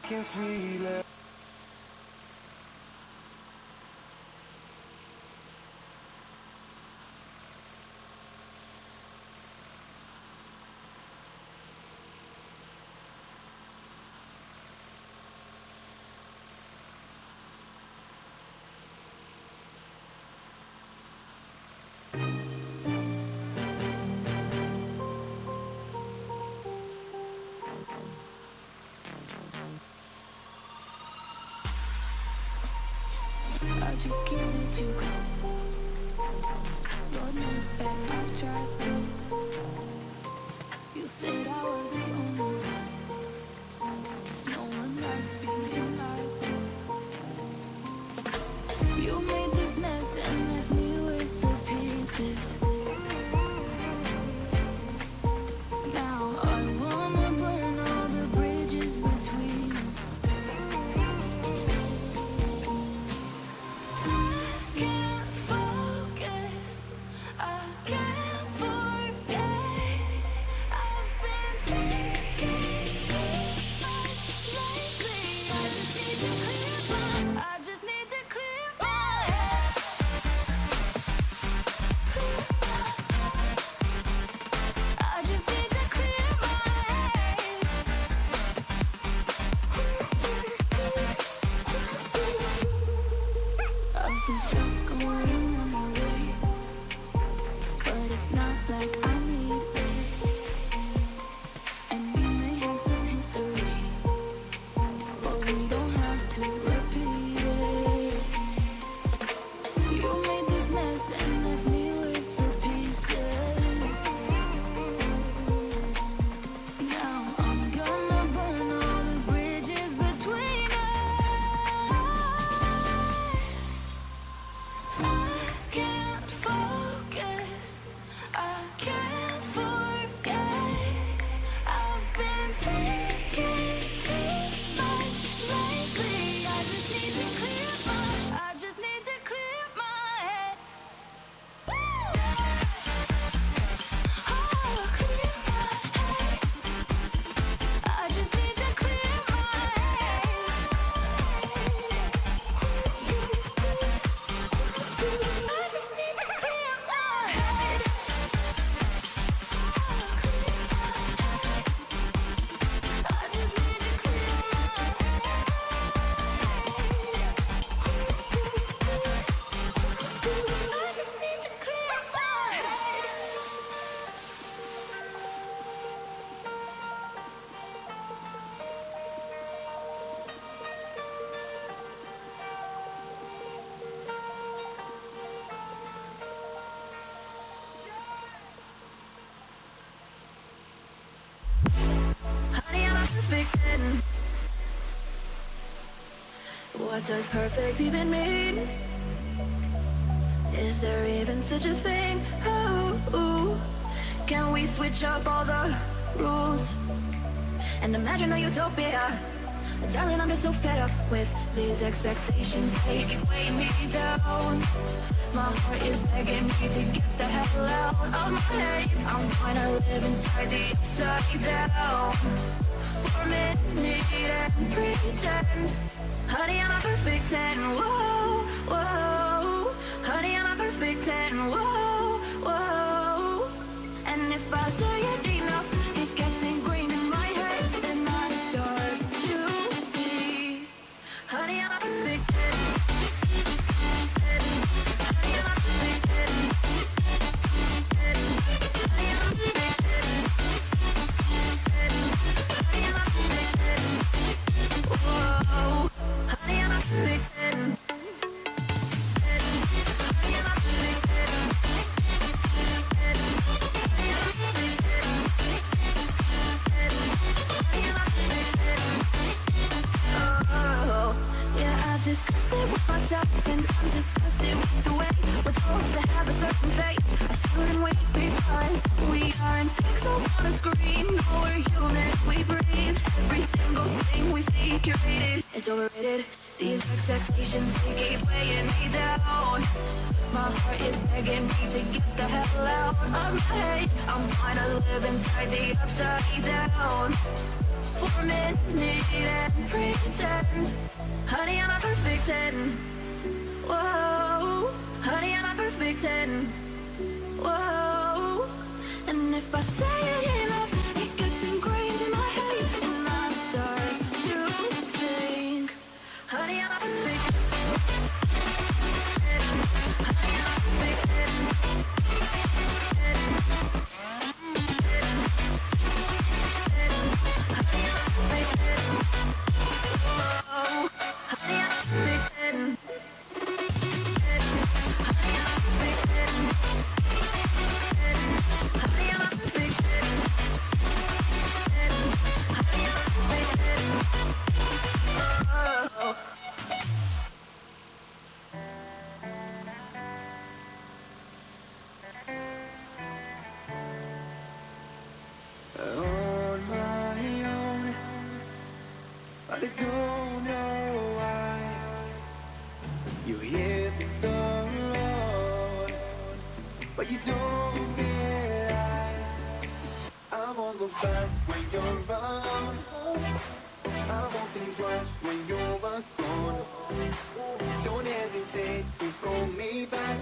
can feel it. I just can't let you go. Lord knows that I've tried to. You said I was the only one. No one likes being lied to. You made this mess and left me with the pieces. Now I wanna burn all the bridges between us. What does perfect even mean? Is there even such a thing? Ooh, can we switch up all the rules and imagine a utopia? Darling, I'm just so fed up with these expectations. They weigh me down. My heart is begging me to get the hell out of my head. I'm gonna live inside the upside down for a minute and pretend. Honey, I'm a perfect 10, whoa, whoa. Honey, I'm a perfect 10, whoa, whoa. And if I say it enough, it gets ingrained in my head, and I start to see. Honey, I'm a perfect 10. Honey, I'm a perfect 10. Honey, I'm a perfect 10. Honey, I'm a perfect 10. Whoa. Honey, I'm a perfect 10. Honey, I'm a perfect 10. Honey, I'm a perfect 10. Honey, I'm a perfect 10. Oh, yeah, I've discussed it with myself, and I'm disgusted with the way we're told to have a certain face. I stood and wait because we aren't pixels on a screen. No, we're human, we breathe. Every single thing we see curated. It's overrated. These expectations, they keep weighing me down. My heart is begging me to get the hell out of my head. I'm trying to live inside the upside down for a minute and pretend, honey, I'm a perfect 10. Whoa, honey, I'm a perfect 10. Whoa, and if I say it enough, it gets ingrained in my head, and I start to think, honey, I'm a perfect 10. Honey, I'm a perfect 10. On my own, but I don't know why you hit the road, but you don't realize I won't look back when you're around. I won't think twice when you're gone. Don't hesitate to call me back,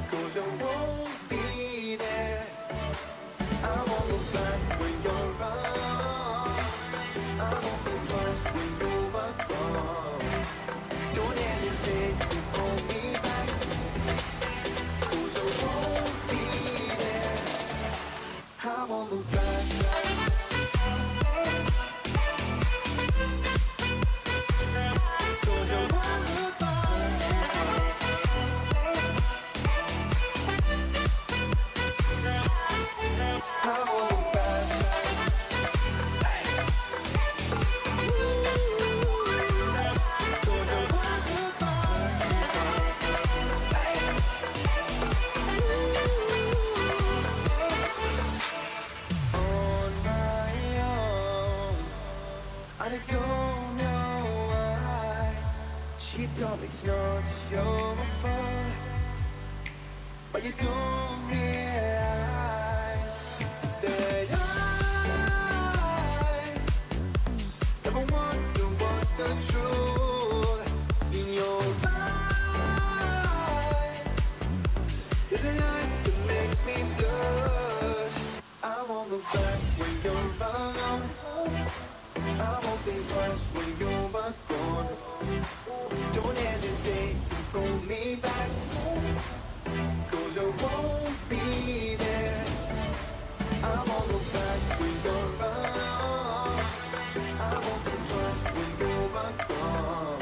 'cause I won't be there. I won't look back when you're around. I won't think twice when you're gone. Don't hesitate to call me back, 'cause I won't be there. I won't look back. I don't know why she told me it's not your fault, but you don't realize that I never wonder what's the truth in your eyes. There's a light that makes me blush. I won't look back when you're around. I won't think twice when you're gone. Don't hesitate to call me back, 'cause I won't be there. I won't look back when you're around. I won't think twice when you're gone.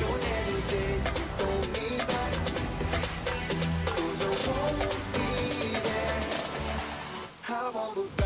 Don't hesitate to call me back, 'cause I won't be there. I won't look back.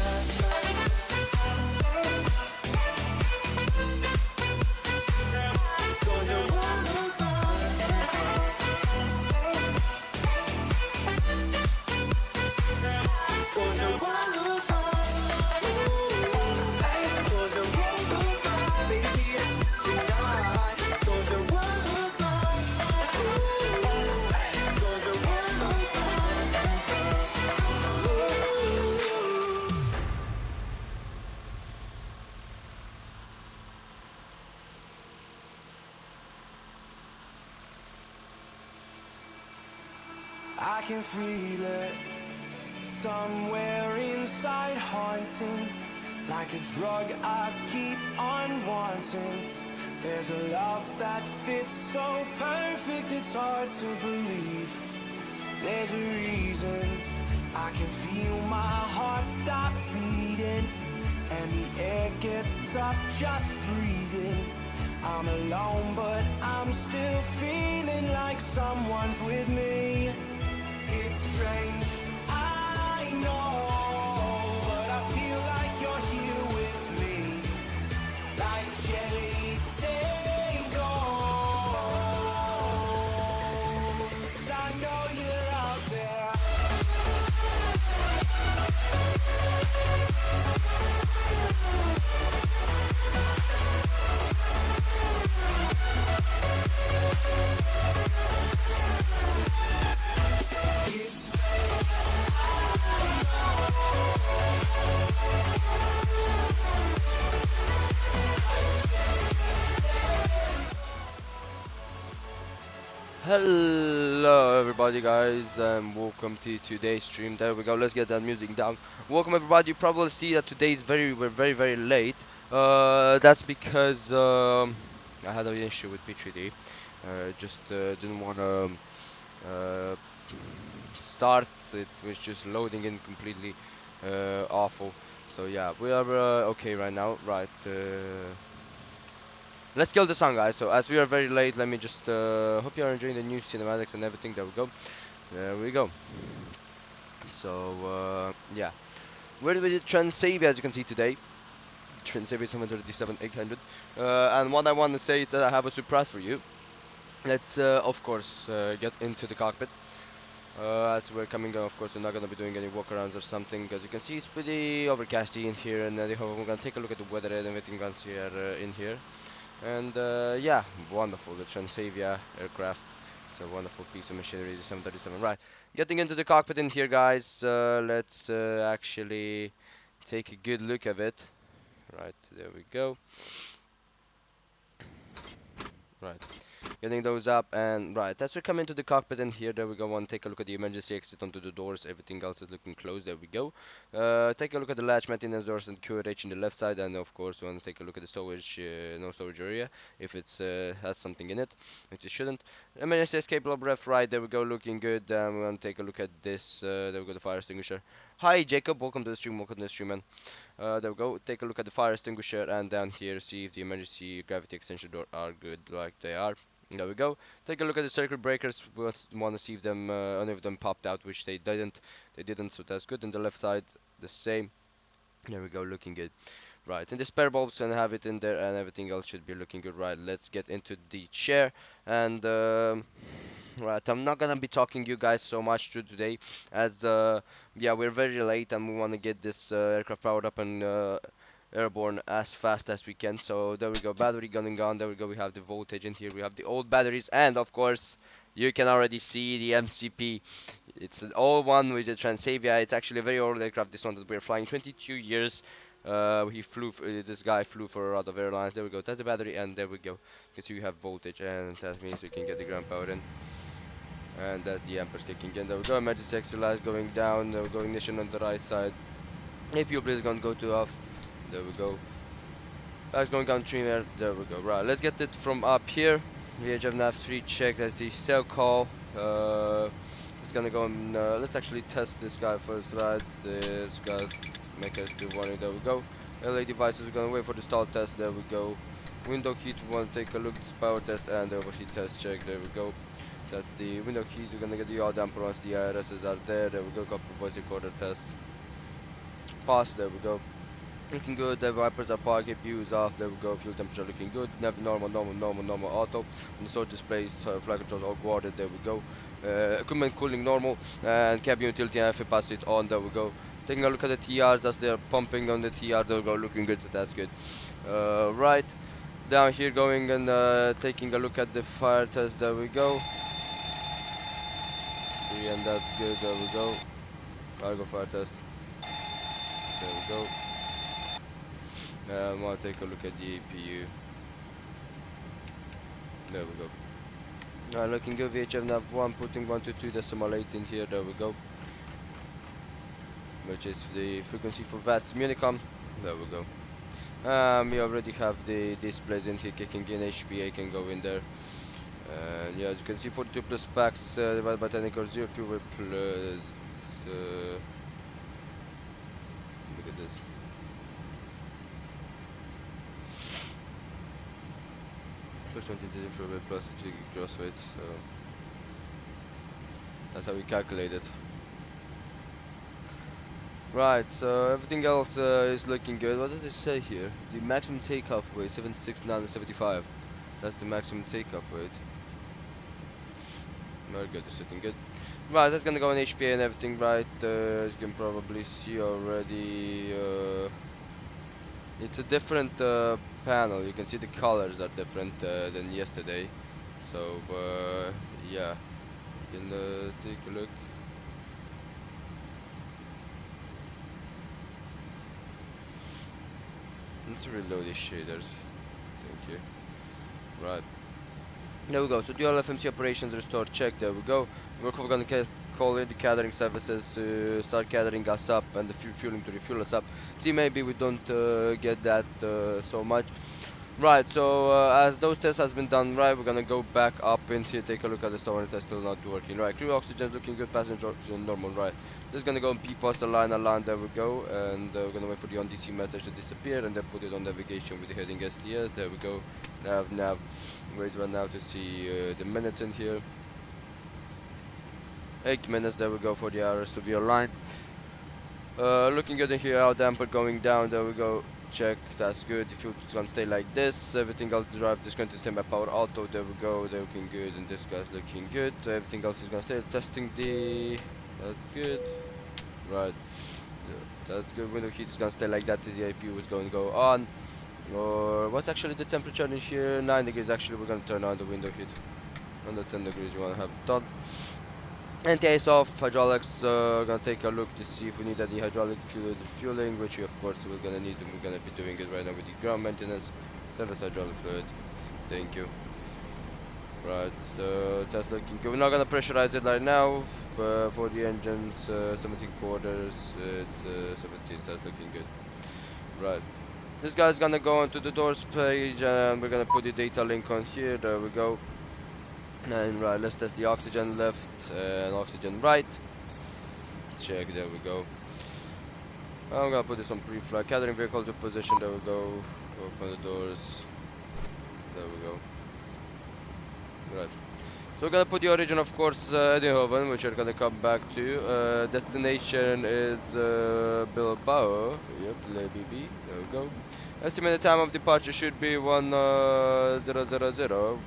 I can feel it somewhere inside, haunting like a drug I keep on wanting. There's a love that fits so perfect it's hard to believe. There's a reason I can feel my heart stop beating, and the air gets tough just breathing. I'm alone but I'm still feeling like someone's with me. It's strange, I know, but I feel like you're here with me, like chasing ghosts. I know you're out there. It's strange, I know. Hello everybody guys, and welcome to today's stream. There we go, let's get that music down. Welcome everybody. You probably see that today is we're very late. That's because I had an issue with P3D. Just didn't want to uh, start. It was just loading in completely awful. So yeah, we are okay right now. Right, let's kill the sun, guys. So as we are very late, let me just hope you are enjoying the new cinematics and everything. There we go. There we go. So yeah, we're with Transavia, as you can see today. Transavia 737-800. And what I want to say is that I have a surprise for you. Let's of course get into the cockpit. As we're coming, of course, we're not gonna be doing any walkarounds or something. As you can see, it's pretty overcasty in here, and we're gonna take a look at the weather and everything else here in here. And yeah, wonderful, the Transavia aircraft. It's a wonderful piece of machinery, the 737. Right, getting into the cockpit in here, guys. Let's actually take a good look at it. Right, there we go. Right. Getting those up, and right, as we come into the cockpit in here, there we go. Want to take a look at the emergency exit onto the doors. Everything else is looking closed. There we go. Take a look at the latch maintenance doors and QRH in the left side, and of course we want to take a look at the storage, no storage area, if it's has something in it, which it shouldn't. Emergency escape lob ref right. There we go, looking good. We want to take a look at this. There we go, the fire extinguisher. Hi Jacob, welcome to the stream. Welcome to the stream, man. There we go. Take a look at the fire extinguisher, and down here see if the emergency gravity extension door are good, like they are. There we go. Take a look at the circuit breakers. We want to see if any of them popped out, which they didn't. They didn't, so that's good. On the left side, the same. There we go, looking good. Right, and the spare bulbs and have it in there, and everything else should be looking good. Right, let's get into the chair. And right, I'm not gonna be talking you guys so much through today, as yeah, we're very late and we want to get this aircraft powered up and airborne as fast as we can. So there we go, battery gunning on. There we go, we have the voltage in here, we have the old batteries, and of course you can already see the MCP. It's an old one with the Transavia. It's actually a very old aircraft, this one that we're flying, 22 years. This guy flew for a lot of airlines. There we go, that's the battery, and there we go. You can see we have voltage, and that means we can get the ground power in. And that's the amperes kicking in. There we go, emergency exit lights going down. There we go, ignition on the right side. Apu Bleed is gonna go to off. There we go. That's going down trimmer. There we go. Right, let's get it from up here. VHF nav 3 check. That's the cell call. It's gonna go and let's actually test this guy first, right? This guy make us do warning. There we go. LA devices are gonna wait for the stall test. There we go. Window heat. We want to take a look at this power test and the overheat test check. There we go. That's the window heat. We're gonna get the yaw damper once the IRSs are there. There we go. Copy voice recorder test. Pass. There we go. Looking good, the wipers are parked, APU is off, there we go, fuel temperature looking good, normal, auto, on the sword displays, flight controls all guarded, there we go, equipment cooling normal, and cabin utility and FA pass it on, there we go. Taking a look at the TRs, that's they're pumping on the TR, there we go, looking good, that's good. Right, down here going and taking a look at the fire test, there we go. And that's good, there we go. Cargo fire test, there we go. I want to take a look at the APU. There we go. Looking good, VHF nav 1, putting 122.8 in here, there we go. Which is the frequency for VATSIM Unicom. There we go. We already have the displays in here kicking in, HPA can go in there. And yeah, as you can see, 42 plus packs divided by 10 equals 0 fuel plus. Look at this. Plus 20 fuel plus 2 gross weight, so that's how we calculate it. Right, so everything else is looking good. What does it say here? The maximum takeoff weight, 769.75. That's the maximum takeoff weight. Very good, it's sitting good. Right, that's gonna go on HPA and everything, right? You can probably see already. It's a different panel. You can see the colors are different than yesterday. So, yeah, you can take a look. Let's reload these shaders. Thank you. Right. There we go. So dual FMC operations restore check. There we go. We're gonna call in the gathering services to start gathering us up and the fueling to refuel us up. See, maybe we don't get that so much. Right, so as those tests has been done, right, we're gonna go back up in here, take a look at the sonar test, still not working. Right, crew oxygen looking good, passenger oxygen normal. Right, just gonna go and P-pause align, there we go, and we're gonna wait for the on-DC message to disappear, and then put it on navigation with the heading STS. There we go. Nav. Wait right now to see the minutes in here. 8 minutes. There we go for the RS to be aligned. Looking good in here, our damper going down, there we go. Check, that's good. The fuel is gonna stay like this. Everything else drive is going to stay by power auto. There we go, they're looking good, and this guy's looking good. Everything else is gonna stay. Testing the, that's good. Right, that's good. Window heat is gonna stay like that. The APU is going to go on. Or what's actually the temperature in here? 9 degrees. Actually, we're gonna turn on the window heat. Under 10 degrees, you wanna have it done. NTA's off, hydraulics, gonna take a look to see if we need any hydraulic fluid refueling, which we of course we're gonna need, and we're gonna be doing it right now with the ground maintenance. Service hydraulic fluid, thank you. Right, so that's looking good. We're not gonna pressurize it right now, for the engines, 17 quarters, it's 17, that's looking good. Right, this guy's gonna go onto the doors page, and we're gonna put the data link on here, there we go. And right, let's test the oxygen left and oxygen right. Check, there we go. I'm gonna put this on pre-flight. Gathering vehicle to position, there we go. Open the doors. There we go. Right. So we're gonna put the origin, of course, Eindhoven, which we're gonna come back to. Destination is Bilbao. Yep, LEBB. There we go. Estimated time of departure should be 1000,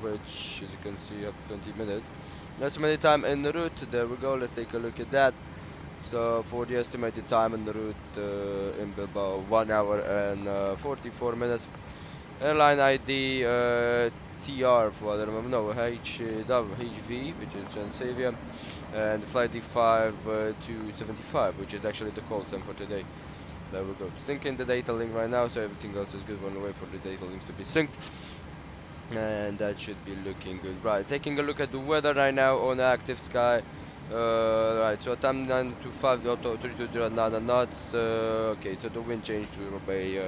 which, as you can see, have 20 minutes. Estimated time en route, there we go, let's take a look at that. So for the estimated time en route in Bilbao, 1 hour and 44 minutes. Airline ID TR, for what I remember, no, HV, which is Transavia, and flight V5.2 which is actually the call time for today. There we go. Syncing the data link right now, so everything else is good. We're gonna wait for the data links to be synced. And that should be looking good. Right, taking a look at the weather right now on active sky. Right, so time 925, auto 3209 knots. Okay, so the wind changed to by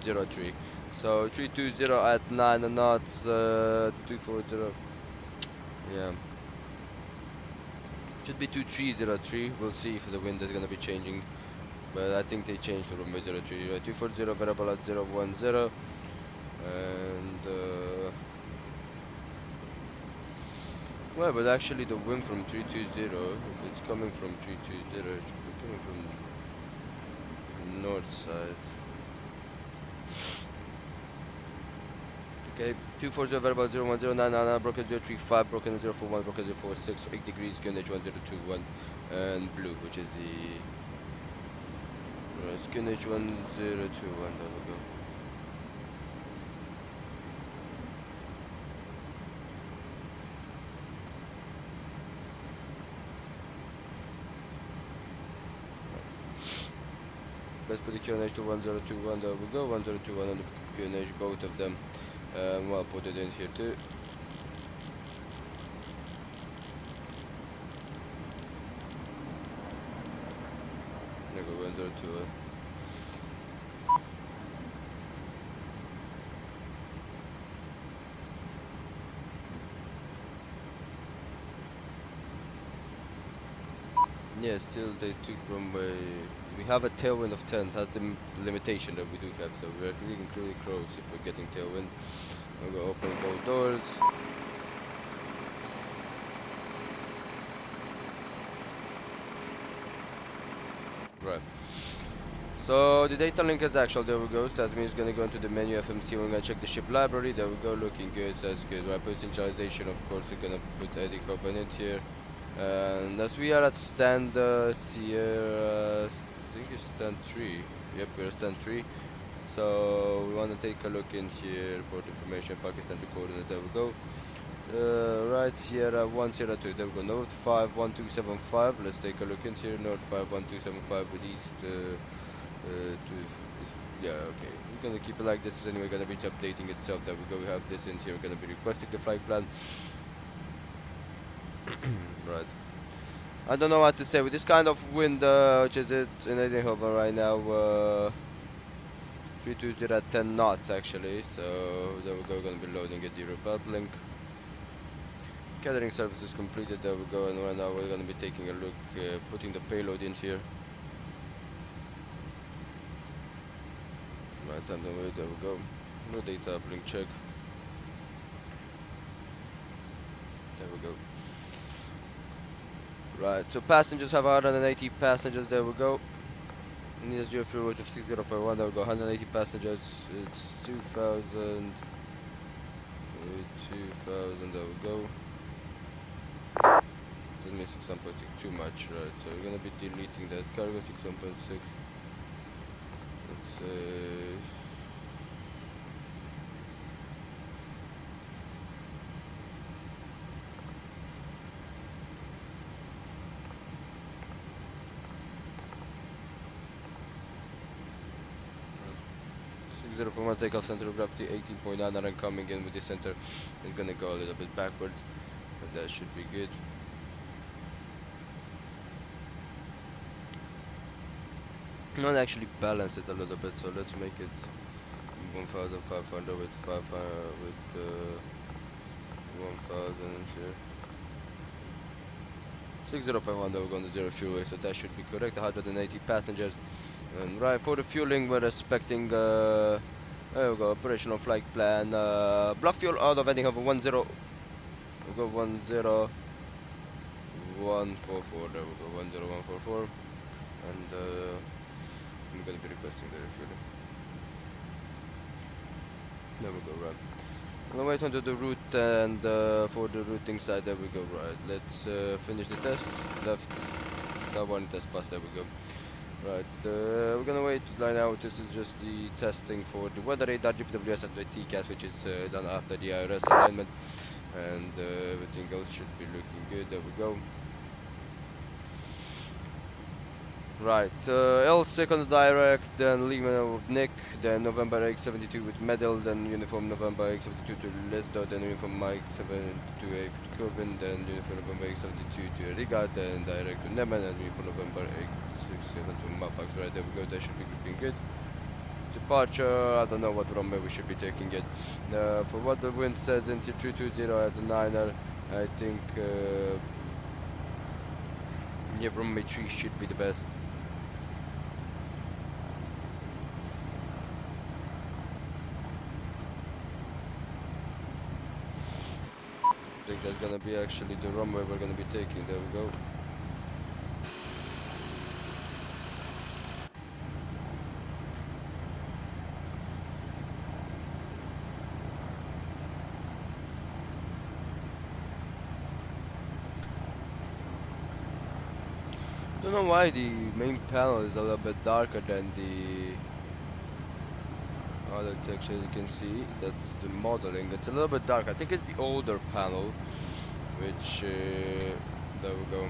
03. So 320 at 9 knots, 240. Yeah. Should be 2303. We'll see if the wind is gonna be changing. But I think they changed from 03. 240 variable at 010. And well, but actually the wind from 320, if it's coming from 320, it should be coming from the north side. Okay, 240 variable 01099, broken 035, broken 041, broken 046, 8 degrees, QNH1021, and blue, which is the QNH1021, there we go. Let's put the QNH to 1021, there we go, 1021 on the QNH, both of them. I'll put it in here too. There we go, 1021. Yeah, still they took runway. We have a tailwind of 10. That's the limitation that we do have. So we're really close if we're getting tailwind. I'm gonna open both doors. Right. So the data link is actual. There we go. That means gonna go into the menu FMC. We're gonna check the ship library. There we go. Looking good. That's good. Right. Put initialization. Of course, we're gonna put edit component here. And as we are at stand Sierra, I think it's stand 3. Yep, we're at stand 3. So we want to take a look in here. Port information, Pakistan to coordinate. There we go. Right, Sierra 102. There we go. Node 51275. Let's take a look in here. Node 51275 with east. Yeah, okay. we're gonna keep it like this. It's anyway gonna be updating itself. There we go. We have this in here. We're gonna be requesting the flight plan. Right. I don't know what to say with this kind of wind, which is it's in Eindhoven right now. 320 at 10 knots actually. So there we go. Gonna be loading at the Europe link. Gathering service is completed. There we go. And right now we're gonna be taking a look, putting the payload in here. Right, and then there we go. No data uplink check. There we go. Right, so passengers have 180 passengers. There we go. Need a 0 fuel rate of 60.1. There we go. 180 passengers. It's 2,000. 2,000. There we go. Doesn't mean 6.6 too much, right? So we're gonna be deleting that cargo 6.6. Let's say. Zero point 1 takeoff center of gravity 18.9, and I'm coming in with the center. It's gonna go a little bit backwards, but that should be good. Not actually balance it a little bit, so let's make it 1,500 with 500 with 1,000 here. 60.1. We're going to 0 fuel weight, so that should be correct. 180 passengers. And right, for the fueling, we're expecting there we go, operational flight plan. Block fuel out of Eindhoven 10. We'll go 10144. There we go, 10144. And I'm gonna be requesting the refueling. There we go, right. I'm gonna wait until the route, and for the routing side, there we go, right. Let's finish the test. Left. That one test pass, there we go. Right, we're gonna wait right now. This is just the testing for the weather radar, GPWS and the TCAS, which is done after the IRS alignment, and everything else should be looking good. There we go. Right, L second direct, then Lima Nick, then November 872 with medal, then uniform November 872 to Lesdo, then uniform Mike 728 to Corbin, then uniform November 872 to Riga, then direct to Neman, and uniform November 867 to Mapax. Right, there we go, that should be looking good. Departure, I don't know what runway we should be taking it. For what the wind says into 320 at the 9er, I think yeah, runway 3 should be the best. I think that's gonna be actually the runway we're gonna be taking. There we go. Don't know why the main panel is a little bit darker than the other texture. As you can see, that's the modeling. It's a little bit dark. I think it's the older panel, which there we go.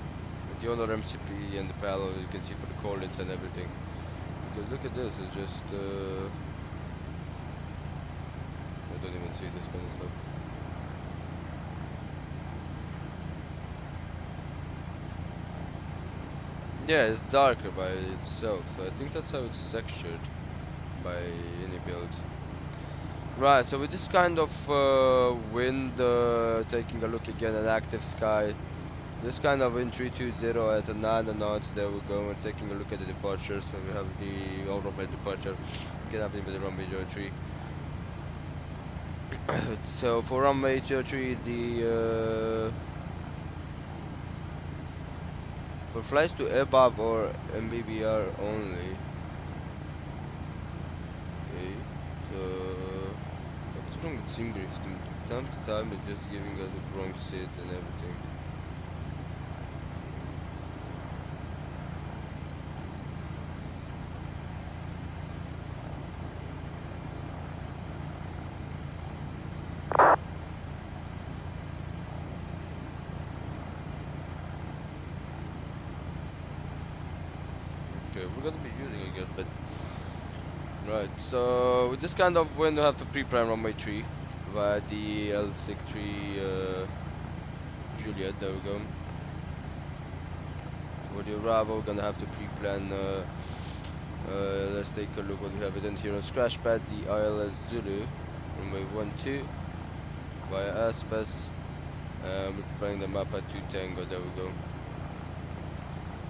With the older MCP and the panel, you can see for the coordinates and everything. Because look at this, it's just I don't even see this kind of stuff. Yeah, it's darker by itself, so I think that's how it's textured by any build. Right, so with this kind of wind, taking a look again at active sky, this kind of wind 320 at a 9 knots, there we go. We're taking a look at the departure, so we have the all runway departure, again happening with the runway 03. So for runway 03, the for flights to EBAB or MBBR only. Okay, so what's wrong with SimGriff? From time to time it's just giving us the wrong seat and everything. We're gonna be using again, but Right, so with this kind of wind, we have to pre-prime runway 3 via the L63 Juliet. There we go. For the arrival, we're gonna have to pre-plan. Let's take a look what we have it in here on Scratchpad. The ILS Zulu runway 12 via Aspes. We're preparing the map at 2 Tango. There we go.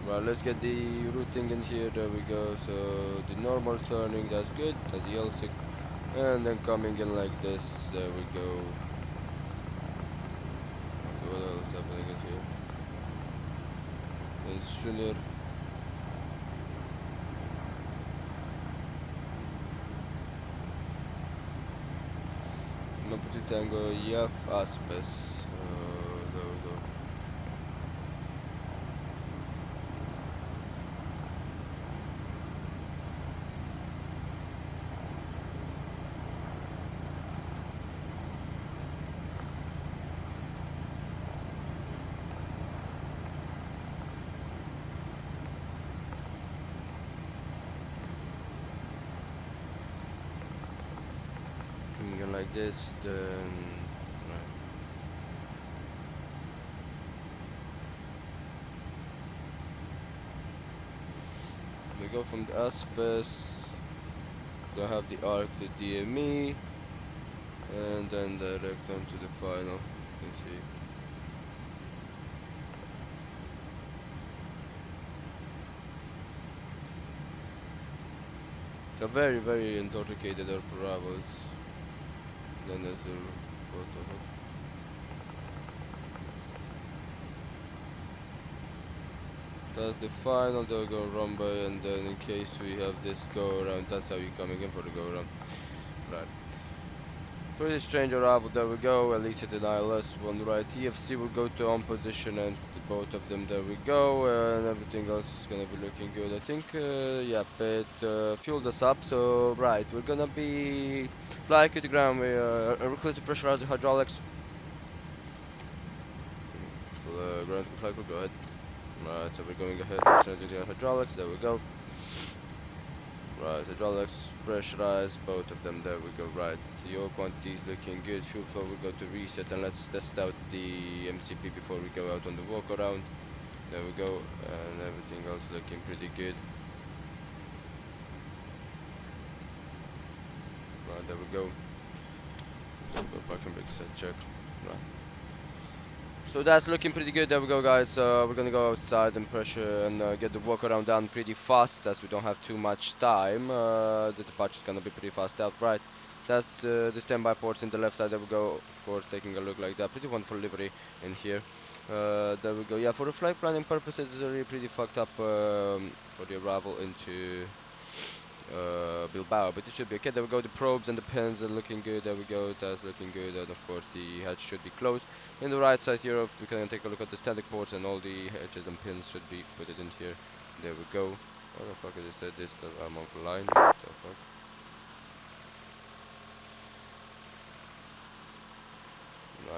Right, let's get the routing in here. There we go. So the normal turning, that's good. At the L6. And then coming in like this, there we go. So what else happening in here? And Sunir. Number 2 Tango, Yaf Aspes. There we go. Coming in like this, then right. We go from the Aspes, gonna have the arc to DME, and then direct on to the final. You can see. It's a very, very intoxicated air parabolas. Then there's the photo. That's the final. They'll go runway, and then in case we have this go around, that's how you're coming in for the go around. Right. Pretty strange arrival. There we go. At least at an ILS one right. TFC will go to on position, and both of them. There we go. And everything else is gonna be looking good. I think. Yeah, it fueled us up. So right, we're gonna be fly to the ground. We are clear to pressurize the hydraulics. Ground flight will go ahead. Right, so we're going ahead to the hydraulics. There we go. Right, hydraulics, pressurize both of them. There we go. Right, the oil quantity is looking good. Fuel flow will go to reset, and let's test out the MCP before we go out on the walk around. There we go, and everything else looking pretty good. Right, there we go. So go parking brake set check. Right. So that's looking pretty good. There we go, guys. We're gonna go outside and pressure and get the walk around done pretty fast, as we don't have too much time. The departure is gonna be pretty fast out. Right, that's the standby ports in the left side. There we go. Of course, taking a look like that. Pretty wonderful livery in here. There we go. Yeah, for the flight planning purposes, it's already pretty fucked up for the arrival into Bilbao, but it should be okay. There we go. The probes and the pins are looking good. There we go. That's looking good, and of course the hatch should be closed. In the right side here, we can take a look at the static ports, and all the hatches and pins should be put in here. There we go. What the fuck is this? I'm offline. What the fuck?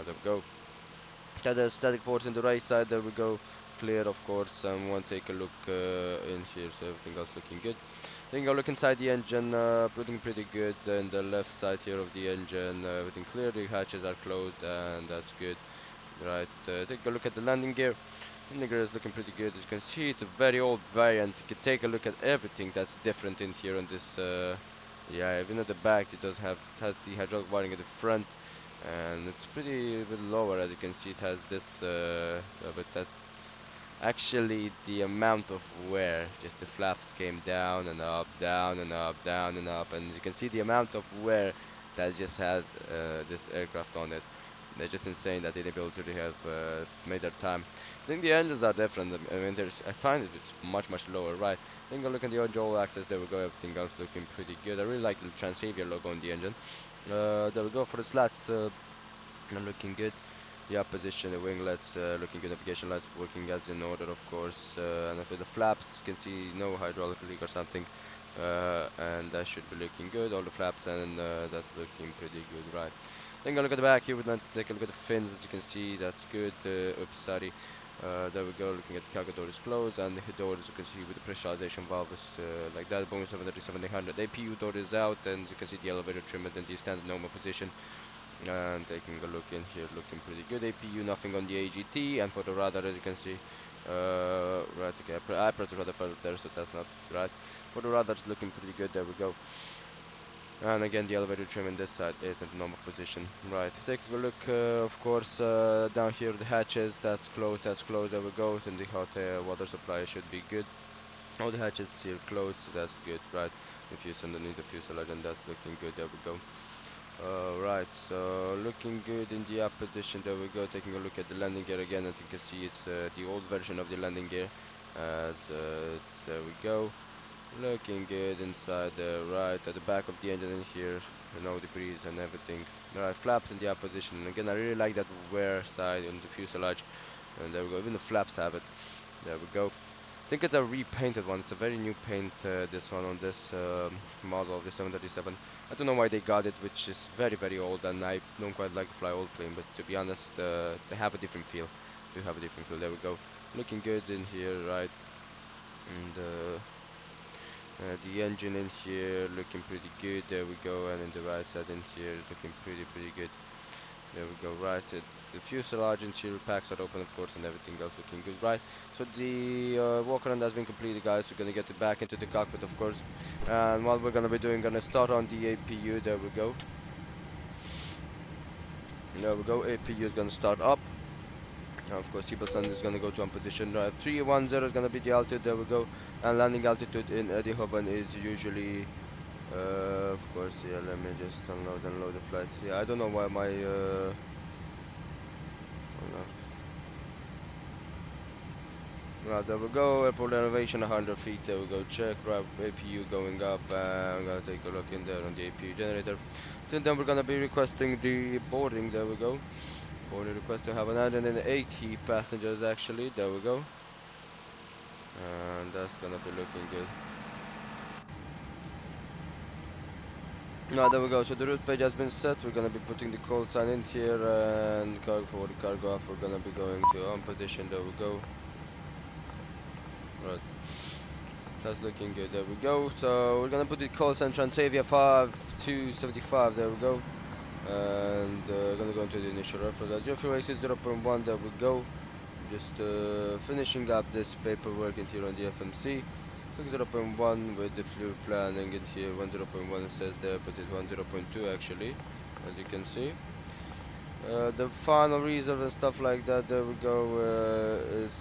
There we go. Yeah, the static ports in the right side. There we go. Clear, of course. And we'll take a look in here, so everything else looking good. Then go look inside the engine, looking pretty good. Then the left side here of the engine, everything clear. The hatches are closed, and that's good. Right, take a look at the landing gear. Landing gear is looking pretty good. As you can see, it's a very old variant. You can take a look at everything that's different in here on this. Yeah, even at the back, it has the hydraulic wiring at the front, and it's pretty a bit lower. As you can see, it has this, but that's actually the amount of wear. Just the flaps came down and up, down and up, down and up, and you can see the amount of wear that just has this aircraft on it. They're just insane that they didn't be able to really have made their time. I think the engines are different. I mean, I find it's much lower, right? Then go look at the on-joule axis. There we go. Everything else looking pretty good. I really like the Transavia logo on the engine. There we go for the slats. Looking good. Yeah, position, the winglets, looking good. Navigation lights working as in order, of course. And for the flaps, you can see no hydraulic leak or something. And that should be looking good. All the flaps, and that's looking pretty good, right? Then go look at the back here. We're going to take a look at the fins. As you can see, that's good. Oops, sorry. There we go, looking at the cargo door is closed, and the door, as you can see, with the pressurization valve is like that. Boeing 737-800 APU door is out, and as you can see, the elevator trim is in the standard normal position. And taking a look in here, looking pretty good. APU, nothing on the AGT, and for the radar, as you can see, right, okay, I pressed the radar there, so that's not right. For the radar, it's looking pretty good. There we go. And again, the elevator trim in this side is in the normal position. Right, taking a look, of course, down here, the hatches, that's closed, there we go. And the hot water supply should be good. All the hatches here closed, so that's good, right? The fuse underneath the fuselage, and that's looking good, there we go. Right, so looking good in the up position, there we go. Taking a look at the landing gear again, as you can see, it's the old version of the landing gear. There we go. Looking good inside the right at the back of the engine in here, no debris and everything. Alright, flaps in the up position. And again, I really like that wear side on the fuselage. And there we go, even the flaps have it. There we go. I think it's a repainted one. It's a very new paint, this one on this model of the 737. I don't know why they got it, which is very, very old, and I don't quite like to fly old plane, but to be honest, they have a different feel. They have a different feel. There we go. Looking good in here, right? And the engine in here looking pretty good. There we go. And in the right side in here looking pretty good. There we go. Right, the fuselage interior packs are open, of course, and everything else looking good. Right, so the walk around has been completed, guys. We're gonna get it back into the cockpit, of course, and what we're gonna be doing, gonna start on the APU. There we go. There we go. APU is gonna start up. Now, of course, Sun is gonna go to on position. 310 is gonna be the altitude. There we go. And landing altitude in Eindhoven is usually, of course, yeah. Let me just unload the flight. Yeah, I don't know why my hold on. Right, there we go. Airport elevation 100 feet. There we go. Check. Right, APU going up. I'm gonna take a look in there on the APU generator. Then we're gonna be requesting the boarding. There we go. Boarding request to have 180 passengers actually. There we go. And that's gonna be looking good. Now there we go. So the route page has been set. We're gonna be putting the call sign in here, and for the cargo off, we're gonna be going to on position. There we go. Right. That's looking good. There we go. So we're gonna put the call sign Transavia 5.275. There we go. And gonna go into the initial reference. Fuel is 0.1. There we go. Just finishing up this paperwork in here on the FMC. 0.1 with the fuel planning in here. 10.1 says there, but it's 10.2 actually, as you can see. The final reserve and stuff like that, there we go, is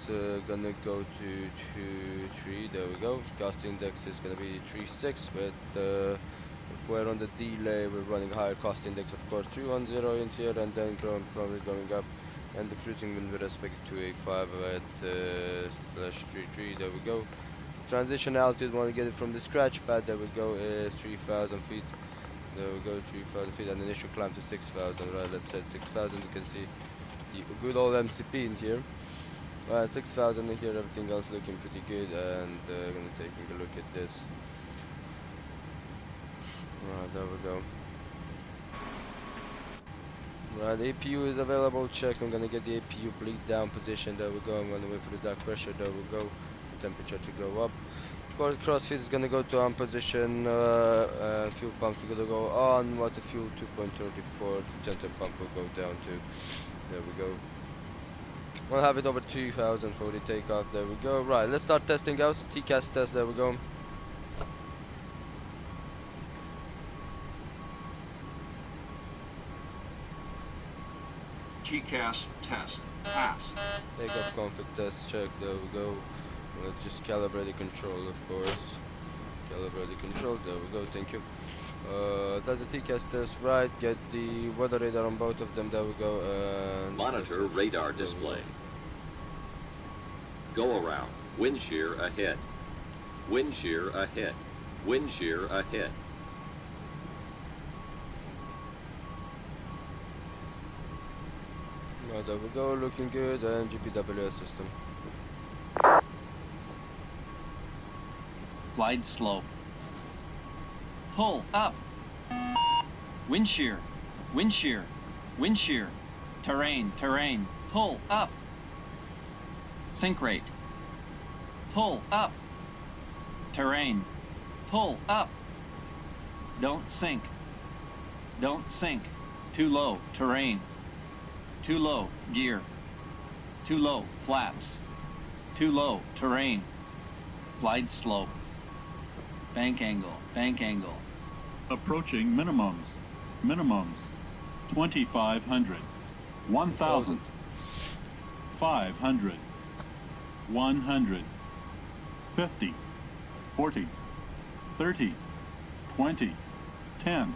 gonna go to 2.3. There we go. Cost index is gonna be 3.6, but if we're on the delay, we're running higher cost index, of course. 310 in here, and then probably going up. And the cruising wind with respect to 285 at /33. There we go. Transition altitude, want to get it from the scratch pad. There we go, is 3,000 feet. There we go, 3,000 feet, and initial climb to 6,000. Right, let's set 6,000. You can see the good old MCP in here. 6,000 in here, everything else looking pretty good. And gonna taking a look at this. Right, there we go. Right, the APU is available. Check. I'm gonna get the APU bleed down position. There we go. I'm gonna wait for the dark pressure. There we go. The temperature to go up. Of course, crossfeed is gonna go to on position. Fuel pumps are gonna go on. Water fuel 2.34. The center pump will go down to. There we go. We'll have it over 2,000 for the takeoff. There we go. Right, let's start testing out. TCAS test. There we go. TCAS test. Pass. Takeoff config test. Check. There we go. Let's just calibrate the control, of course. Calibrate the control. There we go. Thank you. That's the TCAS test. Right. Get the weather radar on both of them. There we go. Monitor radar display. Go around. Wind shear ahead. Wind shear ahead. Wind shear ahead. Right, there we go, looking good, and GPWS system. Glide slope. Pull up. Wind shear. Wind shear. Wind shear. Terrain. Terrain. Pull up. Sink rate. Pull up. Terrain. Pull up. Don't sink. Don't sink. Too low. Terrain. Too low. Gear. Too low. Flaps. Too low. Terrain. Glide slope. Bank angle. Bank angle. Approaching minimums. Minimums. 2,500. 1,000. 500. 100. 50. 40. 30. 20. 10.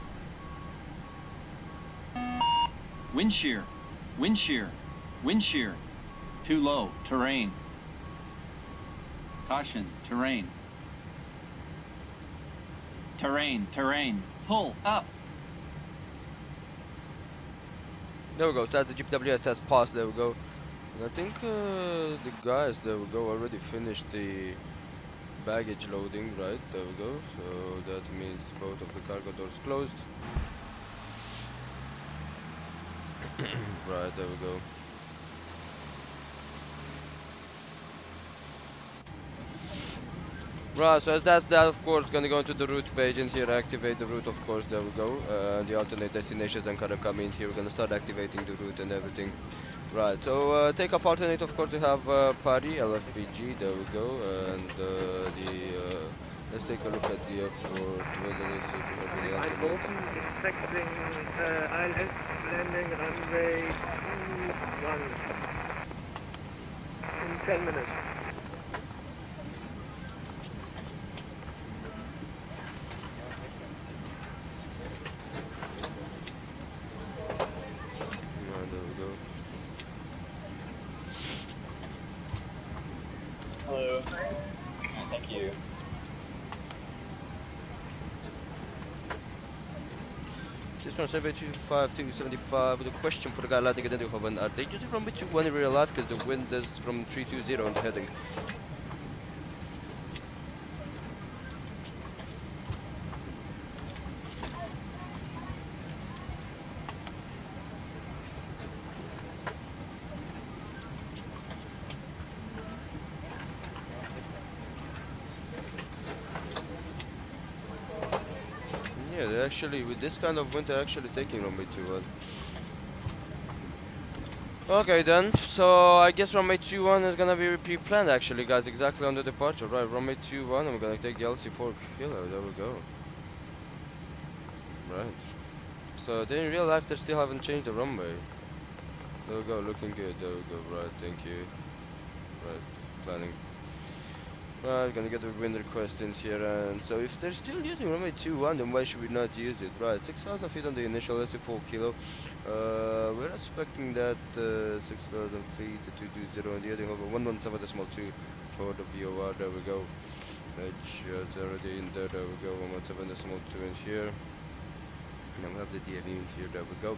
Wind shear. Wind shear. Wind shear. Too low. Terrain. Caution. Terrain. Terrain. Terrain. Pull up. There we go. That's the GPWS test pass. There we go. And I think the guys, there we go, already finished the baggage loading, right? There we go. So that means both of the cargo doors closed. Right, there we go. Right, so as that's that, of course, gonna go into the route page and here activate the route, of course, there we go. The alternate destinations and kind of come in here. We're gonna start activating the route and everything. Right, so takeoff alternate, of course, we have Pari, LFPG, there we go, and let's take a look at the airport, whether it's the alternate. Expecting ILS landing runway 21 in 10 minutes. Right, there we go. Hello. Thank you. This from survey 25275 with a question for the guy landing at Eindhoven. Are they using runway 21 in real life? Because the wind is from 320 on the heading. Yeah, they're actually, with this kind of wind, they're actually taking runway 21. Okay then, so I guess runway 21 is gonna be pre-planned actually, guys, exactly on the departure. Right, runway 21, I'm gonna take the LC4 kilo, there we go. Right. So they in real life, they still haven't changed the runway. There we go, looking good, there we go, right, thank you. Right, planning. Right, gonna get the wind request in here, and so if they're still using runway 21, then why should we not use it? Right, 6,000 feet on the initial SC4 kilo. We're expecting that 6,000 feet to 220 on the heading over 117.2 for the VOR. There we go. It's already in there. There we go. 117.2 in here. And then we have the DFE in here. There we go.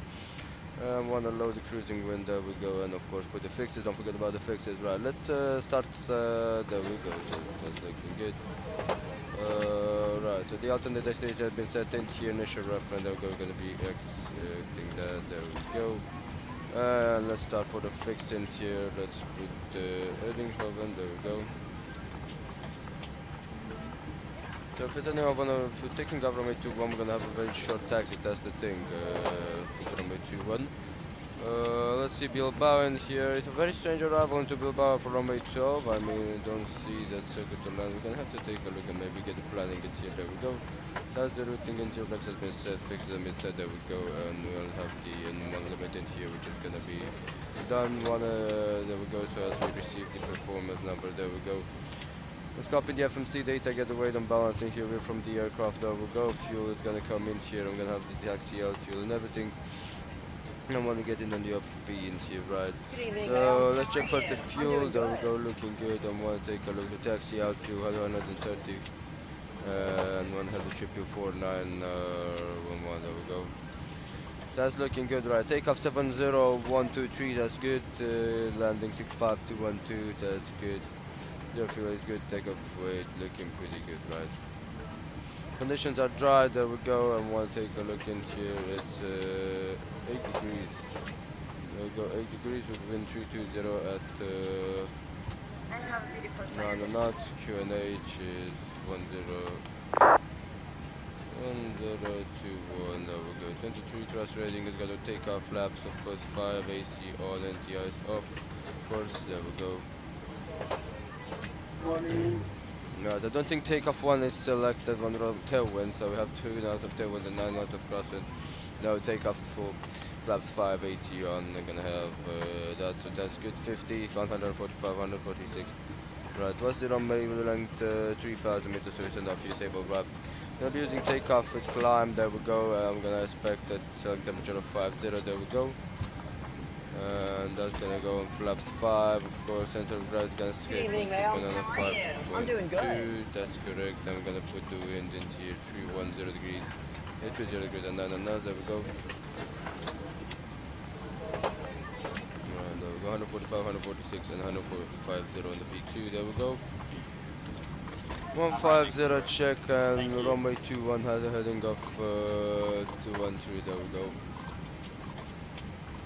Wanna load the cruising wind, there we go, and of course put the fixes, don't forget about the fixes. Right, let's start, there we go, so that's looking good. Right, so the alternate destination has been set in here, initial reference, there we go, we're gonna be expecting that, there we go. And let's start for the fix in here, let's put Eindhoven, there we go. So if it's any of if we're taking off runway 21, we're gonna have a very short taxi, that's the thing, for runway 21. Let's see Bilbao in here. It's a very strange arrival into Bilbao for runway 12. I mean, don't see that circuit to land. We're gonna have to take a look and maybe get the planning in here. There we go. That's the routing in here. Flex has been set, fixes have been set. There we go. And we'll have the N1 limit in here, which is gonna be done. There we go. So as we receive the performance number, there we go. Let's copy the Fmc data, get the weight and balancing here from the aircraft. There we go. Fuel is gonna come in here. I'm gonna have the taxi out fuel and everything. I want to get in on the FP in here, right? So let's check first the fuel. There we go, looking good. I want to take a look at the taxi out fuel, 130. And one has a 44911. There we go. That's looking good, right? Takeoff 70123. That's good. Landing 65212. That's good. The fuel is good. Takeoff weight looking pretty good, right? Conditions are dry. There we go. I want to take a look in here. It's 8 degrees. There we go. 8 degrees with wind 320 at No, not QNH is 1021. There we go. 23 cross rating is gonna take off flaps, of course. 5 AC on, NTIs off, of course. There we go. No, I don't think takeoff 1 is selected on tailwind, so we have 2 out of tailwind and 9 out of crosswind. No, takeoff full flaps 5 AC on. They're gonna have that, so that's good. 50, 145, 146. Right, what's the runway length? 3000 meters, so it's enough. Usable wrap. Gonna be using takeoff with climb. There we go. I'm gonna expect a select temperature of 50. There we go. And that's gonna go on flaps 5, of course. Center of gravity gonna escape on 5.2. That's correct. I'm gonna put the wind into here 310 degrees. 30 degrees and 9 knots. There we go. And there we go. 145, 146, and 145 on the P2. There we go. 150 check, and runway 21 has a heading of 213. There we go.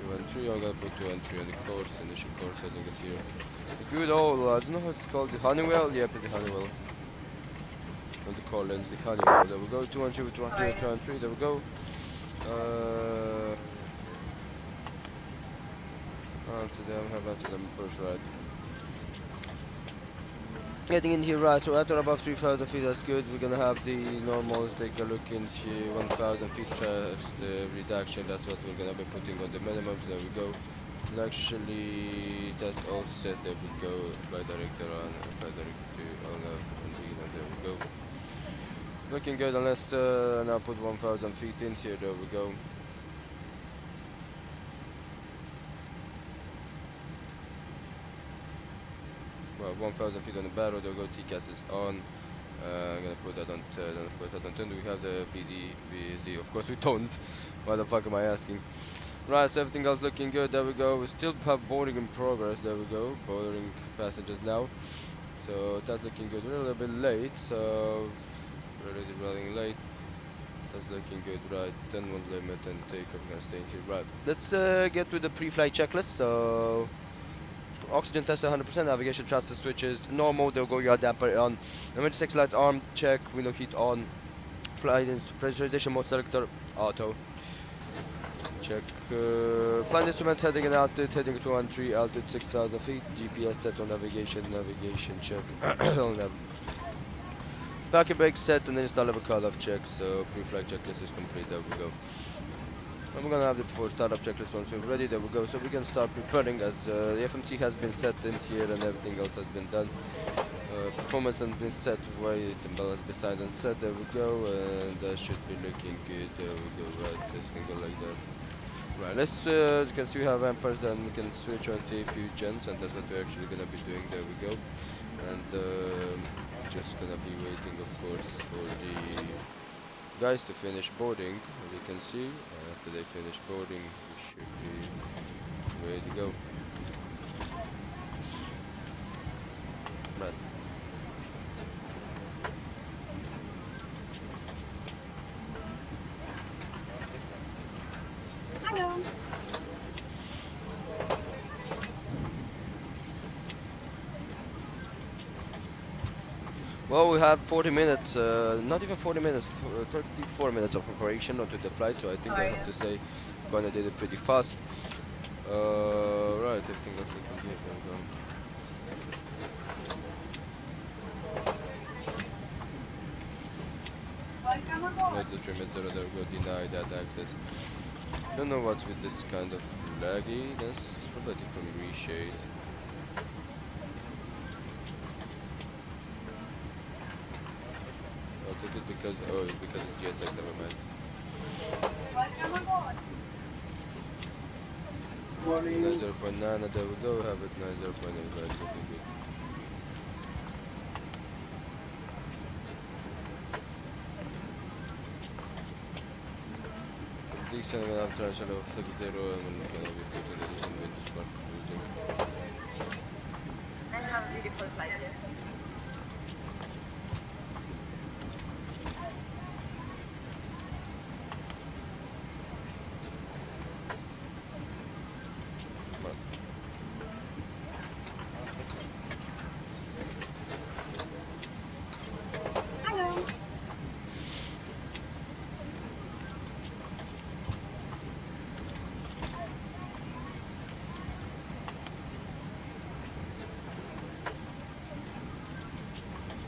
213, I'm gonna put 213 on the course, initial course heading it here. The good old, I don't know what it's called, the Honeywell? Yeah, put the Honeywell. On the Collins, the Honeywell. There we go. 213, 213, 213. There we go. Onto them, have onto them first, right. Getting in here, right, so at or above 3000 feet, that's good. We're gonna have the normals, take a look into 1000 feet thrust reduction. That's what we're gonna be putting on the minimums. There we go. And actually, that's all set. There we go. Flight director on, flight director on, there we go. Looking good, and let's now put 1000 feet in here. There we go. Well, 1000 feet on the barrel, there we go. TCAS is on. I'm gonna put that on 10. Do we have the VD? Of course we don't. Why the fuck am I asking? Right, so everything else looking good. There we go. We still have boarding in progress. There we go. Boarding passengers now. So that's looking good. We're a little bit late, so we're already running late. That's looking good, right? 10 1 limit and takeoff. We're gonna stay in here, right? Let's get to the pre-flight checklist. So oxygen test 100%, navigation transfer switches normal. They'll go yard damper on. Emergency exit lights armed, check. Window heat on. Flight pressurization mode selector auto. Check. Flight instruments heading and altitude, heading 213, altitude 6000 feet. GPS set on navigation, check. Parking brake set and then installable cutoff check. So pre-flight checklist is complete. There we go. And we're gonna have the before startup checklist once we're ready. There we go. So we can start preparing as the FMC has been set in here and everything else has been done. Performance has been set way beside and set. There we go. And that should be looking good. There we go. Right, this can go like that. Right, let's as you can see we have amperes and we can switch on to a few gens, and that's what we're actually gonna be doing. There we go. And just gonna be waiting, of course, for the guys to finish boarding. As you can see, after they finish boarding, we should be ready to go. Right. Hello. Well, we have 40 minutes, not even 40 minutes, 34 minutes of preparation onto the flight, so I think I have to say gonna did it pretty fast. Right, everything looks looking good. There we go. Let the trimmer, there we go, deny that access. Don't know what's with this kind of lagginess. It's probably from Reshade. I took it because it's GSX, never mind. 9.9, there we go, have it 9.8, right, looking good. Decent, I'm gonna have transfer of 0 and we're gonna be putting it in wind spark routing. And have a beautiful flight.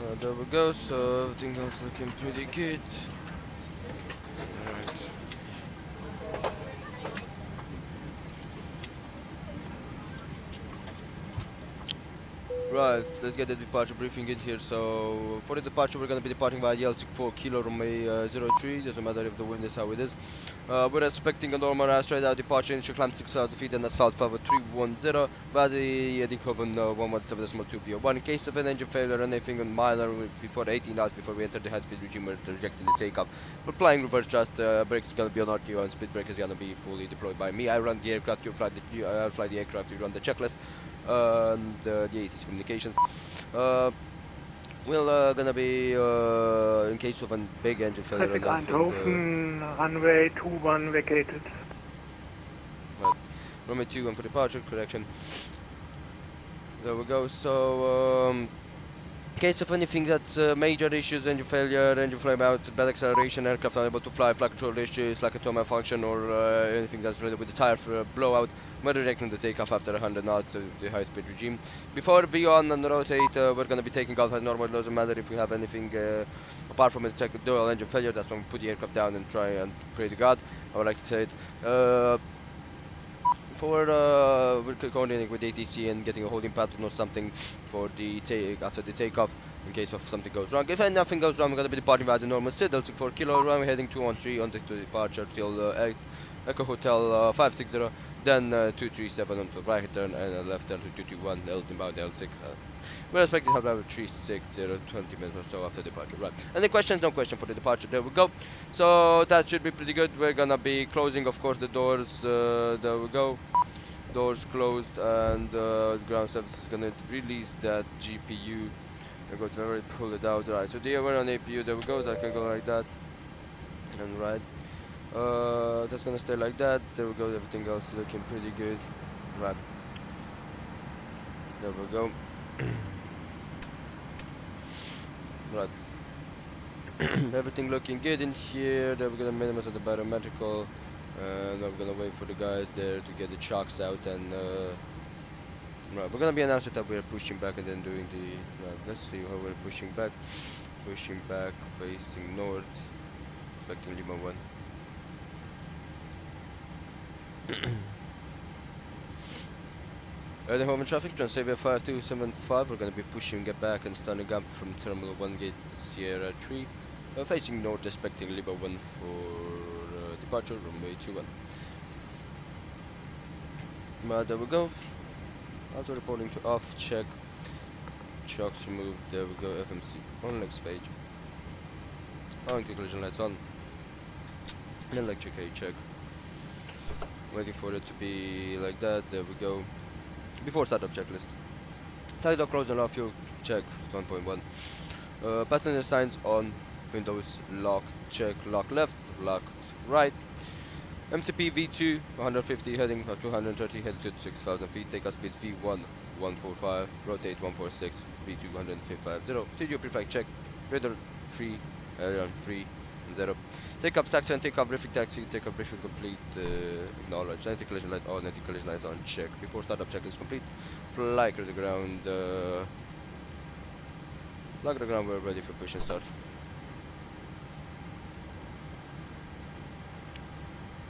There we go, so everything else looking pretty good. Right, let's get the departure briefing in here. So, for the departure, we're going to be departing via L64 Kilo runway 03. Doesn't matter if the wind is how it is. We're expecting a normal straight out departure, initial climb 6,000 feet, and asphalt 5310 via the Eindhoven 117.2 PO1. In case of an engine failure or anything minor before 18 hours before we enter the high speed regime, we're rejecting the takeoff. We're flying reverse thrust, brakes is going to be on RTO, and speed brake is going to be fully deployed by me. I run the aircraft, you fly the aircraft, you run the checklist. And the ATC communications. We're gonna be in case of a big engine failure. Traffic Eindhoven, runway 21 vacated. Right. Runway 21 for departure, correction. There we go. So, in case of anything that's major issues, engine failure, engine flame out, bad acceleration, aircraft unable to fly, flight control issues, lack of tow malfunction, or anything that's related with the tire blowout, we're rejecting the takeoff after 100 knots of the high speed regime. Before we on and rotate, we're going to be taking off as normal. It doesn't matter if we have anything apart from a dual engine failure. That's when we put the aircraft down and try and pray to God. I would like to say it. We're coordinating with ATC and getting a holding pattern or something for the after the takeoff in case of something goes wrong. If nothing goes wrong, we're going to be departing via the normal SID L64 Kilo runway heading 213 on the departure till Echo Hotel 560, then 237 onto right turn and a left turn to 221 inbound L6. We're expecting to have around 360, 20 minutes or so after departure. Right. Any questions? No question for the departure. There we go. So that should be pretty good. We're gonna be closing, of course, the doors. There we go. Doors closed, and ground service is gonna release that GPU. I'm going to already pull it out. Right. So there we're on APU. There we go. That can go like that. And right. That's gonna stay like that. There we go. Everything else looking pretty good. Right. There we go. Right. Everything looking good in here. Then we're gonna minimize the barometrical, and I'm gonna wait for the guys there to get the chocks out. And right, we're gonna be announcing that we're pushing back and then doing the. Right, let's see how we're pushing back. Pushing back, facing north, expecting Lima 1. Eindhoven traffic, Transavia 5275, we're going to be pushing it back and starting up from Terminal 1 Gate Sierra 3. Facing north, expecting Lima 1 for departure, runway 21. There we go. Auto reporting to off, check. Shocks removed, there we go, FMC. On next page. Collision lights on. Electric A check. Waiting for it to be like that, there we go. Before startup checklist. Tide lock closed and off fuel check 1.1. Passenger signs on, windows locked, check, lock left, locked right. MCP V2 150 heading 230 heading to 6,000 feet. Takeoff speed V1 145, rotate 146, V2 150. Studio preflight check, radar 3, aileron 3, 0. Takeoff taxi and takeoff briefing taxi, takeoff briefing complete, acknowledge, anti-collision lights on, anti-collision lights on, check. Before startup check is complete, fly to the ground, lock the ground, we're ready for push and start.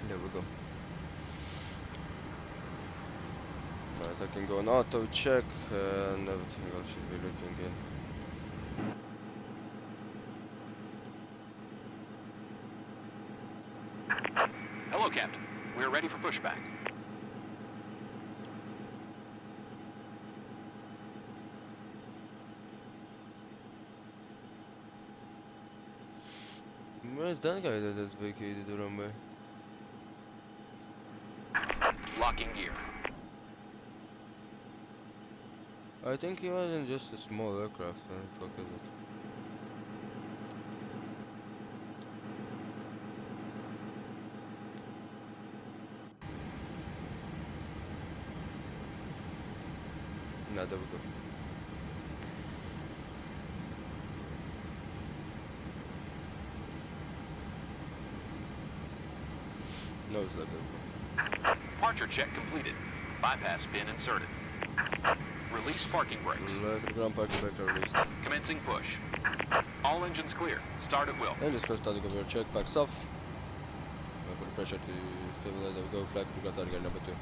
There we go. Right, I can go on auto check, and everything else should be looking good. Hello, Captain. We're ready for pushback. Where's that guy that has vacated the runway? Locking gear. I think he wasn't just a small aircraft, fuck is it? Nah, there we go. No, it's not there. Departure check completed. Bypass pin inserted. release parking brakes. Ground parking brake are released. Commencing push. All engines clear. Start at will. And just go starting over check, backs off. For the pressure to stabilize, there we go, flag to target number 2.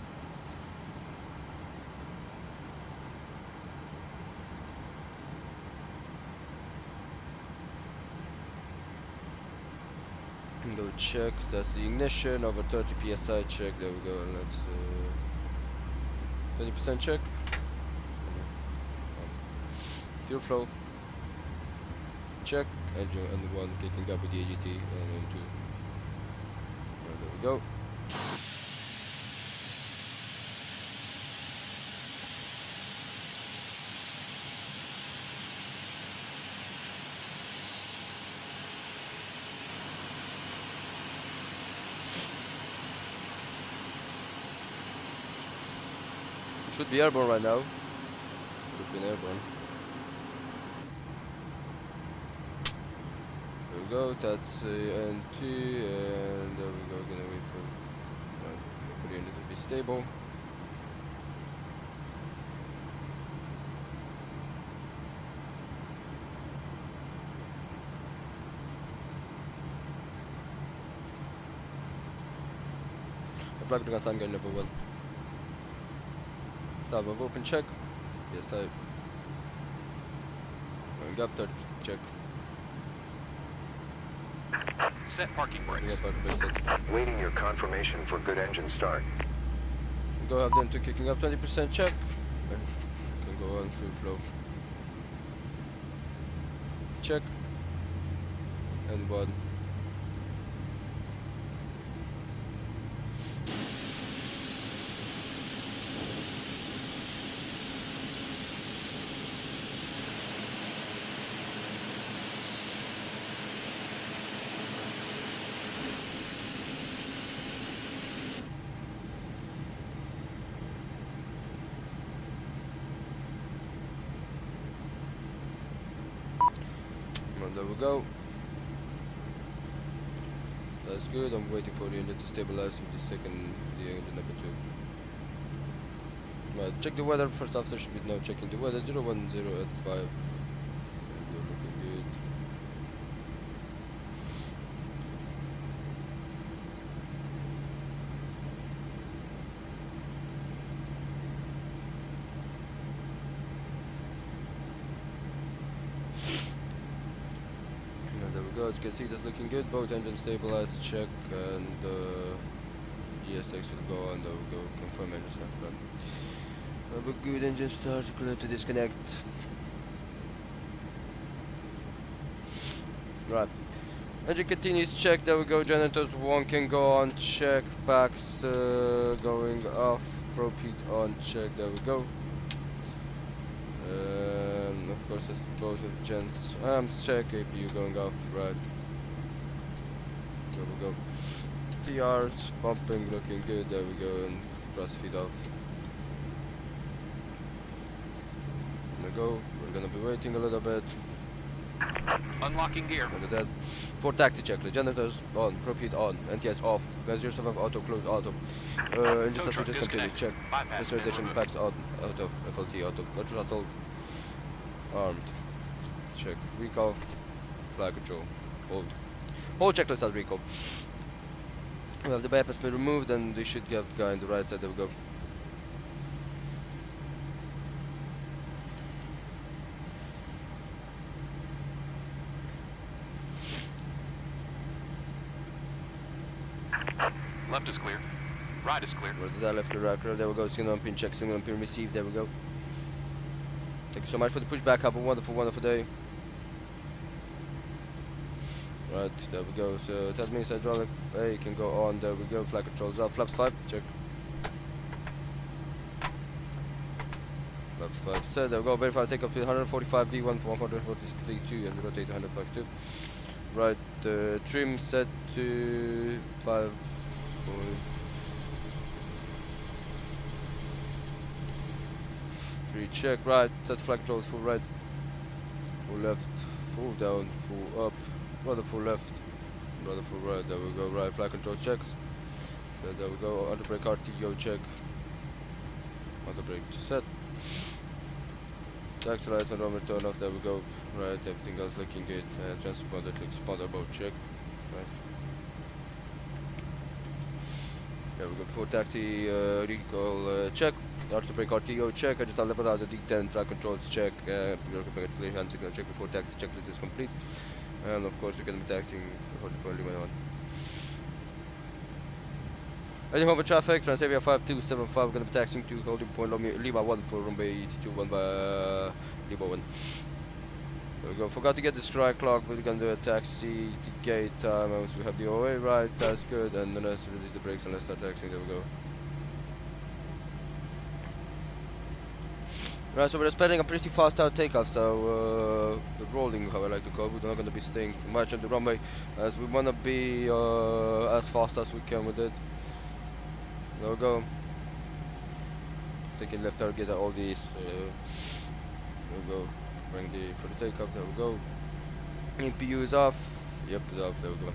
Go check, that's the ignition, over 30 psi check, there we go, and let's 20% check. Fuel flow, check, engine and 1 kicking up with the AGT, and then 2. There we go. Should be airborne right now. Should have been airborne. There we go, that's NT, and there we go, gonna wait for the unit to be stable. Flag to Gatan gun number 1. Stop of open check. Yes, I. Going up, third check. Set parking brakes. Yeah, parking brakes set. Waiting your confirmation for good engine start. Go have them to kicking up 20% check. And can go on fuel flow. Check. And 1. There we go. That's good. I'm waiting for the unit to stabilize with the unit number 2. Right, check the weather. First off, there should be no checking the weather. 010 at 5. We're looking good. As you can see, that's looking good. Both engines stabilized, check, and ESX will go on. There we go. Confirm engine start run. Have a good engine start. Clear to disconnect. Right. Engine continues check. There we go. Generators 1 can go on. Check. Packs going off. Probe heat on. Check. There we go. Of course, it's both of gens. Check APU going off, right. There we go. TRs pumping, looking good. There we go, and thrust feed off. There we go. We're gonna be waiting a little bit. Unlocking gear. Look at that. For taxi checklist. Generators on. Probe heat on. NTS off. Guys, yourself have auto close auto. Engine stuff just continue. Check. Pressurization packs on. Auto. FLT auto. Throttle. Armed. Check. Recall. Flag control. Hold. Whole checklist has recall. We have the bypass been removed, and we should have the guy on the right side. There we go. Left is clear. Right is clear. Where did I left the rocker? There we go. Signal on pin check. Signal on pin receive. There we go. Thank you so much for the pushback. Have a wonderful, wonderful day. Right, there we go. So that means hydraulic A can go on. There we go. Flag controls up. Flaps 5. Check. Flaps 5 set. There we go. Verify takeoff to 145 V1 for 143.2 and rotate to 105.2. Right, trim set to 5. 3 check. Right, set flag controls full right, full left, full down, full up, rather full left, rather full right. There we go. Right, flag control checks. So there we go. Under brake RTO check. Under brake set. Taxi lights and runway turn off, there we go. Right, everything else looking good. Transponder clicks spot about check. Right. There we go. Before taxi recall check. After brake RTO check. Adjust level out the D10 flight controls check. Clear hand signal check before taxi checklist is complete. And of course, we're going to be taxiing before the Lima 1. Heading over traffic, Transavia 5275, going to be taxiing to holding point Lima 1 for runway 221 by Lima 1. There we go. Forgot to get the strike clock, but we're going to do a taxi to gate time. As we have the OA right, that's good. And then let's release the brakes and let's start taxiing. There we go. Right, so we're expecting a pretty fast out takeoff, so the rolling, how I like to call it, we're not going to be staying too much on the runway, as we want to be as fast as we can with it. There we go. Taking left target at all these. There we go. Bring the for the takeoff. There we go. EPU is off. Yep, it's off. There we go.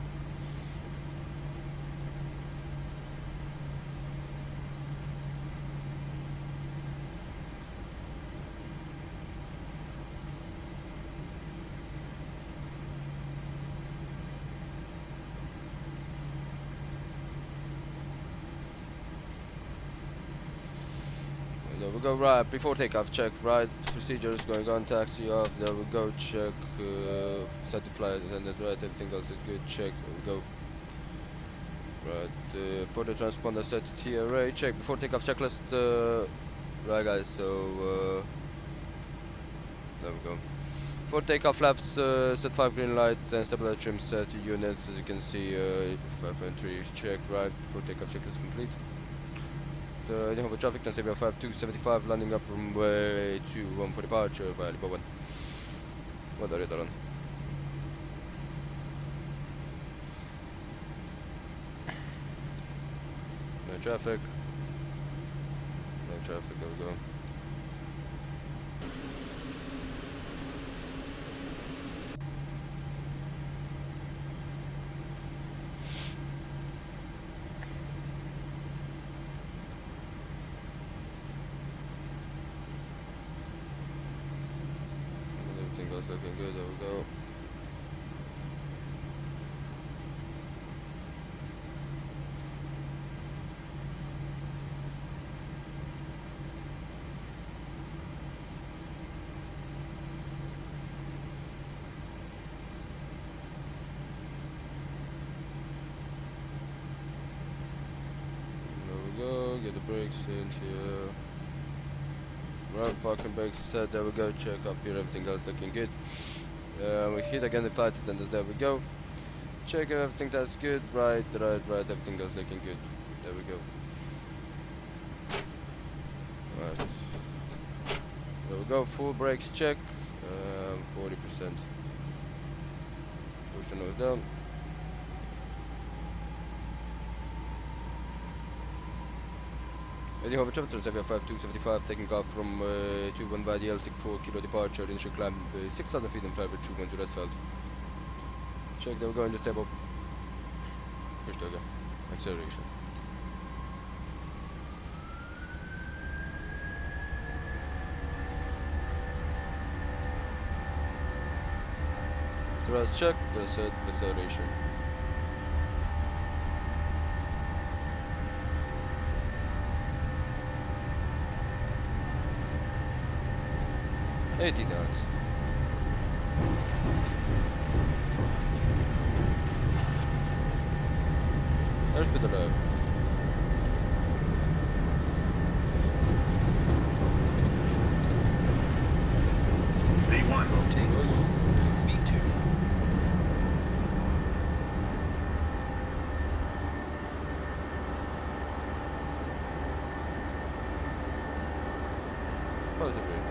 There we go, right, before takeoff, check, right, procedures going on, taxi off, there we go, check, set the flight attendant, right, everything else is good, check, there we go. Right, for the transponder set to TRA, check, before takeoff checklist, right guys, so, there we go. For takeoff flaps, set 5 green light, and stabilizer trim set to units, as you can see, 5.3, check, right, before takeoff checklist complete. Over traffic, Transavia 5275, landing up from way 21 for departure by Lima 1. What are you doing? No traffic. No traffic, there we go. Looking good, there we go. There we go, get the brakes in here. Right, parking brakes set, there we go, check up here, everything else looking good. We hit again the flight attendant, there we go. Check everything that's good, right, everything else looking good. There we go. Right. There we go, full brakes check, 40%. Push the nose down. Heading over traffic, Transavia 5275, taking off from 21 by the L64 kilo departure, initial climb 6,000 feet and flight with 21 to Resfeld. Check, there we go, in the stable. Push there we go. Acceleration. Thrust check, thrust set, acceleration. $80. There's been the low. V1. Rotate. V2. Positive.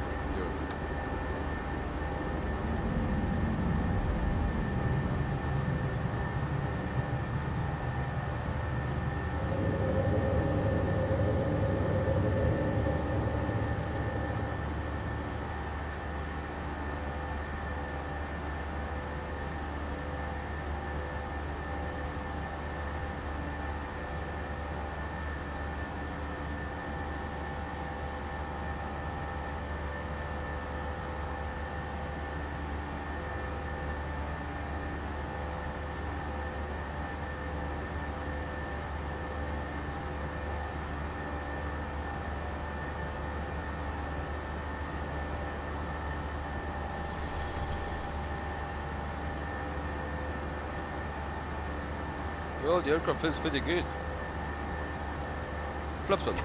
Well, the aircraft feels pretty good. Flaps on.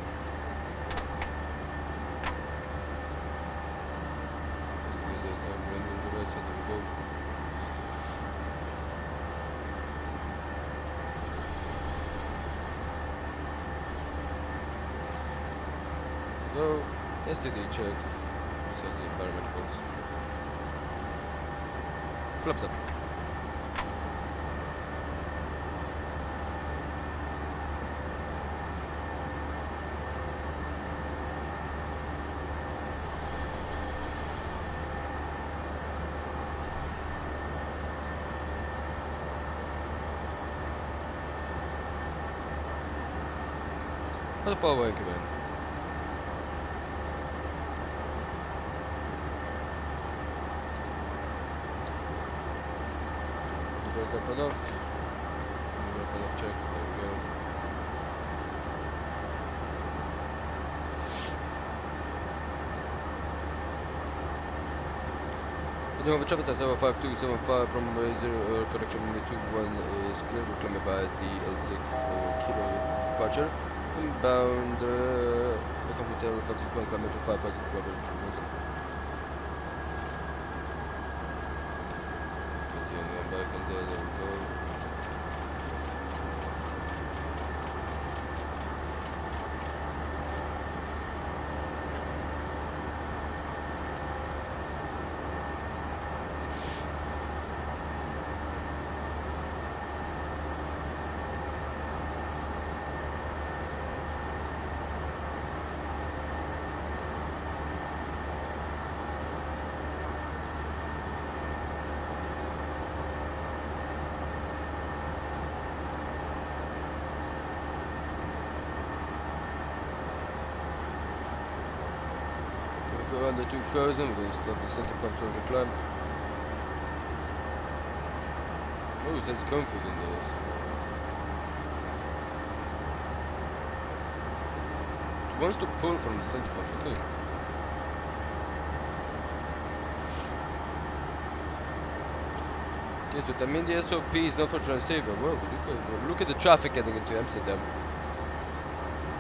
So, STD check. Set the environmentals. Flaps up. How's the power anchor, man? Break up enough. Break enough check. There we go. You have a traffic at 75275 from 0 correction with 21 is clear. We're climbing by the L6 kilo departure. Inbound the hotel Foxy 1 coming to 554 to London. One back in there we go. Go under 2000, we're going to stop the center console recline. Oh, it says config in there. It wants to pull from the center console, okay. Okay, so that means the SOP is not for Transavia. Whoa, look at the traffic getting into Amsterdam.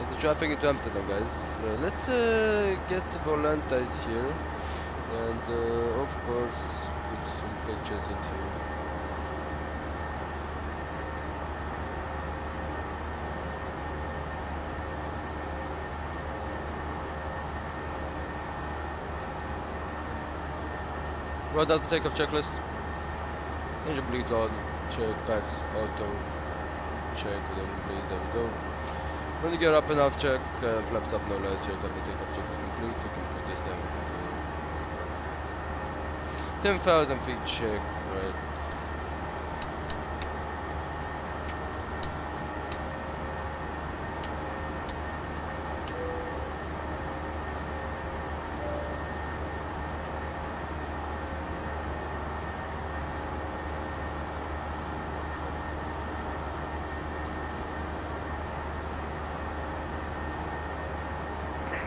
The traffic into Amsterdam, guys. Let's get the volantite here, and of course put some pictures into. Right out the takeoff checklist. Engine bleed on, check, packs, auto, check with engine bleed, there we go. When you get up enough, check, flaps up, no lights, check up the takeoff checklist complete, you can put this down. 10,000 feet check, right.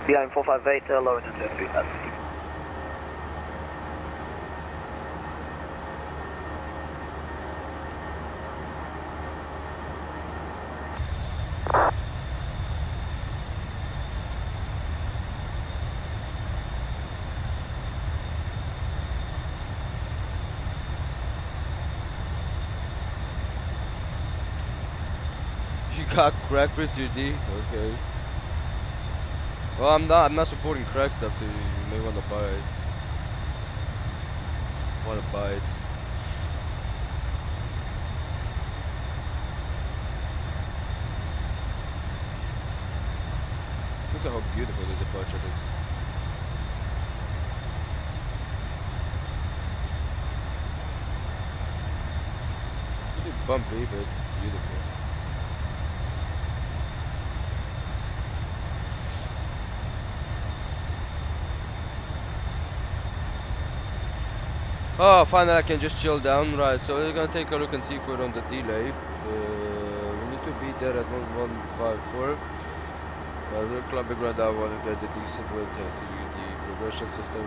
Behind 458, lower than 10 feet. You got crack with 3D? Okay. Well, I'm not supporting crack stuff, so you may want to buy it. Look at how beautiful the departure is. A bit bumpy, but beautiful. Oh, finally I can just chill down, right, so we're gonna take a look and see if we're on the delay. We need to be there at 1154. We're clubbing right now, I want to get a decent wind through the progression system.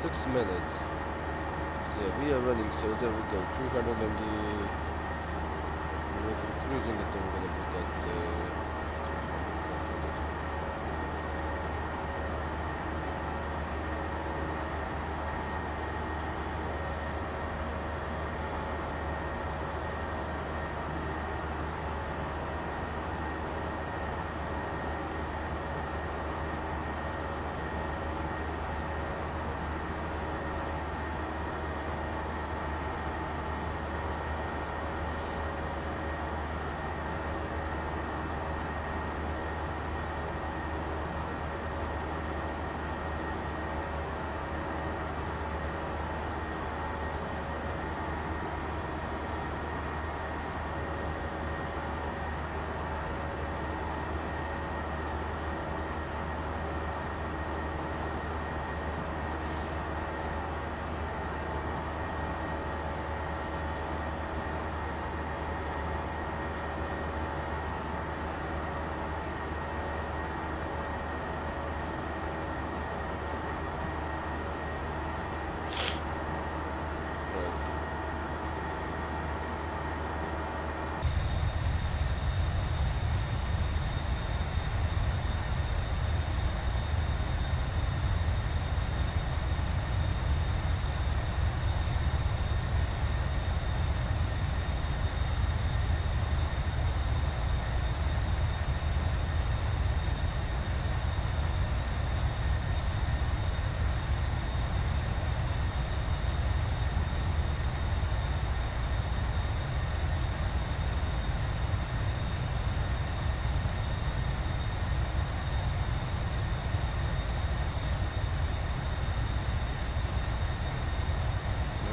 6 minutes. So yeah, we are running. So there we go. 390. We're cruising it. Then we're gonna put that.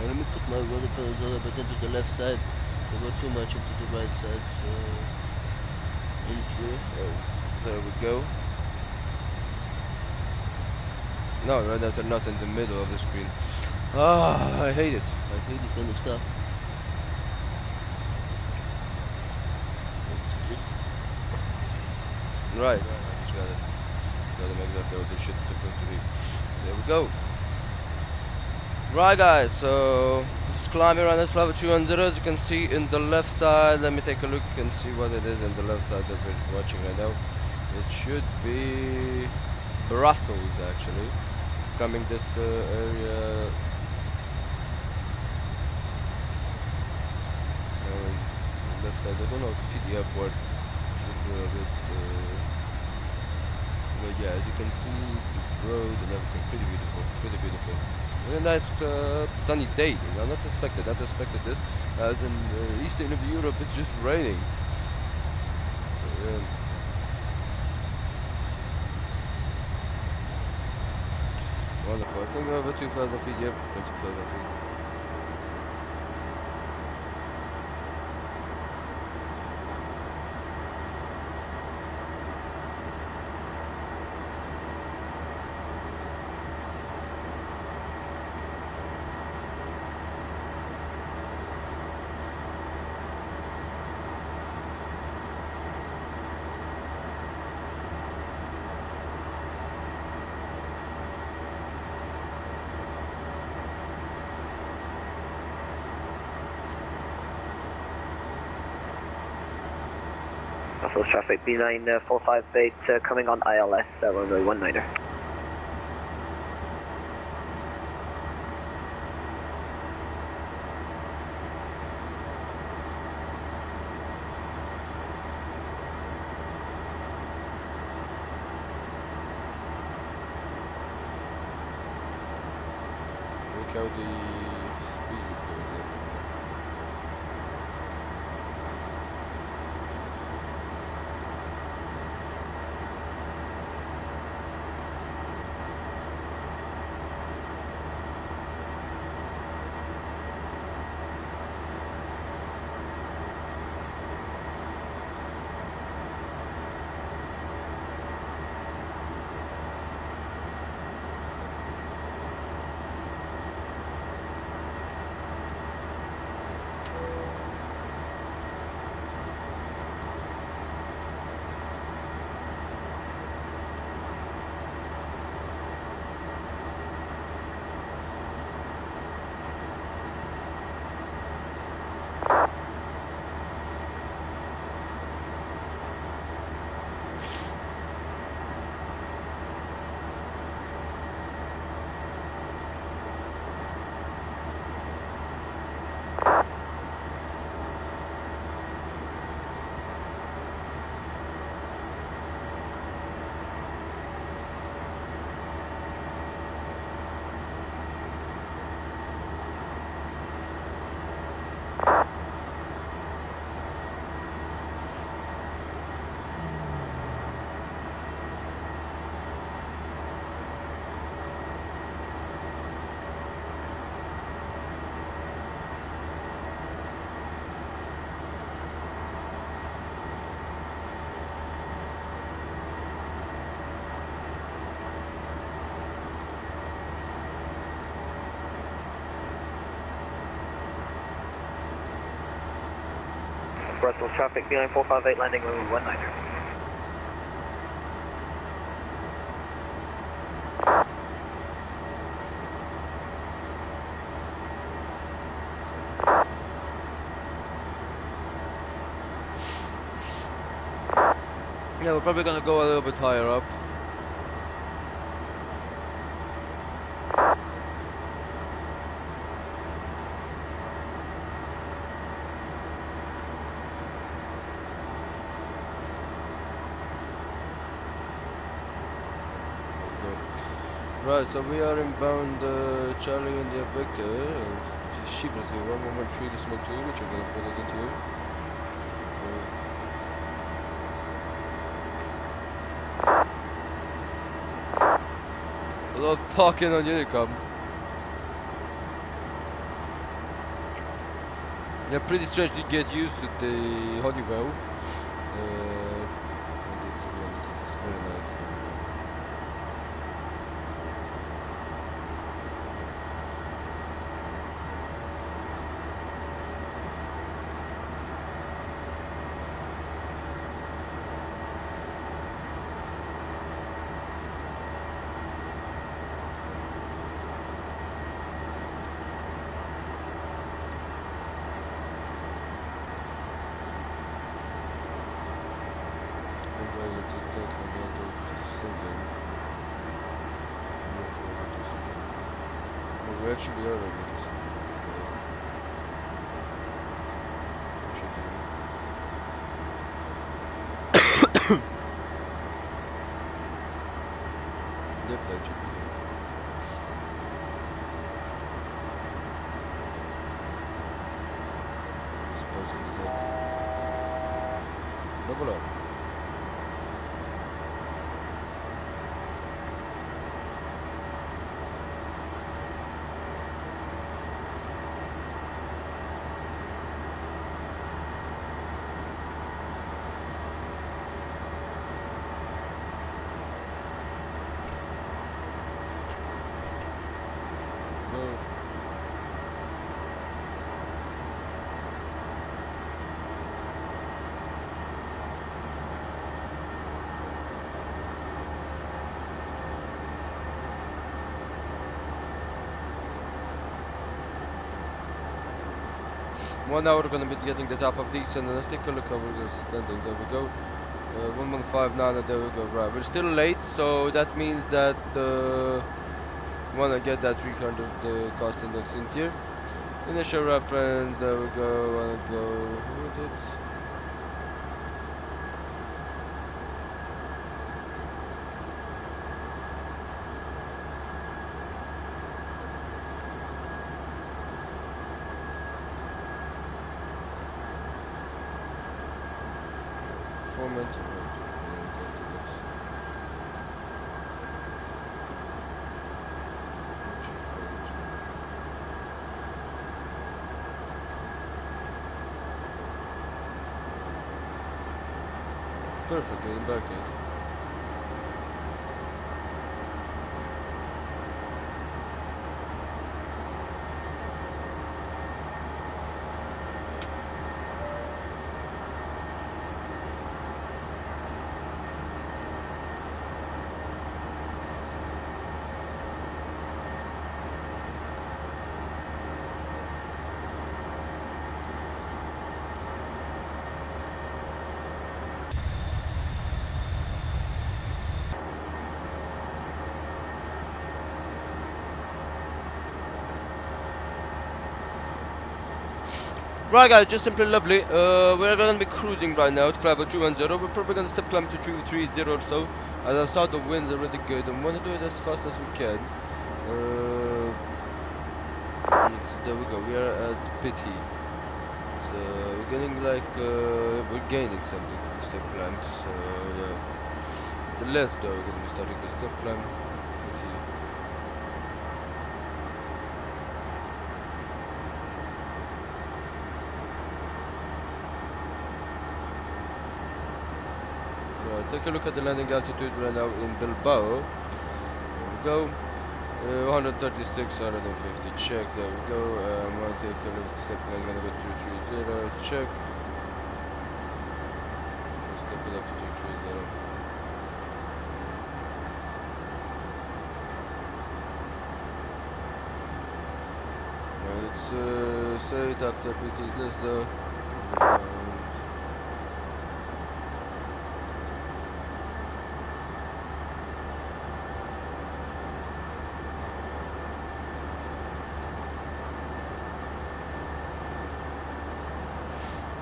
Let me put my rudder pedals a little bit into the left side. Don't go too much into the right side. So there we go. No, right now they're not in the middle of the screen. Ah, I hate it. I hate it kind of stuff. Right. Just gotta make that go. This shit supposed to be. There we go. Right, guys. So just climbing around this level 210. As you can see in the left side. Let me take a look and see what it is in the left side that we're watching right now. It should be Brussels, actually. Coming this area. Left side. I don't know if you see the airport. Should be a bit. But yeah, as you can see, the road and everything, pretty beautiful, pretty beautiful. And a nice sunny day. You know, not expected this. As in the eastern of Europe, it's just raining. Wonderful. I think over 2,000 feet. Yep, 2,000 feet. Brussels traffic B9458 coming on ILS runway 19er. Look how the speed goes up. Brussels traffic, V9 458 landing runway 19. Yeah, we're probably gonna go a little bit higher up. Right, so we are inbound Charlie India Victor. Sheep, let's see, 1113 decimal 2, which I'm gonna put it into. A lot of talking on Unicom. Yeah, pretty strange to get used to the Honeywell. It's very nice. We actually are already. Yep, that should be good. Supposedly that. Level up. One hour we're gonna be getting the top of these, and let's take a look how we're standing. There we go. 1159, and there we go. Right, we're still late, so that means that wanna get that 300 cost index in here. Initial reference. There we go. Wanna go. Who is it? Perfect, getting back in. Right guys, just simply lovely. We're gonna be cruising right now to flight 210. We're probably gonna step climb to 330 or so. As I saw the winds are really good and wanna do it as fast as we can. So there we go, we are at Pity. So we're getting like we're gaining something for step climb, so yeah. The less though, we're gonna be starting the step climb. Pity. Take a look at the landing altitude right now in Bilbao. There we go. 136, 150. Check. There we go. I'm gonna take a look at the step. I'm gonna go 230. Check. Good up to 230. Let's say it after PT's list though.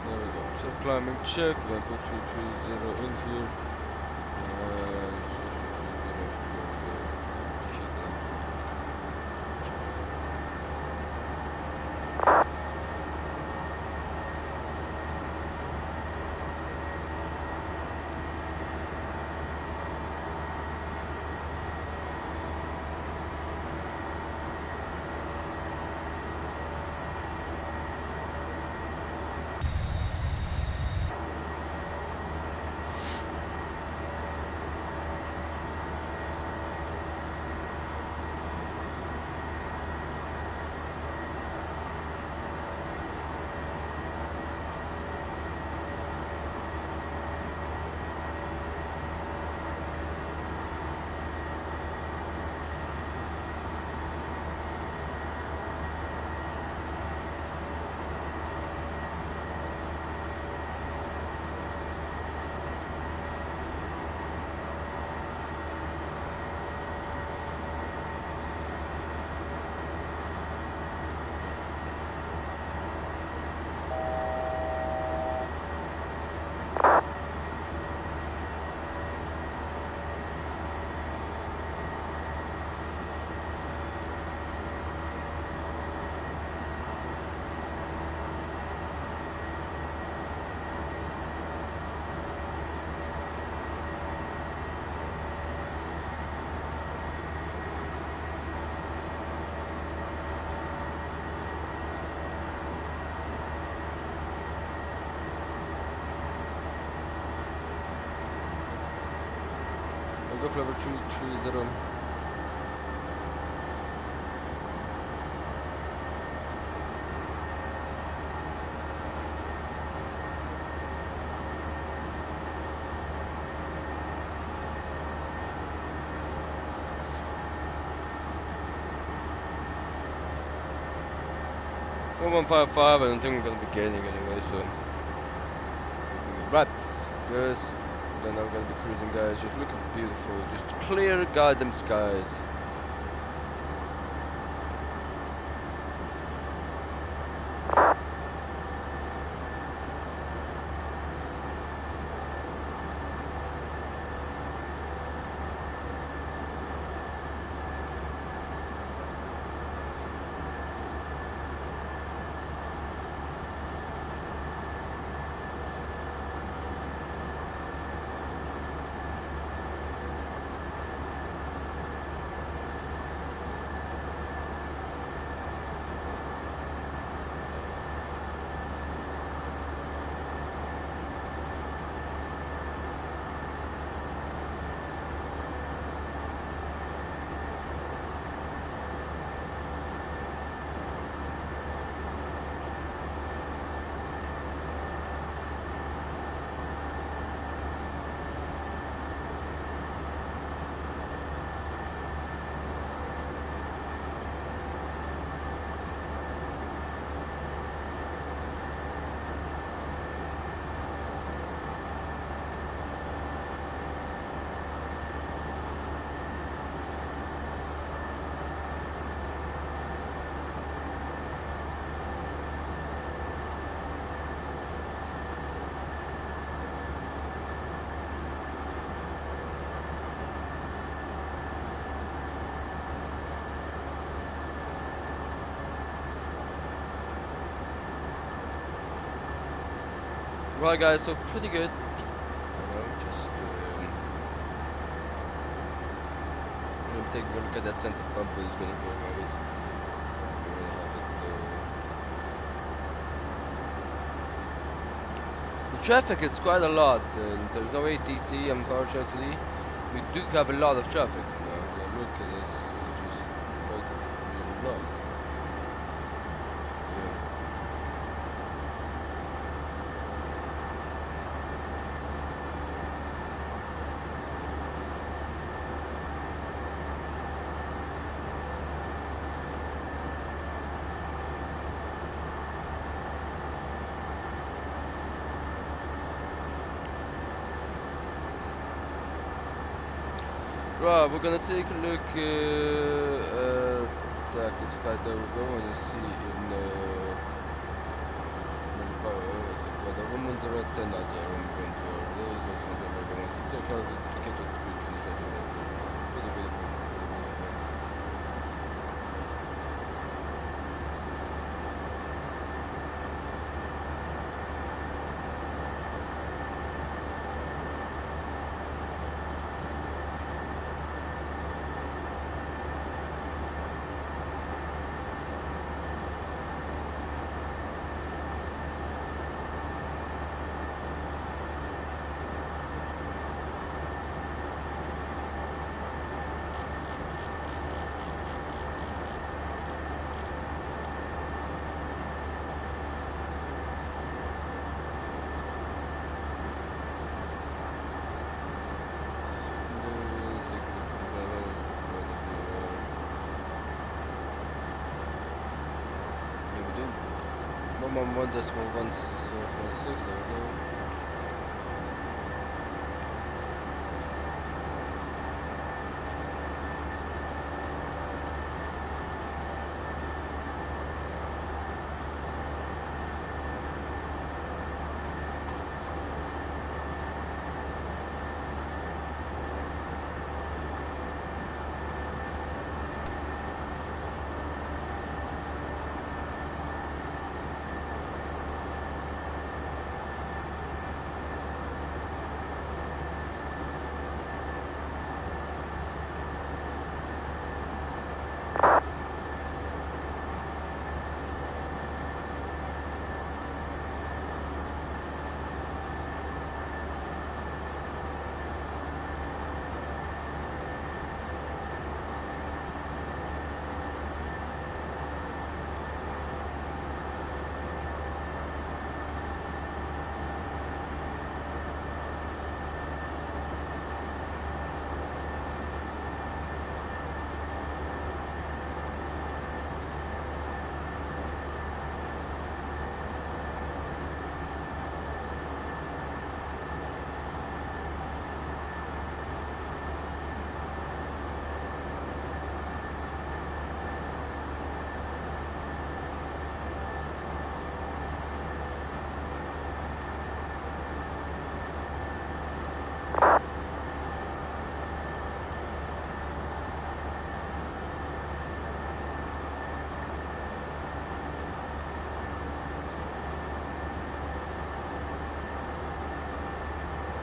There we go. So climbing check, then put 230 in here. Go for level 230. Well, 155, I don't think we're gonna be gaining anyway, so right, guys. Then I'm gonna be cruising, guys. Just looking beautiful, just clear goddamn skies. Right, guys, so pretty good. Just take a look at that center bumper. It's gonna go above it. The traffic is quite a lot. There's no ATC, unfortunately. We do have a lot of traffic. Look at this. It's just quite a lot. Right, we're gonna take a look at the active sky. There we go, and you see in the woman direct and not there. I'm going to take care of it. Get it. We can try to do it. Pretty beautiful. One decimal 1.6, there we go.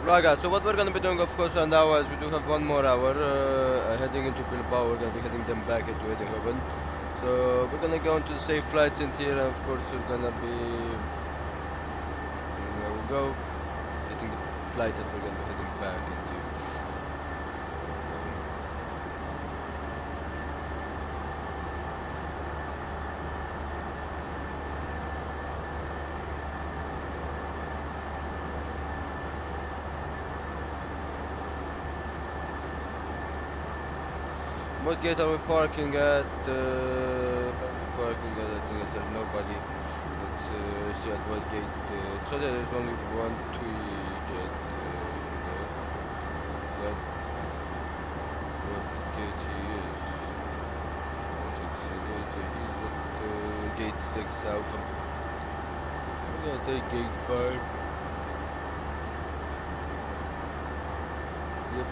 Right guys, so what we're gonna be doing of course now is we do have 1 more hour heading into Bilbao. We're gonna be heading them back into Eindhoven. So we're gonna go into the safe flights in here, and of course we're gonna be there we go, getting the flight that we're gonna be heading back into. What gate are we parking at? Parking at, I think there's nobody. Let's see at what gate. So there is only 1 jet. That what gate he is? He's at gate 6 Alpha. I'm gonna take gate 5. Yep.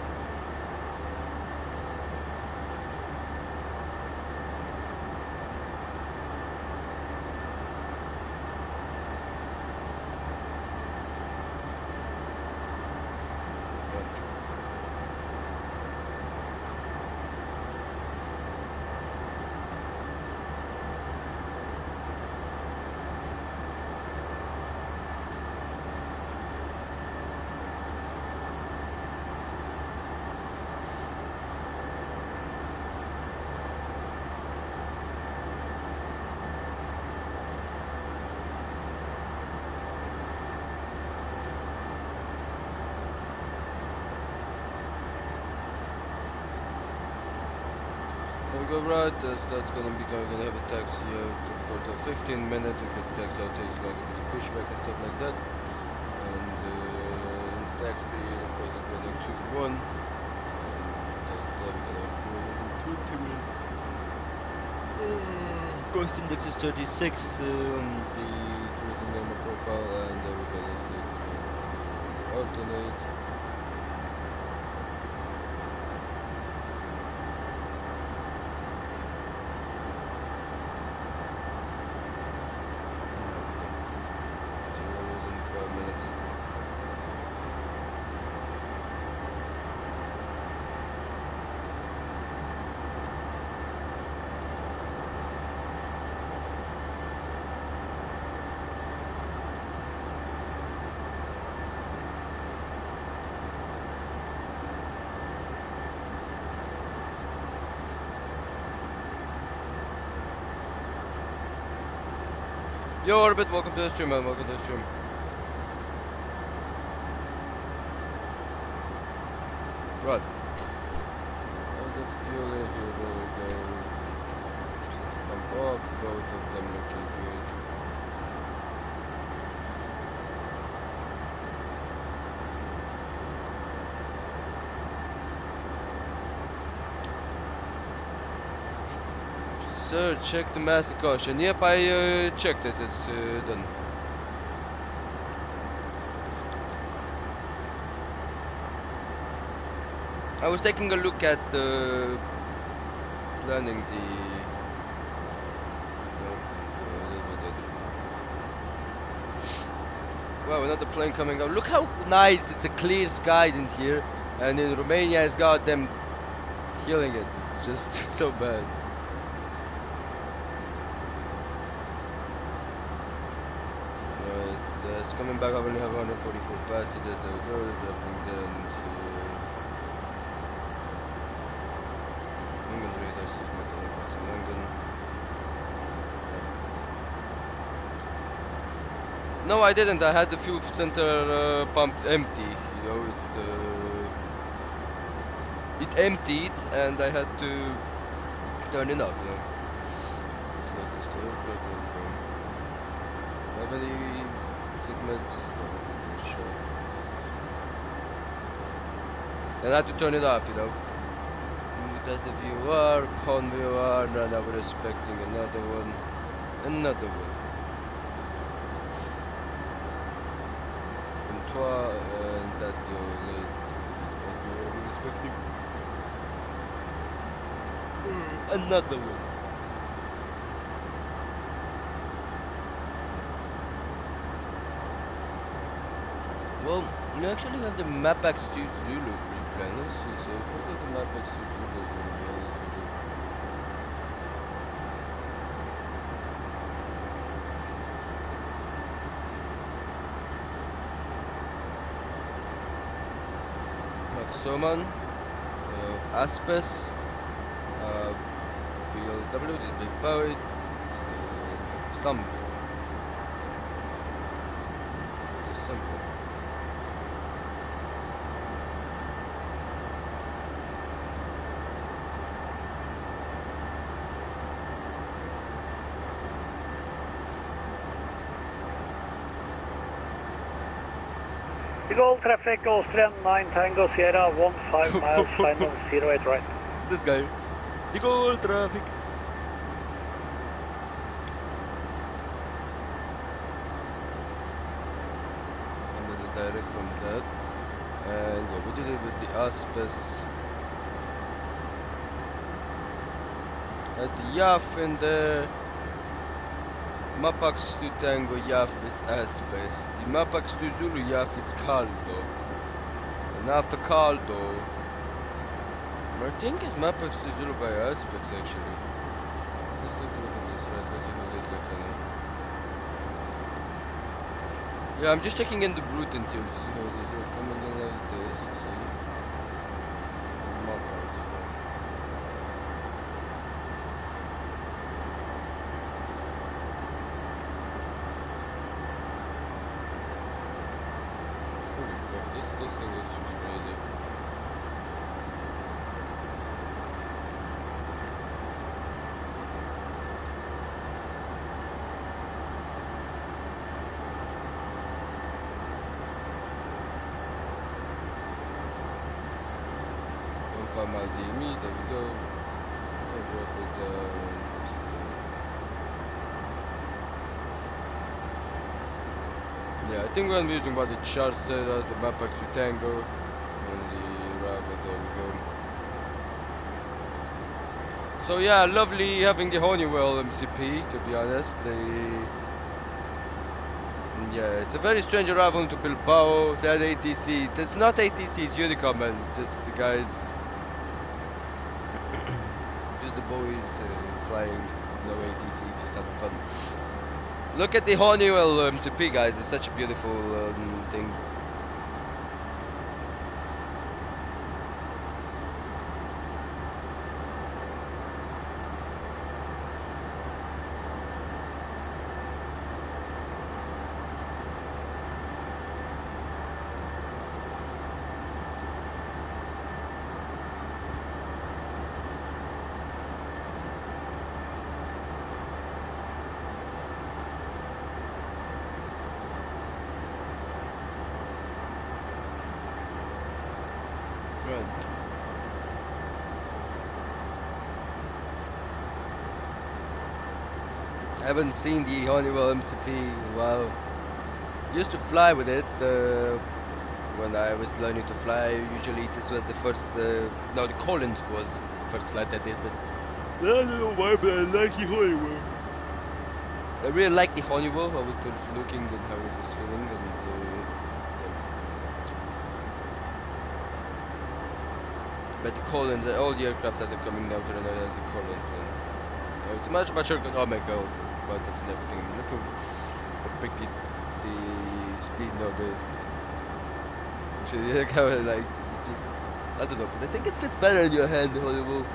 Go right, that's gonna be gonna have a taxi out for the 15 minutes. If the taxi out takes longer with the pushback and stuff like that. And taxi, of course, is running to 1. And Cost index is 36 on the cruising number profile, and there we go. Let's click the alternate. Yo, Orbit, welcome to the stream, man. Welcome to the stream. Right. I'll get fuel in here, there we go. Pump off, both of them looking good. Sir, check the master caution. Yep, I checked it. It's done. I was taking a look at planning the. Wow, another plane coming up. Look how nice! It's a clear sky in here, and in Romania, it's got them killing it. It's just so bad. It's coming back. I only have 144 passengers. There we go. Dropping down to London radars. London. No, I didn't. I had the fuel center pumped empty. You know, it emptied, and I had to turn it off. You know. Have any segments? And I had to turn it off, you know. That's the VOR, con VOR, and now we're expecting another one. Another one. And that go late. That's what we're expecting. Another one. Well, you actually have the MAPAX 2 Zulu pre-plan. Let's see, so if we get the MAPAX 2 Zulu, Soman, Aspes, PLW, this big poet, some. Gold traffic, Austrian 9 Tango Sierra, 15 miles, final 08 right. This guy. The gold traffic. And then the direct from that. And yeah, we did it with the Aspes. That's the YAF in there. MAPAX 2 Tango YAF is Aspes. The MAPAX 2 Zulu YAF is Caldo. And after Caldo, I think it's MAPAX 2 Zulu by Aspes actually. Let's take a look at this, right? Let's see who this looks like. Yeah, I'm just checking in the brute until to see how it is. They're coming in like this, see? MAPAX. This thing is just crazy. 5 mile DME, there we go. Work with yeah, I think we're gonna be using about the chart set as the MapXu Tango and the Rival, there we go. So yeah, lovely having the Honeywell MCP, to be honest. Yeah, it's a very strange arrival into Bilbao. That ATC, that's not ATC, it's Unicom, man. It's just the guys, just the boys flying, no ATC, just having fun. Look at the Honeywell MCP, guys. It's such a beautiful thing. I haven't seen the Honeywell MCP in a while. Used to fly with it when I was learning to fly. Usually this was the first, no, the Collins was the first flight I did, but I don't know why, but I like the Honeywell. I really like the Honeywell, how it was looking and how it was feeling, and but the Collins, all the aircraft that are coming now to the Collins, it's much economical, but it's everything. Look how big the speed knob is. So like how like just I don't know, but I think it fits better in your hand, the Honeywell.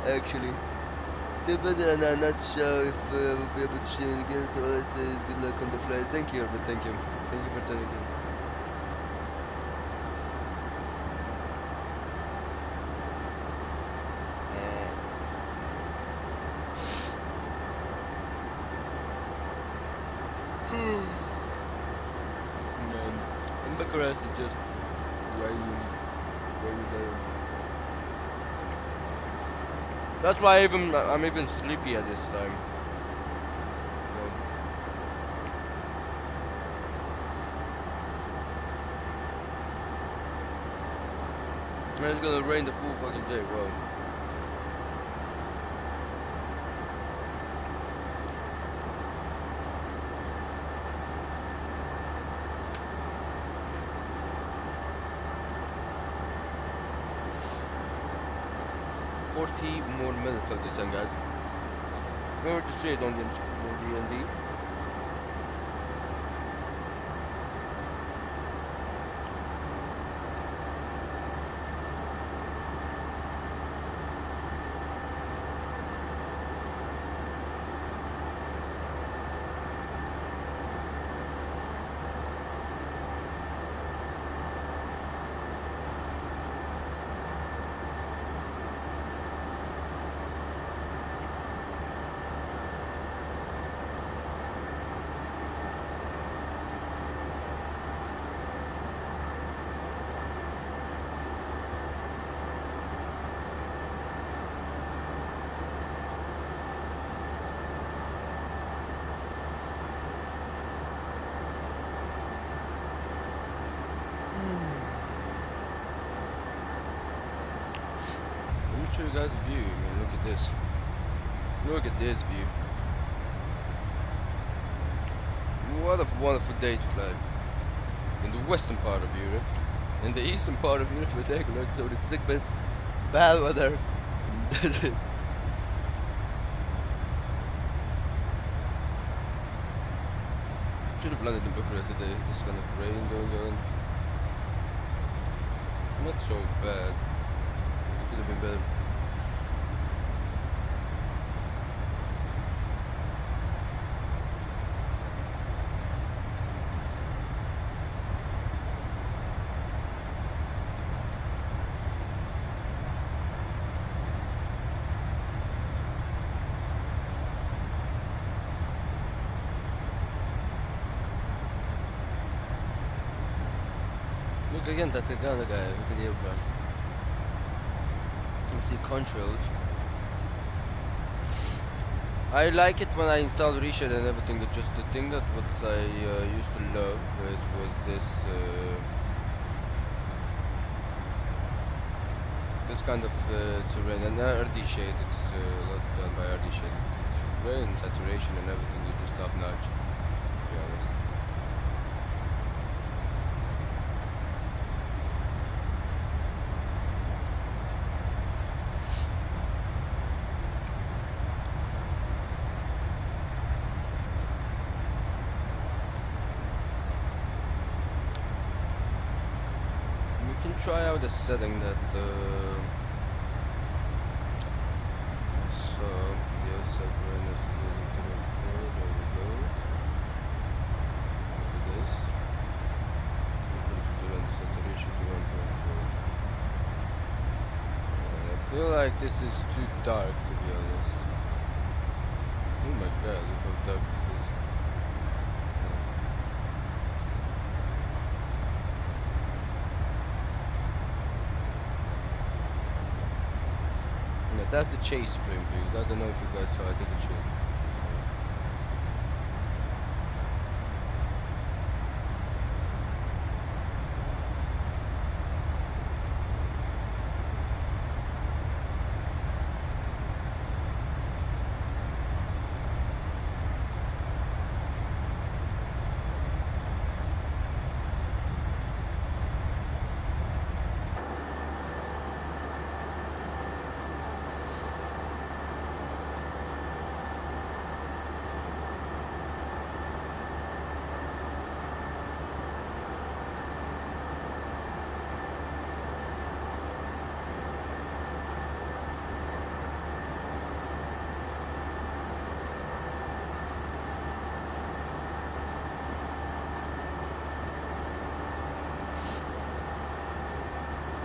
Actually, still better, and I'm not sure if we'll be able to shoot it again. So all I say is good luck on the flight. Thank you, but thank you for telling me. Bucharest is just raining there. That's why I'm even sleepy at this time. And it's gonna rain the full fucking day, well. More minutes of this, guys. Remember to see it on the ND. Show you guys a view. I mean, look at this. Look at this view. What a wonderful day to fly. In the western part of Europe. In the eastern part of Europe, we take a look. So the segments, bad weather. Should have landed in Bucharest today. This kind of rain going on. Not so bad. It could have been better. Look again, that's another guy. Look at the aircraft. Let's see, controls. I like it when I installed Reshade and everything. It's just the thing that what I used to love it was this kind of terrain, and RD shade. It's a lot done by RD shade. Rain, saturation, and everything is just top notch. To be honest. Try out a setting that so yes, awareness is there we go. Look at this. Saturation to 1.4. I feel like this is too dark, to be honest. Oh my god, look how dark this is. That's the chase preview. I don't know if you guys saw. I did the chase.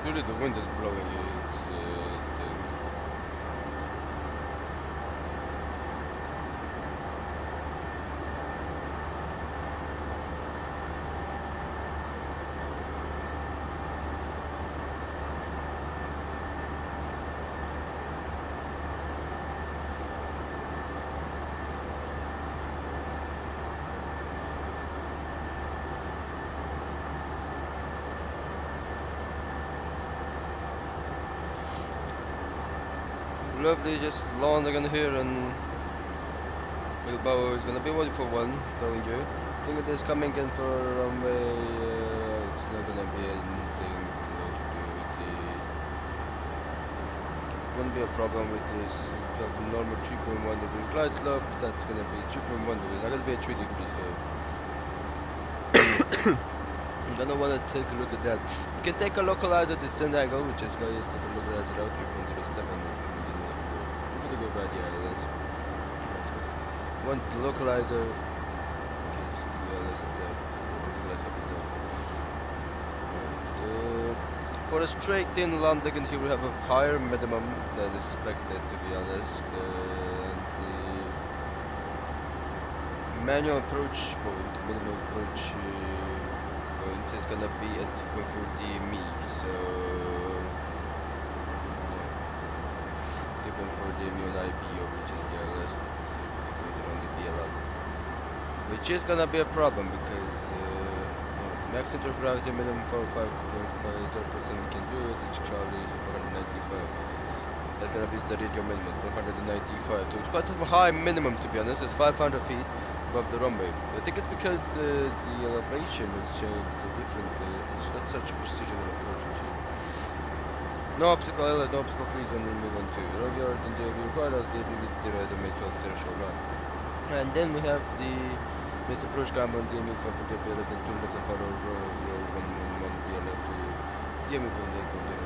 Really, the wind is blowing. It's lovely, just landing on here, and Bilbao is gonna be 141, telling you. I think it is coming in for runway, it's not gonna be anything to do with the... Won't be a problem with this. You have the normal 3.1 degree glide slope, that's gonna be 2.1 degrees, not gonna be a 3 degrees slope. I'm gonna wanna take a look at that. You can take a localizer descent angle, which is going to localize it out 3.07. But yeah, that's one localizer. For a straight in landing here we have a higher minimum than expected, to be honest. The manual approach point, minimum approach point is gonna be at 2.4 DME, so for DME on IBO, which is less on the PLL, which is gonna be a problem because max center of gravity minimum for 5.5% we can do it. It's Charlie, so 495. That's gonna be the radio minimum, 495. So it's quite a high minimum, to be honest. It's 500 feet above the runway. I think it's because the elevation is different. It's not such a precision approach. No obstacle island, no obstacle free zone, we move on to Rogyard, and they will require us DB with the make 12 threshold run. And then we have the Mr. Approach cam on DME for the pilot and 2 left and follow row 111 BLF to DME for the BLF.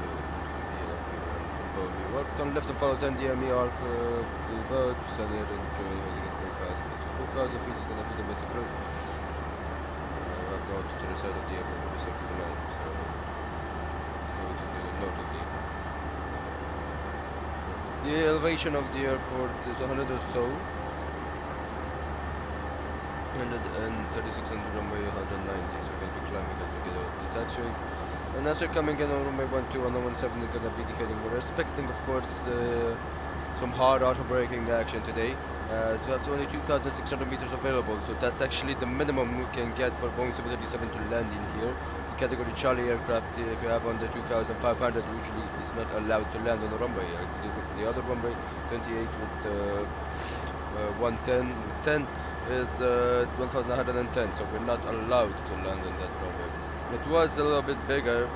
We worked on left and follow 10 DME arc, the boat, Sunny and join when they get 4,000 feet is gonna be the Mr. Approach. I've gone to the side of the airport with the circle line, so go to the north of the airport. The elevation of the airport is 100 or so. 136 on the runway, 190, so we can be climbing as we get out of the taxiway. And as we're coming in on runway 12 on 17 is gonna be heading. We're expecting, of course, some hard auto braking action today. So have only 2,600 meters available, so that's actually the minimum we can get for Boeing 737 to land in here. The category Charlie aircraft, if you have under 2,500, usually is not allowed to land on the runway. The other runway, 28 with 110, 10 is 1,110, so we're not allowed to land on that runway. It was a little bit bigger,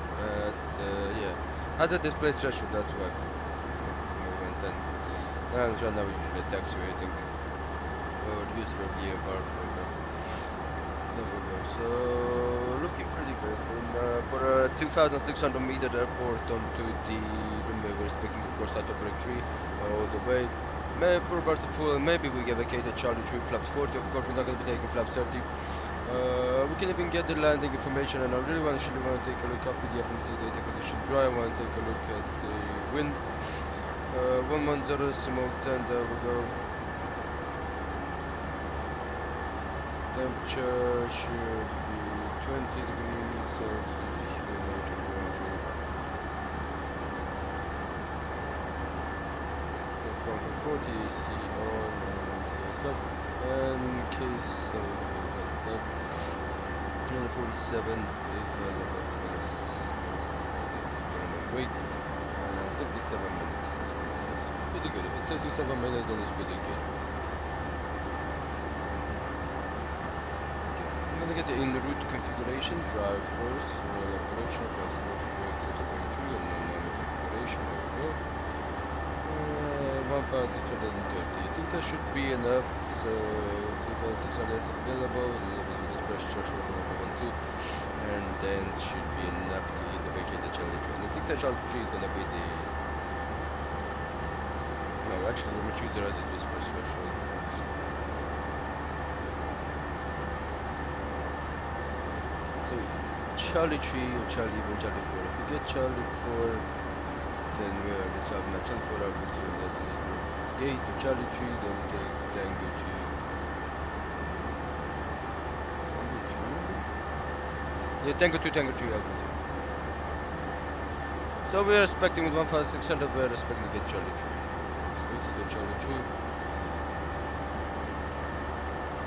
yeah, has a display threshold, that's why. We went 10. And right now we usually taxiway, I think, or use for VFR program. There we go. So looking pretty good. And for a 2,600 meter airport onto the runway, we're expecting, of course, auto brake 3 all the way. Maybe for about the full, maybe we vacated Charlie 3 flaps 40. Of course, we're not going to be taking flaps 30. We can even get the landing information, and I really want to take a look up at the Fmc Data condition dry. I want to take a look at the wind. 110 smoke 10, there we go. Temperature should be 20 degrees Celsius. Comfort 40 AC on and case 47 is wait 67 minutes. Pretty good. If it says 67 minutes, then it's pretty good. Okay. I'm gonna get the en route configuration, drive course, roll operation, flight 40 brakes, auto brake 3, and normal configuration. There we go. 1,630. I think that should be enough. So 2,600 is available. A little bit of express threshold over 1 2, and then should be enough to either vacate the Charlie 3. And I think that Charlie 3 is gonna be the. No, actually, let me choose the right express threshold. So Charlie 3 or Charlie 1, Charlie 4. If we get Charlie 4, then we are the top match. Charlie 4 out of 2, that's the gate. To Charlie 3, then we take Tango 2. Yeah, Tango 2, Tango 3, Alpha 2. So we are expecting with 1,600, we are expecting to get Charlie 3. So get Charlie 3.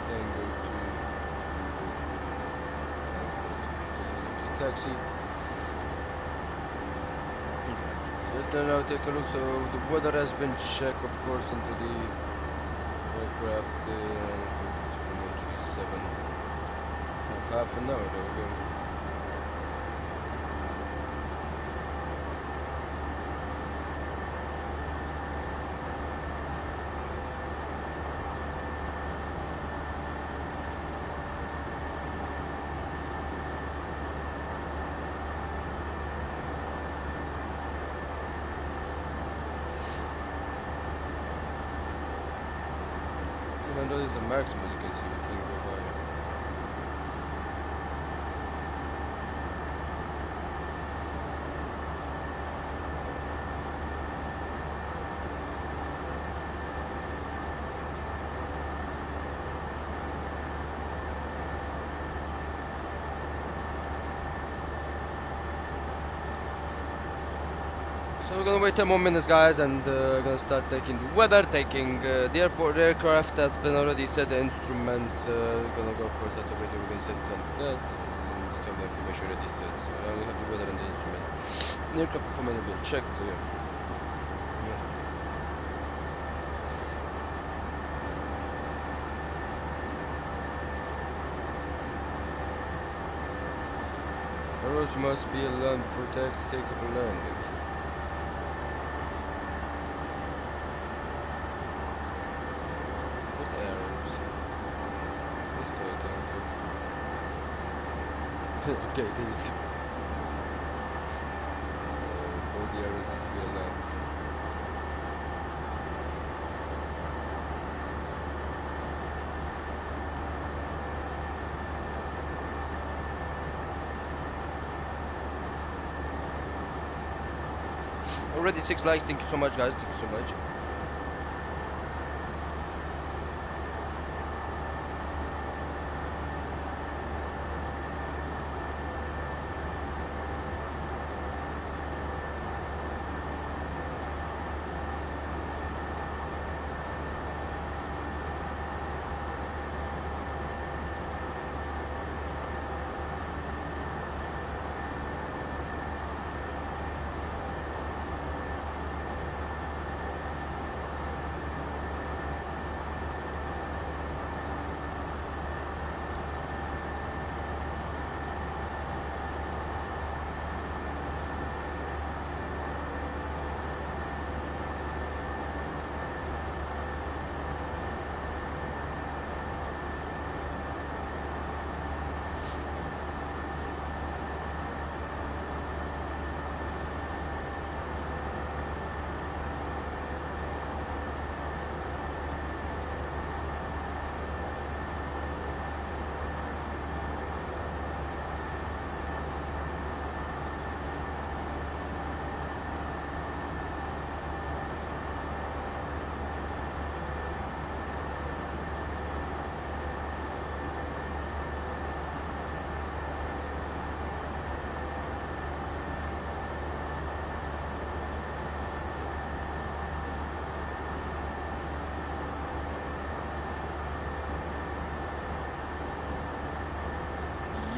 Tango 2. Alpha 2. This is going to be the taxi. Just now take a look. So the weather has been checked, of course, into the aircraft. 137. Half an hour. There we go. And that is the maximum you can see. You can go by. So we're gonna wait 10 more minutes, guys, and gonna start taking the weather, taking the aircraft has been already set, the instruments, gonna go, of course, at the radio, we're gonna set it on that, and the terminal information already set, so I only have the weather and the instrument. The aircraft performance has been checked, so yeah. Arrows must be alarmed before takeoff and landing. Okay, this. All the arrows has to be aligned. Already 6 likes, thank you so much, guys, thank you so much.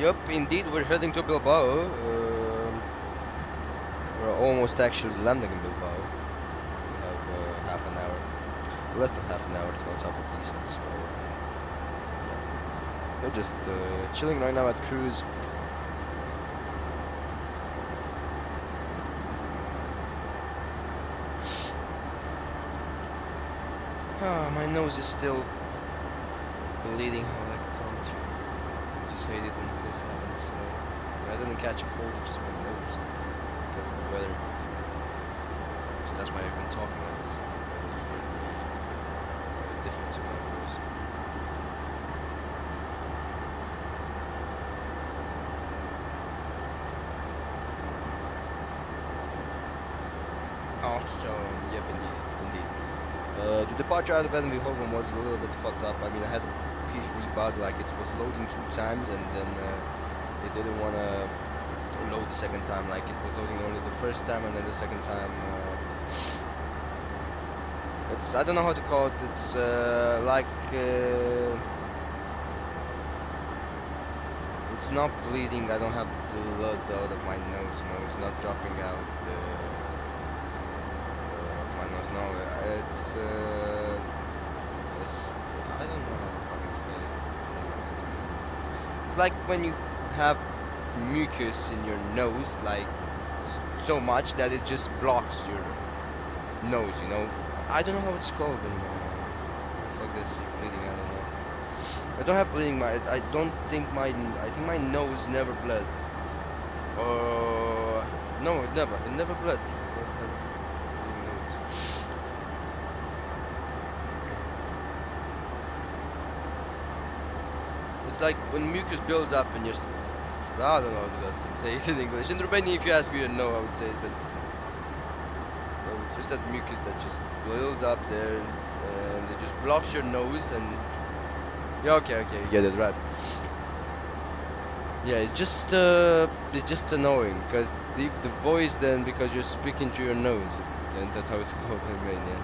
Yup, indeed, we're heading to Bilbao. We're almost actually landing in Bilbao. We have half an hour, less than half an hour to go top of descent. So yeah. We're just chilling right now at cruise. Ah, my nose is still bleeding, how I like to call it. I just hate it when this happens. I didn't catch a cold, it's just my nose because of the weather. So that's why I've been talking like this. There's really a difference in my voice. Oh, so yep, indeed. The departure out of Eindhoven was a little bit fucked up. I mean, I had a P3D bug, like it was loading 2 times, and then it didn't want to load the second time. Like it was loading only the first time, and then the second time. It's, I don't know how to call it. It's like it's not bleeding. I don't have blood out of my nose. No, it's not dropping out. No, it's I don't know how to fucking say it. It's like when you have mucus in your nose, like so much that it just blocks your nose, you know. I don't know how it's called, and fuck this, bleeding. I don't know. I don't have bleeding. I don't think I think my nose never bled. No, it never bled. It's like when mucus builds up and you're... I don't know how to say it in English. In Romania, if you ask me, I know I would say it, but... just that mucus that just builds up there and it just blocks your nose and... Yeah, okay, you get it, right. Yeah, it's just annoying, because the voice then, because you're speaking through your nose, and that's how it's called in Romania.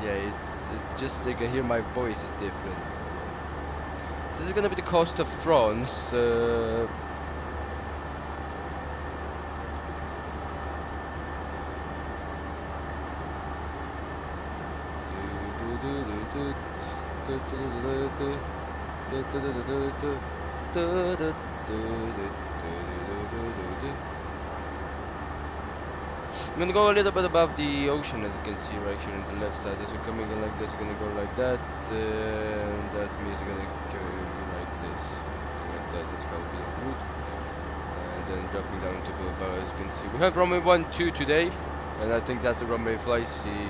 Yeah, it's just you can hear my voice is different. This is gonna be the coast of France. I'm gonna go a little bit above the ocean, as you can see right here on the left side. As we're coming in like this, we're gonna go like that, and that means we're gonna go like this. Like that, it's gonna be a route. And then dropping down to Bilbao, as you can see. We have runway 12 today, and I think that's the runway fly. See,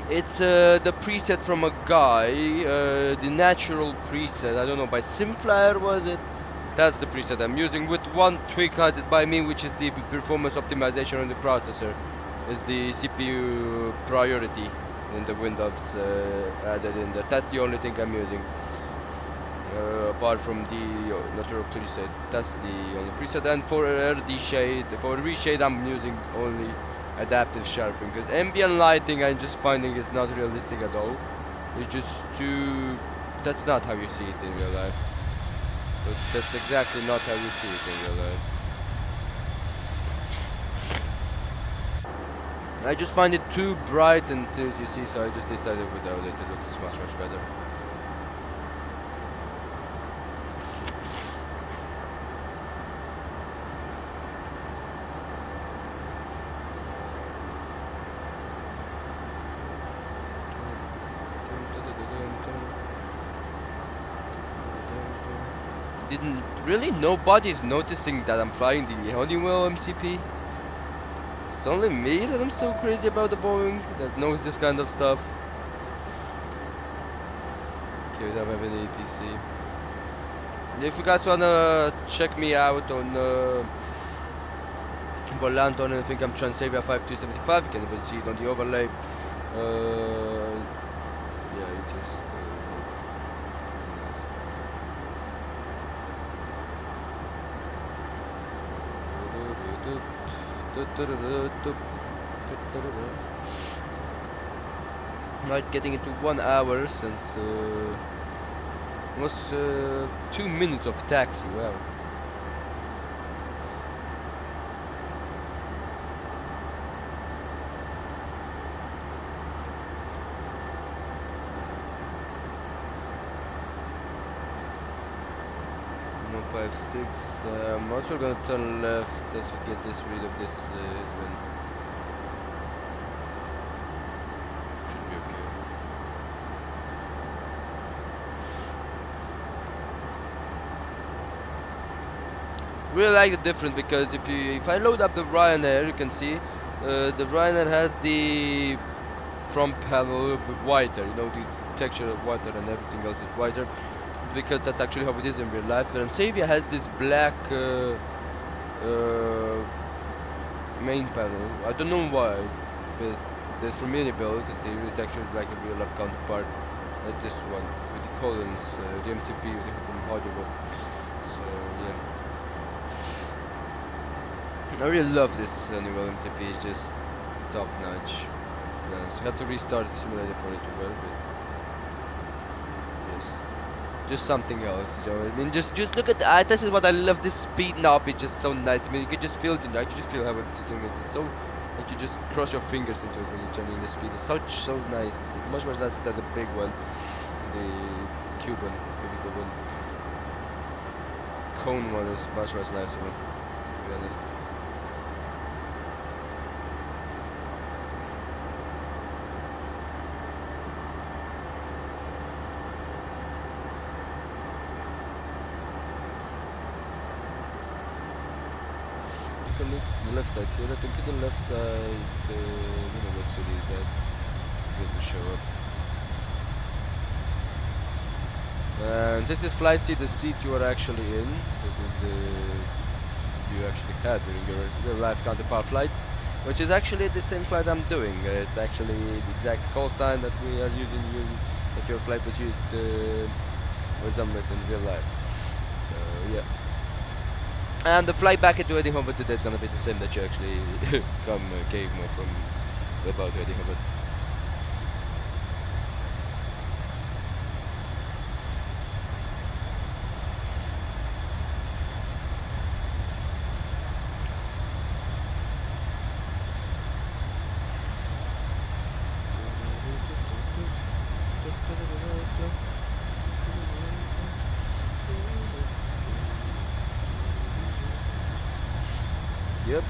it's the preset from a guy, the natural preset. I don't know, by Simflyer was it? That's the preset I'm using, with one tweak added by me, which is the performance optimization on the processor. Is the CPU priority in the Windows added in there. That's the only thing I'm using. Apart from the natural preset, that's the only preset. And for Reshade, I'm using only adaptive sharpening, because ambient lighting I'm just finding is not realistic at all. It's just too... That's not how you see it in real life. But that's exactly not how you see it in real life. I just find it too bright and too, you see, so I just decided without it. It looks much better. Really, nobody's noticing that I'm flying the Honeywell MCP. It's only me that I'm so crazy about the Boeing that knows this kind of stuff. Okay, we don't have any ATC. If you guys wanna check me out on Volanto and I think I'm Transavia 5.275, you can even see it on the overlay. Yeah, it just... Right, getting into 1 hour since almost 2 minutes of taxi. Wow. I'm also gonna turn left as we get rid of this event. Should be okay. Really like the difference because if I load up the Ryanair, you can see the Ryanair has the front panel a little bit whiter. You know, the texture is whiter and everything else is whiter. Because that's actually how it is in real life. Transavia has this black main panel. I don't know why, but there's for many builds that they really texture like a real life counterpart, like this one with the Collins, the MTP from Hollywood. So yeah, I really love this annual MTP. It's just top notch. Yeah, so you have to restart the simulator for it to work, but yes. Just something else, you know. I mean, just look at this is what I love. This speed knob is just so nice. I mean, you can just feel it. I can just feel how it's doing it. It's so like you just cross your fingers into it when you're turning the speed. It's so nice. Much nicer than the big one, the Cuban one. Cone one is much nicer one, to be honest. Look on the left side here. I think in the left side, I don't know what city is that. It will show up. And this is flight seat, the seat you are actually in. This is the you actually had during your live counterpart flight, which is actually the same flight I'm doing. It's actually the exact call sign that we are using that your flight was used was done with in real life. So yeah. And the flight back into Eddington today is gonna be the same that you actually came from about Eddington. Yep.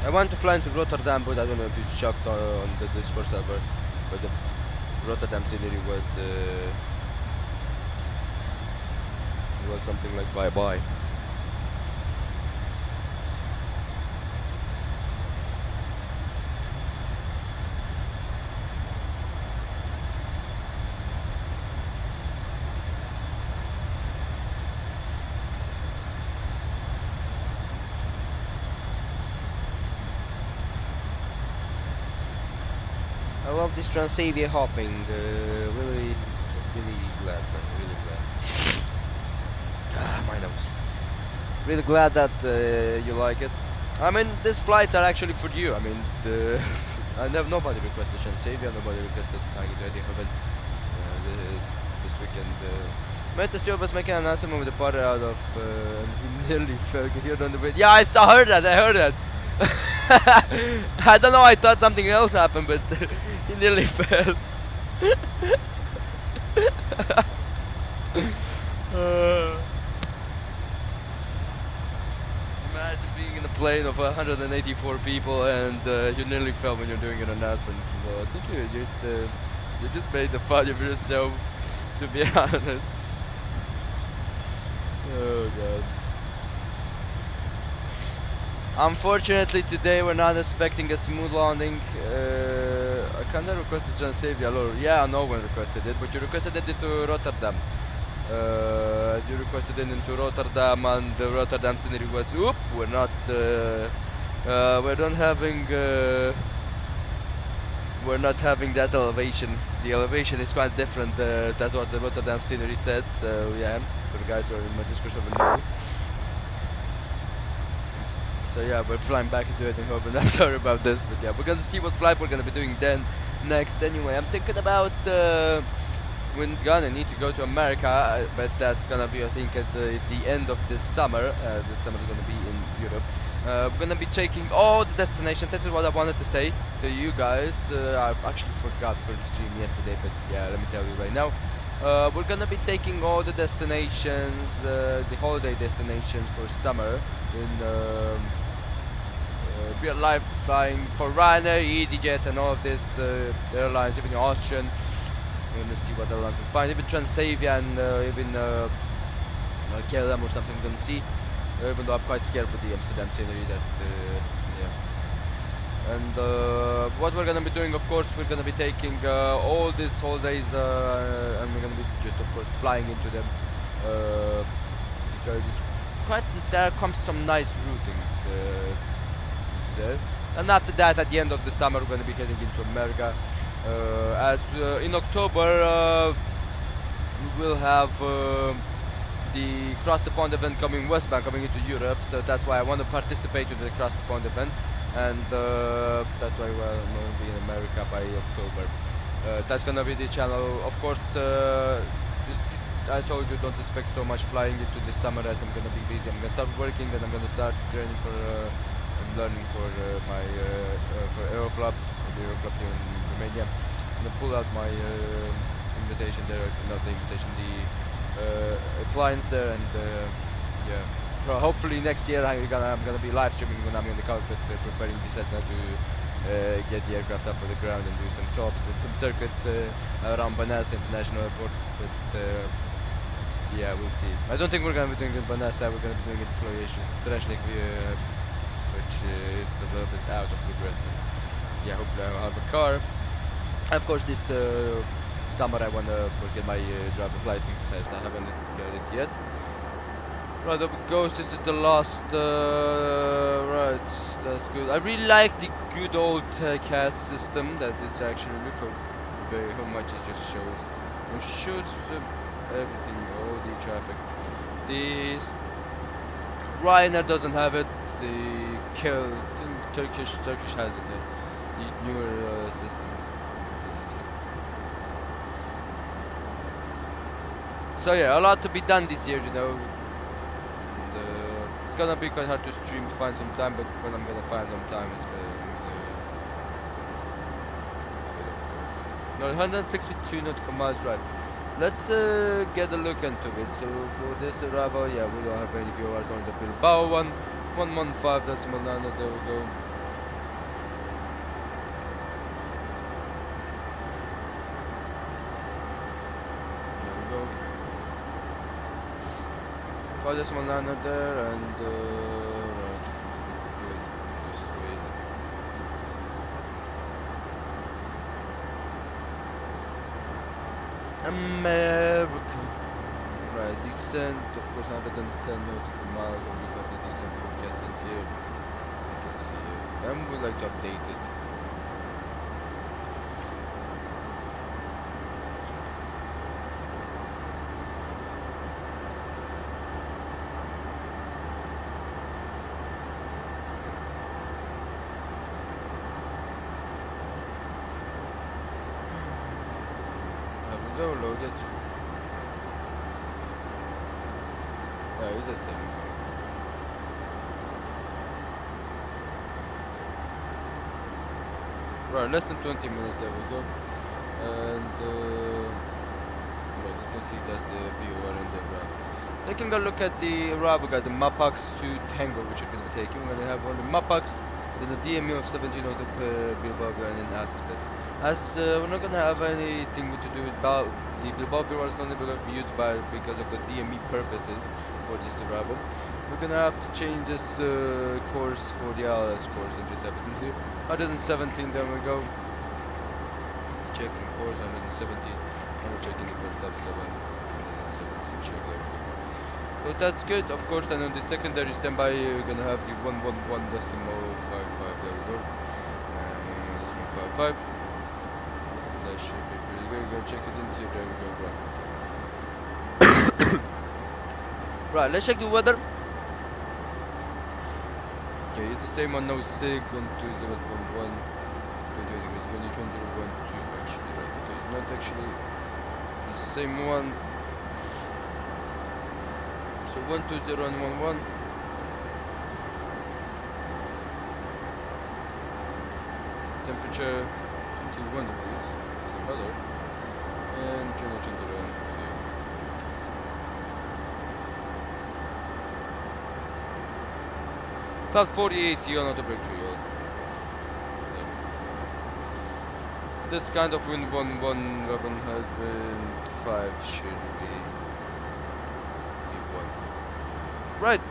I want to fly into Rotterdam, but I don't know if you checked on the Discord server, but the Rotterdam scenery was something like bye-bye. I love this Transavia hopping. Really glad, man. Really glad. My nose. Really glad that you like it. I mean, these flights are actually for you. I mean, nobody requested Transavia. Nobody requested Eddington this weekend. Met the steward was making an announcement with the butter out of. He nearly fell. You hear it on the way. Yeah, I heard that. I heard that. I don't know, I thought something else happened, but he nearly fell. Imagine being in a plane of 184 people and you nearly fell when you're doing an announcement. Well, I think you just made the fun of yourself, to be honest. Oh god. Unfortunately today we're not expecting a smooth landing. I kinda requested Transavia. Yeah, no one requested it, but you requested it into Rotterdam. You requested it into Rotterdam, and the Rotterdam scenery was, oop, we're not having that elevation. The elevation is quite different. That's what the Rotterdam scenery said. So yeah, for the guys who are in my Discord server know. So yeah, we're flying back into Eindhoven. I'm sorry about this, but yeah, we're gonna see what flight we're gonna be doing then next. Anyway, I'm thinking about we're gonna need to go to America, but that's gonna be, I think, at the end of this summer. This summer is gonna be in Europe. We're gonna be checking all the destinations. That's what I wanted to say to you guys. I actually forgot for the stream yesterday, but yeah, let me tell you right now. We're gonna be taking all the destinations, the holiday destinations for summer in real life, flying for Ryanair, EasyJet, and all of these airlines, even Austrian. We're gonna see what airlines we find, even Transavia and even KLM or something. We're gonna see. Even though I'm quite scared with the Amsterdam scenery, that yeah. And what we're gonna be doing, of course, we're gonna be taking all these holidays, and we're gonna be just, of course, flying into them. Because there comes some nice routings there. And after that, at the end of the summer, we're gonna be heading into America. As in October, we will have the Cross the Pond event coming westbound, coming into Europe. So that's why I want to participate in the Cross the Pond event. And that's why we're going to be in America by October. That's gonna be the channel. Of course, I told you, don't expect so much flying into the summer, as I'm gonna be busy. I'm gonna start working, and I'm gonna start training for and learning for my for Aero Club, the Aero Club here in Romania. I'm gonna pull out my invitation there, not the invitation, the clients there, and yeah. So hopefully next year I'm gonna be live streaming when I'm in the cockpit, preparing the Cessna to get the aircraft up on the ground and do some stops and some circuits around Banasa International Airport. But yeah, we'll see. I don't think we're gonna be doing it in Banasa. We're gonna be doing it in Croatia, which is a little bit out of the question. Yeah, hopefully I'll have a car. And of course, this summer I wanna get my driver's license, as I haven't got it yet. Right, there we go. This is the last. Right, that's good. I really like the good old cast system. That it's actually, look how much it just shows. It shows everything, all the traffic. The Ryanair doesn't have it. The Turkish has it. The newer system. So yeah, a lot to be done this year, you know. It's gonna be quite hard to stream to find some time, but when I'm gonna find some time, it's gonna no, 162 nautical miles, right? Let's get a look into it. So for this arrival, yeah, we don't have any VORs on the Bilbao one. 115.9, there we go. There's one liner there, and right, good, just wait. America, right, descent, of course, 110 nautical miles, and we got the descent forecast in here. You can see it, and we like to update it. Loaded. Yeah, it's the same. Right, less than 20 minutes, there we go. And right, you can see that's the VOR in the RAM. Taking a look at the RAM, we got the MAPAX to Tango, which we're going to be taking. We're going to have one the MAPAX, then the DMU of 17 of the Bilbao, and then ASPES. As we're not going to have anything to do with the Bilbao VOR is going to be used because of the DME purposes for this arrival. We're going to have to change this course for the LS course and just have it in here. 117, there we go. Checking course, 117. And we're checking the first stop, 7. 117, check, there we go. So that's good, of course, and on the secondary standby, we're going to have the 111.55, there we go. That's 155. That should be pretty good. We're gonna check it in here. There we go. Right. Right, let's check the weather. Okay, it's the same one, no sig, 120.11, 28 degrees, 22.12 actually, right? Okay, it's not actually the same one. So 120.11. Temperature 21 degrees, the color, and 22.2. About 40 AC on auto breakthrough, y'all. This kind of wind 11.5 should be one. Right.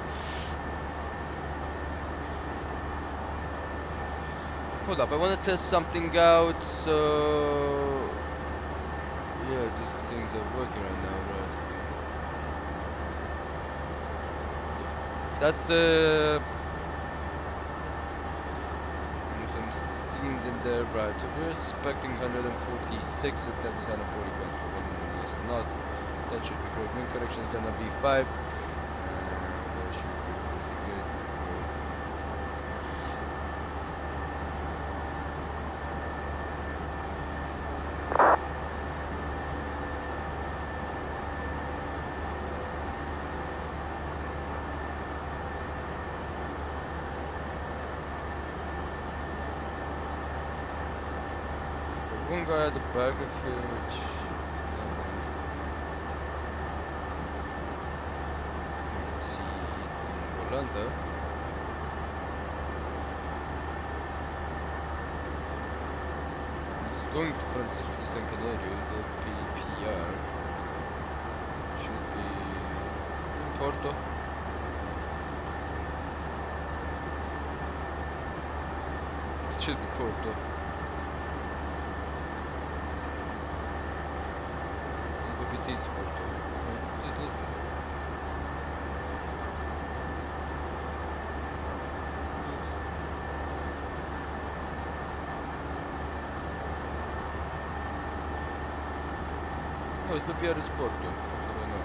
Hold up, I want to test something out, so yeah, these things are working right now, right? That's some scenes in there, right? So we're expecting 146, if that was 141, so when it's not, that should be great. Wind correction is gonna be 5. That should be pretty good. One guy at the back of here, which let's see in Volanta. This is going to Francisco de San Canario, the PPR should be in Porto. It should be Porto. It's Porto. It is. No, it's PPR is Porto. I don't know.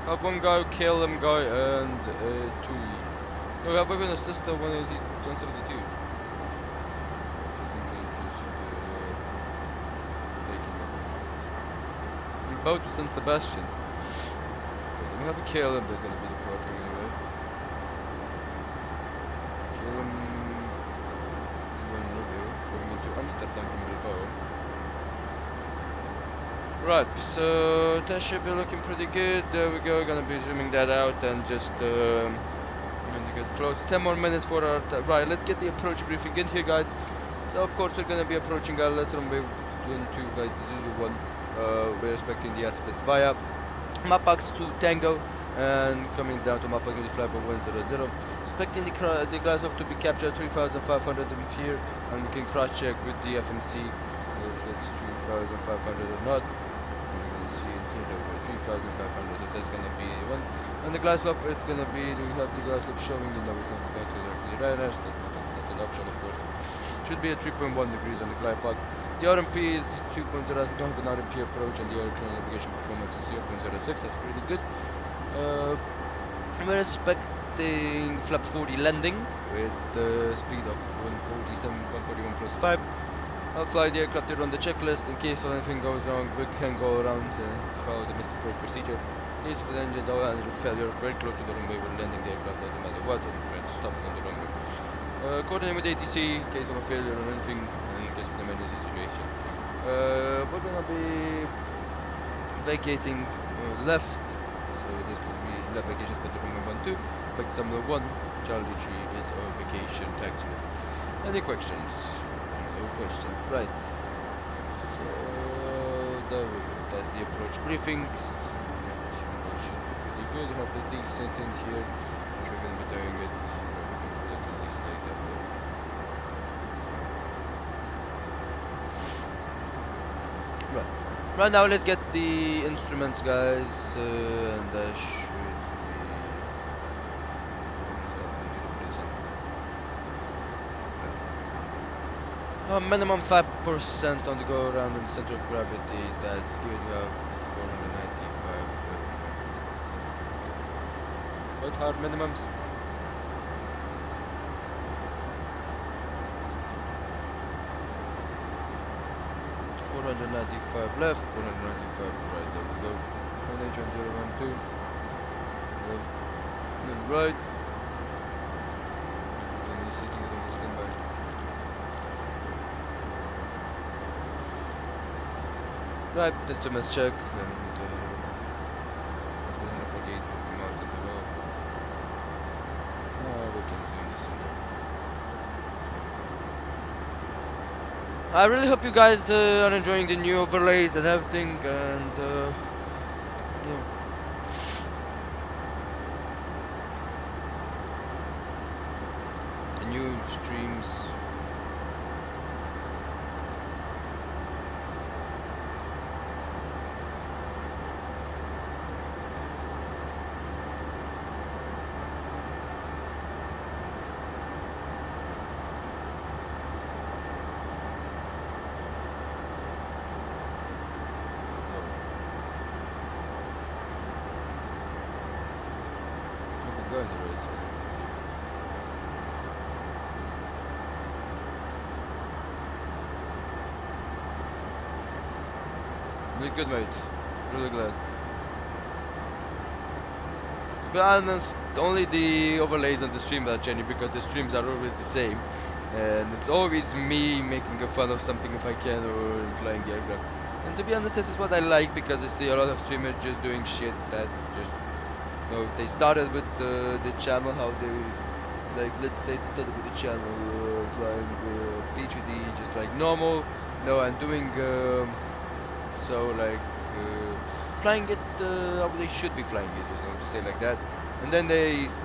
Have one guy, kill him guy, and 2. No, we have even a sister 180, 172. Boat to San Sebastian. Okay, then we have to kill him, there's gonna be departing anyway. Kill him. Going into Amsterdam from Bilbao. Right, so that should be looking pretty good. There we go, gonna be zooming that out and just gonna get close. 10 more minutes for our right, let's get the approach briefing in here, guys. So of course we're gonna be approaching our let's runway 22 by 01. We're expecting the airspace via Mapax to Tango and coming down to Mapax with the flight by 100. Expecting the glass up to be captured 3,500 here, and we can cross check with the FMC if it's 3,500 or not. And we're gonna see it here, 3,500. So that's gonna be one. And the glass up, it's gonna be, we have the glass up showing, you know, it's gonna go to the right. That's an option, of course. Should be at 3.1 degrees on the glide path. The RMP is 2.0, we don't have an RMP approach, and the electronic navigation performance is 0.06, that's really good. We're expecting flaps 40 landing with the speed of 141 plus 5. I'll fly the aircraft here on the checklist. In case anything goes wrong, we can go around follow the missed approach procedure. In case of the engine failure, very close to the runway, we're landing the aircraft no matter what, and trying to stop it on the runway. Coordinate with ATC in case of a failure or anything, in case of an emergency situation. We're gonna be vacating left, so this will be left vacation for the runway 12. Back to terminal 1, Charlie 3 is our vacation taxiway. Any questions? No questions. Right. So there we go. That's the approach briefing. That should be pretty good. We have the decent in here, which we're gonna be doing it. Right now, let's get the instruments, guys, and that should be minimum 5% on the go around in the center of gravity. That's good. We have 495. What hard minimums? 495 left, 495 right, there we go. NH on 012. Left, then right. Then you're setting it on the standby. Right, let's do mass check and don't forget to mount it at all. We can do this in there. I really hope you guys are enjoying the new overlays and everything, and yeah. The new streams. Going the right side. Really good, mate. Really glad. To be honest, only the overlays on the stream are changing because the streams are always the same. And it's always me making a fun of something if I can, or flying the aircraft. And to be honest, this is what I like because I see a lot of streamers just doing shit that just, you know, they started with the channel, how they, like, let's say they started with the channel flying P3D just like normal. No, I'm doing so like flying it how they should be flying it, you know, to say like that. And then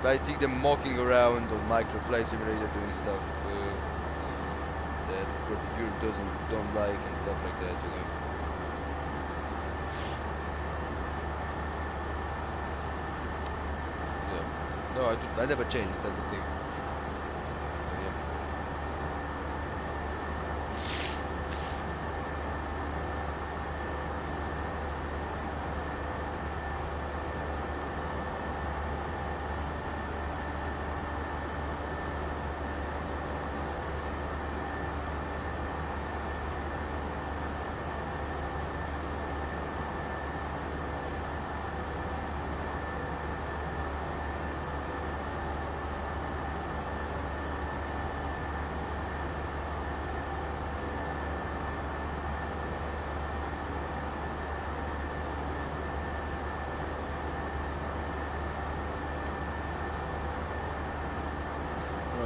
I see them mocking around on Micro Flight Simulator doing stuff that of course the viewer don't like and stuff like that, you know. Yeah. No, I never changed, that's the thing. So yeah.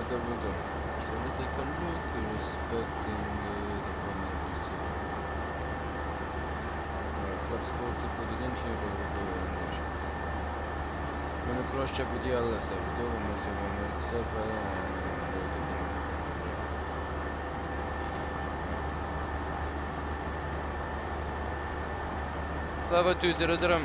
There we go. So let's take a look respecting the command receiver. Flaps 40, put it in here, there we go, and I'm gonna cross check with the LS, there we go, and let's see one itself, and 5200.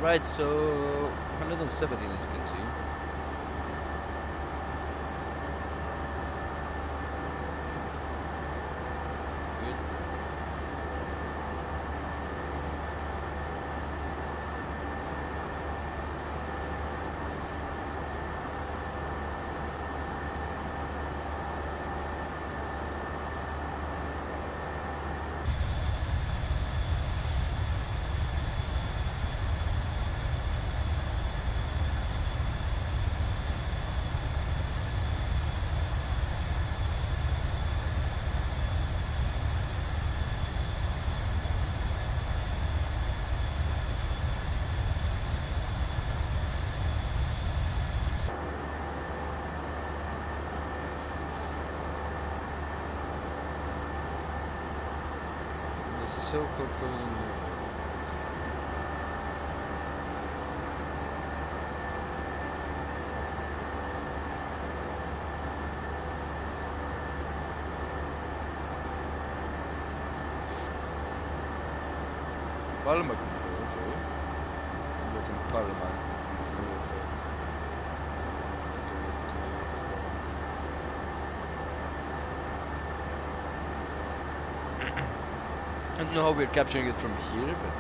Right, so 117 as you can see. Good. so cold in here. Parliament control, okay. I'm getting Parliament. I don't know how we're capturing it from here, but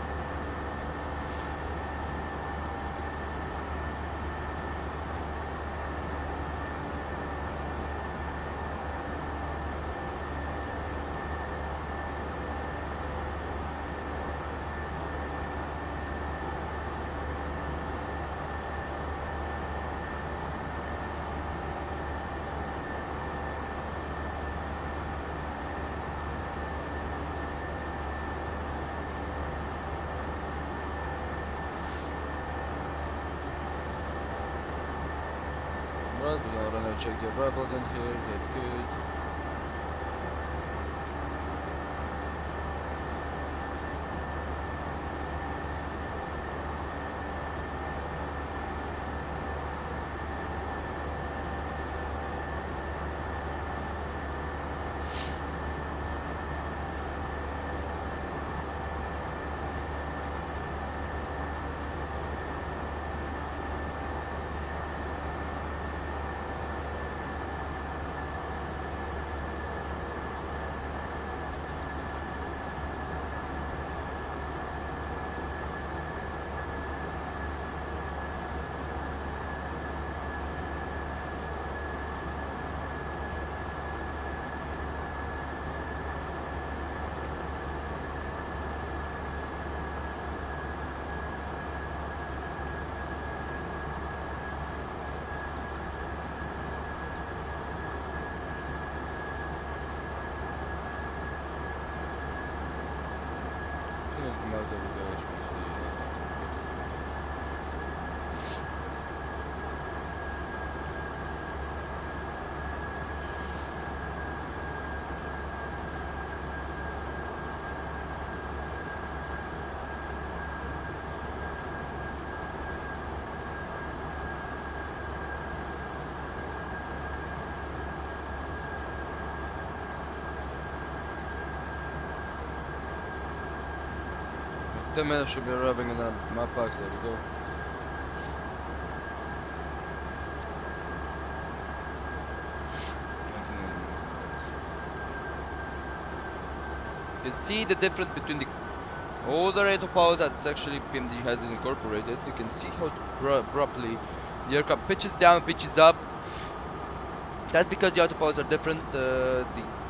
right, we're gonna check the arrival in here, get good. The man should be arriving in that map box. There we go. You can see the difference between the older autopilot that actually PMDG has incorporated. You can see how abruptly the aircraft pitches down, pitches up. That's because the autopilots are different. The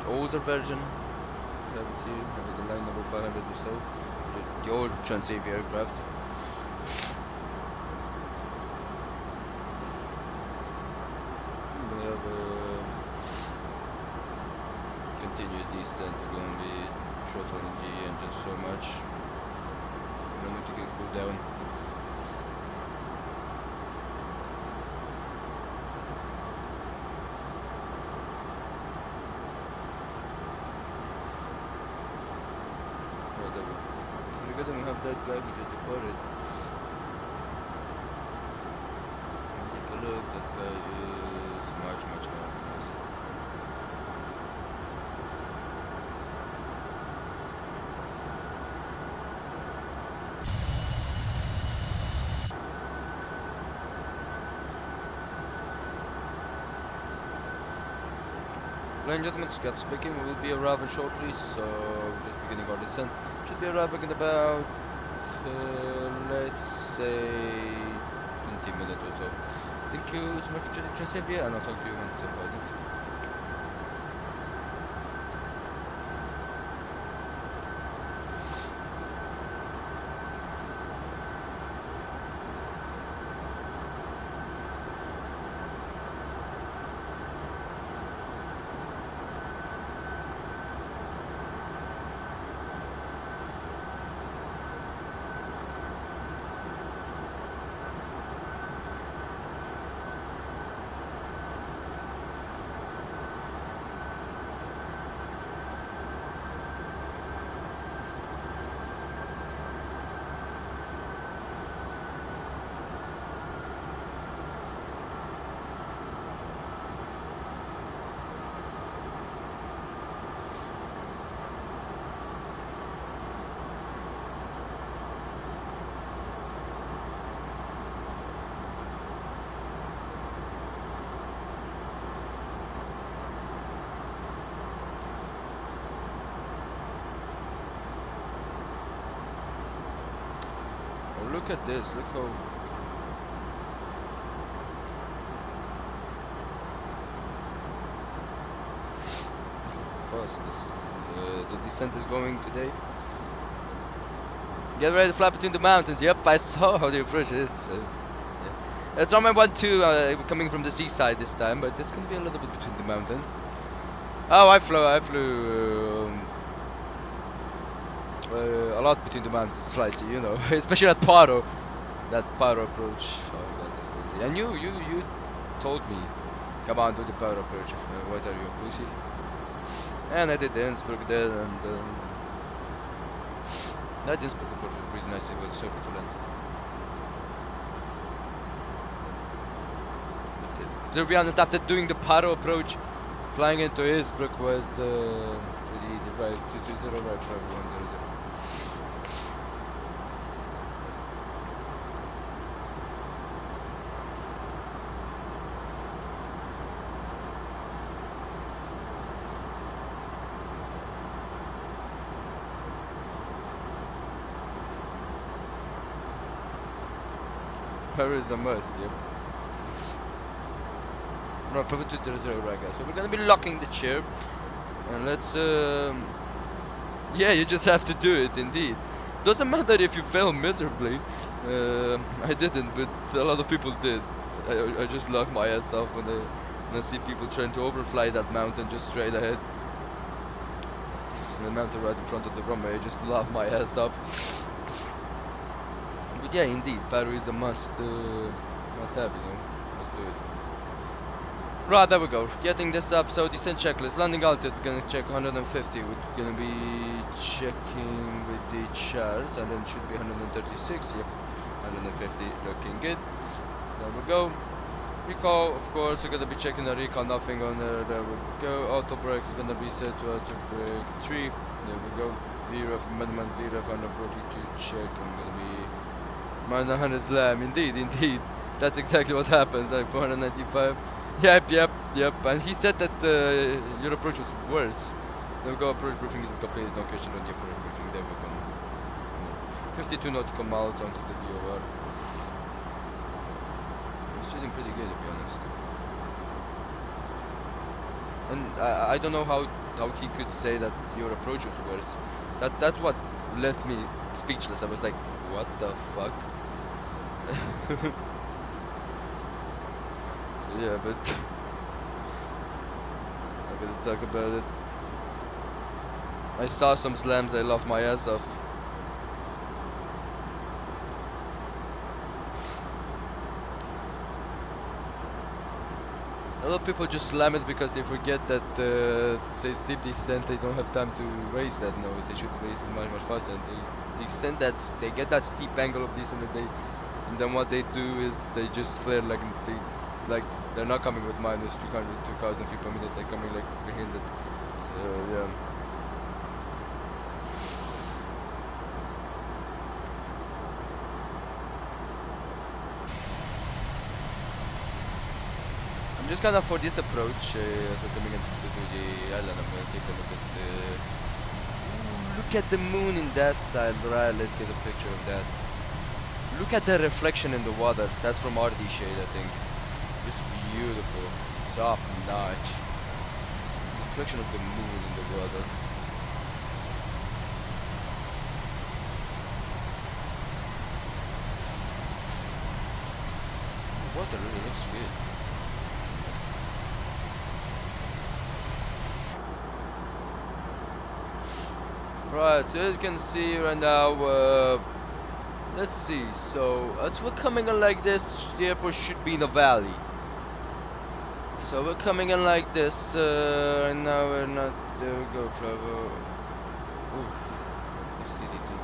older version, have it here, have the line number 500 or so. The old Transavia aircraft. We have a continuous descent. We're going to be throttling the engine so much. We need to get cooled down. We have that guy who just departed. Take a look, that guy is much more nice. Ladies and gentlemen, Scott speaking. We will be arriving shortly, so we're just beginning our descent. Should be arriving in about, let's say, 20 minutes or so. Thank you so much for joining Transavia, and I'll talk to you when it's about it. look at this. Look how fast the descent is going today. Get ready to fly between the mountains. Yep, I saw how the approach is. Yeah. It's runway 12 coming from the seaside this time, but it's gonna be a little bit between the mountains. Oh, I flew a lot between the mountains, slightly, you know, especially at Paro. That Paro approach. Oh god, that's crazy. And you told me, come on, do the Paro approach. What are you, a pussy? And I did the Innsbruck there, and that Innsbruck approach was pretty nice with circuit to land. But, to be honest, after doing the Paro approach, flying into Innsbruck was pretty easy. Right, 220, right, 5100. Paris is a must, yep. No, probably 200 right, guys. So we're gonna be locking the chair, and let's yeah, you just have to do it, indeed. Doesn't matter if you fail miserably. I didn't, but a lot of people did. I just laugh my ass off when I see people trying to overfly that mountain just straight ahead. The mountain right in front of the runway, I just laugh my ass off. But yeah, indeed, Paris is a must have, you know. Let's do it. Right, there we go. Getting this up. So descent checklist, landing altitude. We're gonna check 150. We're gonna be checking with the chart, and then it should be 136. Yep, 150. Looking good. There we go. Recall, of course, we're gonna be checking the recall. Nothing on there. There we go. Auto brake is gonna be set to auto brake 3. There we go. VREF, minimum VREF 142. Check. I'm gonna be minus 100 slam. Indeed. That's exactly what happens. Like 495. Yep. And he said that your approach was worse. There we go. Approach briefing is completed. No question on the approach briefing. There we go. 52 nautical miles onto the VOR. It's shooting pretty good, to be honest. And I don't know how he could say that your approach was worse. That's what left me speechless. I was like, what the fuck? So yeah, but I'm gonna talk about it. I saw some slams, I laughed my ass off. A lot of people just slam it because they forget that say steep descent, they don't have time to raise that nose. They should raise it much faster. And they get that steep angle of descent, and then what they do is they just flare like they're not coming with minus 200, 2,000 feet per minute. They're coming like 300. So yeah. Just gonna for this approach, as we're coming into the island, I'm gonna take a look at the. Look at the moon in that side, right? Let's get a picture of that. Look at the reflection in the water. That's from Reshade, I think. Just beautiful, top notch. Reflection of the moon in the water. The water really looks good. Right, so as you can see right now, let's see, so as we're coming in like this, the airport should be in a valley. So we're coming in like this, and now we're not, there we go, Flavio. Oof, thank you.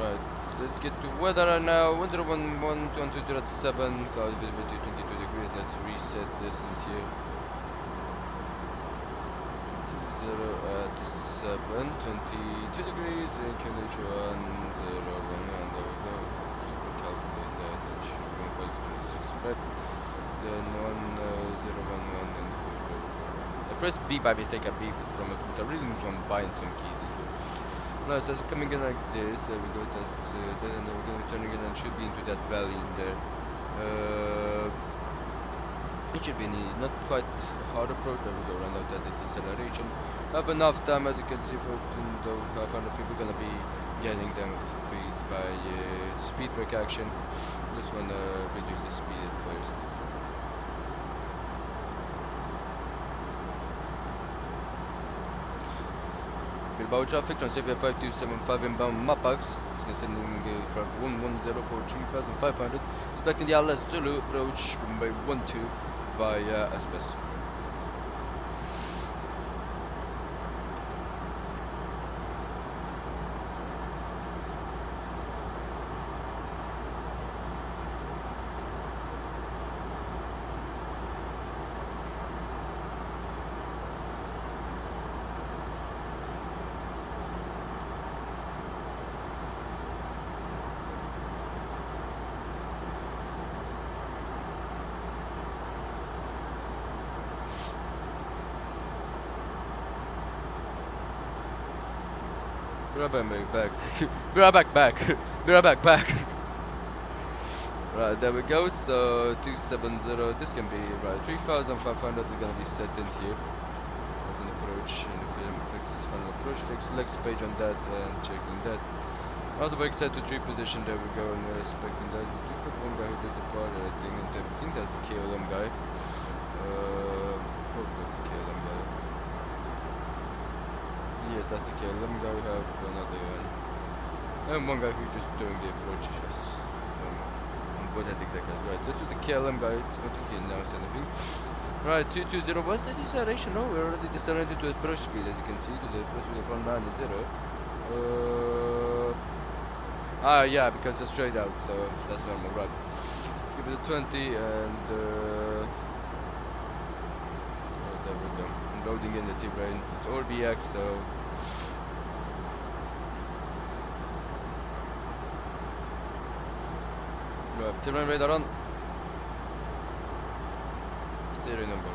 Right, let's get to weather right now, weather 12.7, cloud visibility 22 degrees, let's reset distance here. 0 at 7, 22 degrees, inclination 0, 1, and there we go. You can calculate that, it should be 65. Then 1, 0, 1, 1, and here we go. I pressed B by mistake, a B was from a computer. I really need to combine some keys as well. Right, so it's coming in like this. There we go. That's then we're going to be turning in and should be into that valley in there. It should be not quite a hard approach. There we go. Run out at the deceleration. Have enough time, as you can see, for though 500 feet. We're gonna be getting them to feet by speed brake action. Just wanna reduce the speed at first. Bilbao traffic, Transavia 5275 inbound Mapax, sending truck 110 for 3500, expecting the LS Zulu approach runway 12 via SBS. Be right back. Right, there we go. So 270. This can be right. 3,500 is gonna be set in here as an approach. And if you fix final approach, fix legs page on that and checking that. Autobike set to 3 position. There we go. And we're expecting that. We got one guy who did the part. I think that's the KLM guy. Hope that's the KLM guy. Yeah, that's the KLM guy. We have another one. And one guy who's just doing the approach. What I think that guy. Right, this is the KLM guy. I don't think he announced anything. Right, 220. What's the deceleration? No, we're already decelerated to approach speed, as you can see, to the approach speed of 190. Yeah, because it's straight out, so that's normal, right? Give it a 20 and oh, there we go. I'm loading in the T-brain. It's ORBX, so right, T-brain radar on. Steering on board.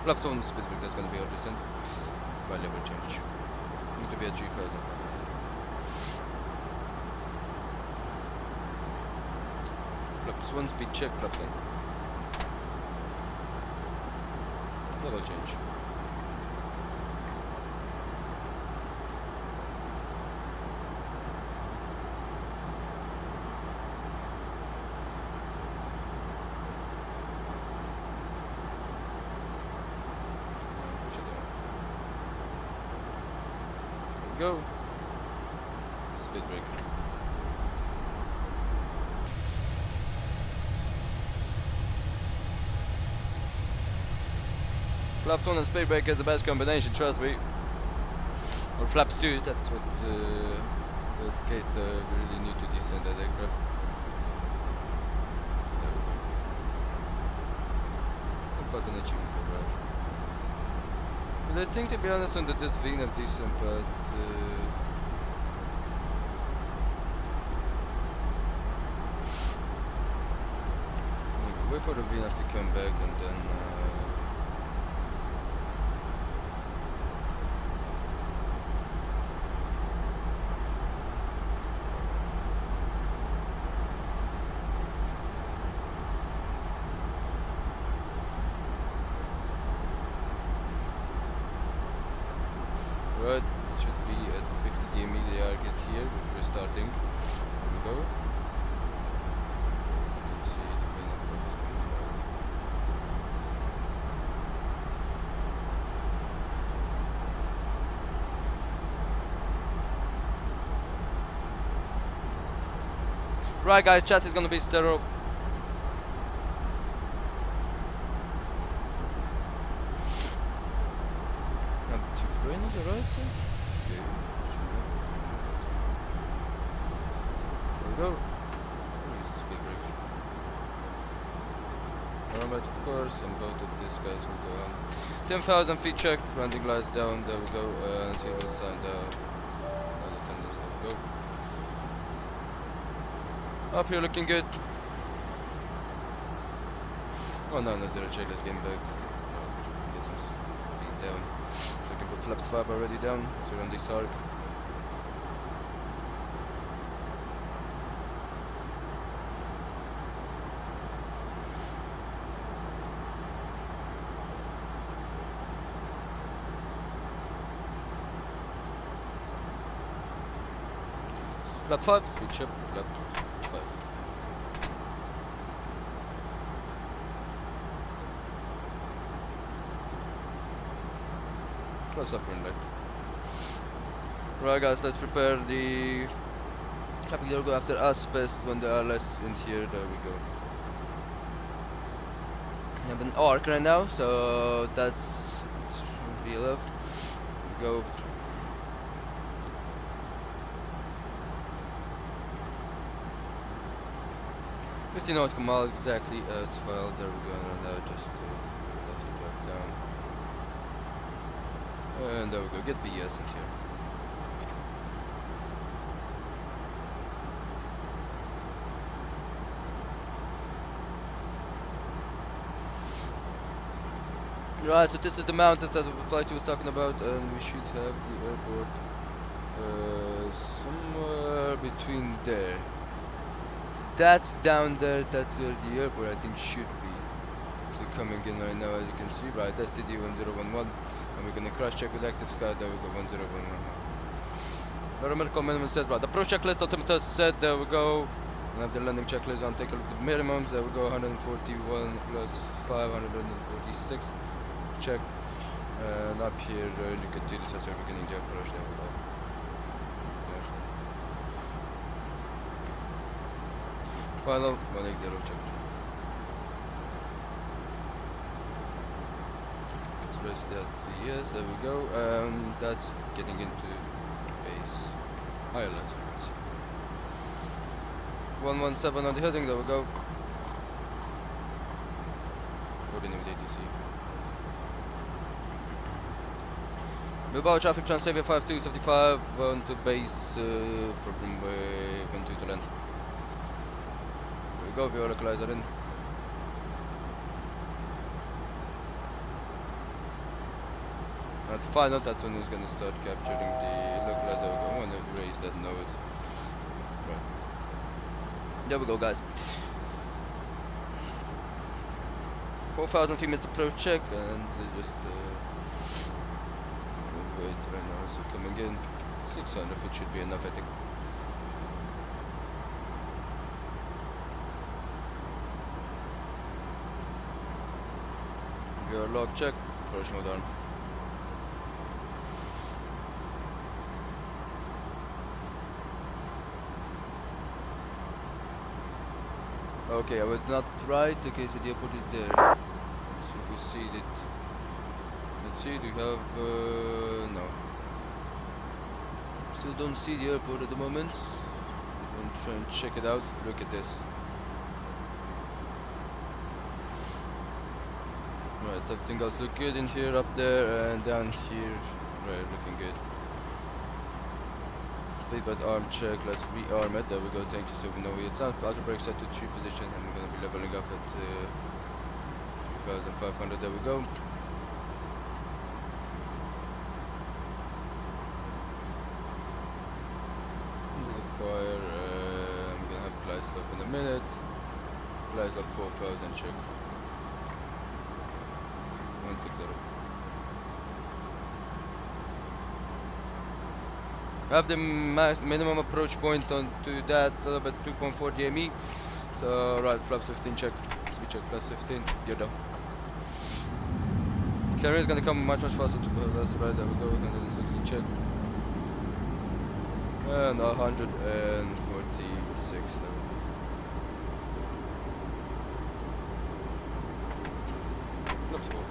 Flaps on speed brake, that's going to be our descent by level change. Need to be at 3,000. Flaps 1 speed check, flap 10. Level change. Go. Speed brake. Flaps 1 and speed brake is the best combination, trust me. Or flaps 2, that's what that's the case, we really need to descend that aircraft. Some quite an achievement, right? But I think, to be honest, on this VNAV decent, but wait for the VNAV to come back and then right, it should be at 50 DME they are get here, which we're starting. Here we go. Let's see the main approach is coming down. Right guys, chat is gonna be stereo. Go. Speed brake. Alright, of course, and both of these guys will go on. 10,000 feet check, landing lights down, there we go, single sign down. Other attendants will go. Up here looking good. Oh no, no zero check, let's get back. Get some speed down. So I can put flaps 5 already down, so we're on this arc. Flap 5, switch up, flap 5. Close up and left. Right guys, let's prepare the Happy Logo after us best when there are less in here. There we go. I have an arc right now, so that's be left. Go. Not come out exactly as file. There we go. And now just let it drop down. And there we go. Get BS in here. Right, so this is the mountains that the flight was talking about, and we should have the airport somewhere between there. That's down there, that's where the airport I think should be. So coming in right now, as you can see, right, that's TD 1011, and we're gonna cross check with active sky, there we go, 1011. Numerical minimum set, right, approach checklist, altimeter set, there we go. We have the landing checklist on, take a look at the minimums, there we go, 141 plus 546. Check, and up here you can do this as we're beginning the approach, there we go. Final 180 check. Let's press that yes, there we go. That's getting into base ILS frequency. 117 on the heading, there we go. Coordinating with ATC. Bilbao traffic Transavia 5275 on to base for runway 12 to land. Go via localizer in. At final, that's when he's gonna start capturing the localizer. I wanna raise that nose. Right. There we go, guys. 4,000 feet missed approach check, and they just wait right now. So coming in, 600 feet should be enough, I think. Your log check, approach mode arm. Okay, I was not right. Okay, so the airport is there. So if we see it, let's see, do we have no. Still don't see the airport at the moment. I'm trying to check it out. Look at this. Right, everything else look good in here, up there, and down here. Right, looking good. Speedbird arm check, let's rearm it. There we go, thank you. So we know it's on. Auto brake set to 3 position, and we're gonna be leveling off at 3,500. There we go. Require, I'm gonna have glide slope in a minute. Glide slope 4,000 check. 160. Have the minimum approach point onto that a little bit 2.4 DME. So right, flaps 15 check. Speed check, flaps 15. You're done. Carrier is gonna come much faster to us. Right, there we go. 160 check. And 146. Flaps 4.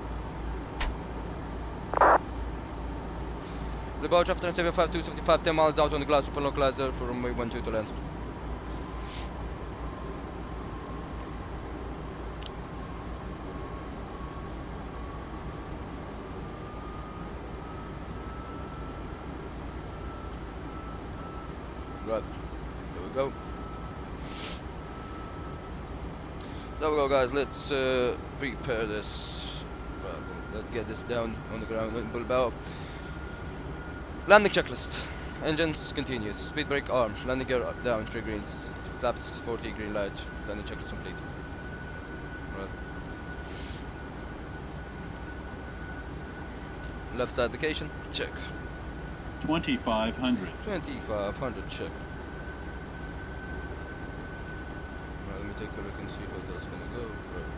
The boat after Transavia 5275, 10 miles out on the glass super localizer for runway 12 to land. Right, there we go. There we go, guys. Let's repair this. Right, let's get this down on the ground in Bilbao. Landing checklist. Engines continuous. Speed brake arm. Landing gear up, down. 3 greens. Flaps 40 green light. Landing checklist complete. Right. Left side location. Check. 2500. 2500. Check. Right, let me take a look and see how that's gonna go. Right.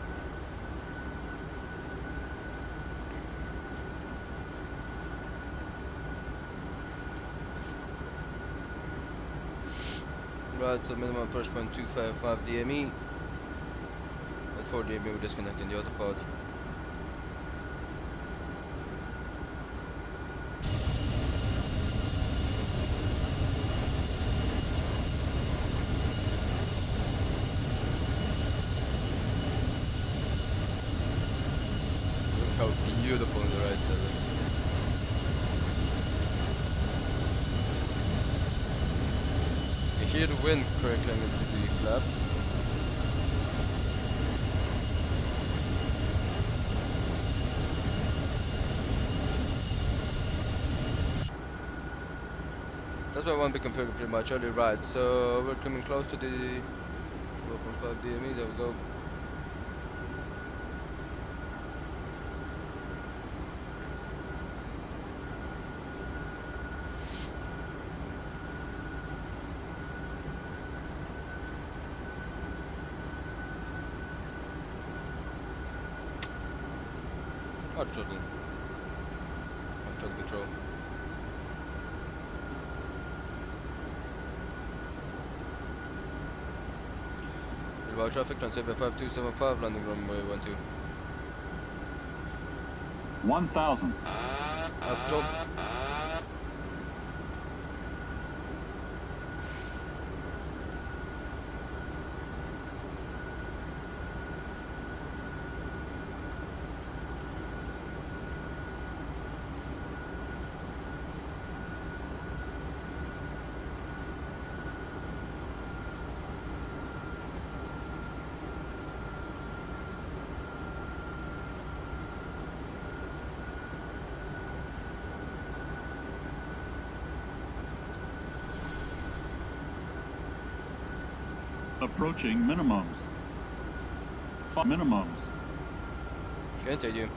Right, so minimum first point 255 DME. At 4 DME we're disconnecting the other part. Look how beautiful on the right side looks. You hear the wind crackling into the flaps. That's what I want to be configured pretty much early, right? So we're coming close to the 4.5 DME, there we go. Hard throttling. Hard throttle control. Bilbao traffic, Transavia 5275, landing runway 12. 1000. Up top. Approaching minimums. Minimums. Continue.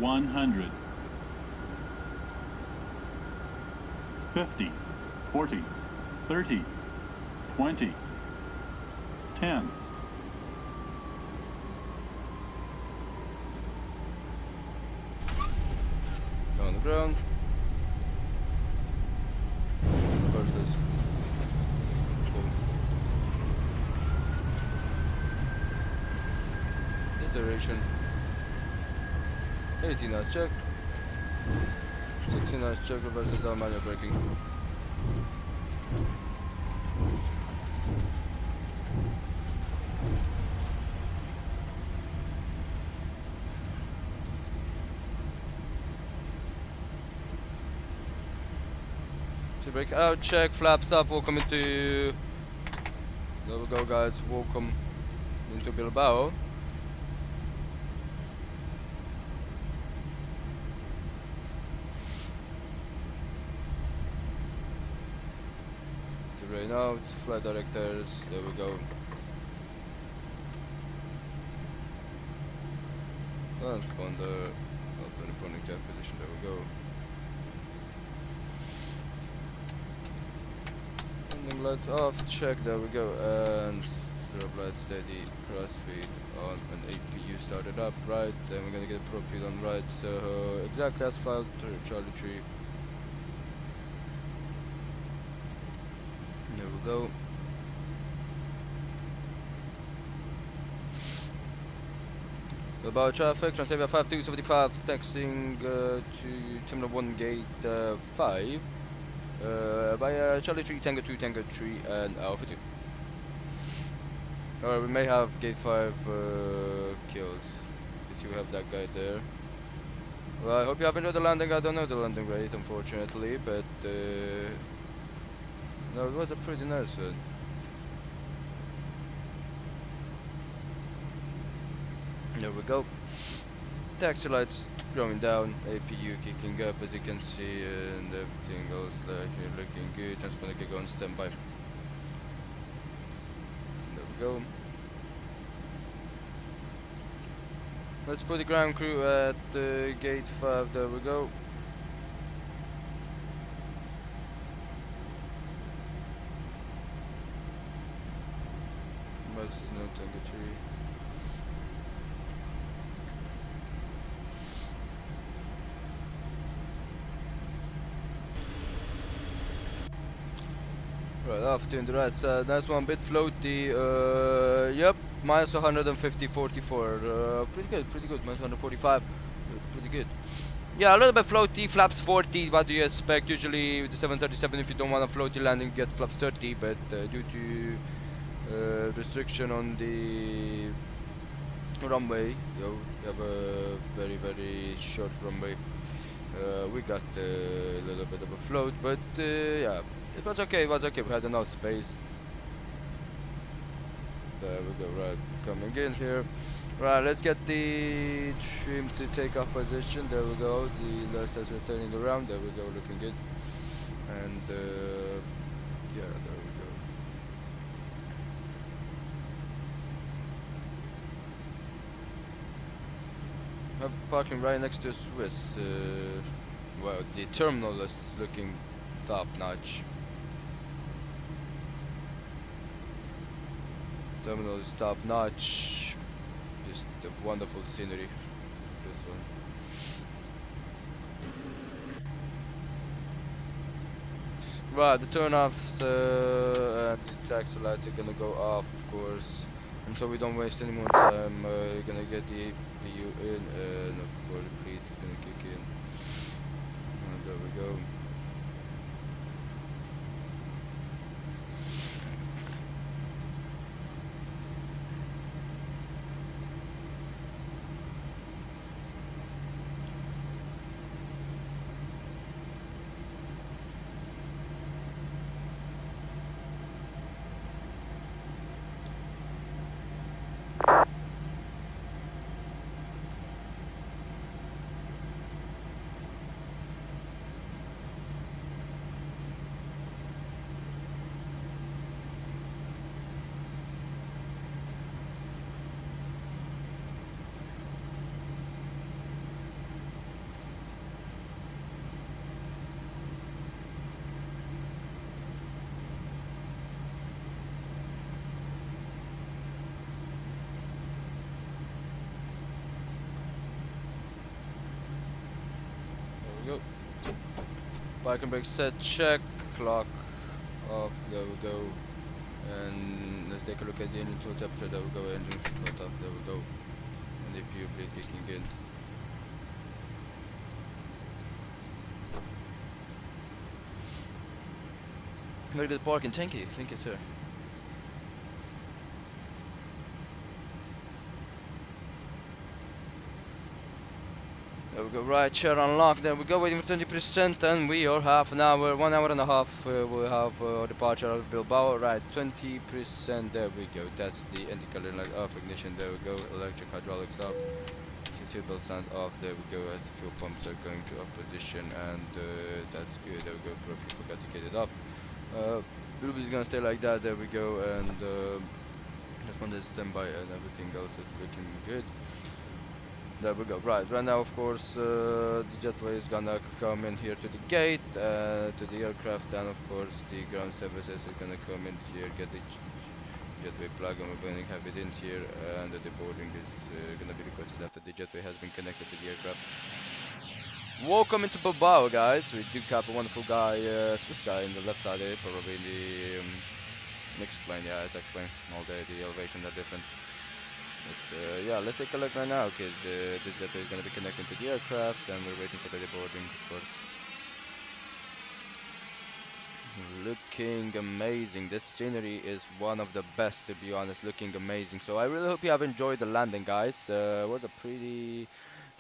One 100. 50. 40. 30. 20. 10. On the ground. Versus. Cool. This duration. 18 knots check. 16 knots check versus the manual braking. So brake out check, flaps up, welcome into. There we go, guys, welcome into Bilbao. Rain out, flight directors, there we go. Transponder, autonomic jet position, there we go. Landing lights off, check, there we go. And strobe light steady, crossfeed on, and APU started up, right. Then we're gonna get probe feed on right. So exact asphalt, Charlie tree. There we go. About traffic, Transavia 5275, taxiing to Terminal 1 Gate 5 by Charlie 3, Tango 2, Tango 3, and Alpha 2. Or we may have Gate 5 killed. Let's see, we have that guy there. Well, I hope you have enjoyed the landing. I don't know the landing rate, unfortunately, but no, it was a pretty nice one. There we go. Taxi lights going down, APU kicking up as you can see, and everything else like here looking good. Transponder can go on standby. There we go. Let's put the ground crew at gate 5. There we go. But no Tango 3. Right, off to the right side. Nice one, bit floaty. Yep, minus 150, 44. Pretty good. Minus 145. Pretty good. Yeah, a little bit floaty. Flaps 40. What do you expect? Usually with the 737, if you don't want a floaty landing, you get flaps 30. But due to restriction on the runway, you have a very short runway. We got a little bit of a float, but yeah. It was okay, we had enough space. There we go, right, coming in here. Right, let's get the trim to take off position. There we go, the last as we're turning around. There we go, looking good. And yeah, there we go. I'm parking right next to a Swiss. Well, the terminal is looking top notch. Terminal is top notch. Just a wonderful scenery. This one. Right, the turn-offs and the taxi lights are gonna go off, of course. And so we don't waste any more time. You're gonna get the APU in, and of course the fleet is gonna kick in. And there we go. Go. Parking brake set, check, clock off, there we go. And let's take a look at the engine tool temperature, there we go, engine shut off, there we go. And the APU bleed kicking in. Very good parking, thank you sir. There we go, right chair unlocked, there we go, waiting for 20%, and we are half an hour, 1 hour and a half, we'll have departure out of Bilbao, right, 20%, there we go, that's the indicator light off, ignition, there we go, electric hydraulics off, seatbelt sound off, there we go, as the fuel pumps are going to off position, and that's good, there we go, probably forgot to get it off. Blue is gonna stay like that, there we go, and this one is standby, and everything else is looking good. There we go. Right now, of course, the jetway is gonna come in here to the gate, to the aircraft, and of course the ground services are gonna come in here, get the jetway plug, and we're going to have it in here, and the boarding is gonna be requested after the jetway has been connected to the aircraft. Welcome into Bilbao, guys. We do have a wonderful guy, Swiss guy, in the left side there, probably in the mixed plane. Yeah, it's explained all day. The elevations are different. But yeah, let's take a look right now, because this jet is going to be connecting to the aircraft, and we're waiting for the deboarding, of course. Looking amazing. This scenery is one of the best, to be honest. Looking amazing. So I really hope you have enjoyed the landing, guys. It was a pretty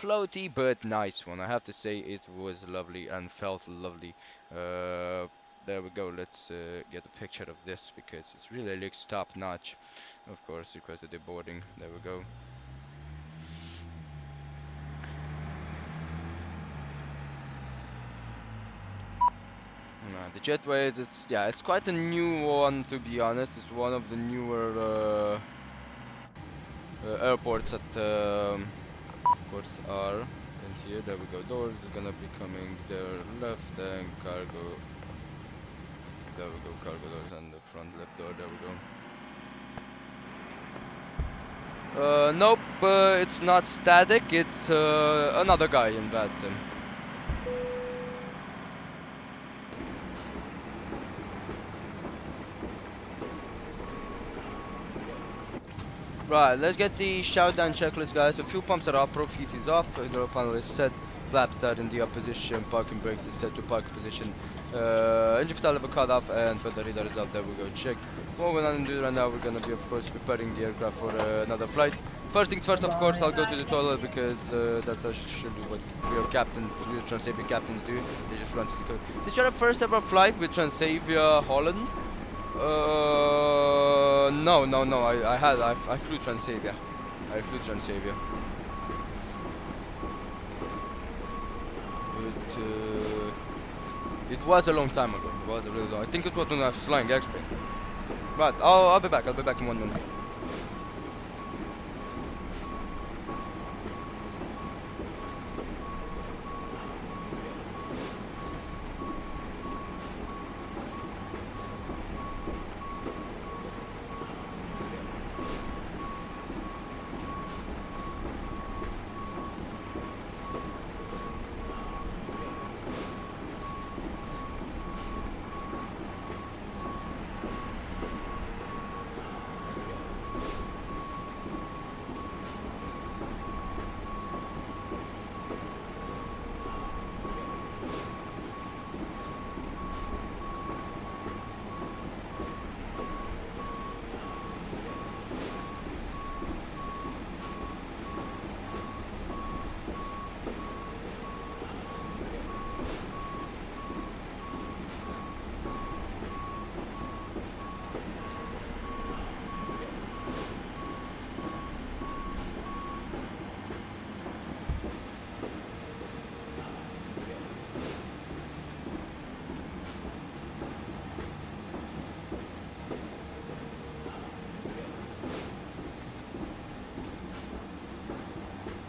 floaty but nice one. I have to say it was lovely and felt lovely. There we go. Let's get a picture of this because it really looks top notch. Of course, requested deboarding. There we go. The jetways, it's quite a new one, to be honest. It's one of the newer airports that, of course, are. And here, there we go. Doors are gonna be coming there, left, and cargo. There we go, cargo doors and the front left door. There we go. Nope, it's not static. It's another guy in VATSIM. Right, let's get the shutdown checklist, guys. So fuel pumps are up, pro heat is off, door panel is set, flaps are in the up position, parking brakes is set to park position, engine fuel level cut off, and filter reader is up. There we go, check. What we're gonna do right now, we're gonna be, of course, preparing the aircraft for another flight. First things first, of course, I'll go to the toilet because that's actually what real Transavia captains do. They just run to the toilet. This is your first ever flight with Transavia Holland? No. I flew Transavia. It was a long time ago. It was a really long. I think it was when I was flying X-Plane. Right. I'll be back. I'll be back in 1 minute.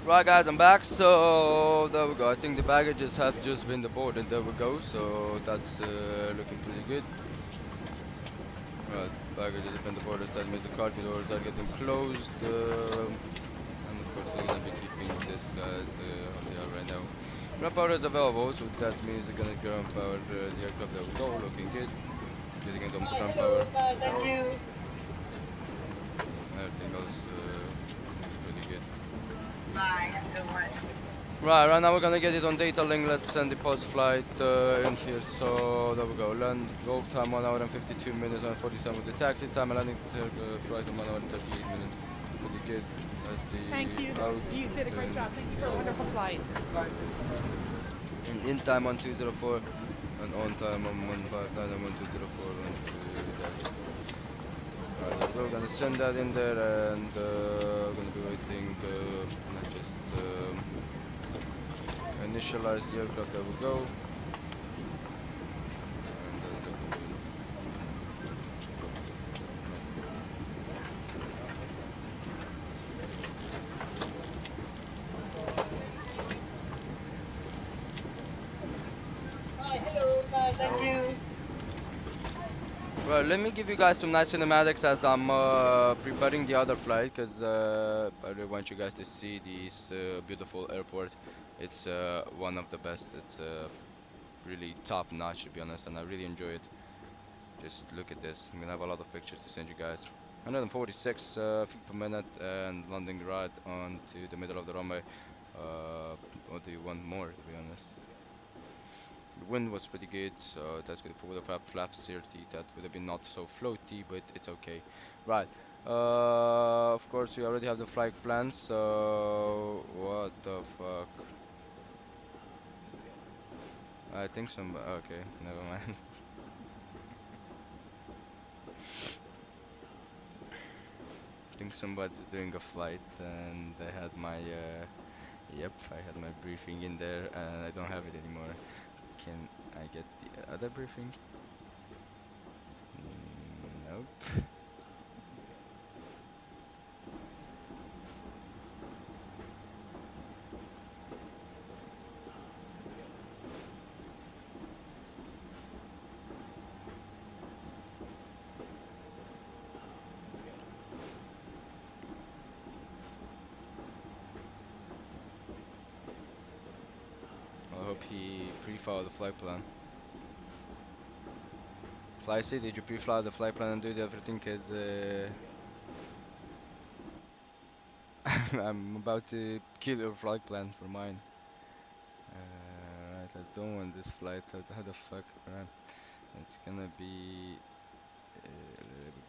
Right, guys, I'm back. So there we go. I think the baggages have just been deboarded. There we go. So that's looking pretty good. Right, baggages have been deboarded. That means the cargo doors are getting closed. And of course, we're gonna be keeping this guys on the air right now. Ground power is available, so that means they're gonna ground power the aircraft. There we go. Looking good. Getting into ground power. Thank you. Everything else pretty good. Bye. Have a good one. Right now we're gonna get it on data link. Let's send the post flight in here. So there we go. Land go time 1 hour and 52 minutes and 47 with the taxi time. Landing flight on 1 hour and 38 minutes. Pretty good. Thank you. You did a great job. Thank you for a wonderful flight. In time on 204 and on time on 159 and 1204 and Alright, we're gonna send that in there, and we're gonna be waiting. Initialize the aircraft. There we go. Hi, hello, bye, thank you. Well, let me give you guys some nice cinematics as I'm preparing the other flight, because I really want you guys to see this beautiful airport. It's one of the best. It's really top notch, to be honest, and I really enjoy it. Just look at this. I'm gonna have a lot of pictures to send you guys. 146 feet per minute and landing right onto the middle of the runway. What do you want more, to be honest? The wind was pretty good, so that's good. If we would have had flaps 30, that would have been not so floaty, but it's okay. Right. Of course, we already have the flight plan, so what the fuck? I think some. Okay, never mind. I think somebody's doing a flight, and I had my. Yep, I had my briefing in there, and I don't have it anymore. Can I get the other briefing? Nope. I hope he pre-filed the flight plan. Fly C, did you pre-fly the flight plan and do everything? Cause I'm about to kill your flight plan for mine. Right, I don't want this flight. How the fuck? Right, it's gonna be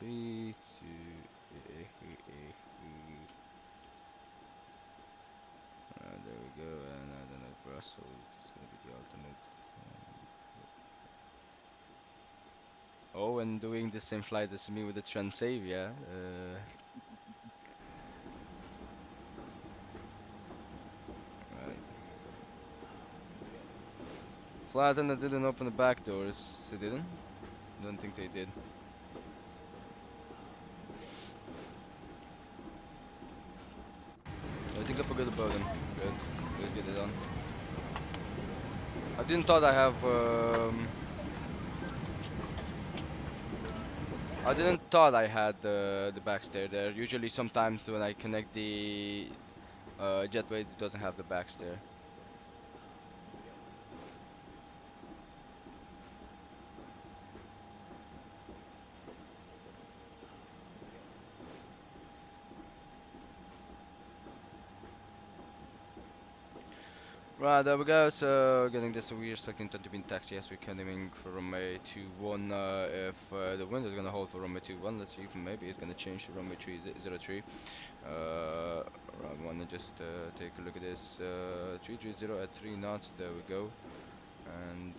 B to there we go, and I don't know Brussels. It's gonna be the alternate. Oh, and doing the same flight as me with the Transavia. Right. Flight attendant didn't open the back doors. They didn't? Don't think they did. I think I forgot about them. Let's get it done. I didn't thought I have. I didn't thought I had the back stair there. Usually, sometimes when I connect the jetway, it doesn't have the back stair. Right, there we go. So getting this, we're selecting 20 pin taxi as we're coming for runway 21. If the wind is gonna hold for runway 21, let's see if maybe it's gonna change to runway 303. I wanna just take a look at this. 330 at 3 knots. There we go. And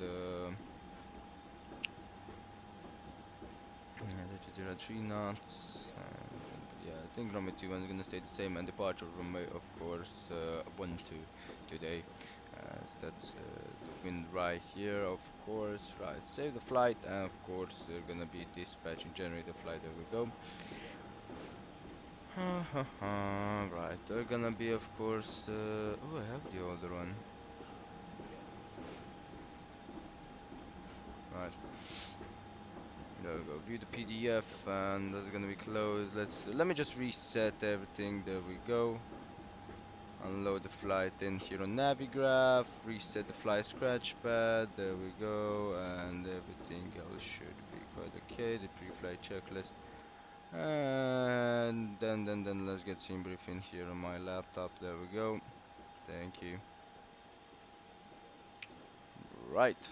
330 at 3 knots. Yeah, I think runway 21 is gonna stay the same, and departure runway, of course, 12 today. So that's the wind right here, of course. Right, save the flight, and of course they're gonna be dispatching, generate the flight. There we go. Right, they're gonna be, of course. Oh, I have the older one. Right. There we go. View the PDF, and that's gonna be closed. Let me just reset everything. There we go. Unload the flight in here on Navigraph. Reset the flight scratchpad. There we go, and everything else should be quite okay. The pre-flight checklist, and then let's get scene briefing here on my laptop. There we go. Thank you. Right.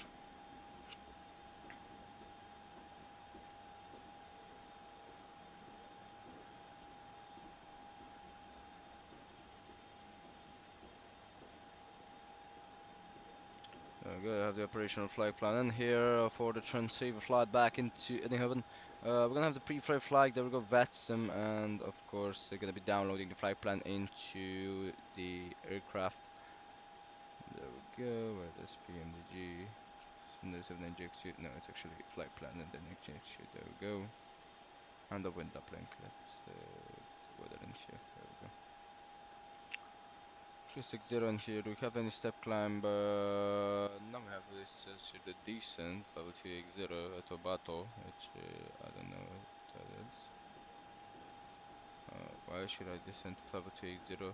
I have the operational flight plan in here for the Transavia flight back into Eindhoven. We're gonna have the pre-flight flag. There we go, VATSIM, and of course they're gonna be downloading the flight plan into the aircraft. There we go. Where does PMDG? There's an NGXu. No, it's actually flight plan and then NGXu. There we go. And the wind uplink. Let's put it in here. There we go. 360 in here. Do we have any step climb? No, we have this the descent level 380 at Obato, which I don't know what that is. Why should I descend to level 380 to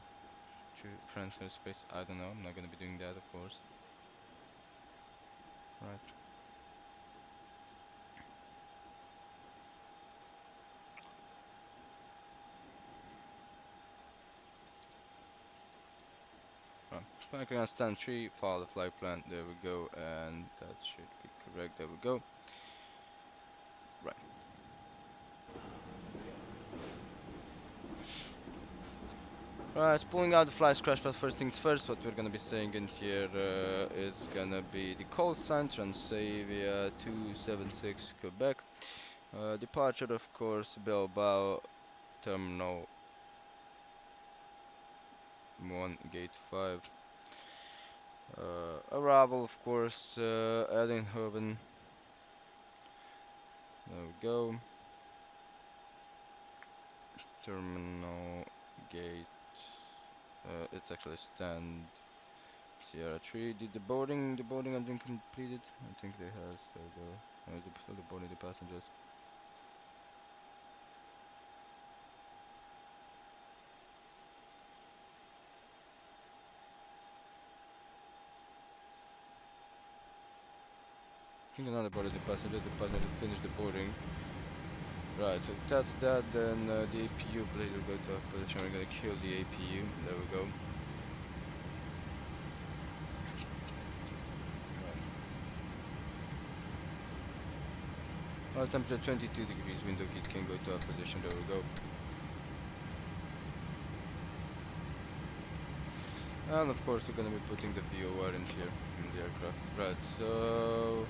transfer space? I don't know. I'm not gonna be doing that, of course. Right. Parking on stand 3, follow the flight plan, there we go, and that should be correct, there we go. Right. Right, pulling out the flight crash path first things first, what we're gonna be saying in here is gonna be the call sign, Transavia 276 Quebec. Departure, of course, Bilbao, Terminal 1, Gate 5. Arrival, of course, Eindhoven. There we go. Terminal Gate. It's actually stand Sierra 3. Did the boarding has been completed? I think they has. There we go. The boarding the passengers. I think another boarded the passenger finished the boarding. Right, so that's that, then the APU blade will go to position. We're gonna kill the APU. There we go. Right. Temperature 22 degrees, window heat can go to our position. There we go. And of course we're gonna be putting the VOR in here in the aircraft. Right, so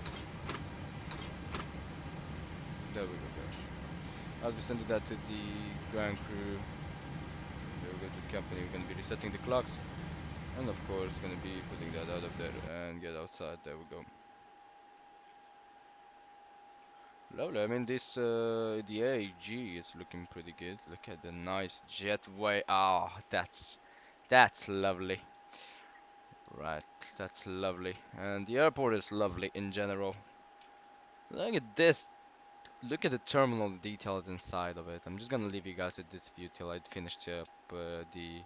there we go, guys. I'll be sending that to the ground crew. There we go to the company. We're gonna be resetting the clocks, and of course gonna be putting that out of there and get outside. There we go. Lovely. I mean, this the AG is looking pretty good. Look at the nice jetway. Ah, that's lovely. Right, that's lovely. And the airport is lovely in general. Look at this. Look at the terminal details inside of it. I'm just gonna leave you guys with this view till I finish up the.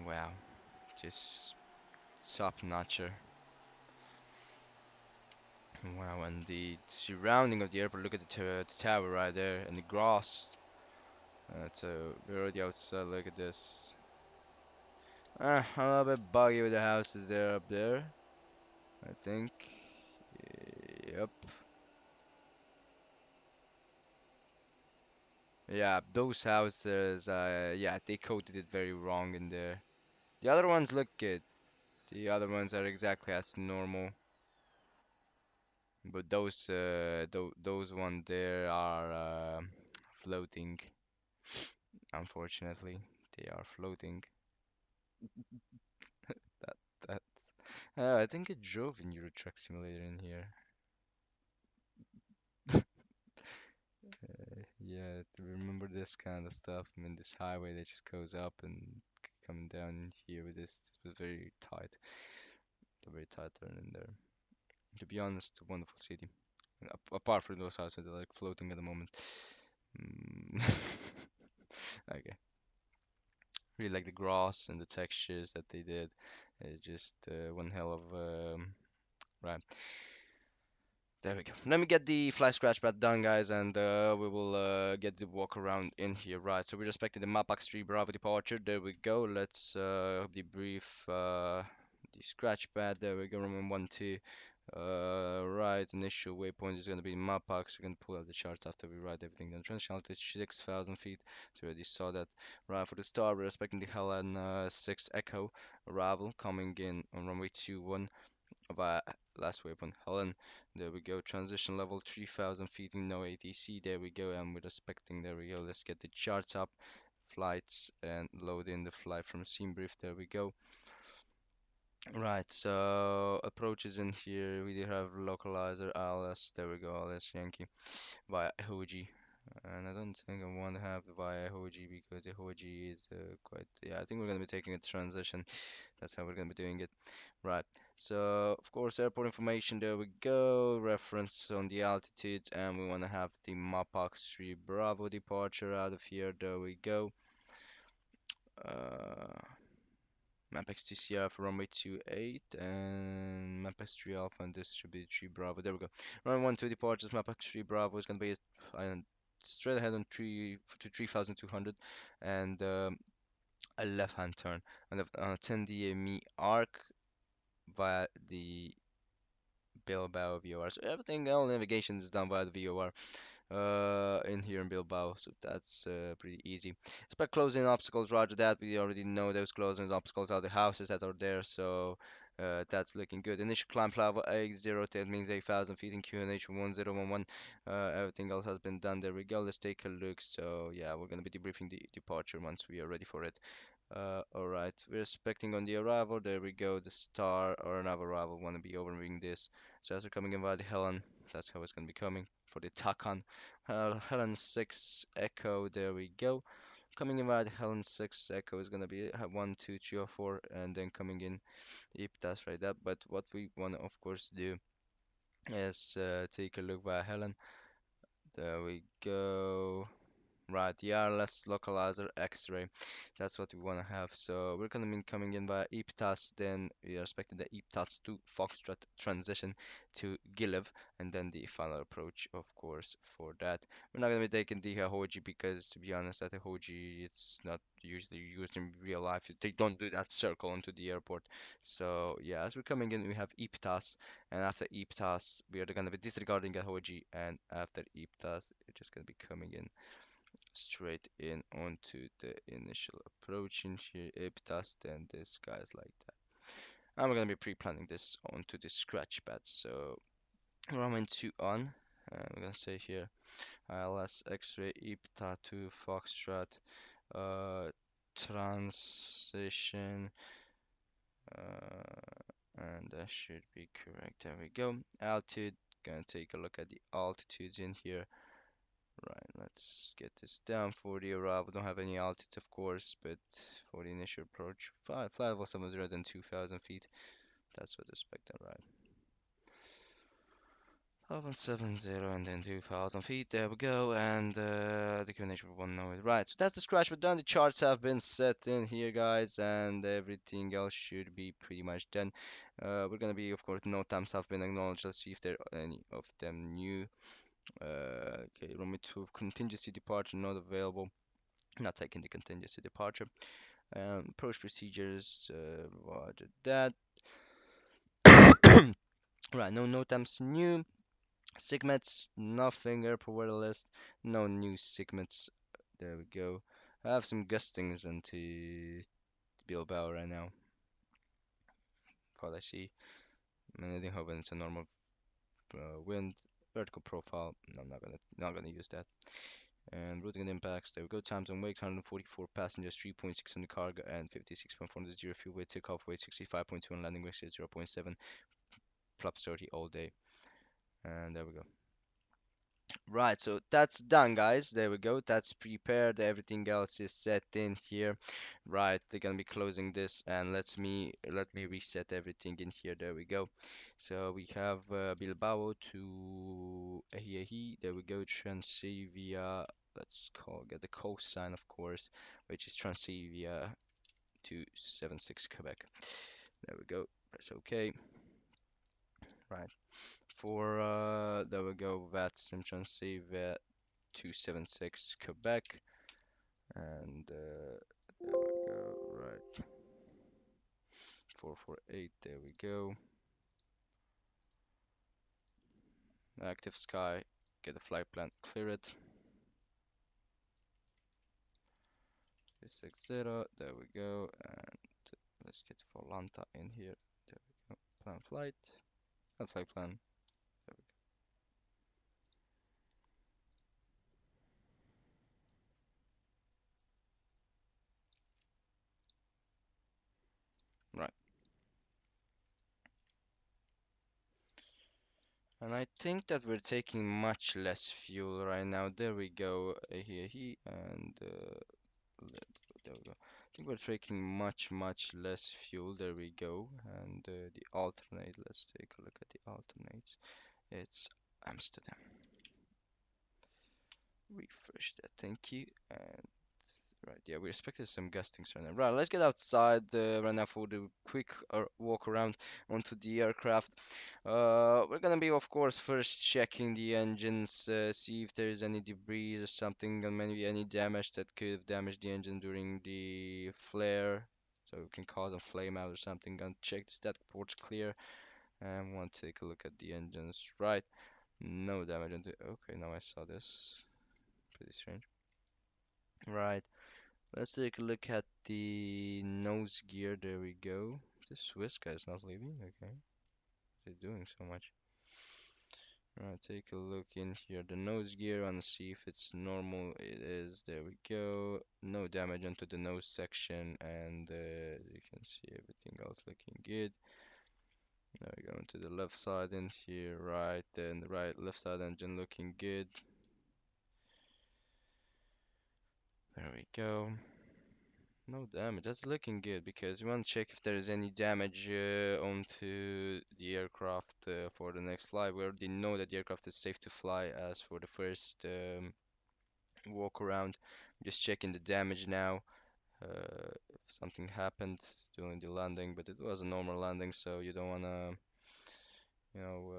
Wow, just top-notcher. Wow, and the surrounding of the airport. Look at the tower right there and the grass. So we're already outside. Look at this. A little bit buggy with the houses there up there. I think. Yep. Yeah, those houses. Yeah, they coded it very wrong in there. The other ones look good. The other ones are exactly as normal. But those ones there are floating. Unfortunately, they are floating. That that. I think I drove in Euro Truck Simulator in here. Yeah, to remember this kind of stuff. I mean, this highway that just goes up and coming down in here with this. It was very tight. A very tight turn in there. To be honest, a wonderful city. And apart from those houses, they're like floating at the moment. Okay. Really like the grass and the textures that they did. It's just one hell of right. There we go. Let me get the fly scratch pad done, guys, and we will get the walk around in here. Right, so we're respecting the Mapax 3 Bravo departure. There we go. Let's debrief the scratch pad. There we go. Roman 1-2. Right, initial waypoint is going to be Mapax. We're going to pull out the charts after we write everything down. Transition altitude 6,000 feet. So we already saw that. Right, for the start, we're expecting the Helen 6 Echo arrival coming in on runway 21 via last waypoint Helen. There we go. Transition level 3,000 feet in no ATC. There we go. And we're expecting. There we go. Let's get the charts up. Flights and load in the flight from scene brief. There we go. Right, so approaches in here. We do have localizer ILS. There we go. ILS Yankee via Hoji. And I don't think I want to have via Hoji because the Hoji is quite. Yeah, I think we're gonna be taking a transition. That's how we're gonna be doing it. Right. So of course airport information. There we go. Reference on the altitudes, and we want to have the Mapax 3 Bravo departure out of here. There we go. Mapex TCR for runway 28 and Mapex 3 Alpha and distribute 3 Bravo. There we go. Runway 12 departures. Mapex 3 Bravo is going to be straight ahead on 3 to 3,200 and a left-hand turn on a 10 DME arc via the Bilbao VOR. So everything, all navigation is done via the VOR in here in Bilbao, so that's pretty easy. Expect closing obstacles, roger that. We already know those closing obstacles are the houses that are there, so that's looking good. Initial climb level 80, that means 8,000 feet in QNH 1011. Everything else has been done. There we go. Let's take a look. So yeah, we're gonna be debriefing the departure once we are ready for it. Alright, we're expecting on the arrival. There we go. The star or another arrival want to be overviewing this. So as we're coming in by the Helen, that's how it's gonna be coming for the Takan. Helen 6 Echo. There we go. Coming in by the Helen 6 Echo is gonna be 1, 2, 3, or 4, and then coming in. Yep, that's right. That. But what we wanna of course do is take a look by Helen. There we go. Right, the RLS localizer X-ray. That's what we want to have. So we're gonna be coming in via EPTAS, then we are expecting the EPTAS to Foxtrot transition to Gilev, and then the final approach, of course, for that. We're not gonna be taking the Hoji because, to be honest, that Hoji it's not usually used in real life. They don't do that circle onto the airport. So yeah, as we're coming in, we have EPTAS, and after EPTAS, we are gonna be disregarding a Hoji, and after EPTAS, we're just gonna be coming in straight in onto the initial approach in here, IPTAS, then this guy's like that. And we're gonna be pre-planning this onto the scratch pad. So Ramen 2 on, and we're gonna say here ILS X-ray IPTA 2 Foxtrot transition, and that should be correct. There we go. Altitude, gonna take a look at the altitudes in here. Right, let's get this down for the arrival. Don't have any altitude, of course, but for the initial approach, flight level 70 than 2,000 feet. That's what I expect, right? 1170 and then 2,000 feet. There we go, and the coordination we want to know it. Right, so that's the scratch. But done. The charts have been set in here, guys, and everything else should be pretty much done. We're gonna be, of course, no times have been acknowledged. Let's see if there are any of them new. Okay, room 2 contingency departure not available. Not taking the contingency departure. Approach procedures, roger that. Right, no NOTAMs new. Segments, nothing. Airport weather list, no new segments. There we go. I have some gustings into Bilbao right now. What I see. I think hoping it's a normal wind. Vertical profile. No, I'm not gonna use that. And routing and impacts, there we go. Times on wake, 144 passengers, 3.6 on the cargo, and 56.4 on the zero fuel weight. Takeoff weight 65.2 and landing weight 0.7. Flaps 30 all day. And there we go. Right, so that's done, guys. There we go. That's prepared. Everything else is set in here. Right, they're gonna be closing this, and let me reset everything in here. There we go. So we have Bilbao to EHEH. There we go. Transavia. Let's get the cosine, of course, which is Transavia to 76 Quebec. There we go. Press OK. Right. For there we go, VATSIM Transavia 276 Quebec, and there we go, right, 448, there we go, active sky, get the flight plan, clear it, 360, there we go, and let's get Volanta in here, there we go, plan flight, and flight plan. Right. And I think that we're taking much less fuel right now. There we go, here, and there we go. I think we're taking much less fuel. There we go. And the alternate, let's take a look at the alternates. It's Amsterdam. Refresh that, thank you. And Right, yeah, we expected some gustings right now. Right, let's get outside right now for the quick walk around onto the aircraft. We're gonna be, of course, first checking the engines, see if there's any debris or something, and maybe any damage that could have damaged the engine during the flare, so it can cause a flame out or something. Gonna check the static ports clear, and want to take a look at the engines. Right, no damage on the. Okay, now I saw this. Pretty strange. Right. Let's take a look at the nose gear. There we go. This Swiss guy is not leaving. Okay. What's he doing so much? Alright, take a look in here. The nose gear, and see if it's normal. It is. There we go. No damage onto the nose section, and you can see everything else looking good. Now we go into the left side in here. Right, then the left side engine looking good. There we go. No damage. That's looking good because we want to check if there is any damage onto the aircraft for the next flight. We already know that the aircraft is safe to fly as for the first walk around. Just checking the damage now. If something happened during the landing, but it was a normal landing, so you don't want to, you know,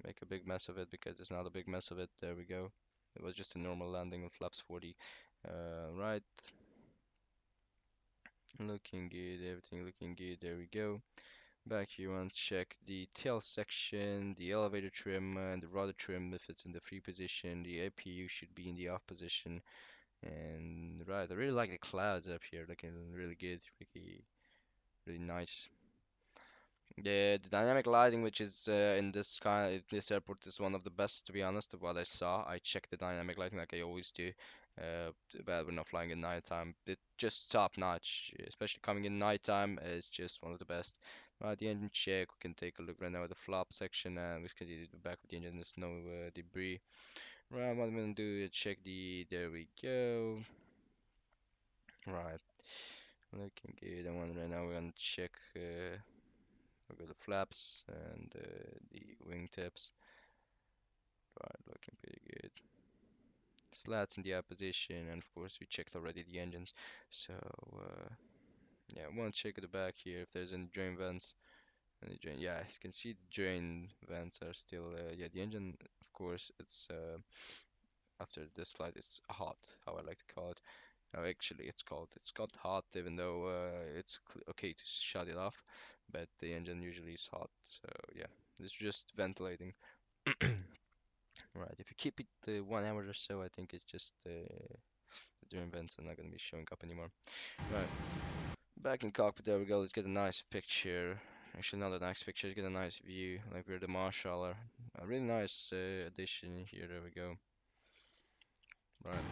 make a big mess of it because it's not a big mess of it. There we go. It was just a normal landing with flaps 40. Right. Looking good, everything looking good. There we go. Back here, you want to check the tail section, the elevator trim, and the rudder trim if it's in the free position. The APU should be in the off position. And right, I really like the clouds up here, looking really good, really nice. The dynamic lighting, which is in this airport, is one of the best, to be honest, of what I saw. I checked the dynamic lighting like I always do, but we're not flying at nighttime. It's just top notch, especially coming in nighttime. Is just one of the best. Right, the engine check. We can take a look right now at the flap section, and we can see the back of the engine. There's no debris. Right, what I'm gonna do is check the. There we go. Right, looking good. And right now we're gonna check. Look at the flaps and the wingtips. Right, looking pretty good. Slats in the air position, and of course we checked already the engines. So yeah, I want to check at the back here if there's any drain vents. Any drain? Yeah, you can see the drain vents are still. Yeah, the engine, of course, it's after this flight it's hot, how I like to call it. Actually, it's got hot, even though it's okay to shut it off, but the engine usually is hot. So yeah, it's just ventilating. Right, if you keep it 1 hour or so, I think it's just the drain vents are not gonna be showing up anymore. Right, back in cockpit. There we go. Let's get a nice picture. Actually, not a nice picture. Let's get a nice view, like we're the marshaller. A really nice addition here. There we go. Right.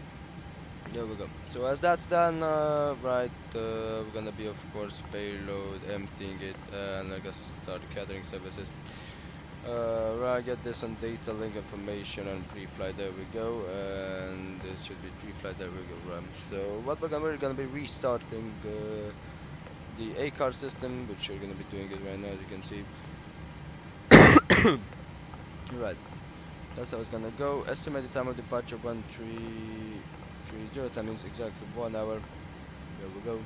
There we go. So as that's done, right, we're gonna be, of course, payload, emptying it, and I guess start the catering services. Right, get this on data link information and pre-flight. There we go, and this should be pre-flight. There we go. So what we're gonna be restarting the ACAR system, which we're gonna be doing it right now, as you can see. Right. That's how it's gonna go. Estimated time of departure 1330. That means exactly 1 hour. There we go.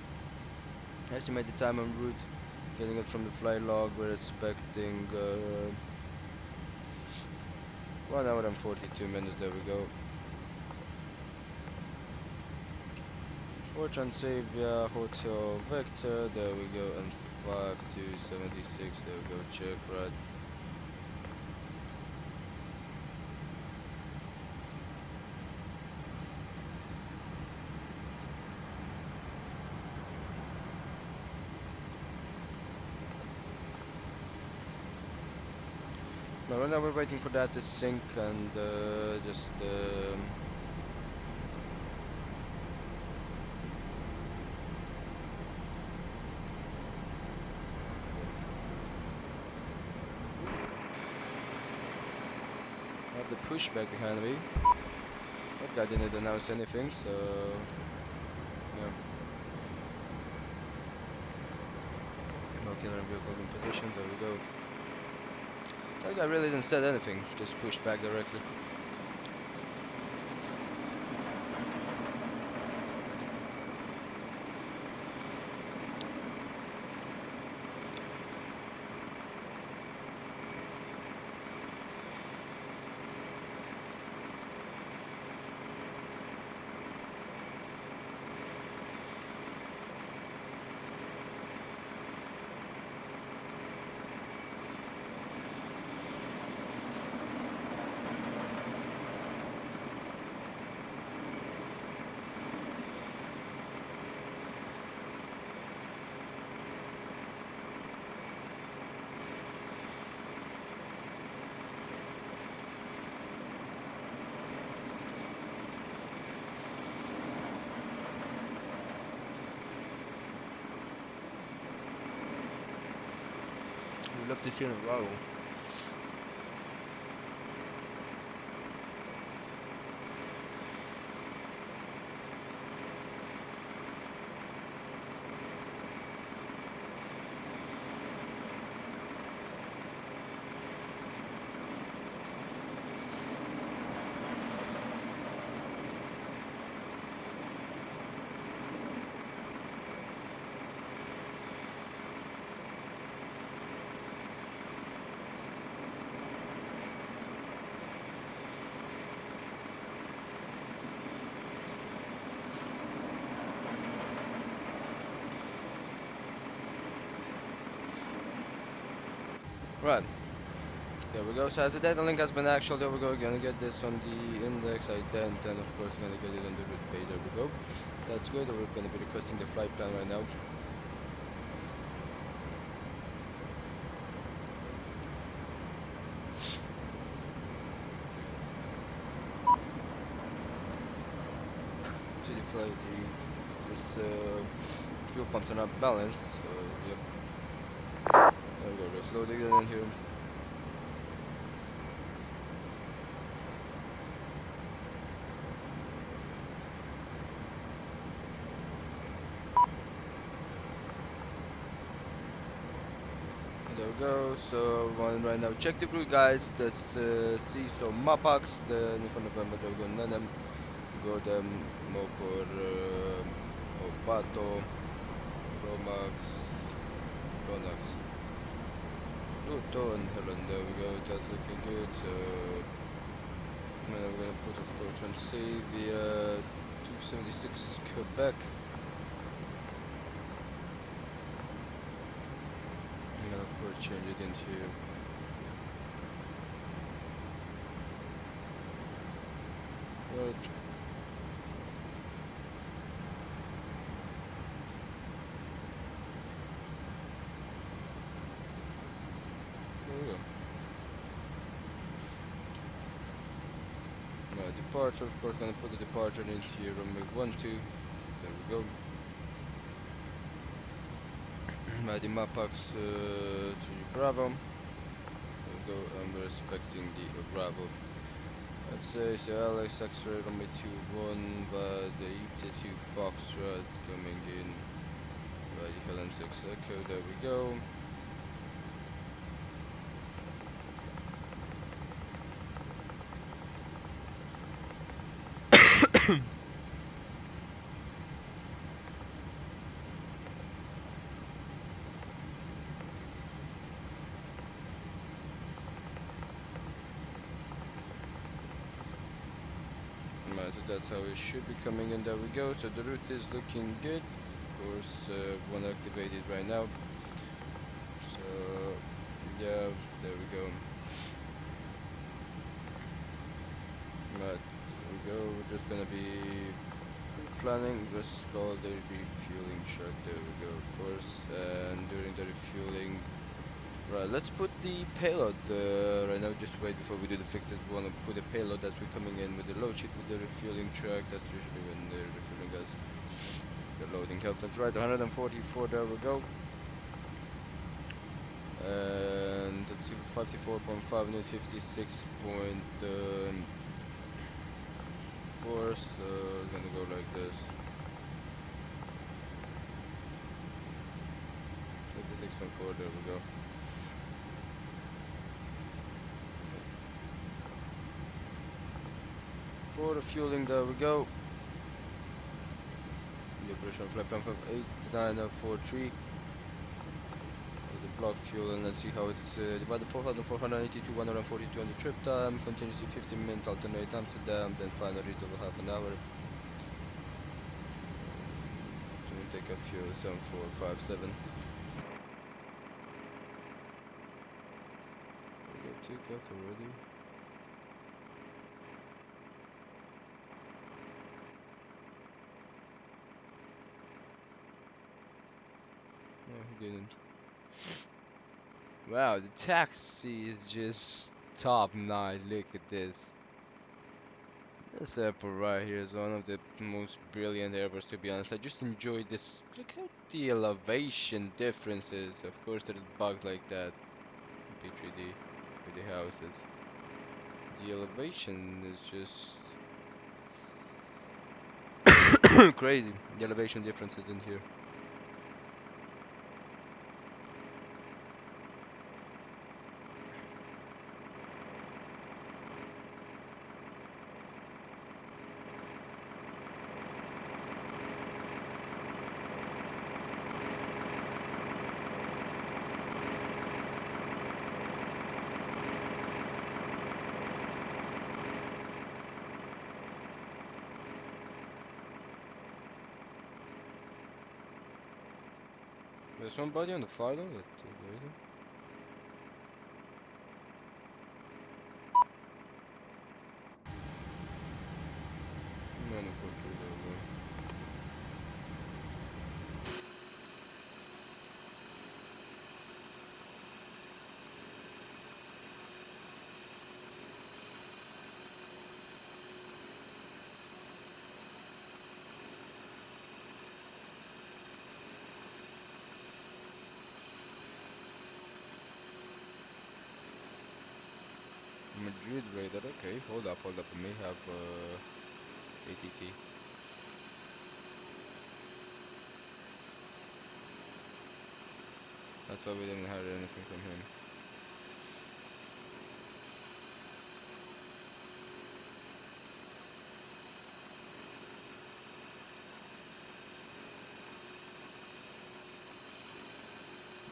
Estimated time en route. Getting it from the flight log. We're expecting 1 hour and 42 minutes. There we go. For Transavia Hotel Vector. There we go. And 5276. There we go. Check right. Now, right now we're waiting for that to sync and just I have the pushback behind me. That guy didn't announce anything, so yeah. No killer vehicle in position. There we go. That guy really didn't say anything, just pushed back directly. We'd love to see in a row. Right, there we go. So as the data link has been actual, there we go. Gonna get this on the index ident, and of course gonna get it on the route page. There we go. That's good. We're gonna be requesting the flight plan right now. See the flight. This fuel pumps are not balanced. So yep. There we go. Just loading it in here. There we go. So right now, check the route, guys. Let's see some Mapax. The for November, there we go. Nanem, go them Mokor, Obato, Romax, Ronax, Luto, and Helen. There we go. That's looking good. So then we're gonna put, of course, Transavia 276 Quebec. And of course change it into right. There we go. Now departure, of course, gonna put the departure into your runway 12. There we go. The Mapax to Bravo. There we go, and we're expecting the Bravo. Let's say so Alex X-ray runway 21 by the ET2 Foxtrot coming in by the Helen 6 Echo. There we go. So that's how it should be coming in. There we go. So the route is looking good. Of course, one activated right now. So yeah, there we go. Right, there we go. We're just gonna be planning. Just call the refueling truck. There we go, of course. And during the refueling. Right, let's put the payload right now. Just wait before we do the fixes. We want to put the payload as we're coming in with the load sheet with the refueling truck. That's usually when the refueling does the loading happens. Right, 144. There we go. And that's 54.5 and 56.4. So gonna go like this. 56.4. There we go. For the fueling, there we go. The operation flight plan 58943. The block fuel, and let's see how it's divided 4,482 to 142 on the trip time. Continuously 15 minutes, alternate Amsterdam, then final reasonable half an hour. So we take a fuel 7457. We got takeoff already. No, he didn't. Wow, the taxi is just top notch. Look at this. This airport right here is one of the most brilliant airports, to be honest. I just enjoy this. Look at the elevation differences. Of course, there's bugs like that. P3D with the houses. The elevation is just crazy. The elevation differences in here. There's somebody on the final that waiting. No, no, go through there, Madrid radar, okay, hold up, we may have ATC. That's why we didn't hear anything from him.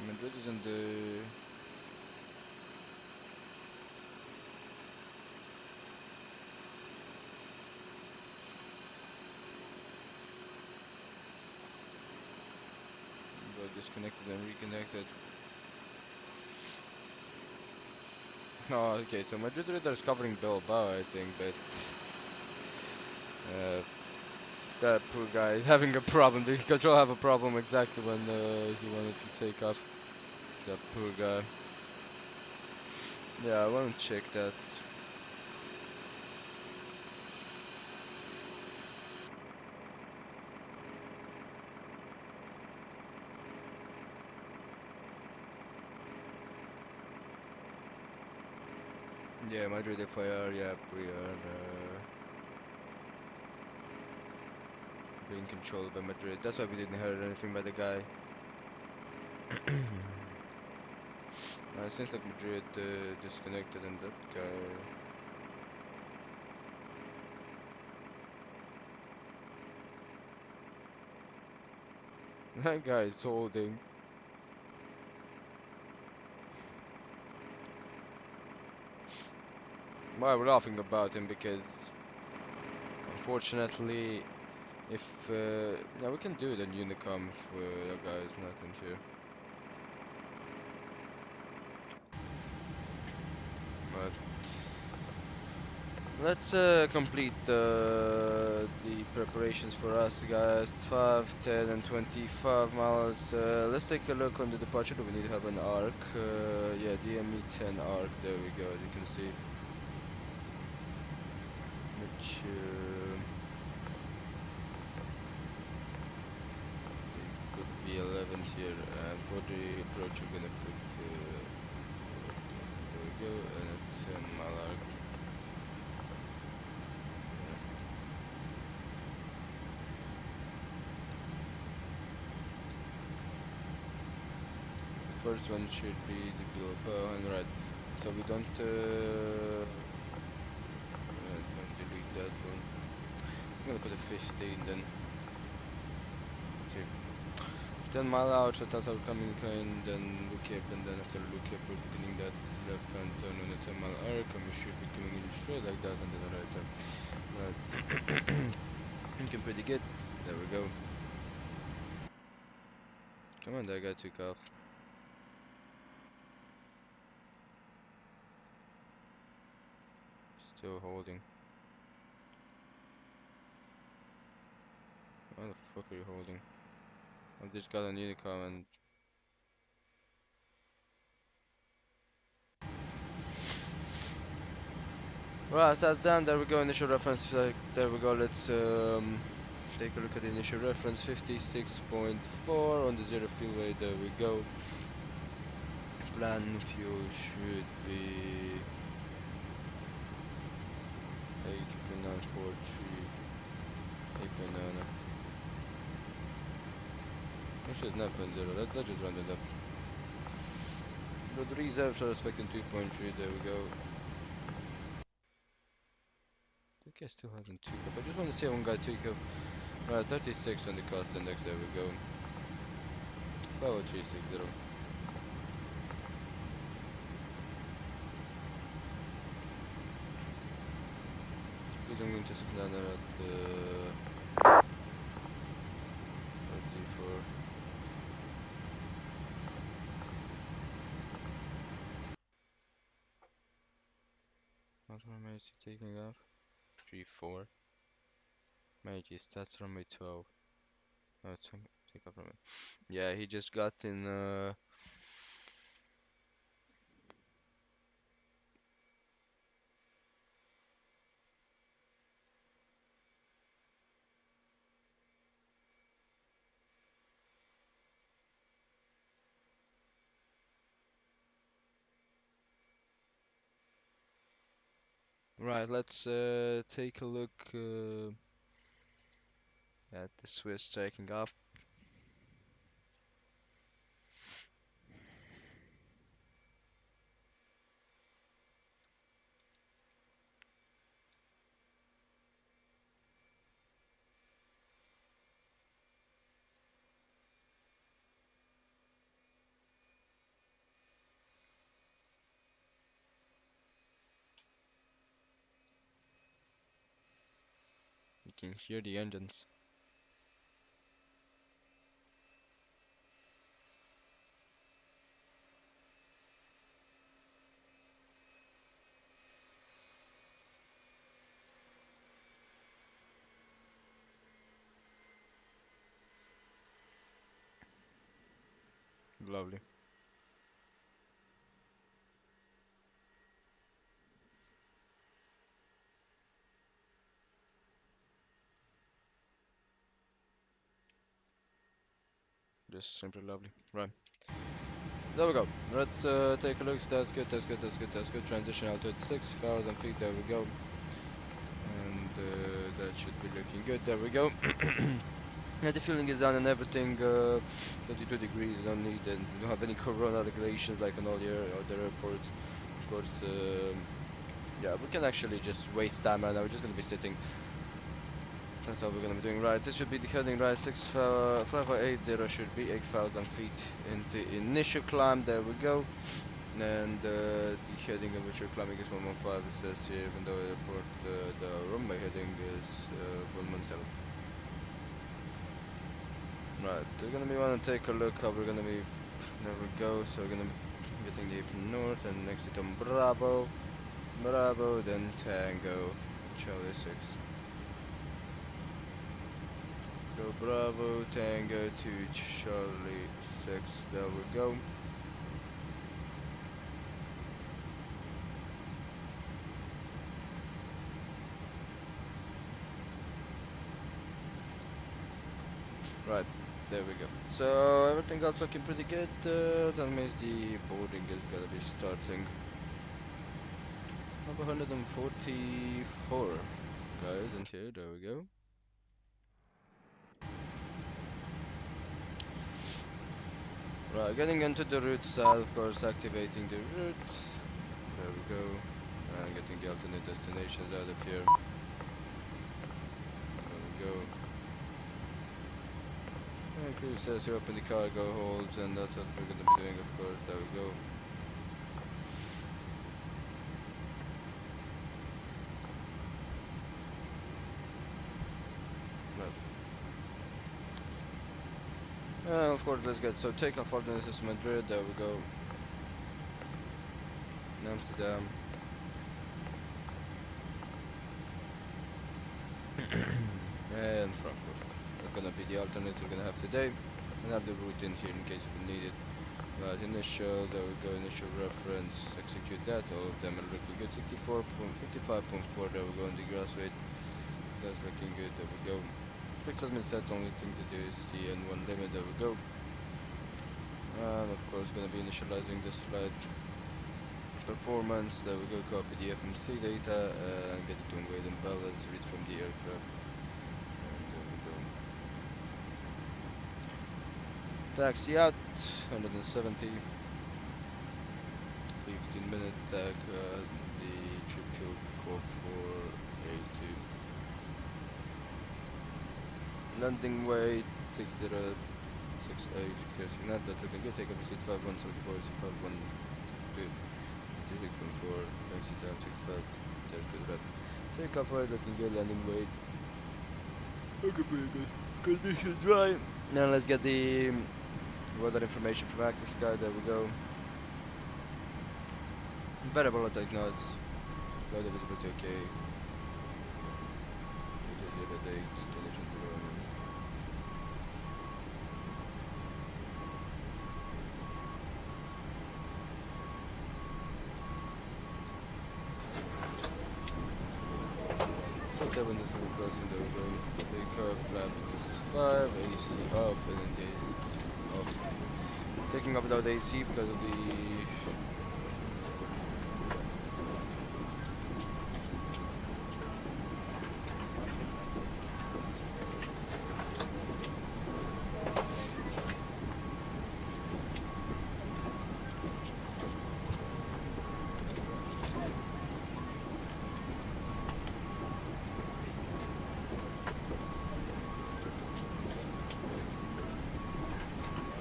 Madrid is in the... disconnected and reconnected. Oh, okay, so Madrid radar is covering Bilbao, I think, but that poor guy is having a problem. The control have a problem exactly when he wanted to take off. That poor guy. Yeah, I want to check that. Yeah, Madrid FIR, yep, we are being controlled by Madrid. That's why we didn't hear anything by the guy. It seems like Madrid disconnected and that guy... That guy is holding. Why we're laughing about him, because unfortunately, if yeah, we can do it in Unicom if that guy is not in here. But let's complete the preparations for us, guys. 5, 10, and 25 miles. Let's take a look on the departure. Do we need to have an arc? Yeah, DME 10 arc. There we go. As you can see. Which could be 11 here, and for the approach we're gonna put there we go, and a 10 mile arc. The first one should be the Bilbao, and right, so we don't delete that one. I'm gonna put a 15 then. Okay. 10 mile out, so that's our coming in, then look up, and then after look up we're beginning that left hand turn on the 10 mile arc, and we should be coming in straight like that, and then a right turn. Right. Looking pretty good. There we go. Come on, that guy took off. Still holding. Why the fuck are you holding? I've just got an Unicom and... Right, that's done. There we go, initial reference. There we go, let's take a look at the initial reference. 56.4 on the zero fuel rate. There we go. plan fuel should be 8.943, 8.9. Actually, it's 9.0. Let's just round it up. But the reserves are expecting 2.3. There we go. I think I still haven't Takeoff. I just want to see one guy Takeoff. Right, 36 on the cost index. There we go. 50360. Because I'm going to sit down there at the 34. What runway is he taking off? 34. Maybe stats runway 12. Oh, it's take off runway. Yeah, he just got in. Right, let's take a look at the Swiss taking off. You can hear the engines. Lovely. Just simply lovely. Right. There we go. Let's take a look. That's good, that's good, that's good, that's good. Transition out to 6,000 feet. There we go. And that should be looking good. There we go. Yeah, the fueling is done and everything. 22 degrees. You don't need and we don't have any corona regulations like on all the other airports. Of course, yeah, we can actually just waste time right now. We're just gonna be sitting. That's all we're gonna be doing. Right, this should be the heading right. 6580 should be 8,000 feet in the initial climb. There we go. And the heading of which you're climbing is 115. It says here, even though the airport, the runway heading is 117. Right, we're gonna be wanna take a look how we're gonna be. There we go. So we're gonna be getting the north and next to Bravo, Bravo, then Tango, Charlie 6. Go Bravo, Tango to Charlie 6, there we go. Right, there we go. So everything else looking pretty good. That means the boarding is gonna be starting. Number 144 guys, and here, there we go. Right, getting into the route side, of course, activating the route. There we go. And getting the alternate destinations out of here. There we go. And crew says you open the cargo holds, and that's what we're gonna be doing, of course. There we go. Of course, let's get so takeoff ordinance is Madrid. There we go. Amsterdam. And Frankfurt. That's gonna be the alternate we're gonna have today. And have the route in here in case we need it. Right, initial, there we go, initial reference, execute that, all of them are looking good. 55.4, there we go, on the grass weight. That's looking good, there we go. Fix has been set, only thing to do is the N1 limit, there we go. And of course gonna be initializing this flight performance. There we go, copy the Fmc data and get it to weight and balance, read from the aircraft. And there we go. Taxi out, 170. 15 minutes tag, the trip fuel 4482. Landing weight 6068, 6 not that looking good. Take up a seat 5174, seat 5122, 56.4, taxi time 65, there good rep. Take off weight looking good, landing weight. Okay, pretty good. Condition dry. Now let's get the weather information from Active Sky, there we go. Variable attack nodes. Weather visibility okay. Data date, conditions below. Okay, when this is crossing, there we go. Takeoff, flaps 5, AC off, and then off. Taking off without AC because of the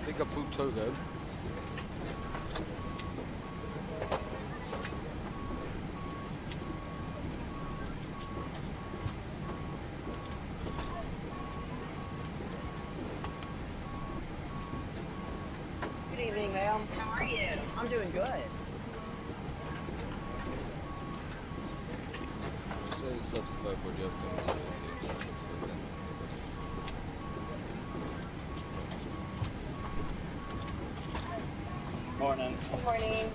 pick up full Togo. Good evening, ma'am. How are you? I'm doing good. Morning. Good morning.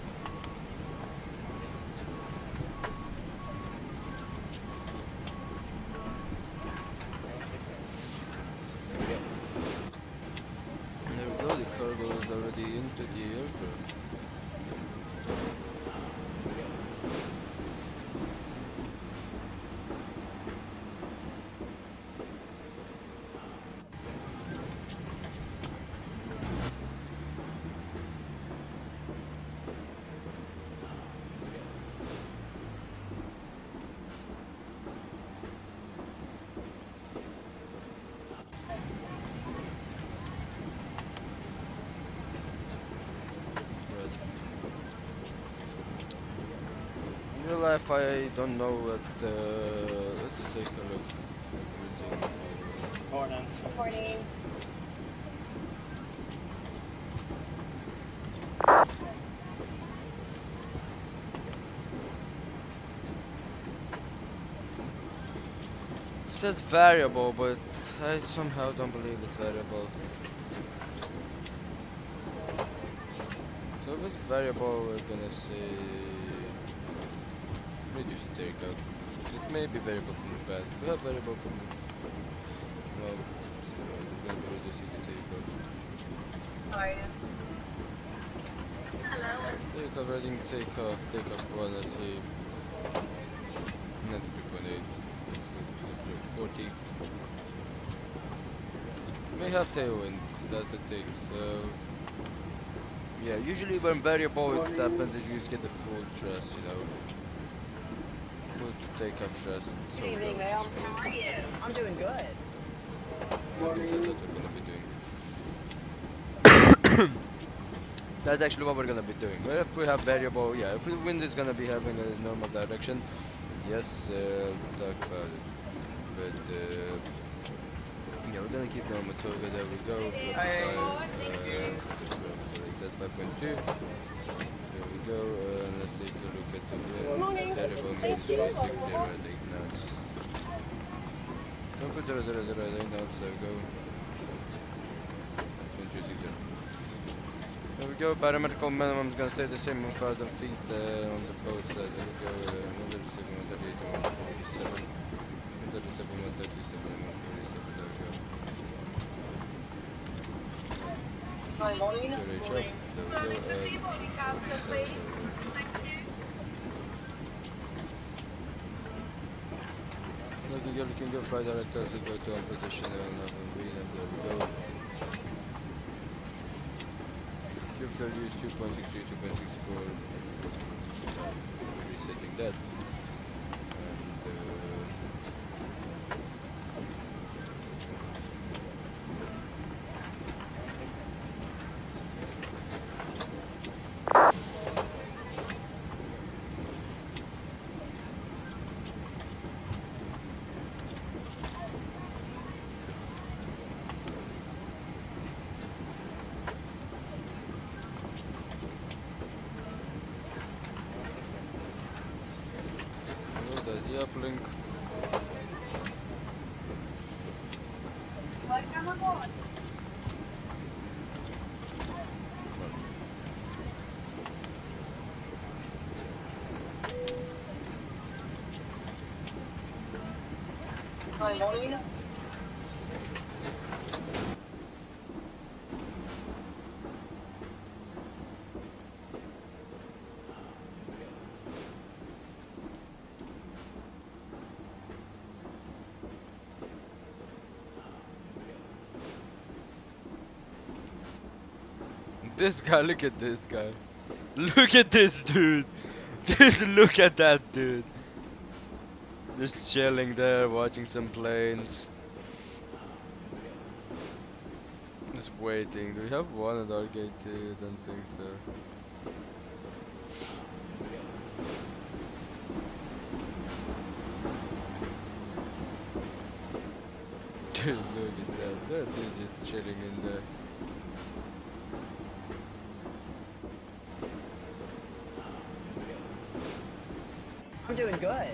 There we go, the cargo is already into the aircraft. In real life, I don't know what. Let's take a look. Morning. Good morning. It says variable, but I somehow don't believe it's variable. So if it's variable, we're gonna say reduce the takeoff. It may be variable from the past. If we have variable from no, so we're gonna be reducing the takeoff. How are you? Hello. Takeoff reading, takeoff 1, let's see. 93.8. 40. May have tailwind, that's the thing, so yeah, usually when variable it happens is you just get the full thrust, you know. Full takeoff thrust. Good evening, ma'am. How are you? I'm doing good. I think that's what we're gonna be doing. That's actually what we're gonna be doing. Well, if we have variable, yeah, if the wind is gonna be having a normal direction, yes, we'll talk about it. But yeah, we're gonna keep normal toga. There we go. Like that 5.2. There we go. Let's take a look at the wind. Variable means 360. I think knots. Don't put 0, 0, 0, 8 knots. There we go. 360. There we go. Barometrical minimum is gonna stay the same 1,000 feet on the boat side. There we go. 137, 138, 147. 137, 137, 147. There we go. Hi, morning. QRH up. There we go. Looking good, looking good. Flight directors will go to on position and there we go. Fuel flow use 2.63, 2.64. Resetting that. And there's the uplink. Welcome aboard. Hi, morning. This guy, look at this guy. Look at this dude. Just look at that dude. Just chilling there, watching some planes. Just waiting. Do we have one at our gate too? Don't think so. Dude, look at that. That dude just chilling in there. I'm doing good.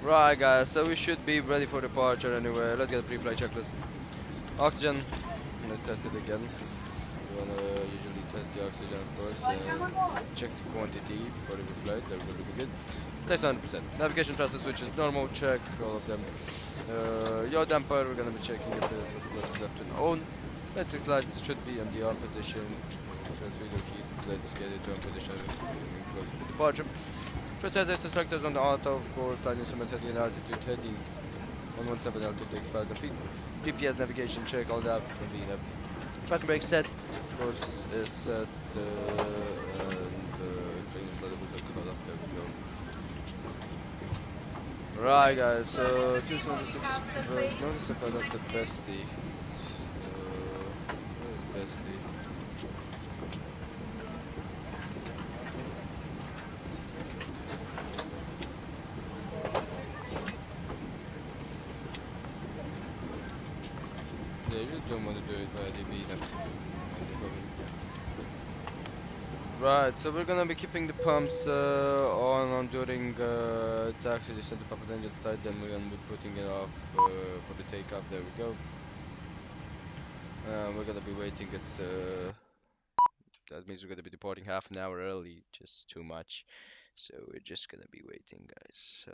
Right guys, so we should be ready for departure anyway. Let's get a pre-flight checklist. Oxygen, let's test it again. We wanna usually test the oxygen first. Check the quantity before the flight, that will look good. Test 100%. Navigation transfer switches, normal, check all of them. Yaw damper, we're gonna be checking if the throttle is left and on. Electric lights should be in the on position. Transfer key, let's get it to on position, close to departure. Process instructors on the auto, of course, flight instruments heading in altitude, heading 117 altitude, 8,000 feet. GPS navigation check, all that, convenient. Parking brake set, of course, is set, and train sliders are cut off, there we go. Right guys, so 276, notice about that's the bestie. Where is bestie? Yeah, you don't want to do it by DB. Right, so we're gonna be keeping the pumps on during taxi. Just set the pump engine start, then we're gonna be putting it off for the takeoff. There we go. We're gonna be waiting as that means we're gonna be departing half an hour early, just too much. So we're just gonna be waiting, guys.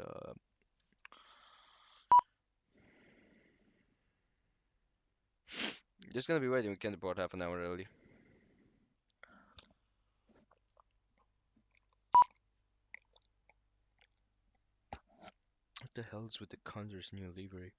Just gonna be waiting. We can depart half an hour early. What the hell is with the Condor's new livery?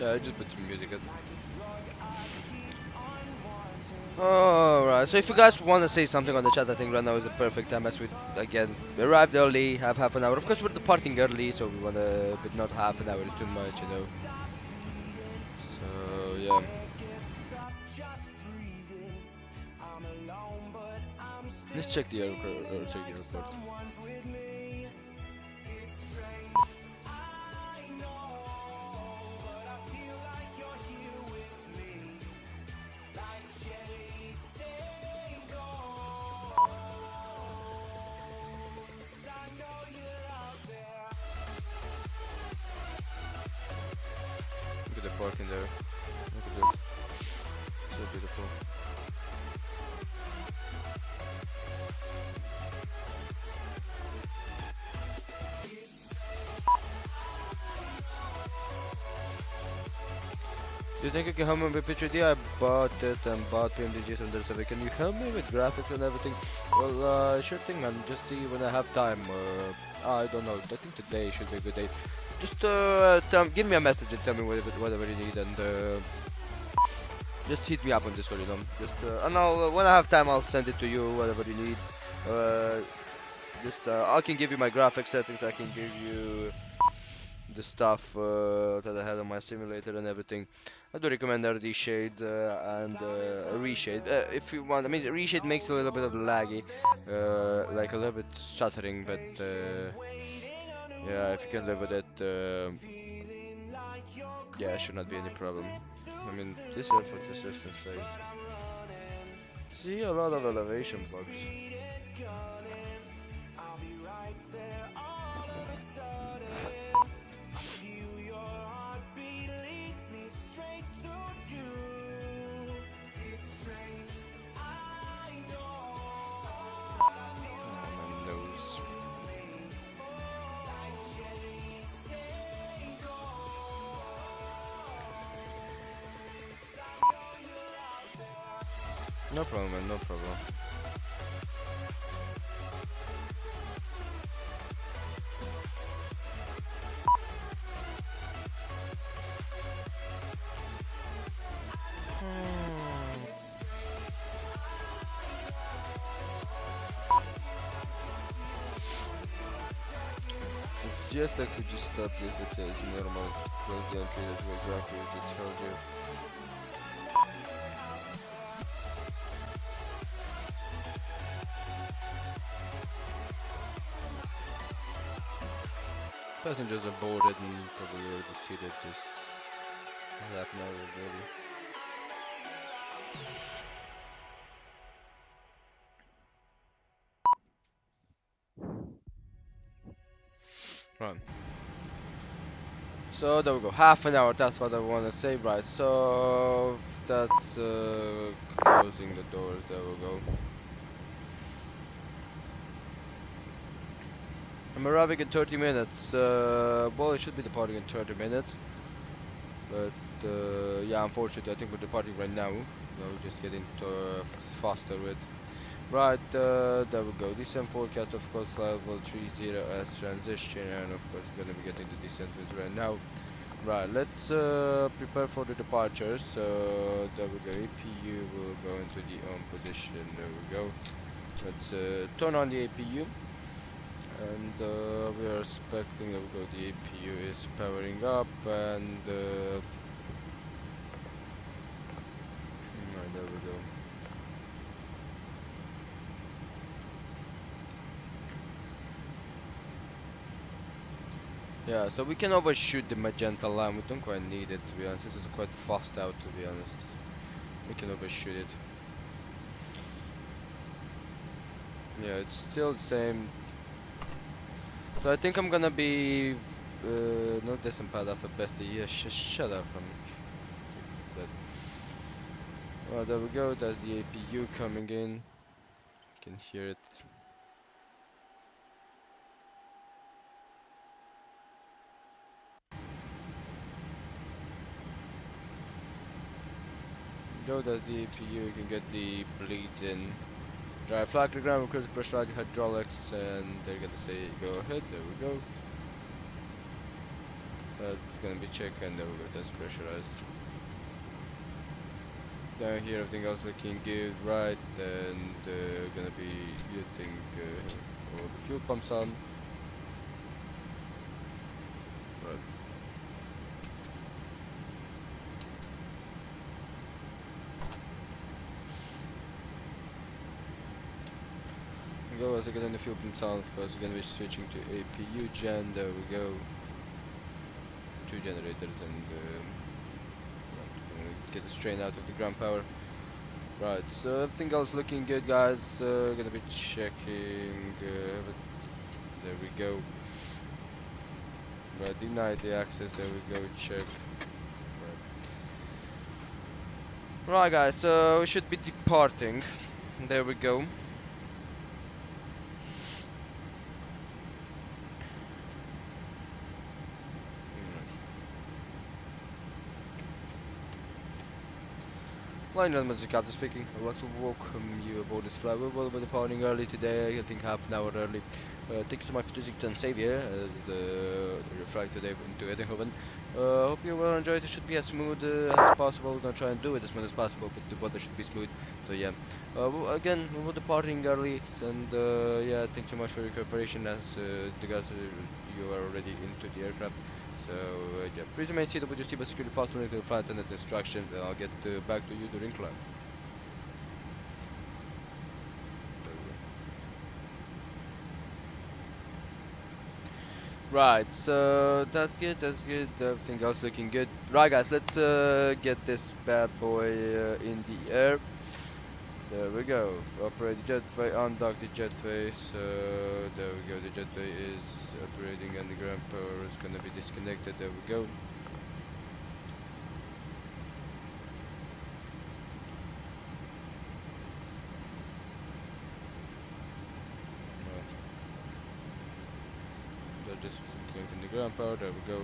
Yeah, I just put some music in. Alright, so if you guys want to say something on the chat, I think right now is the perfect time as we, again, we arrived early, have half an hour. Of course, we're departing early, so we want to, but not half an hour is too much, you know. So, yeah. Let's check the airport. Look at the parking there. Look at this. So beautiful. Do you think you can help me with P3D? I bought it and bought PMDG from there, so can you help me with graphics and everything? Well, sure thing, man. Just see when I have time. I don't know. I think today should be a good day. Just give me a message and tell me whatever you need, and just hit me up on Discord, you know. Just and I'll when I have time, I'll send it to you. Whatever you need. I can give you my graphics settings. I can give you the stuff that I had on my simulator and everything. I do recommend Reshade and Reshade if you want. I mean, Reshade makes a little bit of laggy, like a little bit stuttering, but yeah, if you can live with it, yeah, it should not be any problem. I mean, this airport is just insane. See a lot of elevation bugs. No problem, man, no problem. It's just like to just stop this at normal. Close the entry that will graph you, that tells you. Passengers are boarded and probably already seated just half an hour already. Right. So there we go, half an hour, that's what I want to say, right? So that's closing the doors, there we go. I'm arriving in 30 minutes. Well, it should be departing in 30 minutes. But yeah, unfortunately, I think we're departing right now. No, just getting faster with. Right, there we go. Descent forecast, of course, level 30 as transition, and of course, we're gonna be getting the descent with right now. Right, let's prepare for the departure. So there we go. APU will go into the on position. There we go. Let's turn on the APU. And we are expecting that the APU is powering up, and right, there we go. Yeah, so we can overshoot the magenta line. We don't quite need it, to be honest. This is quite fast out, to be honest. We can overshoot it. Yeah, it's still the same. So I think I'm gonna be not descent pad after best. Yeah, shut up. Well, there we go. That's the APU coming in. You can hear it. Go, that's the APU. You can get the bleeds in. Drive flag to ground, recruit pressurized hydraulics, and they're gonna say go ahead. There we go. That's gonna be checked, and there we go, that's pressurized. Down here everything else looking good, right, and gonna be getting all the fuel pumps on. Right. Go as I get in the fuel pumps on. Of course, we're gonna be switching to APU gen. There we go. 2 generators, and gonna get the strain out of the ground power. Right, so everything else looking good, guys. Gonna be checking. There we go. Right, deny the access. There we go. Check. Right, guys. So we should be departing. There we go. Line Run Magic Captain speaking. I'd like to welcome you aboard this flight. We will be departing early today, I think half an hour early. Thank you so much for choosing Transavia as your flight today into Eindhoven. Hope you will enjoy it. It should be as smooth as possible. We're gonna try and do it as smooth as possible, but the weather should be smooth. So yeah. Again, we will be departing early, and yeah, thank you so much for your cooperation as the guys you are already into the aircraft. So yeah, please remain seated with your seatbelt securely fastened until flight attendant instruction, and I'll get back to you during climb. Right, so that's good, everything else looking good. Right guys, let's get this bad boy in the air. There we go. Operate the jetway, undock the jetway. So there we go, the jetway is operating and the ground power is gonna be disconnected. There we go. They're just connecting the ground power. There we go.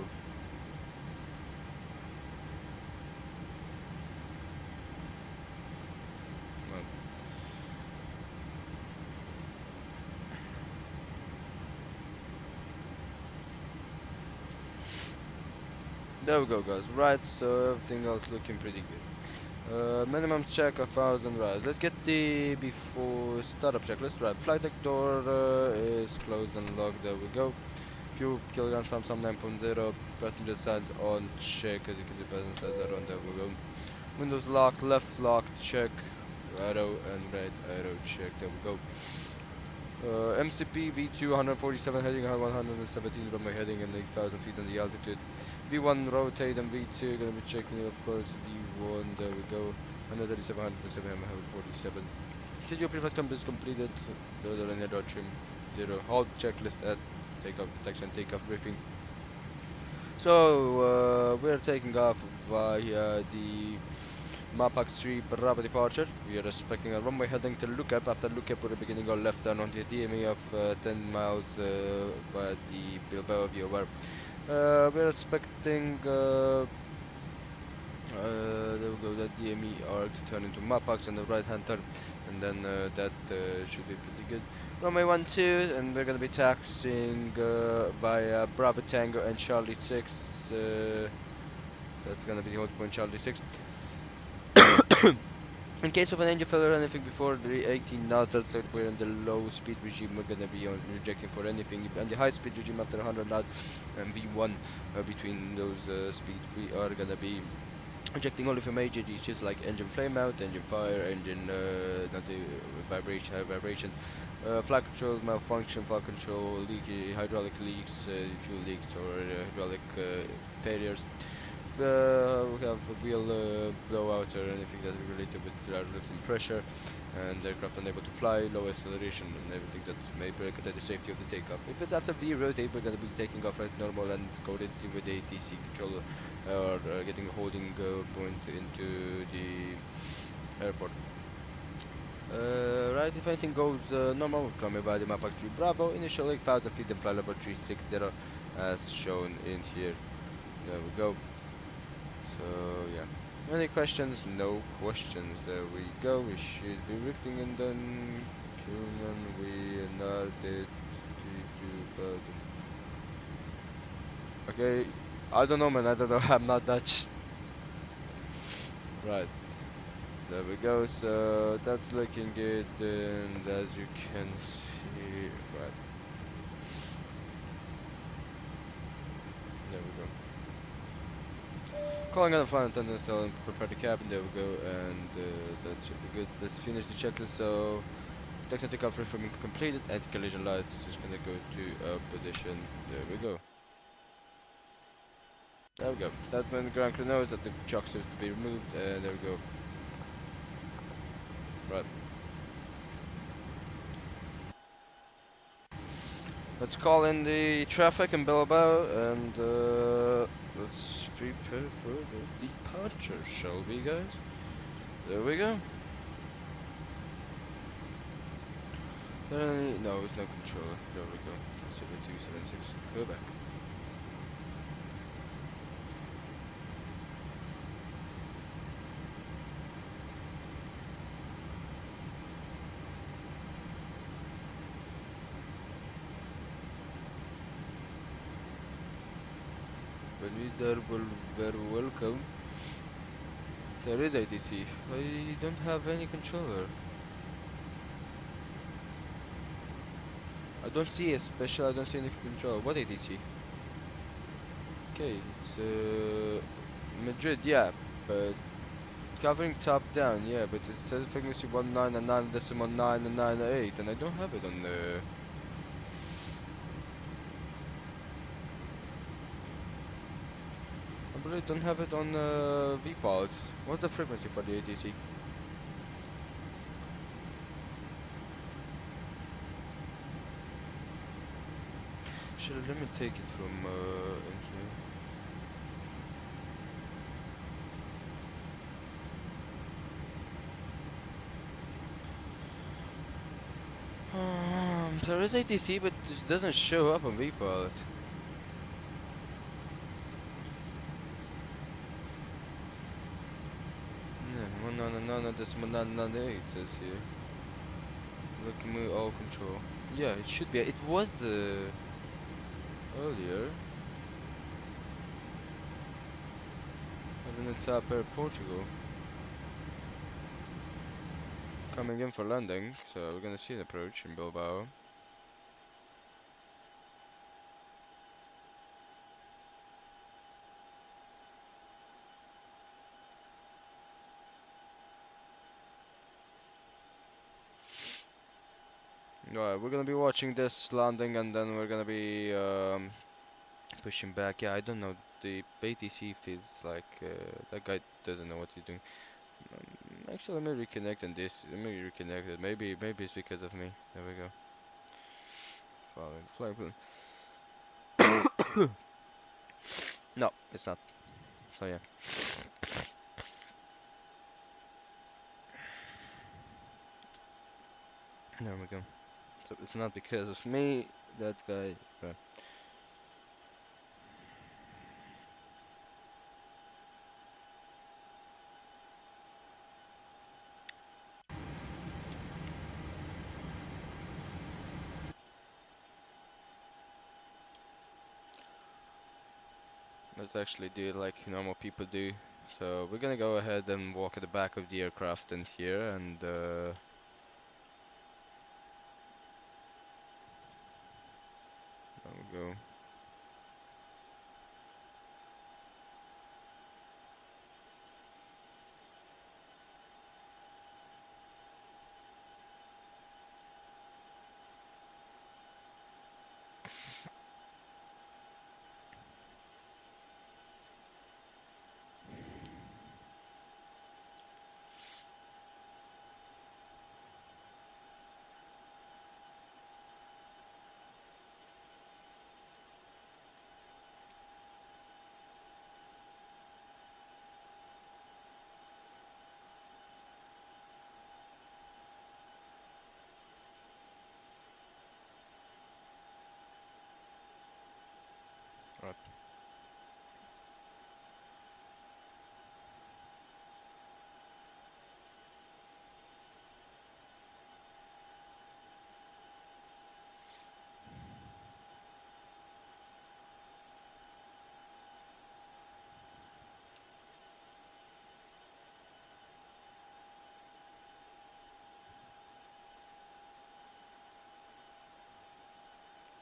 There we go, guys. Right, so everything else looking pretty good. Minimum check 1,000. Right, let's get the before startup checklist. Right, flight deck door is closed and locked. There we go. Fuel kilograms from some 9.0. Passenger side on check. As you can see, passenger side are on. There we go. Windows locked, left locked check. Arrow and right arrow check. There we go. MCP V2 147 heading 117 runway heading and 8,000 feet on the altitude. V1 rotate and V2 gonna be checking it, of course. V1, there we go. 137, 107, 147. Schedule pre-flight compass completed. The other in header trim 0. Halt checklist at takeoff detection, takeoff briefing. So we're taking off via the Mapax 3 Bravo departure. We are expecting a runway heading to lookup. After lookup, we're beginning our left turn onto a DME of 10 miles via the Bilbao VOR. We're expecting there we go, that DME arc to turn into Mapax on the right hand turn, and then that should be pretty good. Runway 12, and we're gonna be taxiing via Bravo Tango and Charlie 6. That's gonna be the hold point Charlie 6. In case of an engine failure or anything before the 18 knots, that's like we're in the low speed regime. We're gonna be on rejecting for anything. And the high speed regime after 100 knots and V1 between those speeds, we are gonna be rejecting only for major issues like engine flame out, engine fire, engine not the vibration, high vibration, flight control malfunction, flight control leaky, hydraulic leaks, fuel leaks, or hydraulic failures. We have a wheel blowout or anything that is related with large lift and pressure, and aircraft unable to fly, low acceleration, and everything that may break the safety of the takeoff. If it's after V-rotate, we're going to be taking off right normal and going with the ATC controller or getting a holding point into the airport. Right, if anything goes normal, we're coming by the Mapax 3 Bravo, initial 8,000 feet and fly level 360 as shown in here. There we go. So yeah, any questions? No questions. There we go. We should be lifting and then human. We are dead. 32,000. Okay, I don't know, man. I don't know. I'm not Dutch. Right. There we go. So that's looking good. And as you can see, right. There we go. Calling on the flight attendant, tell him to prepare the cabin. There we go. And that should be good. Let's finish the checklist. So taxi takeoff refueling completed. Anti-collision lights. Just gonna go to position. There we go. There we go. That when the ground crew knows that the chocks have to be removed. There we go. Right. Let's call in the traffic in Bilbao and let's prepare for the departure, shall we, guys? There we go. No, it's no controller. There we go. 7276. Go back. Very welcome. There is ATC. I don't have any controller. I don't see a special. I don't see any controller. What ATC? Okay, it's Madrid, yeah, but covering top down, yeah, but it says frequency 199.998, and I don't have it on the. I really don't have it on VPod. What's the frequency for the ATC? Sure, let me take it from in here. There is ATC, but it doesn't show up on VPod. Yeah, 199.998 says here. Look, move all control. Yeah, it should be. It was earlier. Having the top air Portugal. Coming in for landing, so we're gonna see an approach in Bilbao. Alright, we're gonna be watching this landing and then we're gonna be pushing back. Yeah, I don't know. The ATC feels like that guy doesn't know what he's doing. Actually, let me reconnect on this. Let me reconnect it. Maybe it's because of me. There we go. Following flight. No, it's not. So yeah. There we go. So it's not because of me. That guy. Let's actually do it like normal people do. So we're gonna go ahead and walk at the back of the aircraft in here and there we go.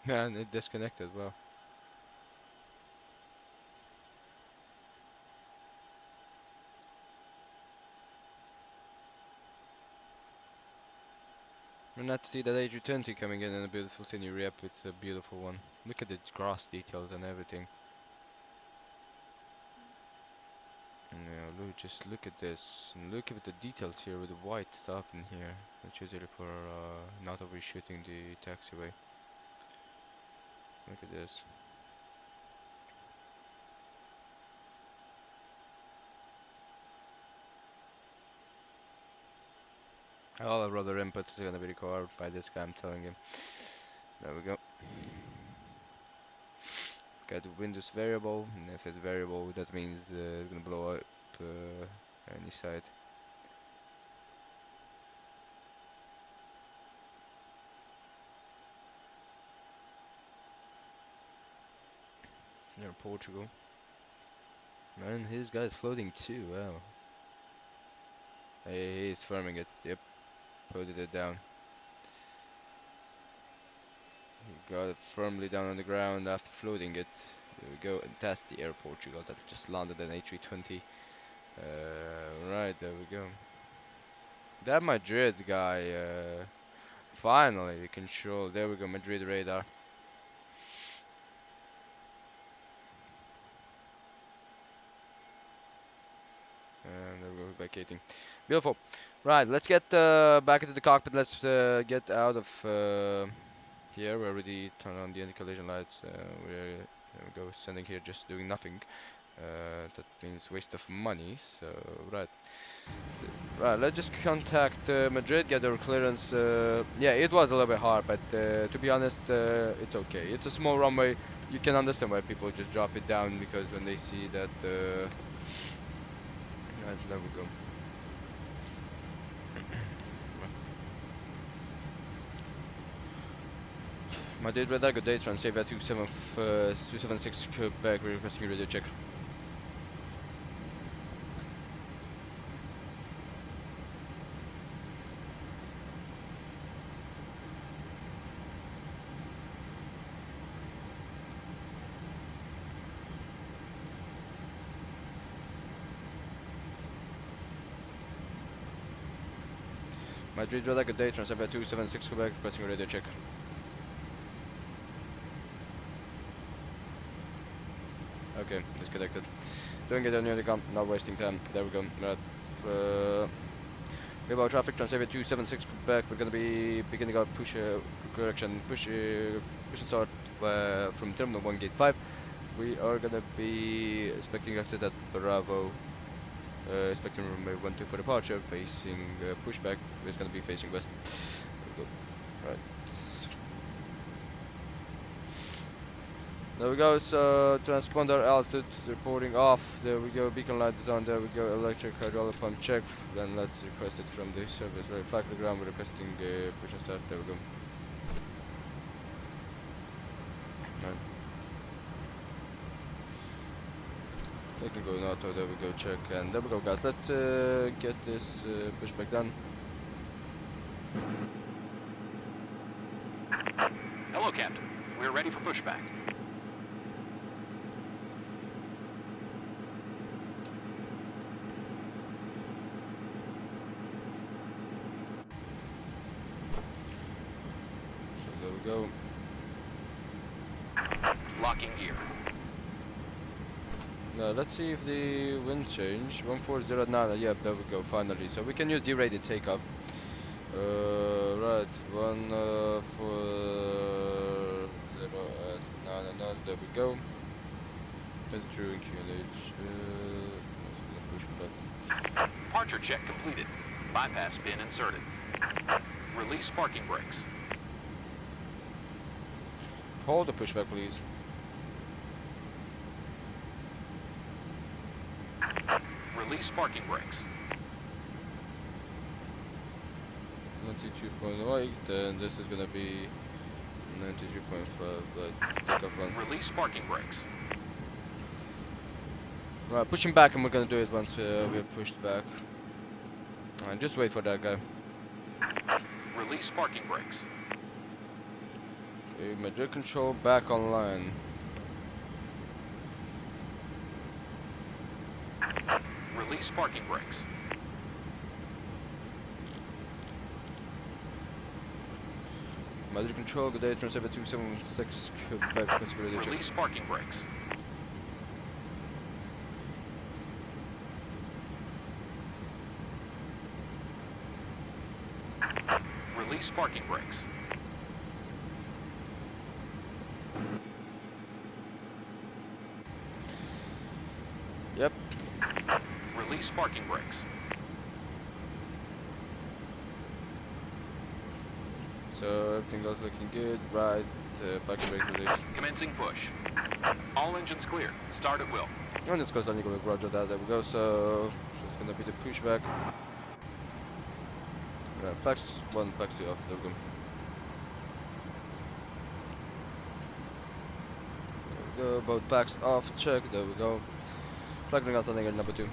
Man, it disconnected. Wow. We're not to see that A320 coming in a beautiful scenery rep. It's a beautiful one. Look at the grass details and everything. Yeah, look, just look at this. And look at the details here with the white stuff in here. That's usually for not overshooting the taxiway. Look at this. All of other inputs are gonna be required by this guy, I'm telling you. There we go. Got the Windows variable, and if it's variable, that means it's gonna blow up any side. Near Portugal. Man, his guy's floating too, wow. Hey, he's firming it, yep. Put it down. He got it firmly down on the ground after floating it. There we go, and that's the Air Portugal that just landed an A320. Right, there we go. That Madrid guy, finally control. There we go, Madrid radar. And there we go, vacating. Beautiful. Right, let's get back into the cockpit. Let's get out of here. We already turned on the anti-collision lights. There we go, sending here, just doing nothing. That means waste of money. So right, let's just contact Madrid, get their clearance. Yeah, it was a little bit hard, but to be honest, it's okay. It's a small runway. You can understand why people just drop it down, because when they see that. Right, there we go. Madrid radar, good day, Transavia 276 Quebec, we're requesting radio check. Madrid radar, good day, Transavia 276 Quebec, requesting radio check. Okay, disconnected. Doing it on near the comp, not wasting time. There we go. Right. We have our traffic, Transavia 276 Quebec. We're gonna be beginning our push correction, push and start from Terminal 1 Gate 5. We are gonna be expecting exit at Bravo. Expecting runway 12 for departure, facing pushback. It's gonna be facing west. There we go. Right. There we go, so transponder altitude reporting off. There we go, beacon light is on. There we go, electric hydraulic pump check. Then let's request it from the service. Right, flag the ground, we're requesting push and start. There we go. Right. Taking go in auto, there we go, check. And there we go, guys. Let's get this pushback done. Hello, Captain. We're ready for pushback. Go. Locking gear. Now let's see if the wind change. 1409. Yeah, there we go. Finally, so we can use derated takeoff. Right. 140 at 9. There we go. Entering QNH. Departure check completed. Bypass pin inserted. Release parking brakes. Hold the pushback, please. Release parking brakes. 92.8, and this is gonna be 93.5. Takeoff run. Release parking brakes. Right, pushing back, and we're gonna do it once we're pushed back. Alright, just wait for that guy. Release parking brakes. Okay, major control back online. Release parking brakes. Major control, good day, Transavia 276, Quebec, possibility check. Release parking brakes. Release parking brakes. Yep. Release parking brakes. So everything else looking good, right, parking brake release. Commencing push. All engines clear. Start at will. And this goes on, you go, roger that, there we go, so it's gonna be the pushback. Packs 1, packs 2 off, there we go. There we go, both packs off, check, there we go. Flagging out something at number 2.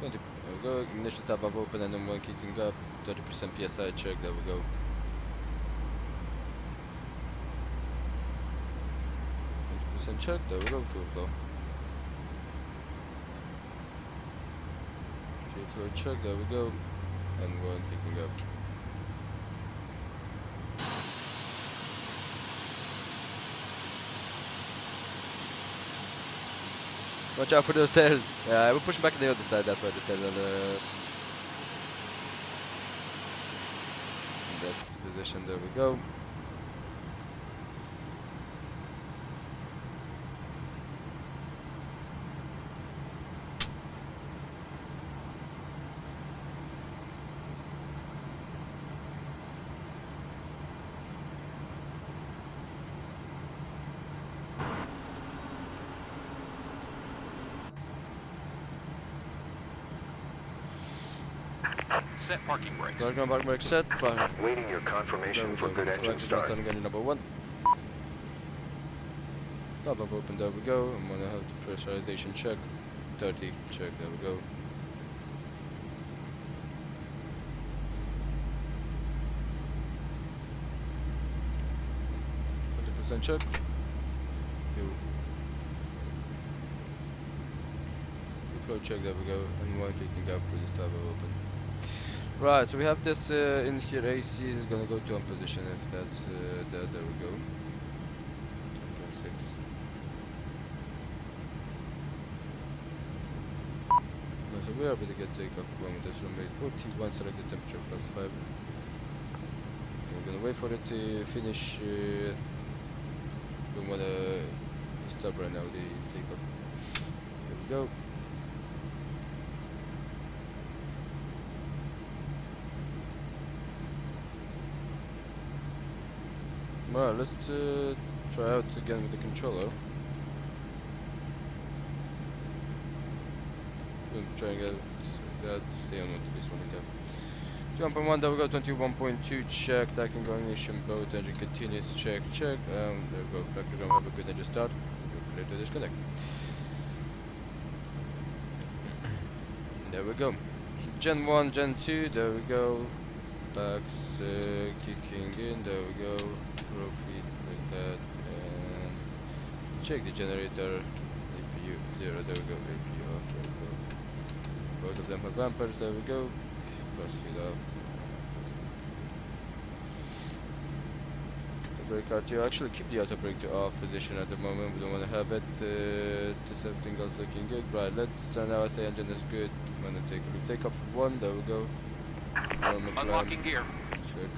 There we go, ignition tab valve open and then one kicking up, 30% PSI check, there we go. Check, there we go, fuel flow. Fuel flow check, there we go. And one picking up. Watch out for those stairs. Yeah, we're pushing back on the other side, that's why the stairs are in that position, there we go. Set parking brakes. Parking brake set, fine. Waiting your confirmation for good engine start. Again, number 1. Top of open, there we go. I'm gonna have the pressurization check. 30 check, there we go. Check. Fuel flow check, there we go, and one kicking up with the tab open. Right, so we have this in here, AC is gonna go to on position if that's there we go. 6. So we are able to get takeoff one with this runway 41, select the temperature +5. We're gonna wait for it to finish. Don't wanna stop right now, the takeoff. There we go. Well, let's try out again with the controller. Try and get that, stay on this one again. 21, there we go, 21.2, check, tacking ignition, boat, engine continues, check, check, there we go, factory ground, have a good engine start, we're clear to disconnect. There we go. Gen 1, Gen 2, there we go, packs kicking in, there we go, profit like that, and check the generator, APU 0, there we go, APU off, there we go. Both of them have dampers, there we go. Cross feed off. The brake RTO, actually keep the auto brake to off position at the moment, we don't want to have it, just everything else looking good. Right, let's now the engine is good. I'm gonna take a look. Take off 1, there we go. Unlocking gear. Check.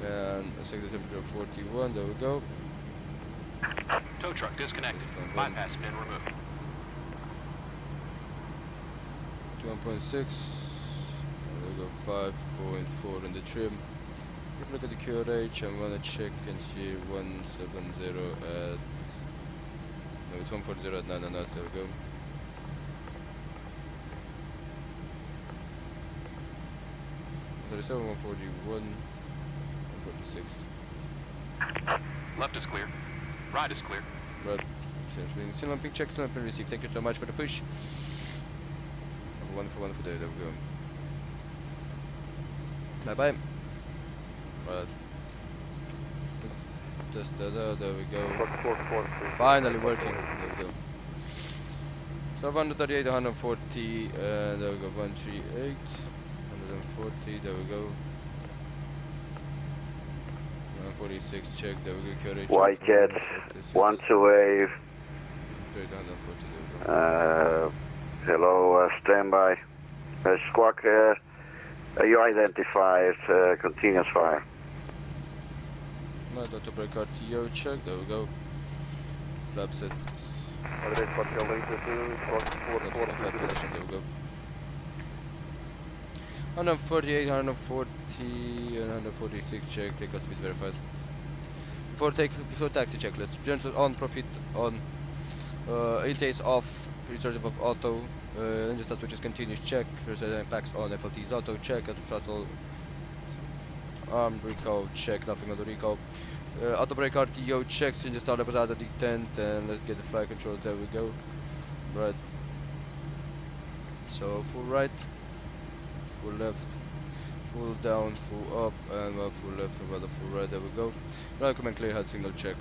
And I set the temperature of 41, there we go. Tow truck disconnected. Bypass pin removed. 1.6, there we go, 5.4 in the trim. If you look at the QRH, I'm gonna check and see 170 at, no, it's 140 at 9 and out, there we go. There is 141, 146. Left is clear. Right is clear. Right, still on ping check, still on ping receive. Thank you so much for the push. one for there. There we go. Bye bye. Right. Just there we go. Finally working. There we go. So 138, 140, there we go. 138, 140. There we go. 146. Check. There we go. QRH. White jet. 1 to wave. Hello. Standby. Squawk. You identified continuous fire. Right, auto brake RTO check, there we go. Flap set. There we go. 148, 140, and 146 check, takeoff speed verified. Before taxi checklist. Gentle on, profit on. LTAs off, reserve of auto. Engine start switches continuous check. Reserve packs on, FLTs auto check. Auto throttle. Armed recall check, nothing on the recall. Auto brake RTO checks, engine start levels out of detent, and let's get the flight control. There we go. Right. So full right, full left, full down, full up, and full left and rather full right. There we go. Right, command clear, had signal check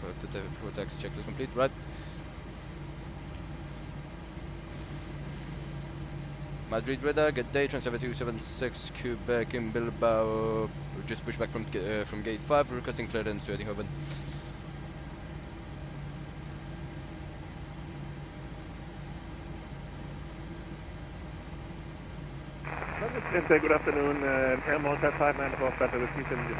for taxi checklist complete. Right. Madrid radar, good day, Transavia 276, Quebec in Bilbao, just push back from gate 5, requesting clearance to Eindhoven. Good afternoon, Air Motor 594, Battery with P3D.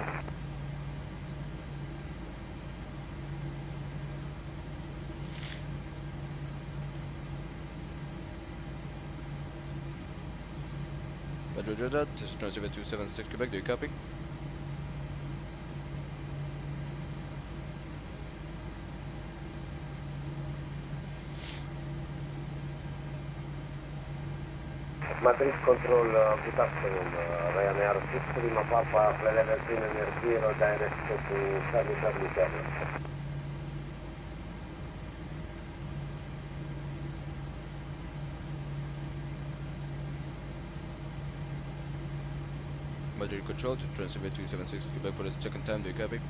Roger that, this is Transavia 276 Quebec, do you copy? Madrid Control, good afternoon. Ryanair 6 Lima Papa, flight level 3 near 0, direct to Charlie Charlie. Madrid Control to Transavia 276 Quebec for the second time, do you copy?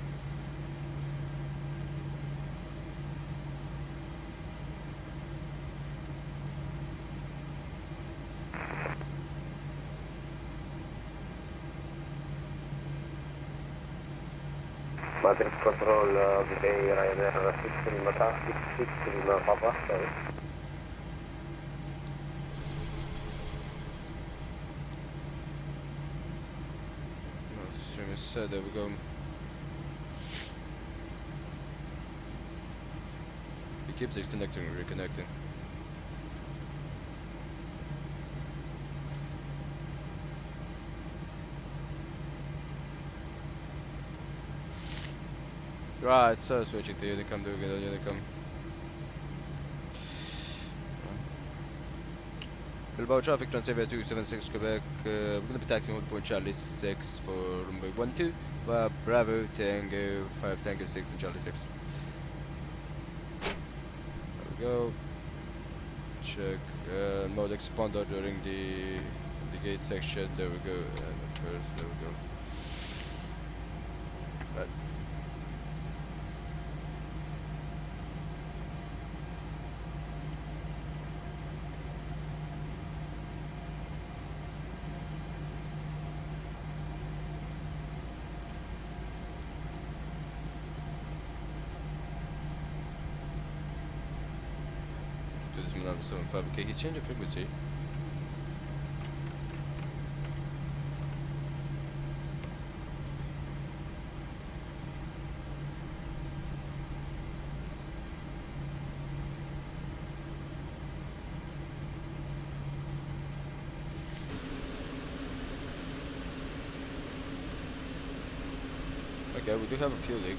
Madrid Control, good day, Ryanair 6 Lima Papa, sorry. There we go. It keeps disconnecting and reconnecting. Right, so switching to Unicom, do we get on Unicom? Bilbao traffic, Transavia 276 Quebec, we're going to be taxiing hold point Charlie 6 for runway 12, Bravo, Tango, 5 Tango 6 and Charlie 6. There we go. Check mode expander during the gate section, there we go, and at first, there we go. Right. Another 75. Okay, he changed the frequency. Okay, we do have a fuel leak.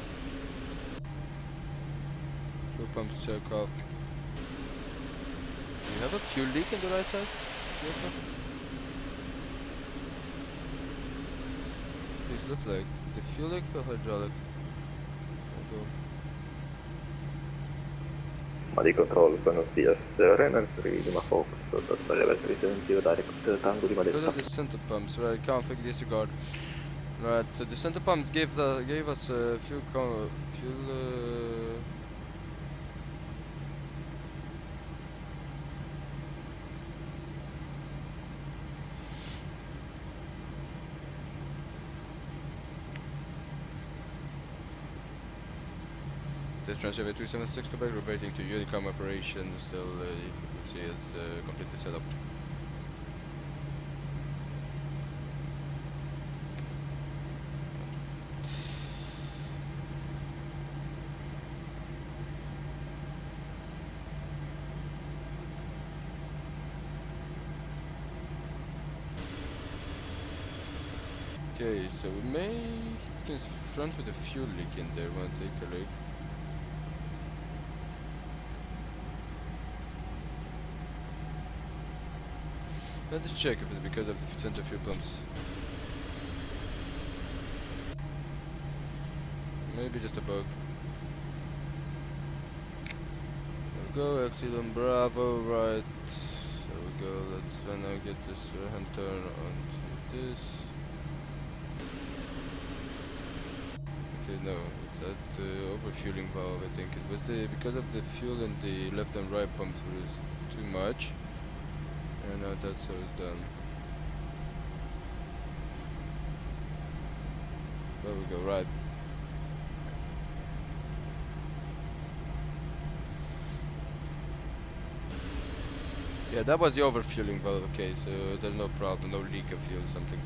Fuel pumps check off. You have a fuel leak in the right side? These look like the fuel leak or hydraulic? Body control, Buenos Dias, Renner 3 Lima Fox, level 370, direct Tango Lima Go to Delta. the center pumps, right? Config disregard. Right, so the center pump gave us fuel. The Transavia 276 Quebec reverting to Unicom operation. Still, if you can see, it's completely set up. Okay, so we may confront with a fuel leak in there. Wanna take a look? Let's check if it's because of the center fuel pumps. Maybe just a bug. There we go, Epsilon Bravo, right. There we go, let's now get this hand turn onto this. Okay, no, it's at the overfueling valve, I think. It was because of the fuel in the left and right pumps was too much. And now that's all done. There we go, right. Yeah, that was the overfueling valve, okay, so there's no problem, no leak of fuel, something.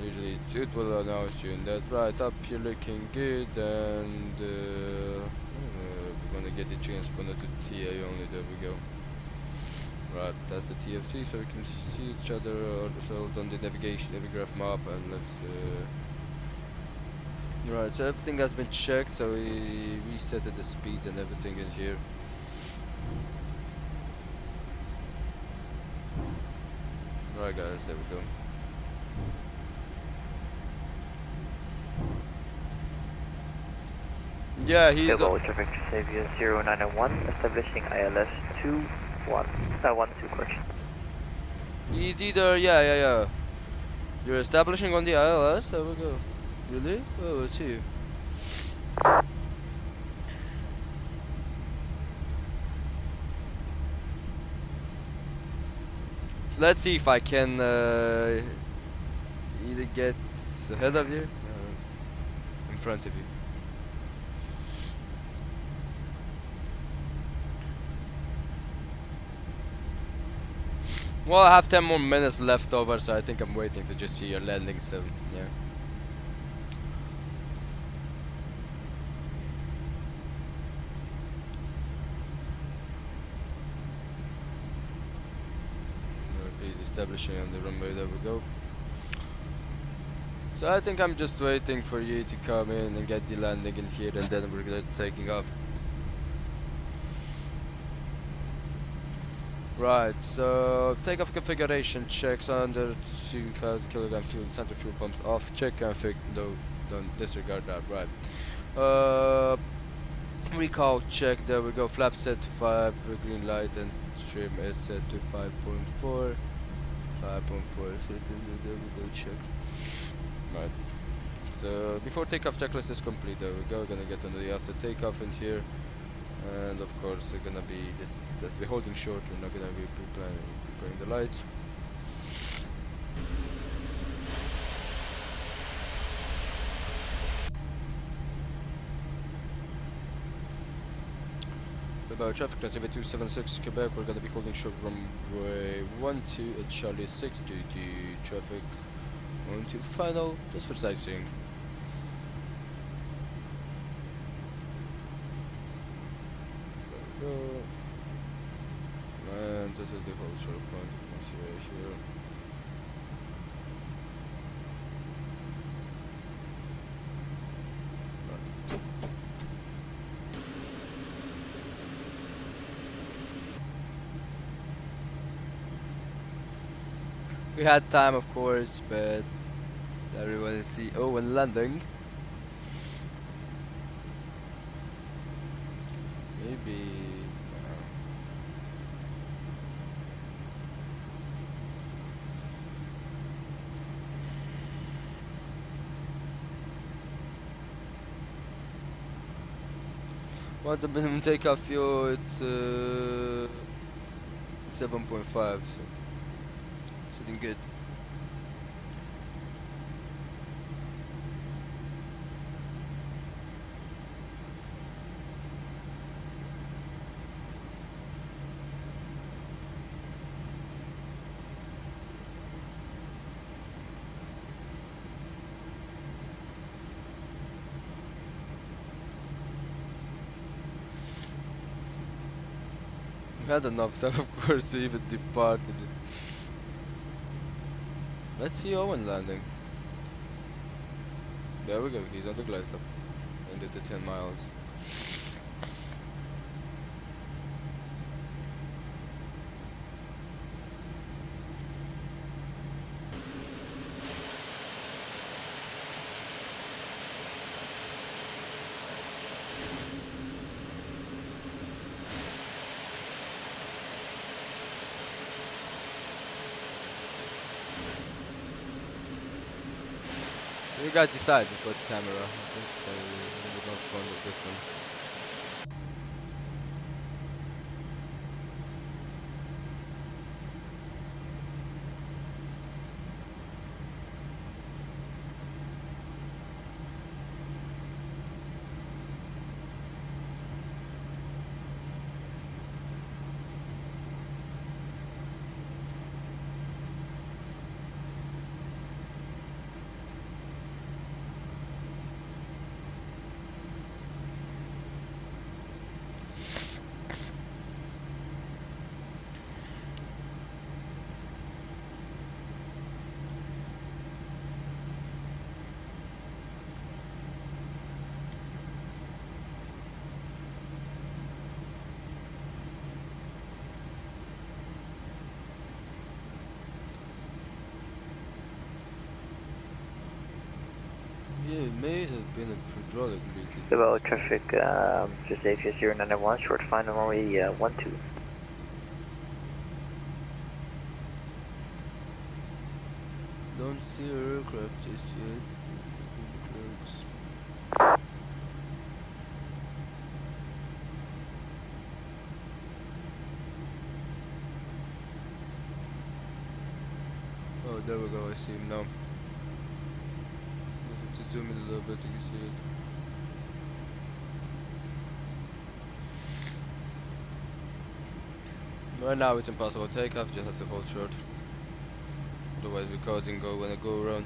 Usually it will announce you in that. Right, up here looking good, and we're gonna get the transponder to TA only, there we go. Right, that's the TFC, so we can see each other ourselves on the navigation, graph map, and let's right, so everything has been checked, so we reset the speed and everything in here. Right guys, there we go. Yeah, he's traffic Transavia 0901, establishing ILS 12 correction. He's either, yeah. You're establishing on the ILS? There we go. Really? Oh, I see you. So let's see if I can either get ahead of you or in front of you. Well, I have 10 more minutes left over, so I think I'm waiting to just see your landing, so yeah. Repeat establishing on the runway, there we go. So I think I'm just waiting for you to come in and get the landing in here, and then we're gonna taking off. Right, so takeoff configuration checks under 2,000 kilogram fuel, center fuel pumps off. Check config, no, don't disregard that. Right. Recall check. There we go. Flap set to 5, green light, and trim is set to 5.4. 5.4. So there we go. Check. Right. So before takeoff checklist is complete, there we go. We're gonna get under the after takeoff in here. And of course we're gonna be just be holding short, we're not gonna be preparing the lights. About traffic Transavia 276 Quebec, we're gonna be holding short runway 12 at Charlie 6 due to traffic on to final, just for sightseeing. And this is the whole short point, you can see right here. We had time, of course, but everyone is see Owen landing. Maybe What the minimum takeoff fuel? It's 7.5, so sitting good. We had enough time, of course, to even depart. Let's see Owen landing. There we go, he's on the glide stop. And did the 10 miles. You guys decide with the camera. I think I'm not fond of this one. Yeah, it may have been a hydraulic leak. About traffic, Transavia 091, short final only 12. Don't see a aircraft just yet. Oh, there we go, I see him now. Just have to zoom in a little bit, you can see it. Right now it's impossible to take off, just have to hold short. Otherwise we're causing go when I go around.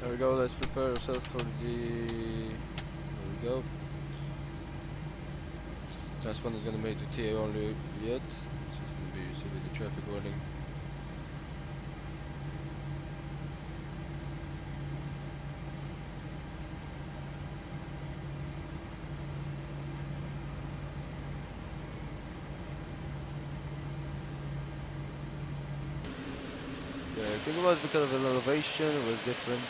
There we go, let's prepare ourselves for the... There we go. Transponder is gonna make the TA only yet. So it's gonna be receiving the traffic warning. Yeah, I think it was because of the elevation, it was different.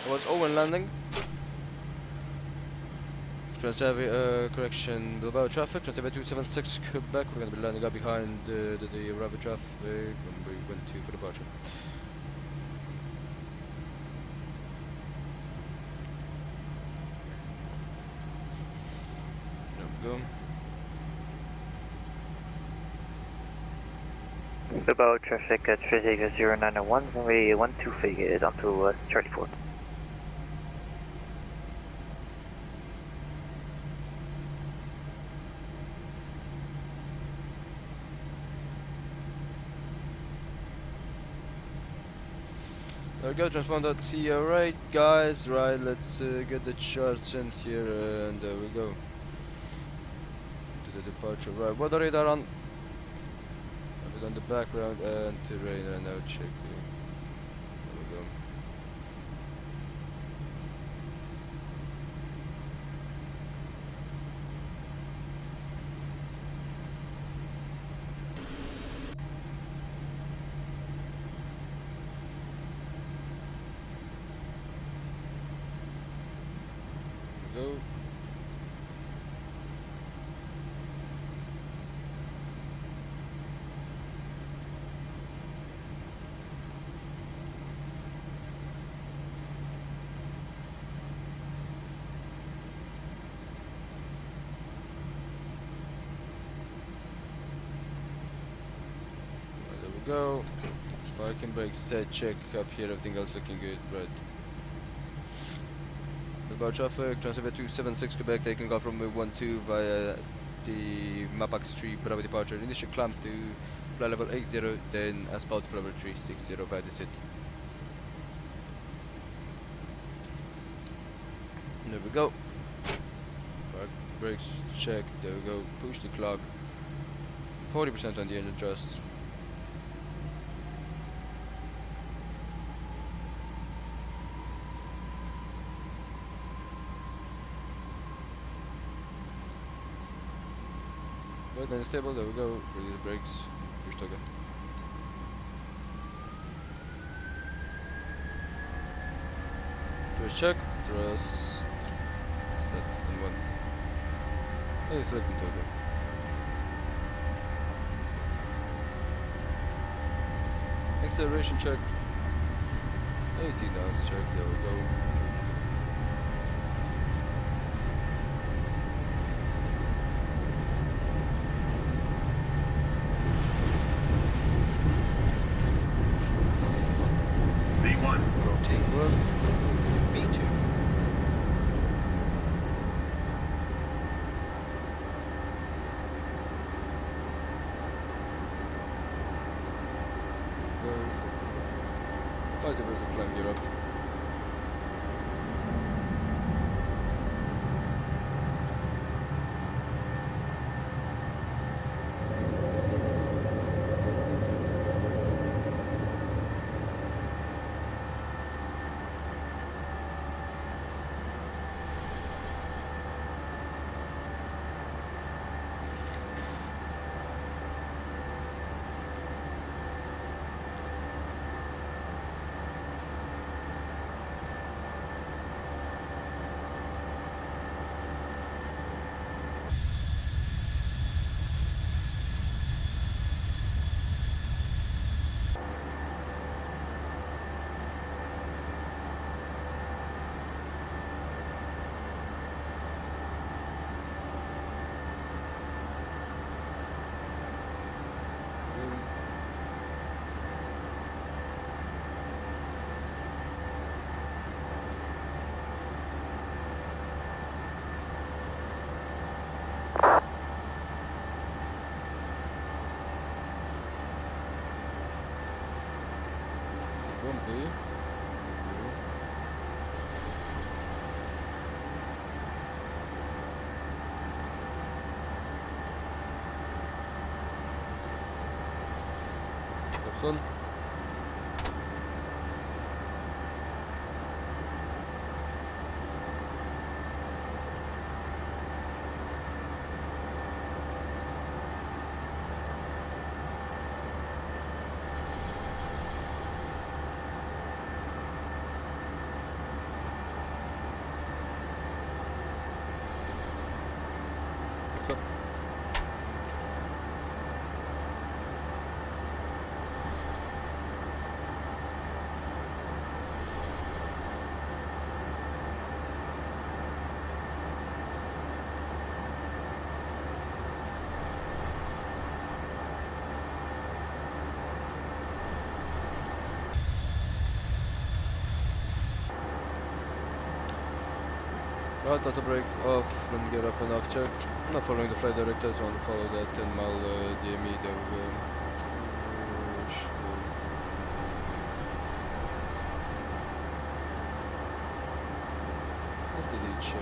What's Owen landing? Transavia, correction, Bilbao traffic, Transavia 276 Quebec, we're going to be landing up behind the rapid traffic when we went to for departure. There we go. Bilbao traffic at Transavia 091, runway 12 figures onto Charlie 4. There we go, transponder.t. Alright, guys, right, let's get the chart sent here, and there we go. To the departure, right, weather radar on. Have it on the background, and terrain right now, check. There we go. Go. Right, there we go. Parking brakes set, check up here, everything else looking good, right. About traffic, Transavia 276 Quebec, taking off from 12 via the Mapax 3 Bravo departure. Initial climb to flight level 80, then asphalt flight level 360 via the city. There we go. Park brakes check, there we go. Push the clock. 40% on the engine thrust. Right, then stable, there we go. Release the brakes. Push toggle. Thrust check. Thrust. Set. And 1. And selecting toggle. Acceleration check. 18 knots check. There we go. V2. Try to bring the climb gear up. Son. Right, auto brake off, run gear up and off check. I'm not following the flight directors, I want to follow that 10 mile DME there we go. check.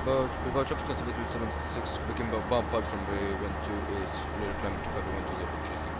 About traffic consider 276 begin bomb pipes from V1 is clear climbing to 512 level 360.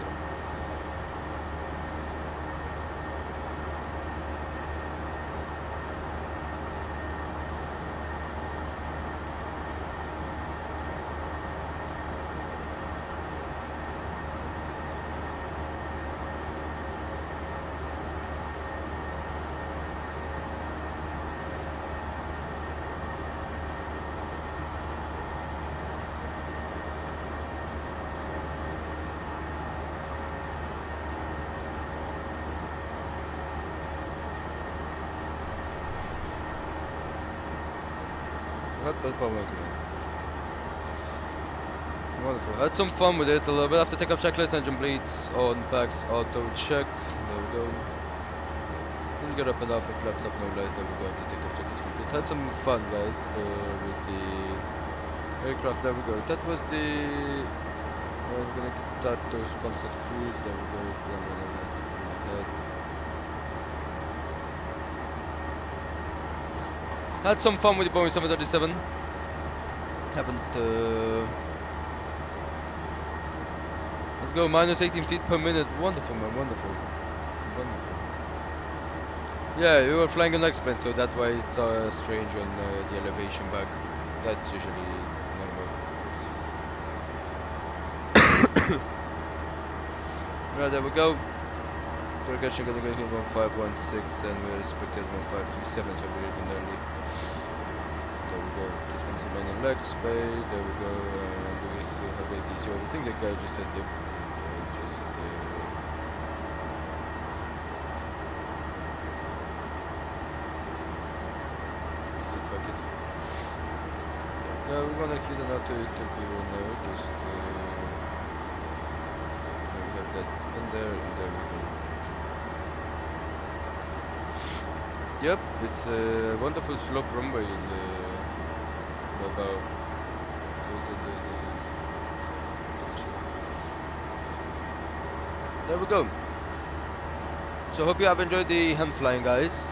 Wonderful. Had some fun with it a little bit. After takeoff checklist, engine bleeds on packs, auto check. There we go. Didn't get up enough, it flaps up no light. There we go. After takeoff checklist complete. Had some fun, guys, with the aircraft. There we go. That was the. We're gonna start those bumps at cruise. There we go. Had some fun with the Boeing 737. Haven't. Let's go, minus 18 feet per minute. Wonderful, man. Wonderful. Wonderful. Yeah, we were flying an X-plane, so that's why it's strange on the elevation back. That's usually normal. Right, there we go. Progression gonna go here 1516 and we're expected 1527, so we're even early. There we go. This one's the main leg spade. There we go. Do we still have ATC? I think the guy just said the. So fuck it. Yeah, we're gonna hit another interview now. Just. We have that in there, and there we go. Yep, it's a wonderful slope runway in about there we go. So hope you have enjoyed the hand flying, guys.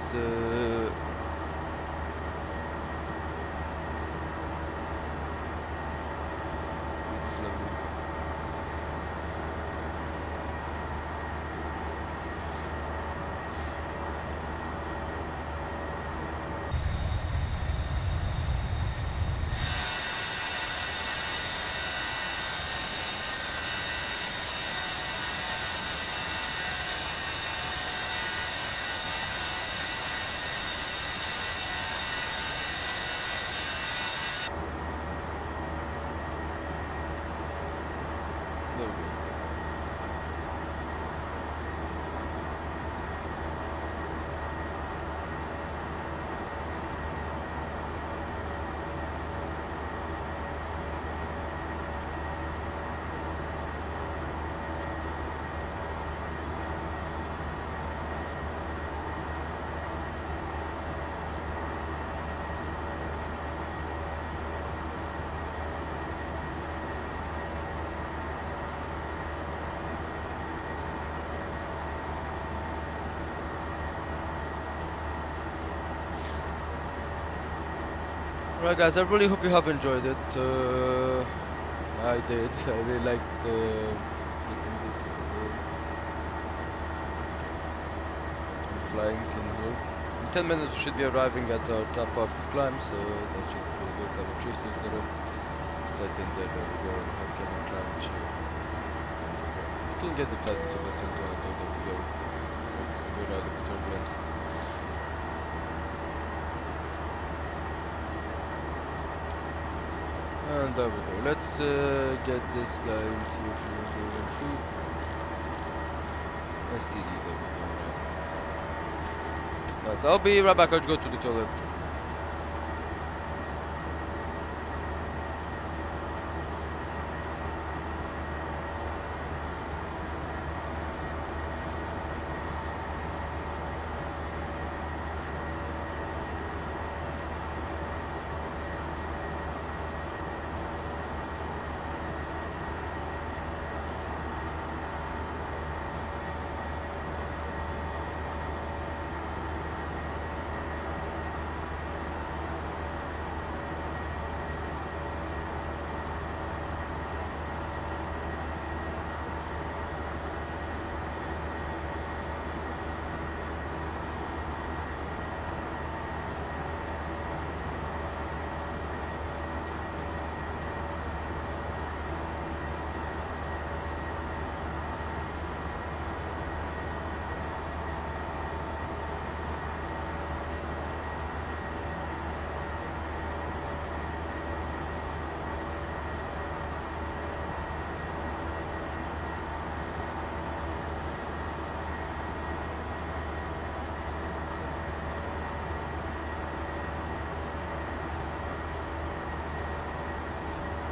Right guys, I really hope you have enjoyed it. I did. I really liked getting this flying in here. In 10 minutes we should be arriving at our top of climb, so that should be good. Have a 360 set in there. There we go. And can climb here. You can get the fastest of us into it. There we go. We're out of the turbulence. And there we go. Let's get this guy into 313. STD, there we go. Right, I'll be right back. I'll go to the toilet.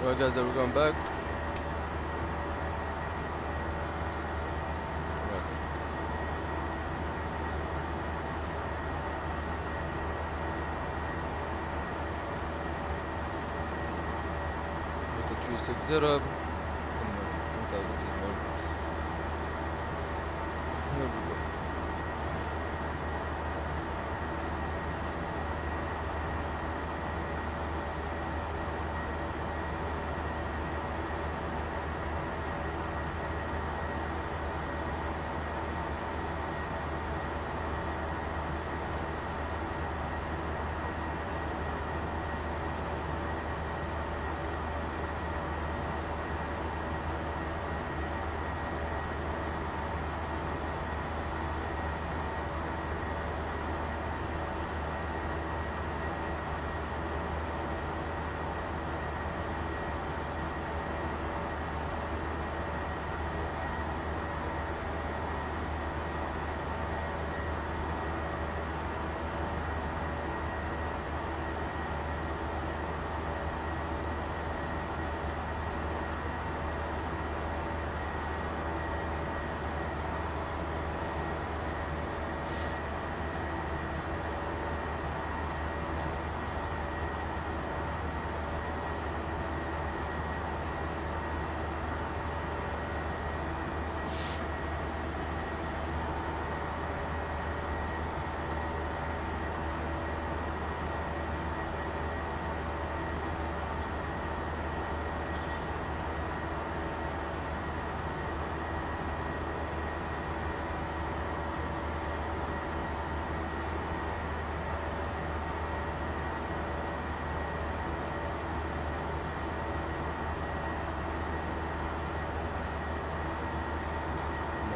Alright guys, then we're going back. Right. With a 360, some more, 10,000 feet more. There we go.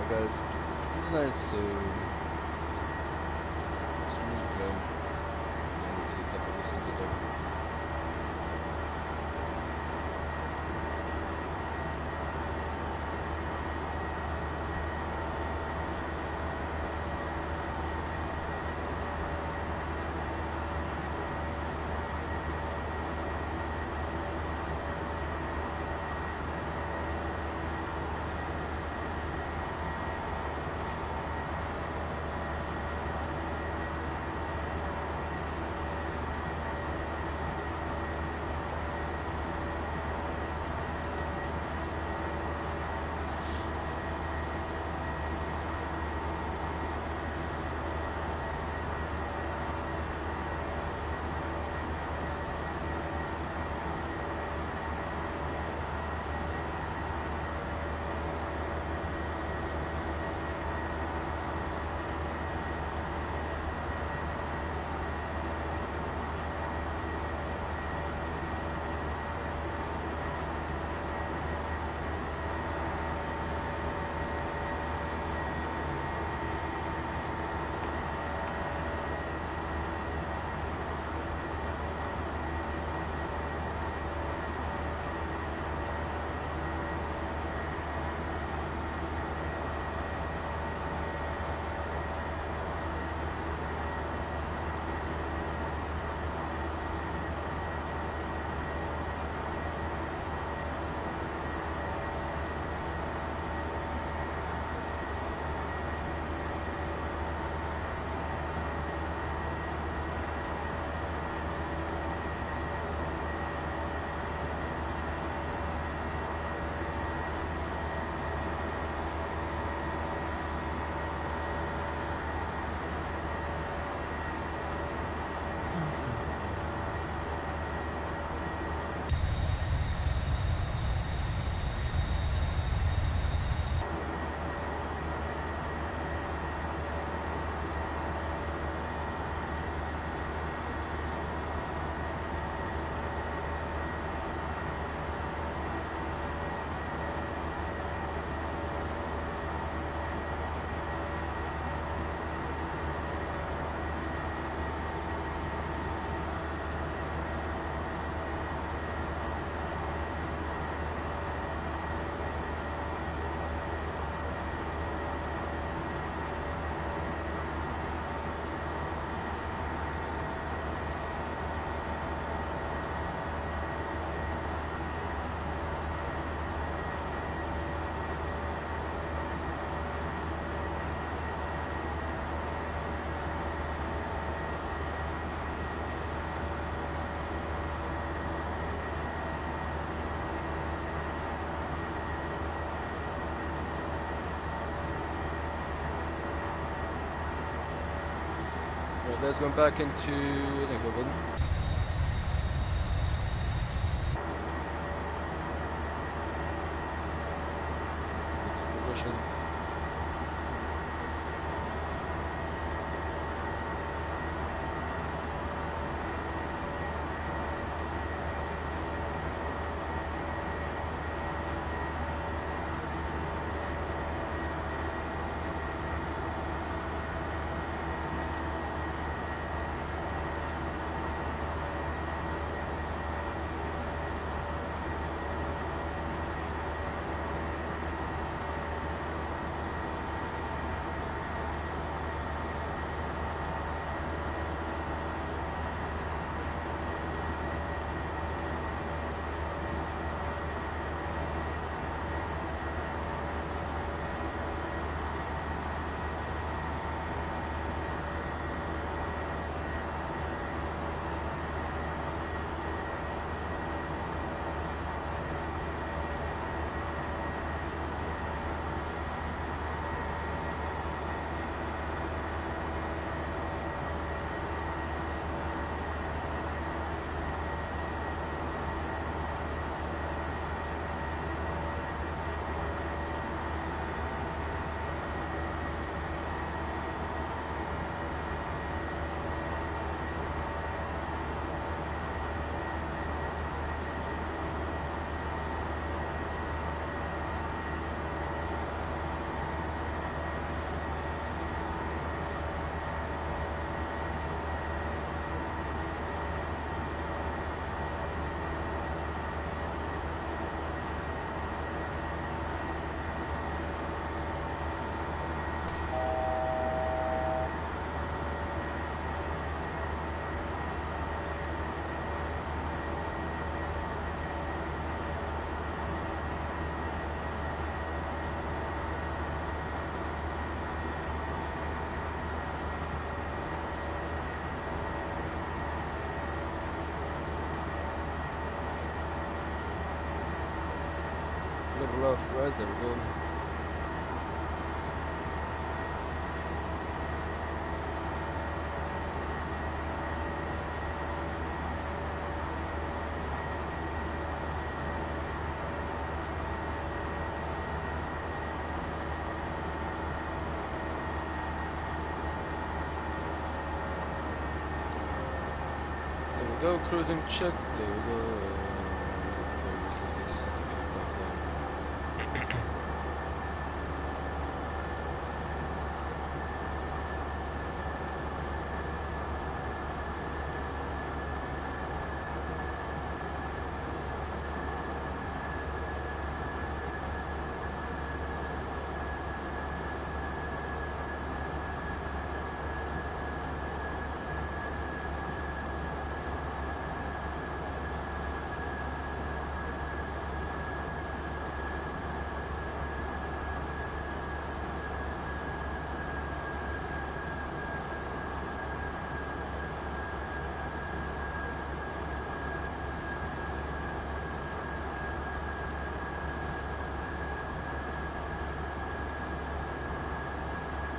Guys, pretty nice smooth climb. And we see top of the center there. Alright, let's go back into, I think, open. Progression. Level off, right, there we go. There we go, cruising check, there we go.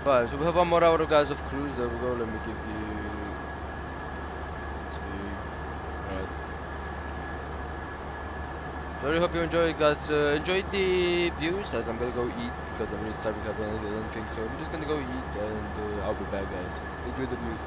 Right, so we have 1 more hour guys of cruise, there we go, let me give you 2, right. So I really hope you enjoyed guys, enjoyed the views as I'm gonna go eat because I'm really starving, I haven't eaten anything, so I'm just gonna go eat and I'll be back guys. Enjoy the views.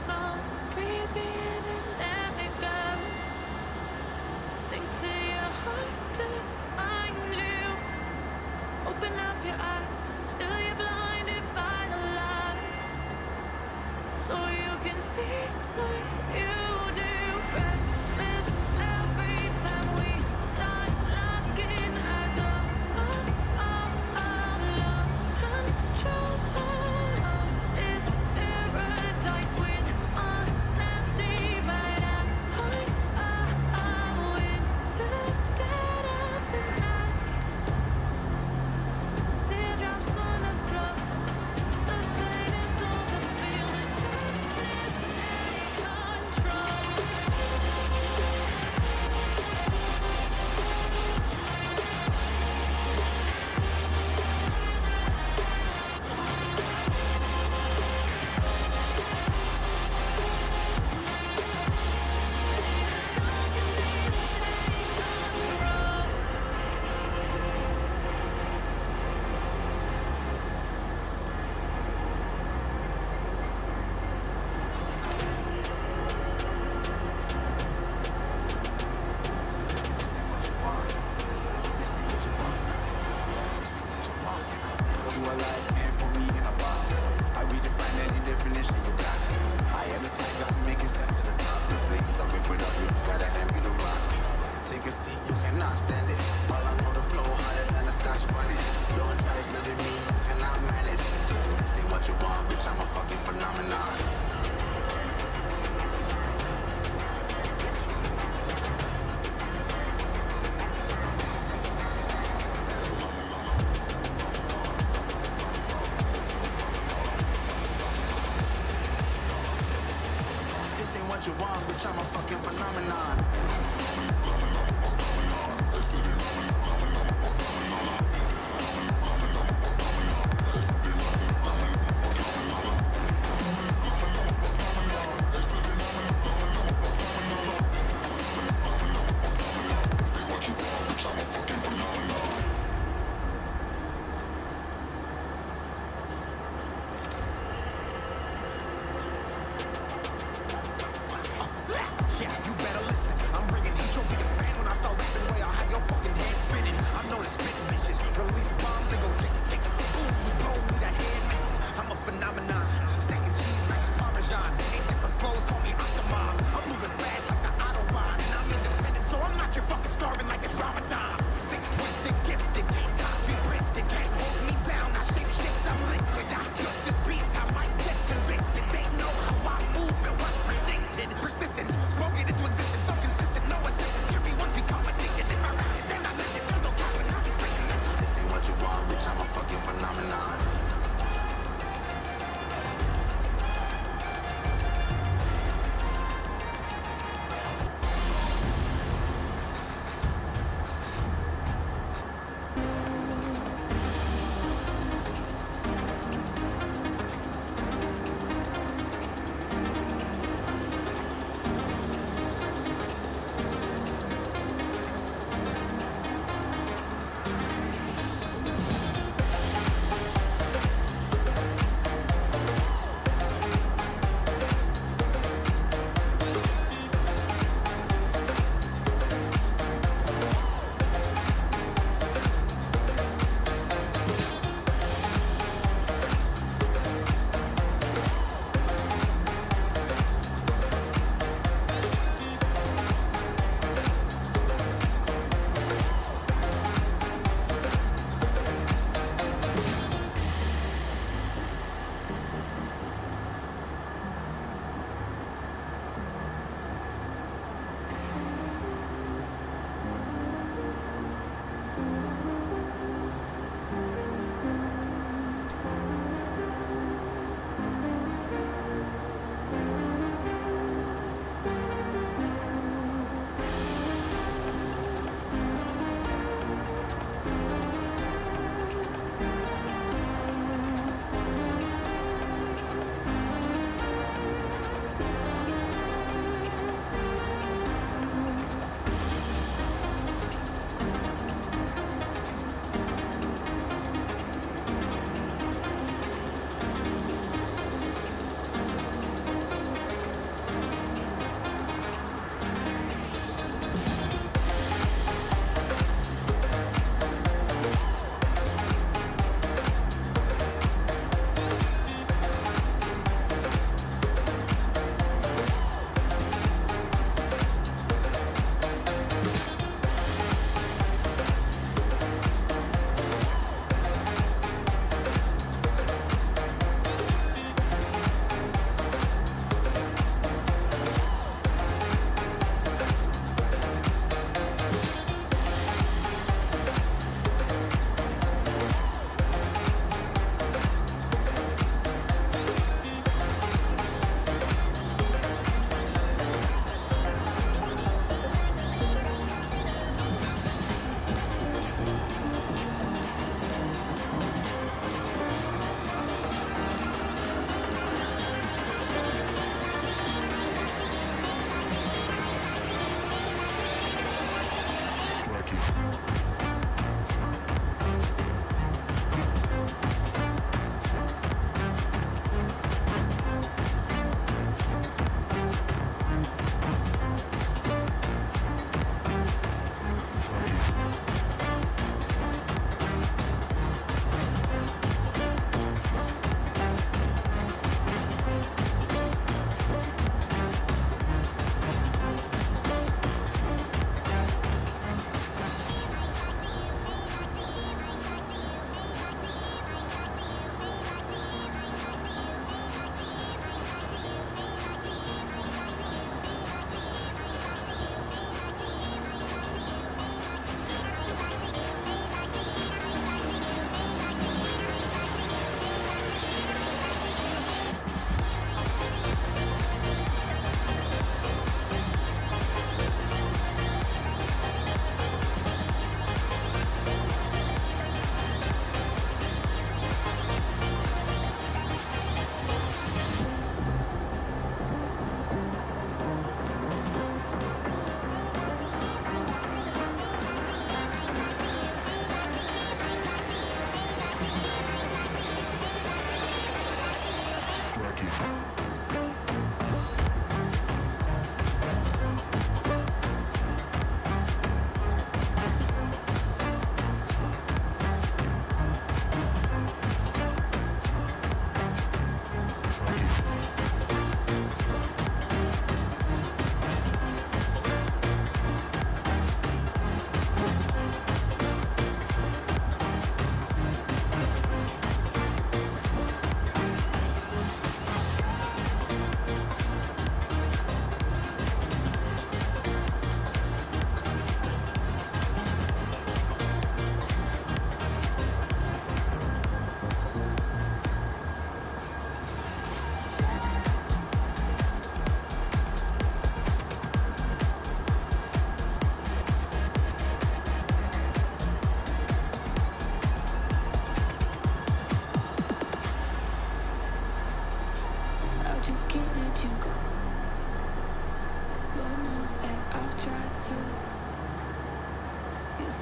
small. Breathe me in and let me go. Sink to your heart to find you. Open up your eyes till you're blinded by the lies, so you can see what you do. Restless every time we start locking eyes. Lost control of this paradise with honesty, but at heart, in the dead of the night. Teardrops on the floor. The pain is over. Feel the darkness take control. You alive and put me in a box. I redefine any definition you got. I am the tiger, making steps to the top. The flames, I rip it up, you just gotta hand me the rock. Take a seat, you cannot stand it. All I know, the flow harder than a Scotch bonnet. Don't try studying me, you cannot manage. This ain't what you want, bitch, I'm a fucking phenomenon. This ain't what you want, bitch, I'm a fucking phenomenon. Yeah, you better listen. I'm bringing heat, you'll be a fan when I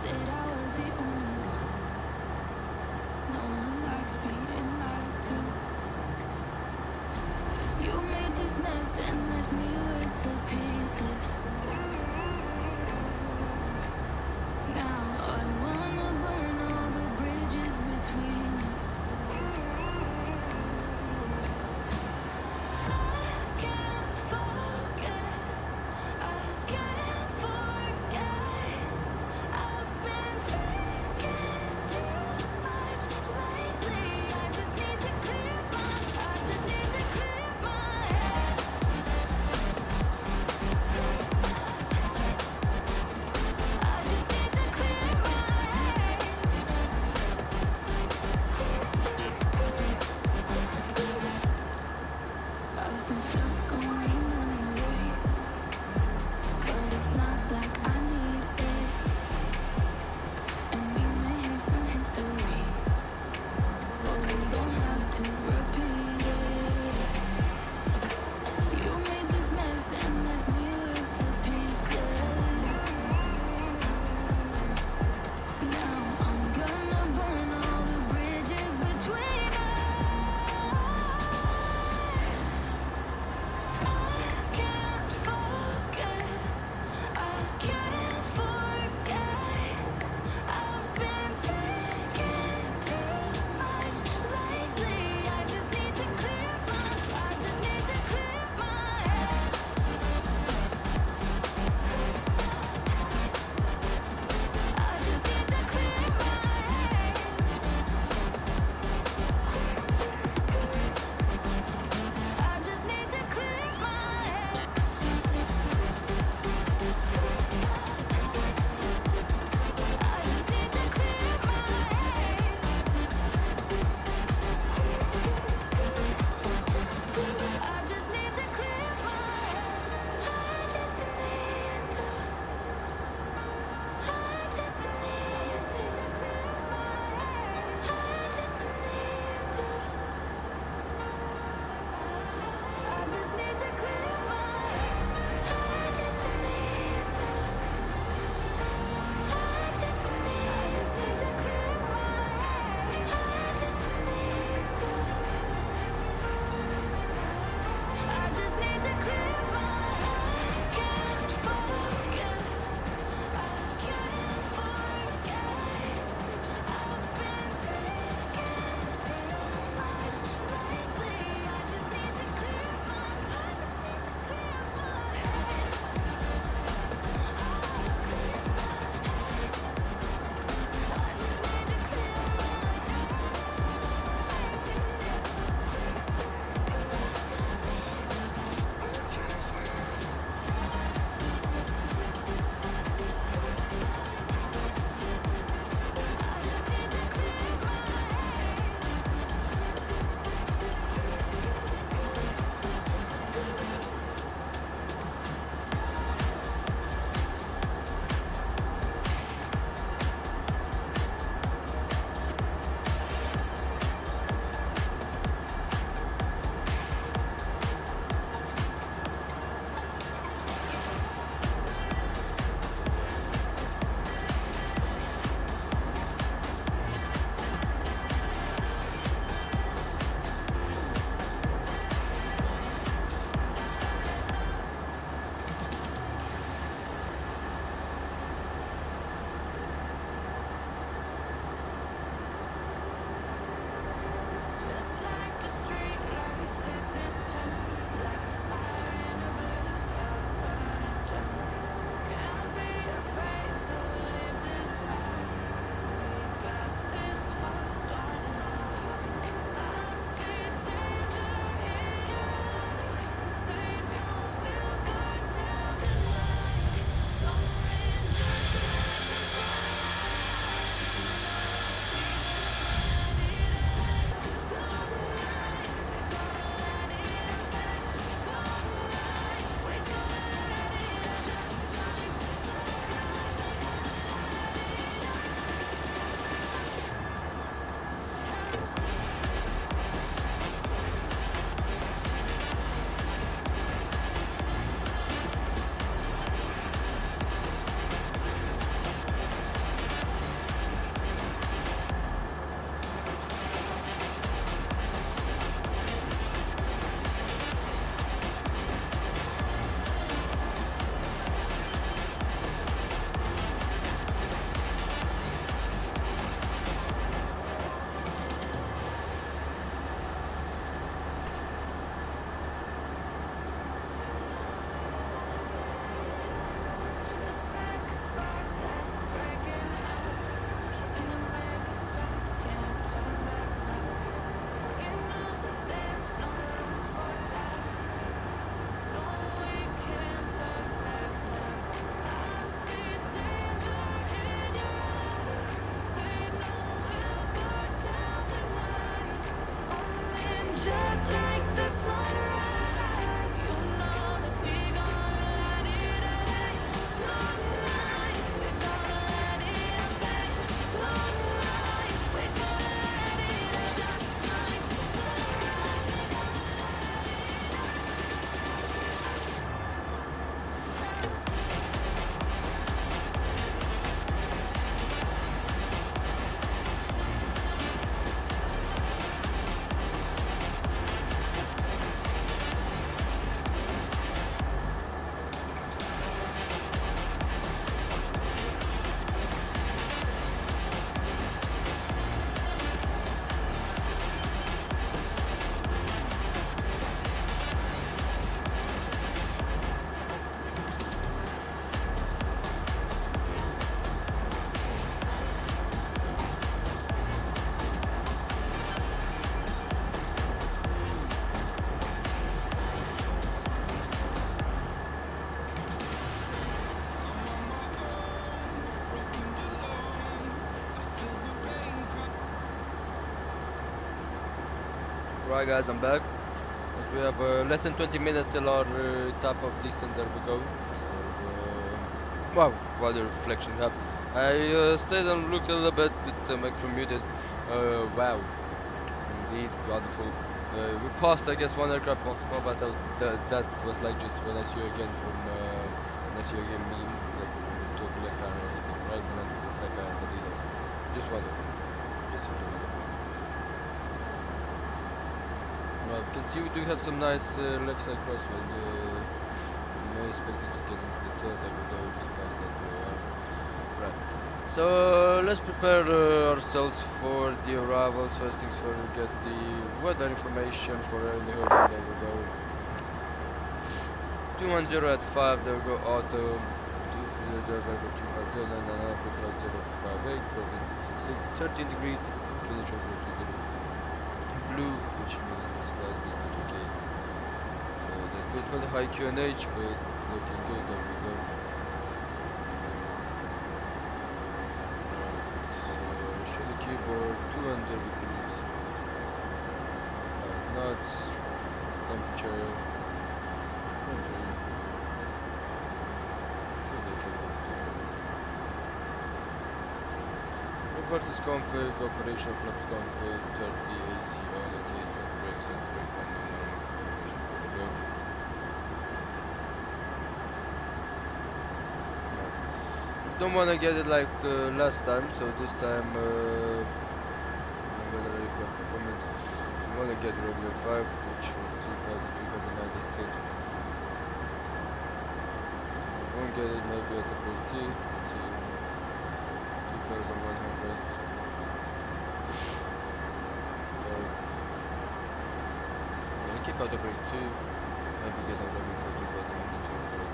said I was the only one. No one likes being lied to. You made this mess and left me with the pieces. Now I wanna burn all the bridges between us. I can't focus, I can't forget. I've been thinking too much lately. I just need to clear my head. Right guys, I'm back. We have less than 20 minutes till our top of descent. There we go. So, wow, what a reflection we have. I stayed and looked a little bit with the microphone muted. Wow, indeed wonderful. We passed, I guess, one aircraft multiple, but that was like just when I see you again from when I see you again meme. It's like when we took left hand and hitting right, and then the second and the leaders. Just wonderful. Just simply wonderful. Well, you can see we do have some nice left side crosswind. We may expect it to get into the tail. There we go. Just past that door. Right. So let's prepare ourselves for the arrivals. First things first, we get the weather information for early holding. There we go. 210 at 5. There we go. Auto. 250, 0558, 13 degrees. Blue, which means that will be okay. That could got a high QNH, but looking good. There we go. Show the keyboard 200 degrees, 5 knots, temperature 20. Versus config, operational flaps config, 30 AC on the case, brakes and brake go. Don't want to get it like last time, so this time weather aircraft performance. I want to get regular 5, which will 2,396. Won't get it maybe at the T. 2,100. Yeah, keep out the brake too. Maybe get a limit for 2,100.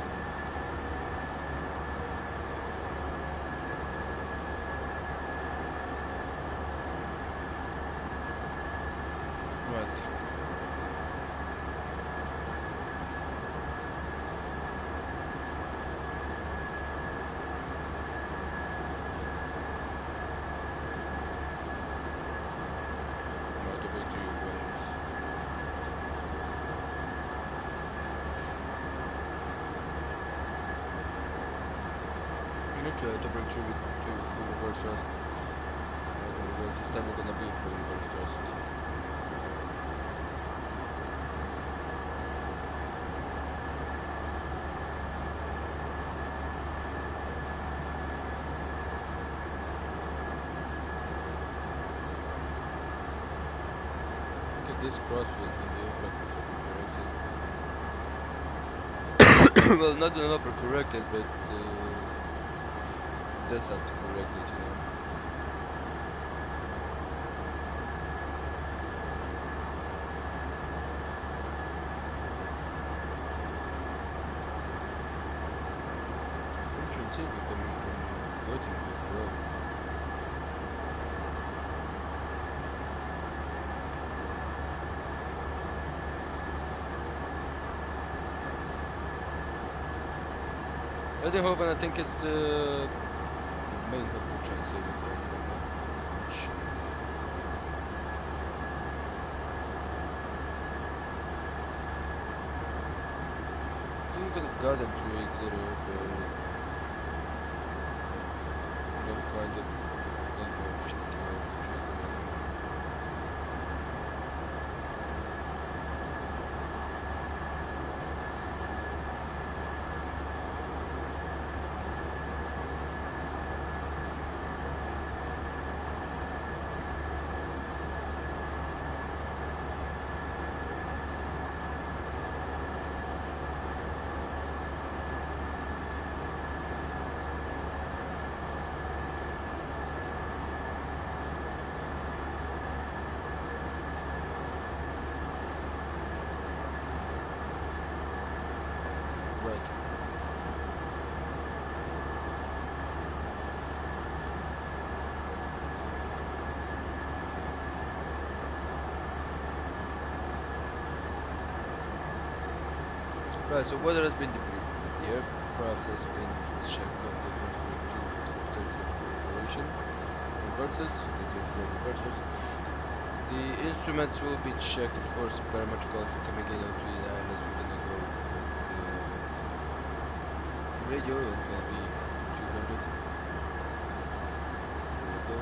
Right. To break through with full reverse thrust. There we go. This time we're gonna be full reverse thrust. Look at this crosswind in the aircraft. Well, not an upper corrected, but does have to correct it, you know. Entrance in coming from Gothenburg, bro. I hope, and I think it's the main hub for Transavia. I think we could have gotten 280, but I'm gonna find it. Then go check it out. Right, so weather has been debriefed. The aircraft has been checked on the 2022 full operation. Reversers, the full reversers. The instruments will be checked, of course, parametric calls are coming in on 3 unless we're gonna go with the radio, it will be 200. There we go.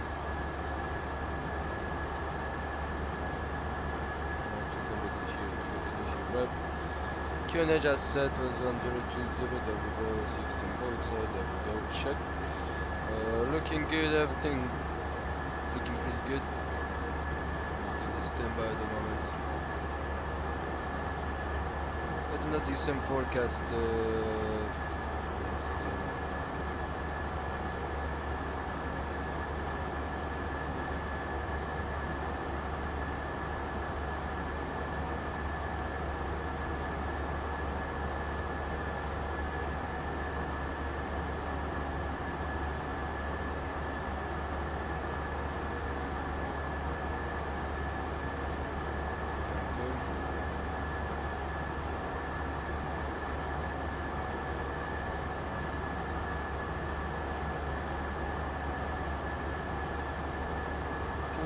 200 here, right. QNH as set was on 020, there we go, 16 volts, there we go, check. Looking good, everything looking pretty good. Stand by at the moment. I do not do some forecast.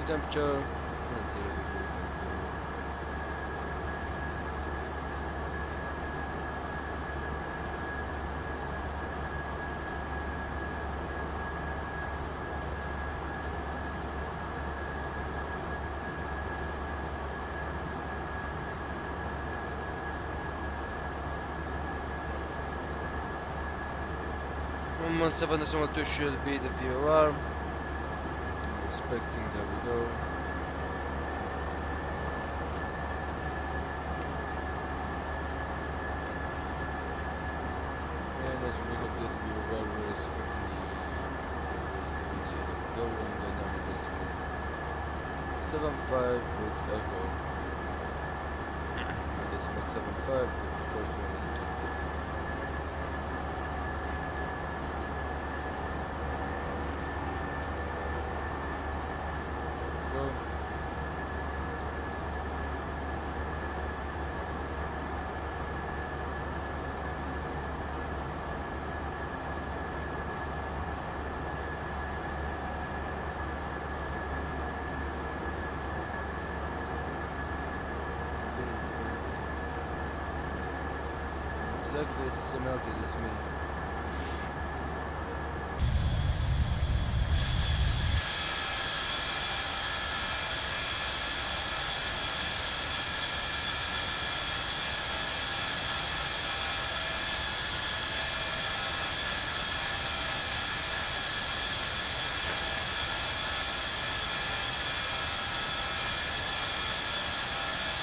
Temperature 0 degrees. From 17.2 should be the VOR. Expecting, there we go. And as we look at this view, we're expecting the go and then on the decimal 7.5 with echo. Decimal 7.5 with corresponding to go. Exactly the same altitude as me.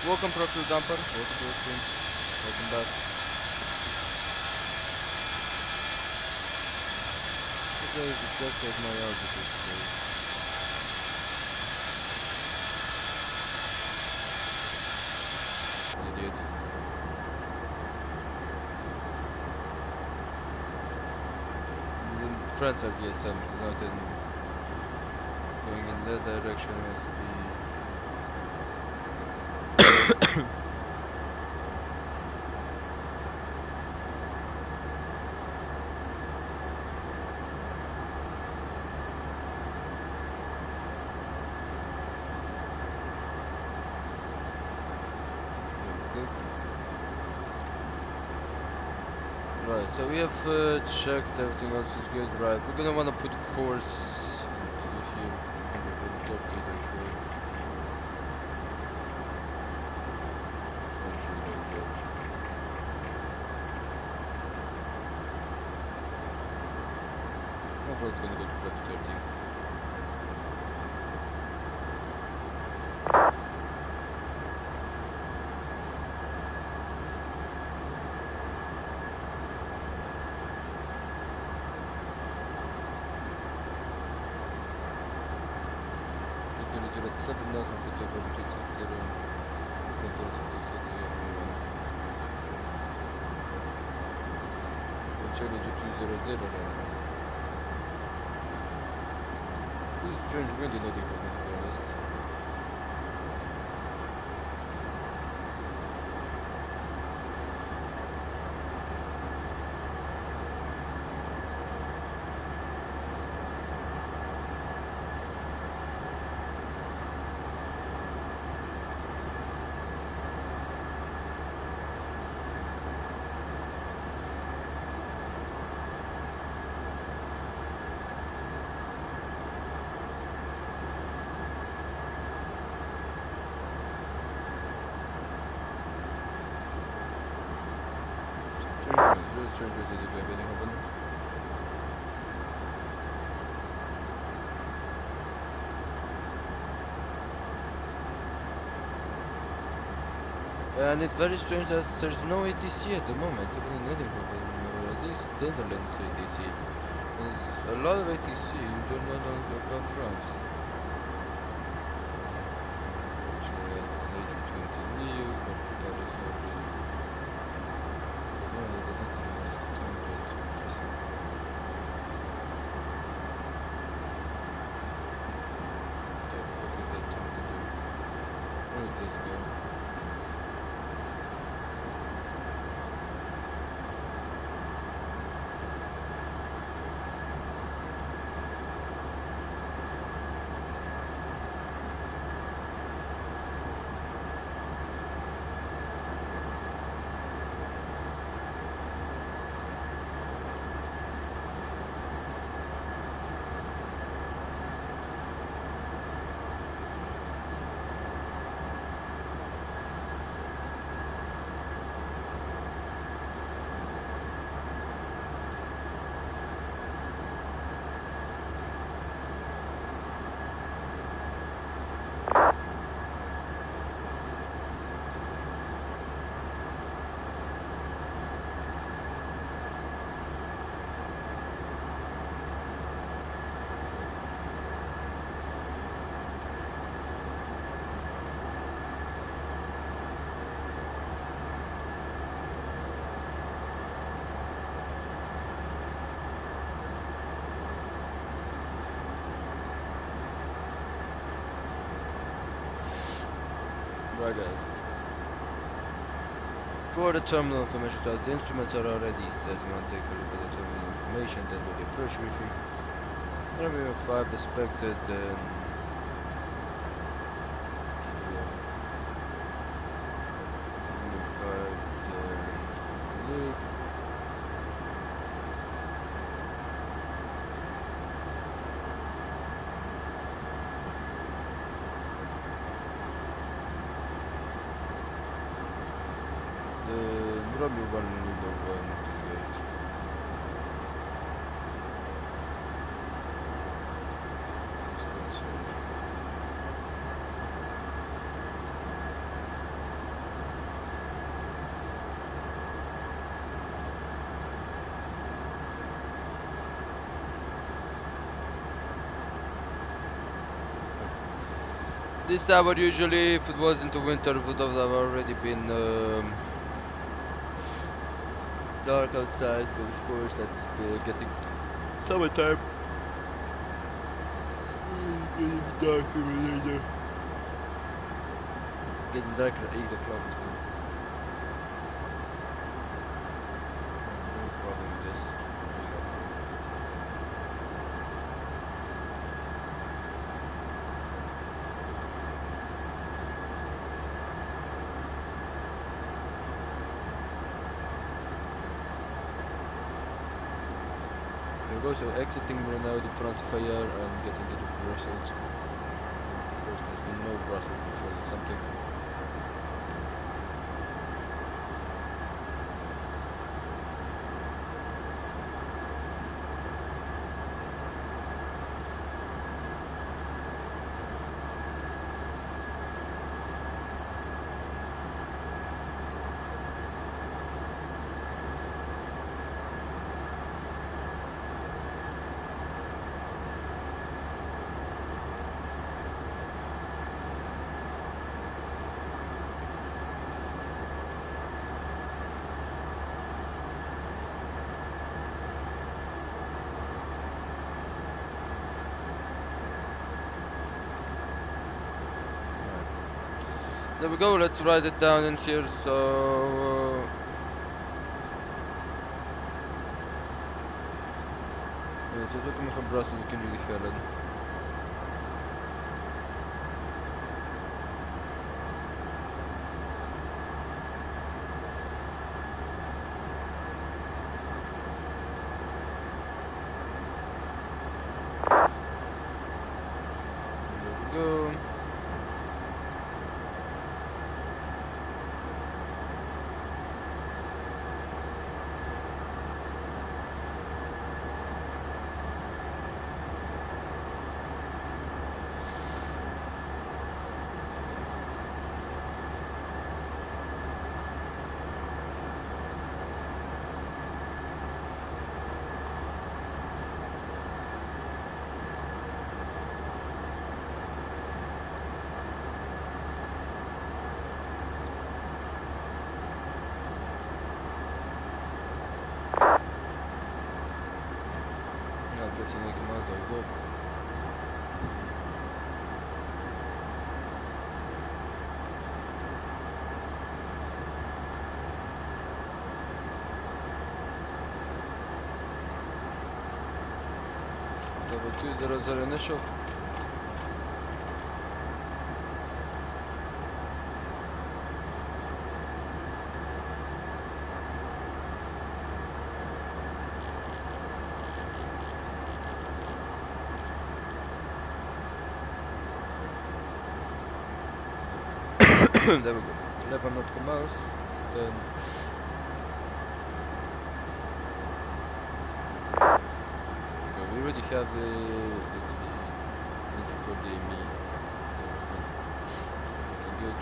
Welcome Proctor Dumper, welcome to the stream, welcome back. This is exactly as my altitude, so idiot. In Transavia VSM, not in going in that direction has to be Right, so we have checked everything else is good, right? We're gonna wanna put course into here. 130, there we go. Overall, it's gonna go to flight 30. At 7 knots on foot over 260. Actually 2200 right now. This is strange windy not even, to be honest. strange way to do everything happen. And it's very strange that there's no ATC at the moment, even in Edinburgh, or at least Netherlands ATC. There's a lot of ATC, they're not on above France. Right guys. For the terminal information, so the instruments are already set. We want to take a look at the terminal information, then do the approach briefing. Runway 5 expected, then runway 5, then look. Probably one window, one gate. This hour usually, if it wasn't winter, would have already been dark outside, but of course that's getting summertime. Getting darker later. Getting darker at 8 o'clock or so. No problem with this. Go, so exiting now the France fire and getting into Brussels. Of course, there's been no Brussels control or something. There we go, let's write it down in here, so we coming from Brussels, we can do the Helen. There we go. Level 200 initial. There we go. 11 nautical miles. Then okay, we already have the 24 DME. Looking good.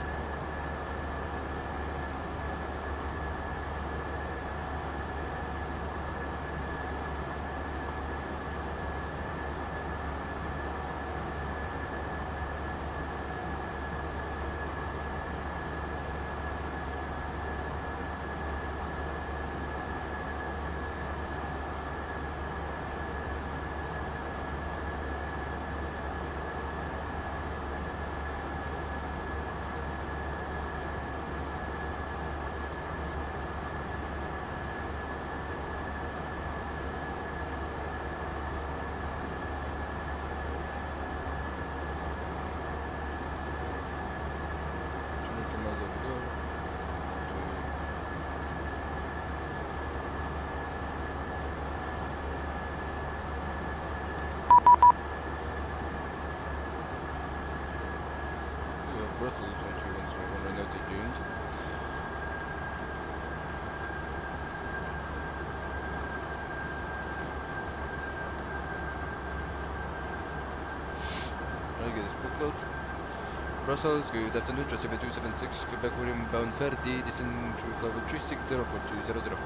Brussels, good afternoon, Transavia 276, Quebec, we're inbound Verdi, descend to level 360 for 200.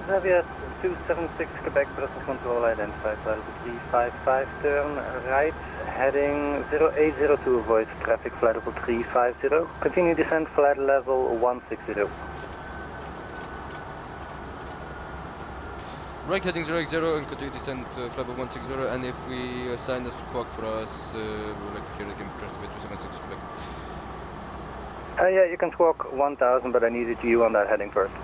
Transavia 276, Quebec, Brussels control identified, level 355, turn right, heading 0802, avoid traffic, flight level 350, continue descent, flight level 160. Right, heading 080 and continue descent, flight level 160, and if we assign a squawk for us, we'll like hear again for Transavia 276 Quebec. Yeah, you can squawk 1000, but I needed you on that heading first.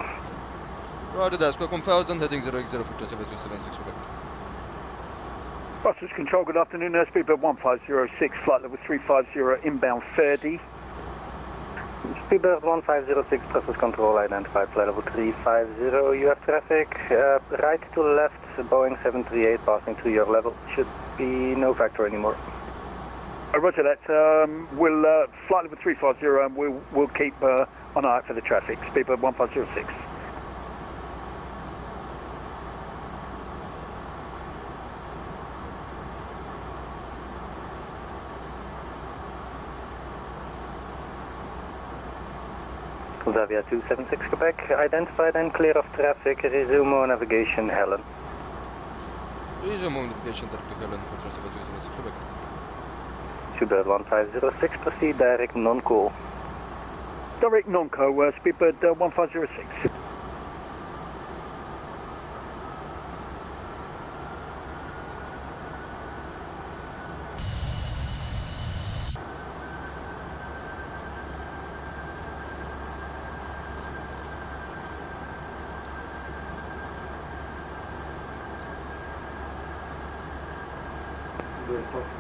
Roger that, squawk 1000, heading 080 for Transavia 276 Quebec. Brussels Control, good afternoon, airspeed 1506, flight level 350, inbound Verdi. Speedbird 1506, Brussels Control identified, flight level 350, you have traffic, right to left, Boeing 738 passing through your level, should be no factor anymore. Roger that, we'll flight level 350 and we'll keep on eye out for the traffic, Speedbird 1506. Transavia 276 Quebec, identified and clear of traffic, resume on navigation Helen. Resume on navigation to Helen for Transavia 276 Quebec. Speedbird 1506, proceed direct non-call. Direct non-call, Speedbird 1506.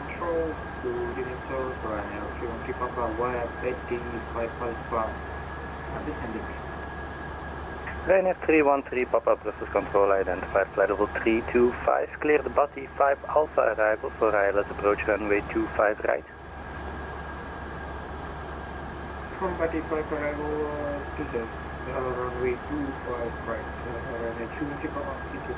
Control, good evening sir, Brian, Fmc Papa, wire 8555, descending. Ryanair 313, Papa, Brussels Control identified, flight level 325, clear the body 5 Alpha arrival for ILS approach runway 25 right. From body 5 arrival to the runway 25 right, Ryanair 2 Papa, CT.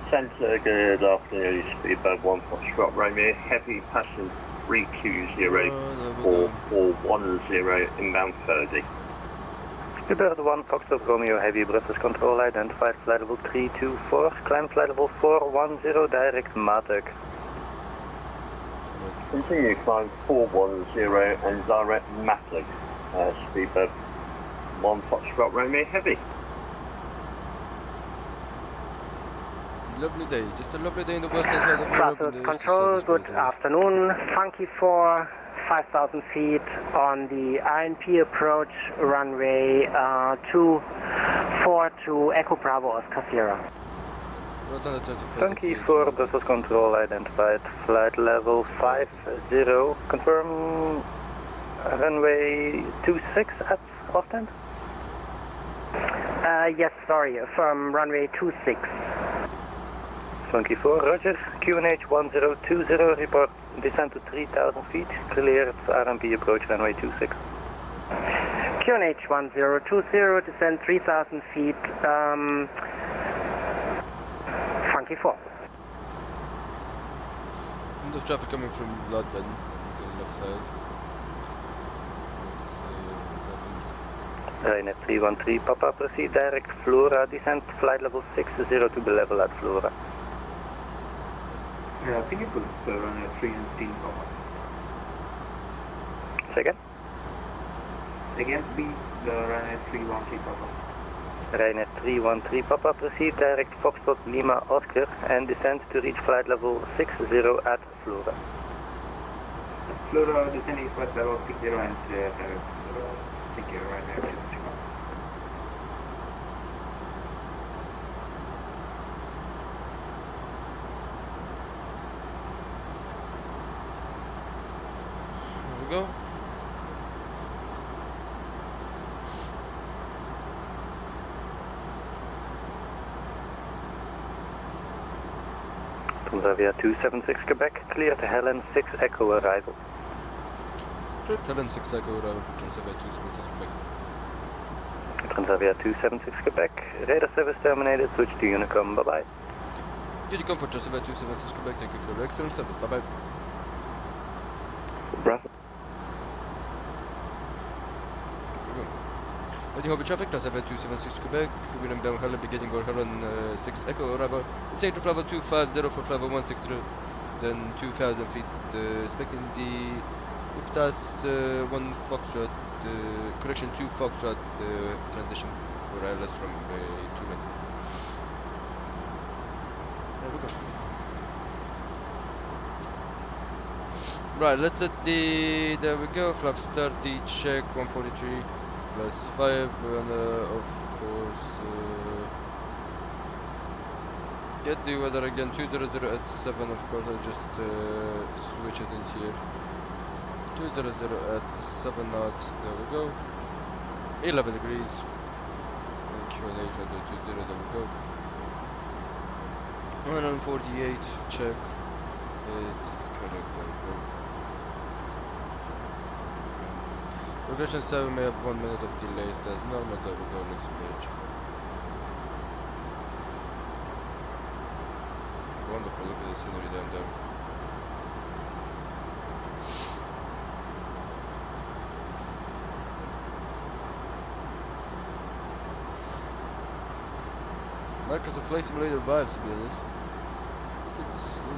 Centre, good afternoon, Speedbird 1 Foxtrot Romeo, heavy passenger 3Q0 for 410 inbound 30. Bird 1, Foxtrot Romeo Heavy, Brussels Control, identified flight level 324, climb flight level 410, direct Matuk. Continue climb 410 and direct Matley. Speedbird 1 Foxtrot Romeo Heavy. Lovely day, just a lovely day in the western side of Europe. Brussels Control, good afternoon. Funky 4, 5,000 feet on the INP approach, runway 24 Echo Bravo Oscar Sierra. Funky 4, Brussels Control, identified flight level 50, confirm runway 26 at Ostend? Yes, sorry, from runway 26. Funky 4, Roger. QNH 1020, report descent to 3,000 feet, cleared RMP approach runway 26. QNH 1020, descend 3,000 feet, Funky 4. The traffic coming from London to the left side. Ryanair 313, Papa, proceed direct Flora, descent flight level 60 to be level at Flora. Yeah, I think it was Ryanair 313, Papa. Second? Again, please, Ryanair 313, Papa. Ryanair 313, Papa, proceed direct Foxtrot Lima Oscar and descend to reach flight level 60 at Flora. Flora descending flight level 60 and thank you, Ryanair 313. Go. Transavia 276 Quebec, clear to Helen 6 Echo arrival. Helen 6 Echo arrival for Transavia 276 Quebec. Transavia 276 Quebec, radar service terminated, switch to Unicom, bye bye. Unicom for Transavia 276 Quebec, thank you for your excellent service, bye bye. Brussels. Heading over traffic, Transavia 276 Quebec, William down Helen beginning or Helen 6 Echo arrival, descend to level 250 for level 160, then 2,000 feet, expecting the Uptas 1 Foxtrot, correction 2 Foxtrot transition for ILS from 2 men. There we go. Right, let's set the, there we go, flaps 30, check 143. +5 and of course get the weather again 200 at 7 of course I'll just switch it in here 200 at 7 knots, there we go 11 degrees QNH under 20, there we go 148 check, it's correct, there we go. Progression 7 may have 1 minute of delay, that's normal, there we go, next page. Wonderful, look at the scenery down there. Microsoft Flight Simulator vibes, to be honest. Look at this scenery.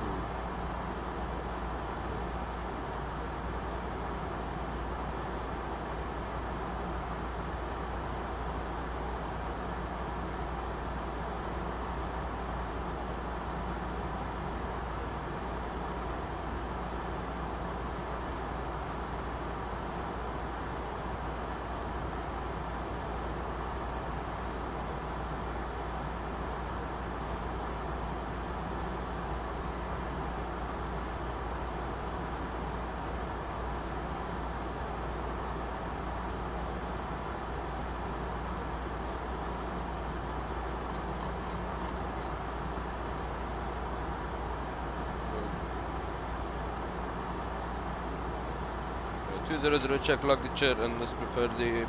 Check, lock the chair and let's prepare the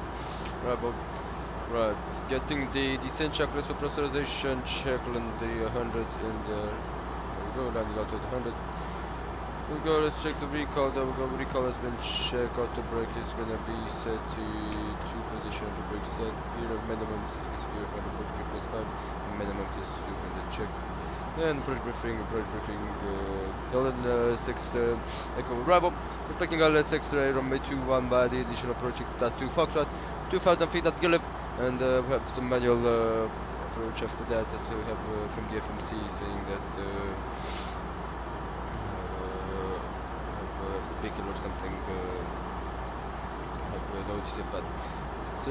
wrap-up. Right, getting the descent checklist for pressurization check and the 100 in there. There we go, landing out at 100. There we go, let's check the recall. There we go, recall has been checked. Auto brake is gonna be set to 2 position. position of the brake set. Speed of minimum is speed of 143+5. Minimum is 200 check. And approach briefing, Colin 6 Echo Bravo. Expecting LS6 runway 21 by the additional approaching Class 2 Foxtrot. 2,000 feet at Gillip. And we have some manual approach after that, as we have from the FMC saying that have the vehicle or something have noticed it, but it's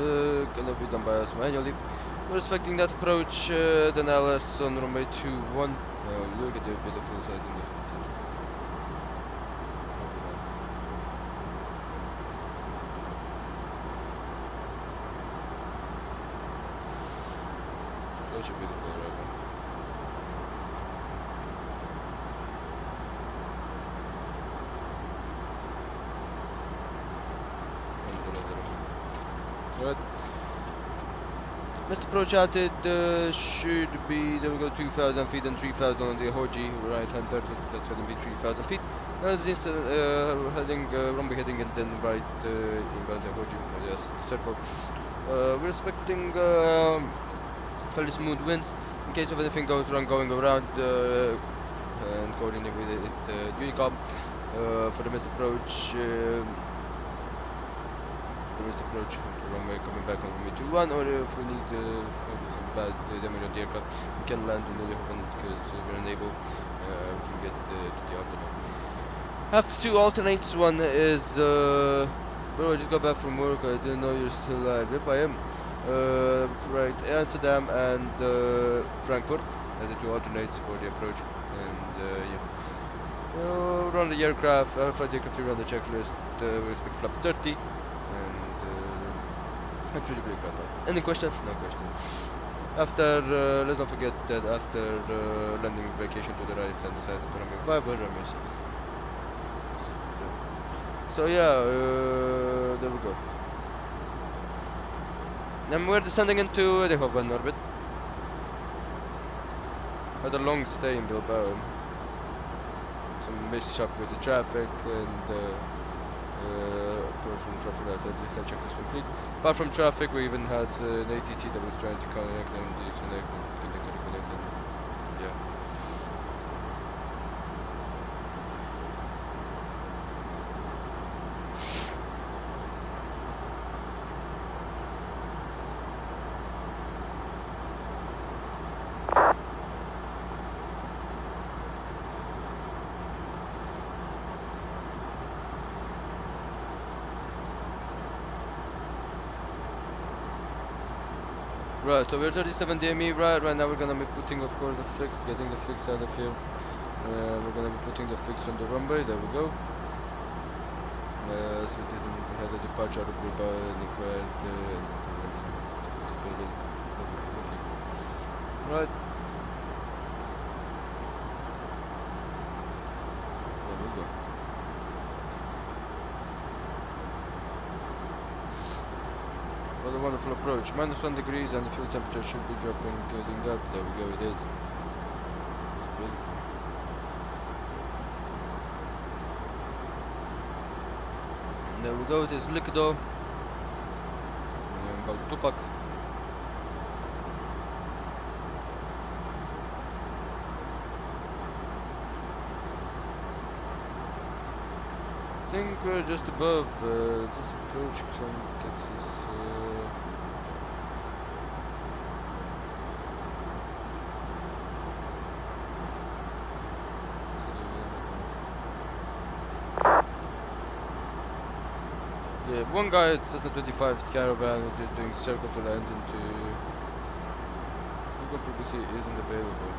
gonna be done by us manually. We're expecting that approach, then LS on runway 21. Look at the beautiful side in the such a beautiful river. Right. Next approach outed should be, there we go, 2,000 feet and 3,000 on the Hoji right hand there, so that's going to be 3,000 feet. Now it's heading, runway heading and then right inbound the Hoji, yes, circle. We're expecting fairly smooth winds in case of anything goes wrong going around and coordinate with it, Unicom for the missed approach. Approach from the runway coming back on runway 21, or if we need some bad damage on the aircraft, we can land on the other one because we're unable. We can get to the alternate. Have two alternates. One is bro, I just got back from work. I didn't know you're still alive. Yep, I am. Right, Amsterdam and Frankfurt are the two alternates for the approach, and yeah. We'll run the aircraft. Flight aircraft, we run the checklist. We expect flap 30. Actually pretty crap. Any question? No question. After, let's not forget that after landing vacation to the right hand side of runway 5 or runway 6. So yeah, there we go. Then we're descending into Eindhoven orbit. Had a long stay in Bilbao. Some mishap with the traffic and from traffic lights, the checklist complete. Apart from traffic, we even had an ATC that was trying to connect and disconnect and connect and yeah. Right, so we're 37 DME, right now we're gonna be putting, of course, the fix, getting the fix out of here. We're gonna be putting the fix on the runway, there we go. So we had a departure out of Bilbao and required right. There we go. What a wonderful approach. -1 degrees and the fuel temperature should be dropping, getting up. There we go, it is. Beautiful. There we go, it is Liquido. About Tupac. I think we're just above this approach gets us yeah, one guy at Cessna 25 caravan doing circle to land into Google frequency isn't available.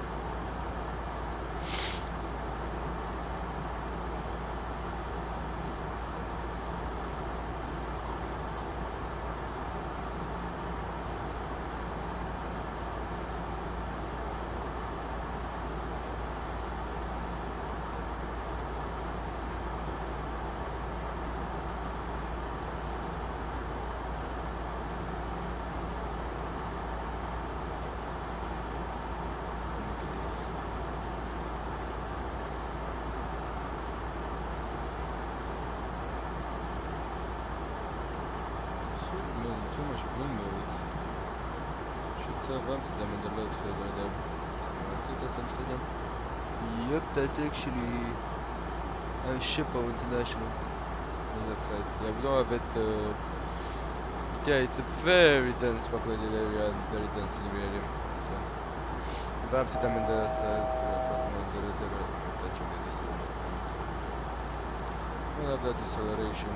windmills. Should have Amsterdam on the left side right there. I think that's Amsterdam. Yep, that's actually Schiphol International on that side. Yeah, we don't have it. Yeah, it's a very dense populated area and very dense in the area. So, we have Amsterdam on the side. Touching the distance. We'll have that deceleration.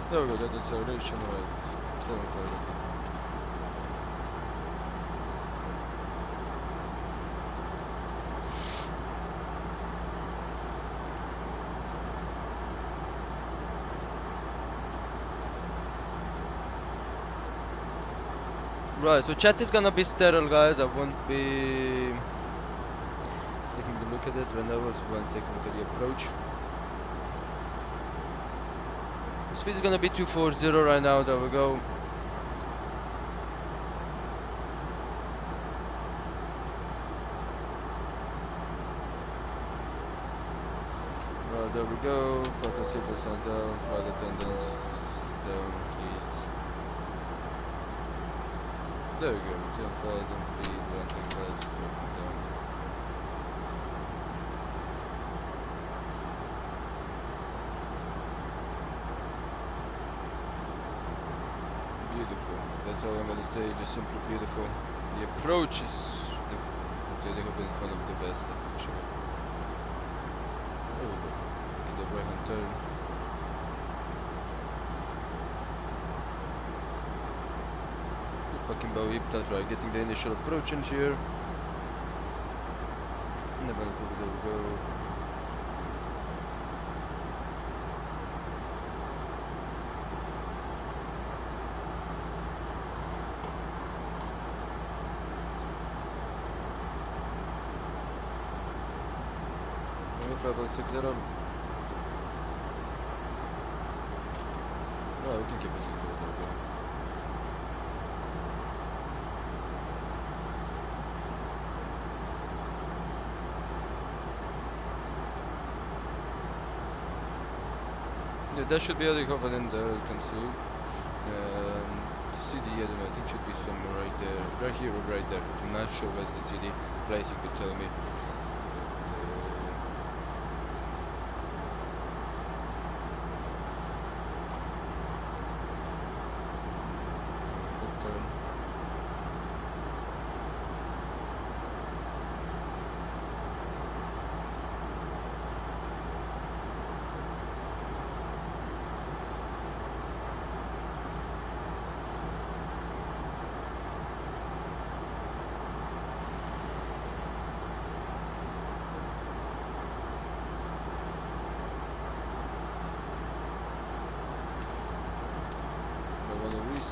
There we go, that acceleration, right, 7.5 feet. Right, so chat is gonna be sterile, guys. I won't be taking a look at it right now. I just want to take a look at the approach. Speed is gonna be 240 right now. There we go. Right, there we go. Photo seatbelts down, flight attendants down, please. There we go. 10,000 feet, landing lights, dropping down. Beautiful. That's all I'm gonna say. Just simply beautiful. The approach is one of the best, actually. There we go. In the right-hand turn. Fucking bow hip, that's right. Getting the initial approach in here. And then there we go. Level 60. Oh, we can keep it 60 there. Yeah, that should be already covered in there, you can see. CD, I don't know, I think should be somewhere right there. Right here or right there. I'm not sure where's the CD place, you could tell me.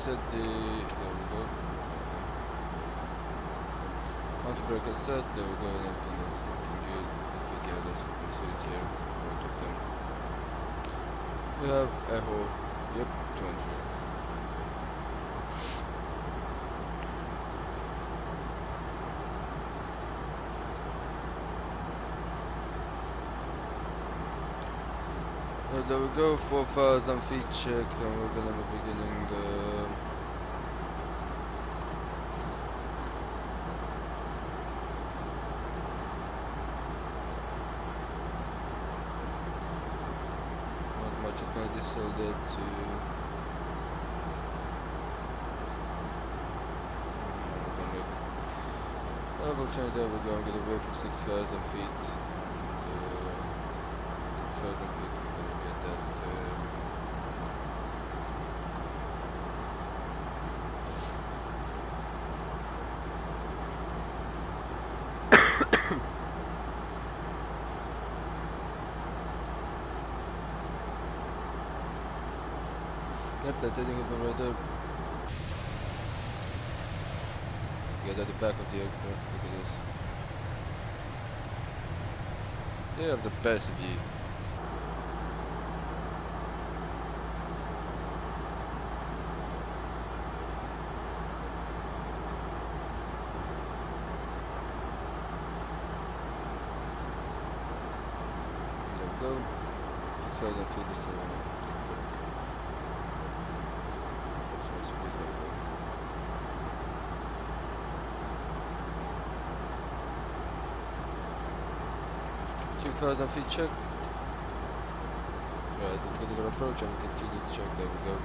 Set the, there we go. Anti-brake is set, there we go, and everything is looking good. Yeah, that's what we see it here. Both of them. We have echo, yep, 200. There we go, 4,000 feet check, and we're gonna be beginning not much of my diesel there to level 20, there we go, I'm gonna wait for 6,000 feet. 6,000 feet. Yep, that's heading open right there. Get at the back of the aircraft, look at this. They have the best view. 6,000 feet is further feet check. Right, I'm getting an approach and continue to check. There we go.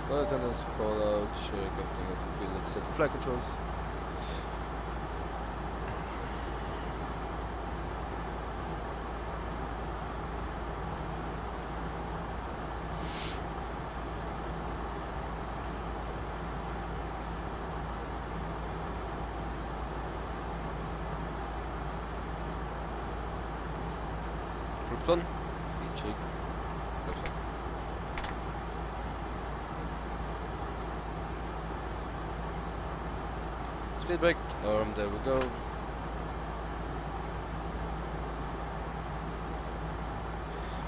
Flight attendants call out, check everything at the building, set the flight controls. One, check. Speed brake, there we go.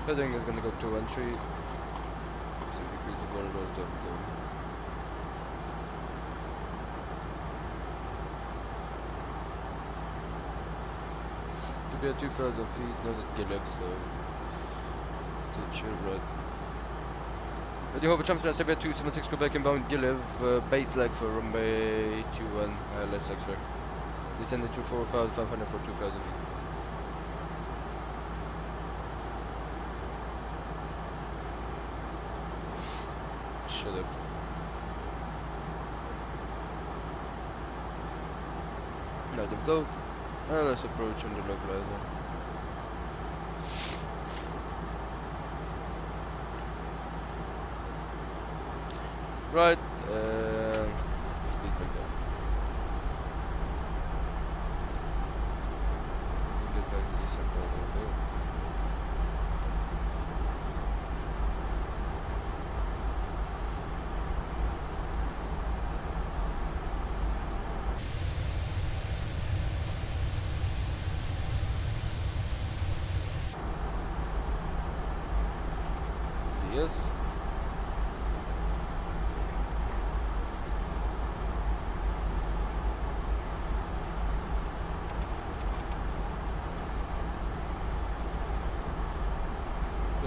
Heading is gonna go 213. So decrease the water road, there we go. To be at 2,000 feet, not at Gilev, so chill, right. Radio over Transavia Transavia 276 Quebec inbound Gilev, base leg for runway 21 ILS X-ray. Descending to 4,500 for 2,000 feet. Shut up. Let them go. Let's approach on the localizer. Right, speed break down. Get back to this and there we go. Yes.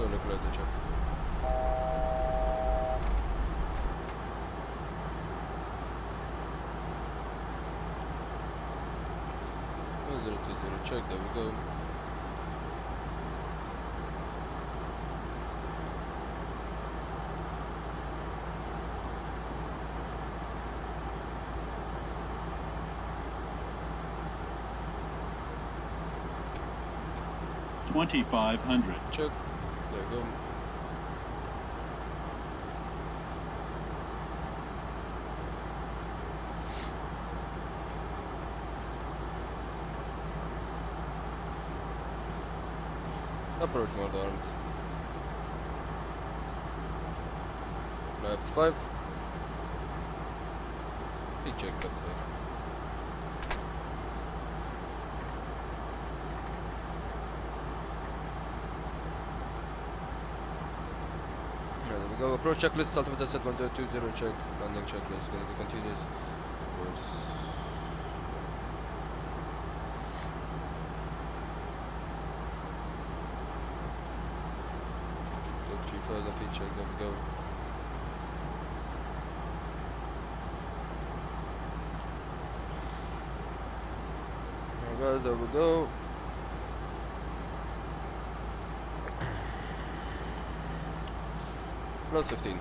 Localizer check. Check, there we go. $2,500. Check. There we go. Approach mode armed. Left 5. He checked left 5. There we go. Approach checklist, altimeter set 1220 check. Landing checklist, going to be continuous. Of course. Further feet check, there we go. Alright guys, there we go. Plus 15.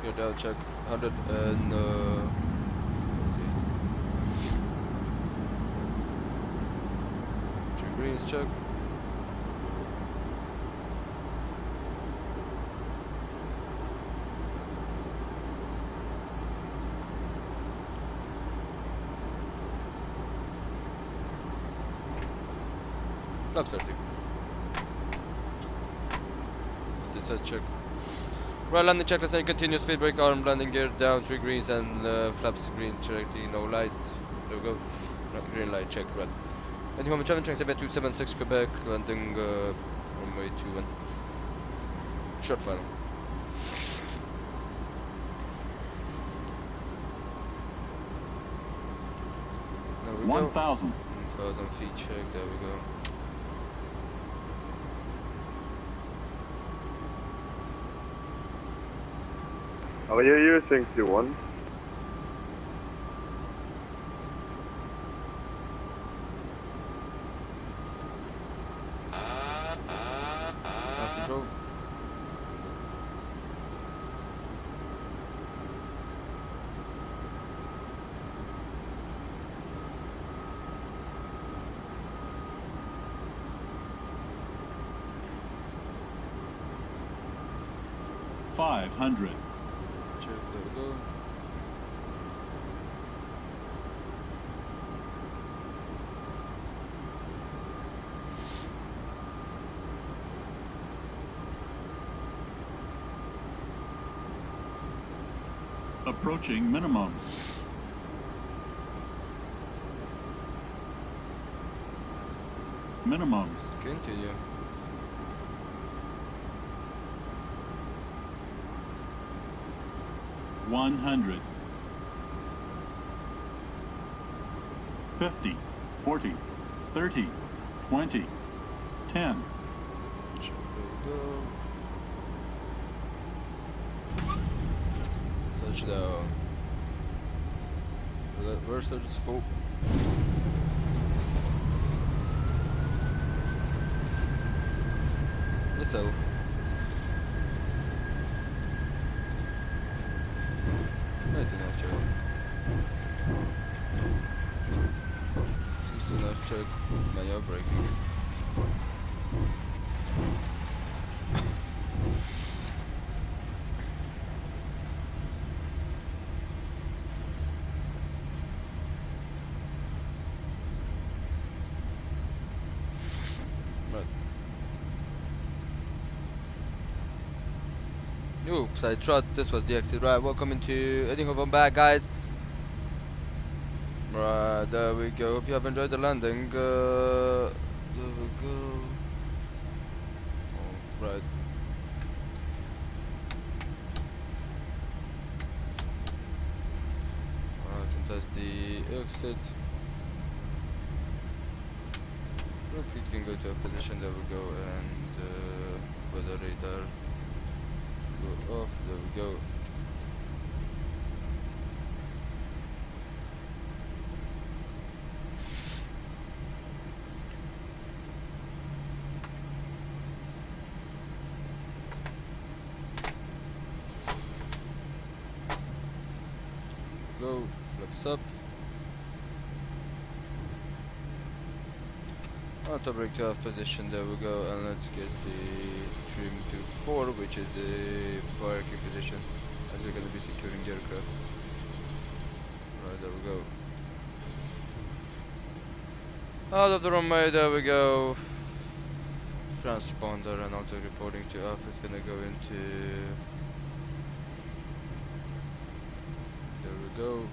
Gear down check 100 and two greens check. Flap 30. This is check. Right, landing checklist and continuous speed brake arm, landing gear down, 3 greens and flaps green 30, no lights. There we go. Green light check, right. And home Transavia Transavia 276 Quebec, landing runway 21. Short final. There we 1,000. 1,000 feet check, there we go. Are you using Q1? Control. $500. Check, there we go. Approaching minimum. Minimums. Continue. $100. 50, 40, 30, 20, 10. Touchdown. Where's the scope? Missile. I did not check. Just enough check manual braking. Oops, I thought this was the exit. Right, welcome into Eddinghoven back, guys. Right, there we go. Hope you have enjoyed the landing. There we go. Oh, right. Alright, that's the exit. Hopefully we can go to a position. There we go, and weather radar. Go off, there we go. Go, flaps up. Auto brake to off position, there we go, and let's get the trim to 4, which is the parking position, as we're going to be securing the aircraft. Right, there we go. Out of the runway, there we go. Transponder and auto reporting to off is going to go into... There we go.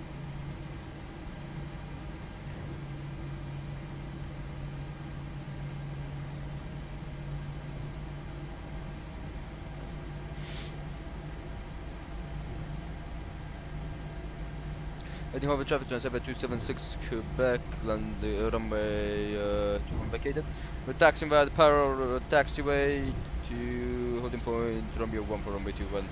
Heading over traffic Transavia 276 Quebec, land the runway 21 vacated. We're taxiing via the parallel taxiway to holding point Romeo 1 for runway 21.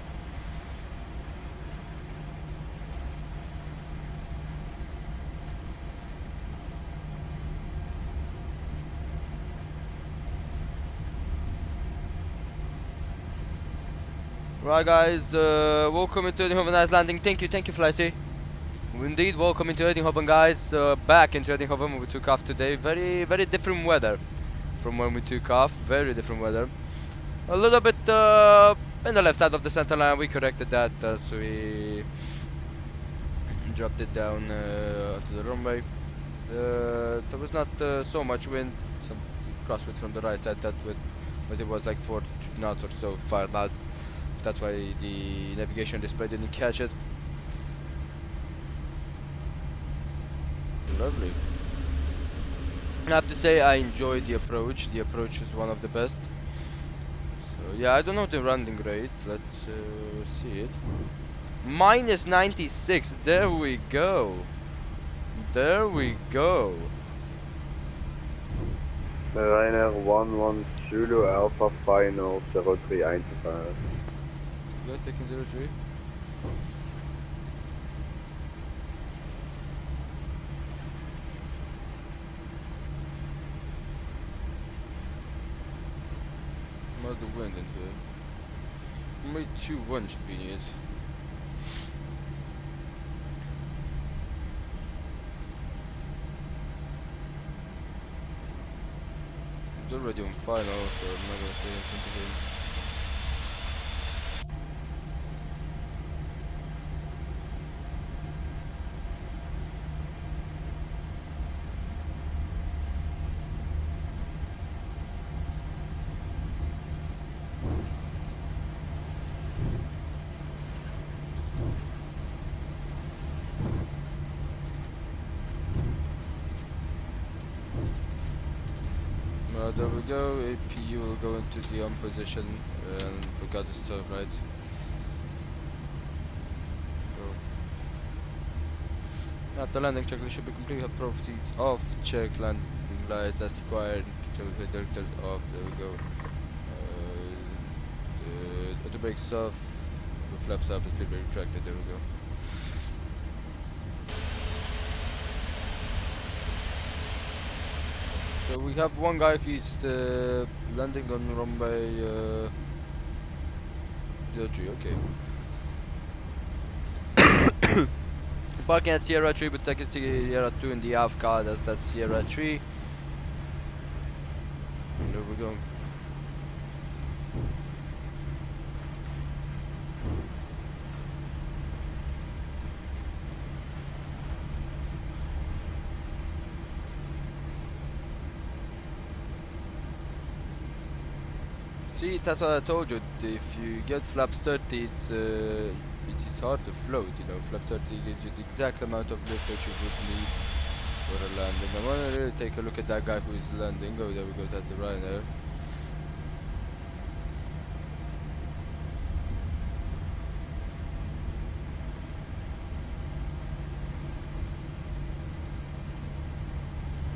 Right guys, welcome into Eddinghoven, nice landing. Thank you Flighty. Indeed, welcome into Eddinghoven guys, back into Eddinghoven when we took off today. Very different weather from when we took off, very different weather. A little bit in the left side of the center line, we corrected that as we dropped it down onto the runway. There was not so much wind, some crosswind from the right side, that wind, but it was like 4 knots or so, 5 knots. That's why the navigation display didn't catch it. Lovely. I have to say I enjoyed the approach. The approach is one of the best. So yeah, I don't know the landing rate. Let's see it. Minus 96. There we go. There we go. Ryanair 11 Zulu Alpha Final 031. You guys taking 03? How's the wind into it? Runway 21 should be needed. It's already on fire now, so I'm not gonna say anything to him. There we go, APU will go into the on position and forgot the start, right? Go. After landing checklist should be complete, have properties off, check landing lights as required, so the directors off, there we go. The brakes off, the flaps off, the speed brake retracted, there we go. So we have one guy who's landing on runway 03, okay. Parking at Sierra 3, but taking Sierra 2 in the AF car, that's Sierra 3. And there we go. See, that's what I told you. If you get flaps 30, it's hard to float. You know, flap 30 gives you the exact amount of lift that you would need for a landing. I want to really take a look at that guy who is landing. Oh, there we go. That's the Ryanair.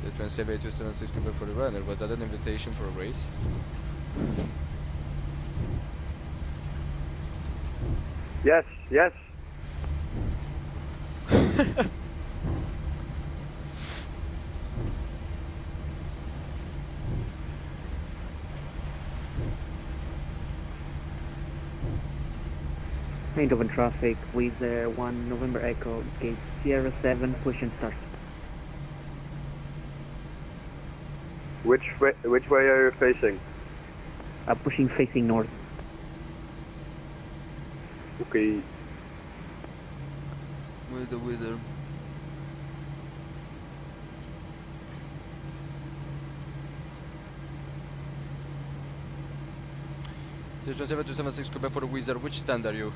The Transavia 276 Quebec for the Ryanair. Was that an invitation for a race? Yes, yes. Main open traffic with 1 November Echo, gate Sierra 7, push and start. Which way are you facing? Pushing facing north. Okay. With the weather. Station 7276 Quebec for the Wizard. Which stand are you?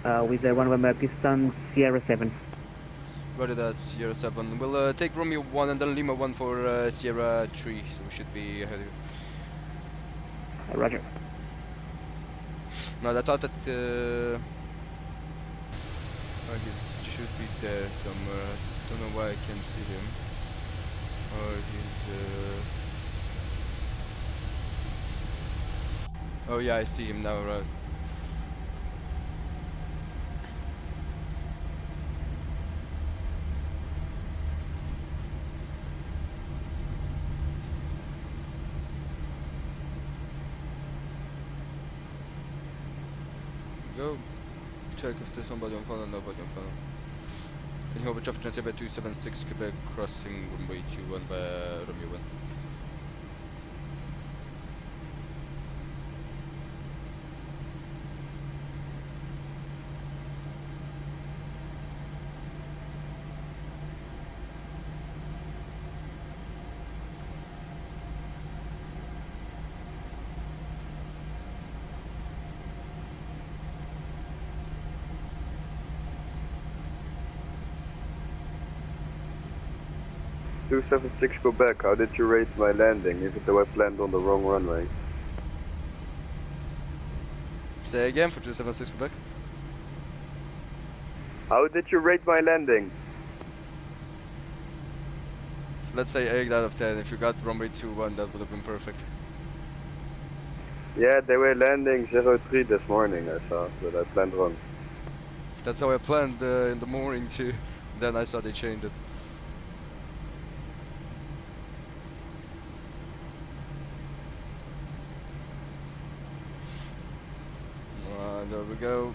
With 1 November Piston, Sierra 7. Roger that, Sierra 7. We'll take Romeo 1 and then Lima 1 for Sierra 3, so we should be ahead of you. Roger. No, I thought that he should be there somewhere. I don't know why I can't see him. Or he's oh yeah, I see him now, right. Go. Check if there's somebody on funnel, nobody on funnel. And over traffic Transavia 276 Quebec crossing runway 21 by Romeo 1. .276 Quebec, how did you rate my landing, if it was land on the wrong runway? Say again for 276 Quebec. How did you rate my landing? So let's say 8 out of 10. If you got runway 21, that would have been perfect. Yeah, they were landing 03 this morning, I saw, but I planned wrong. That's how I planned in the morning too. Then I saw they changed it. There we go.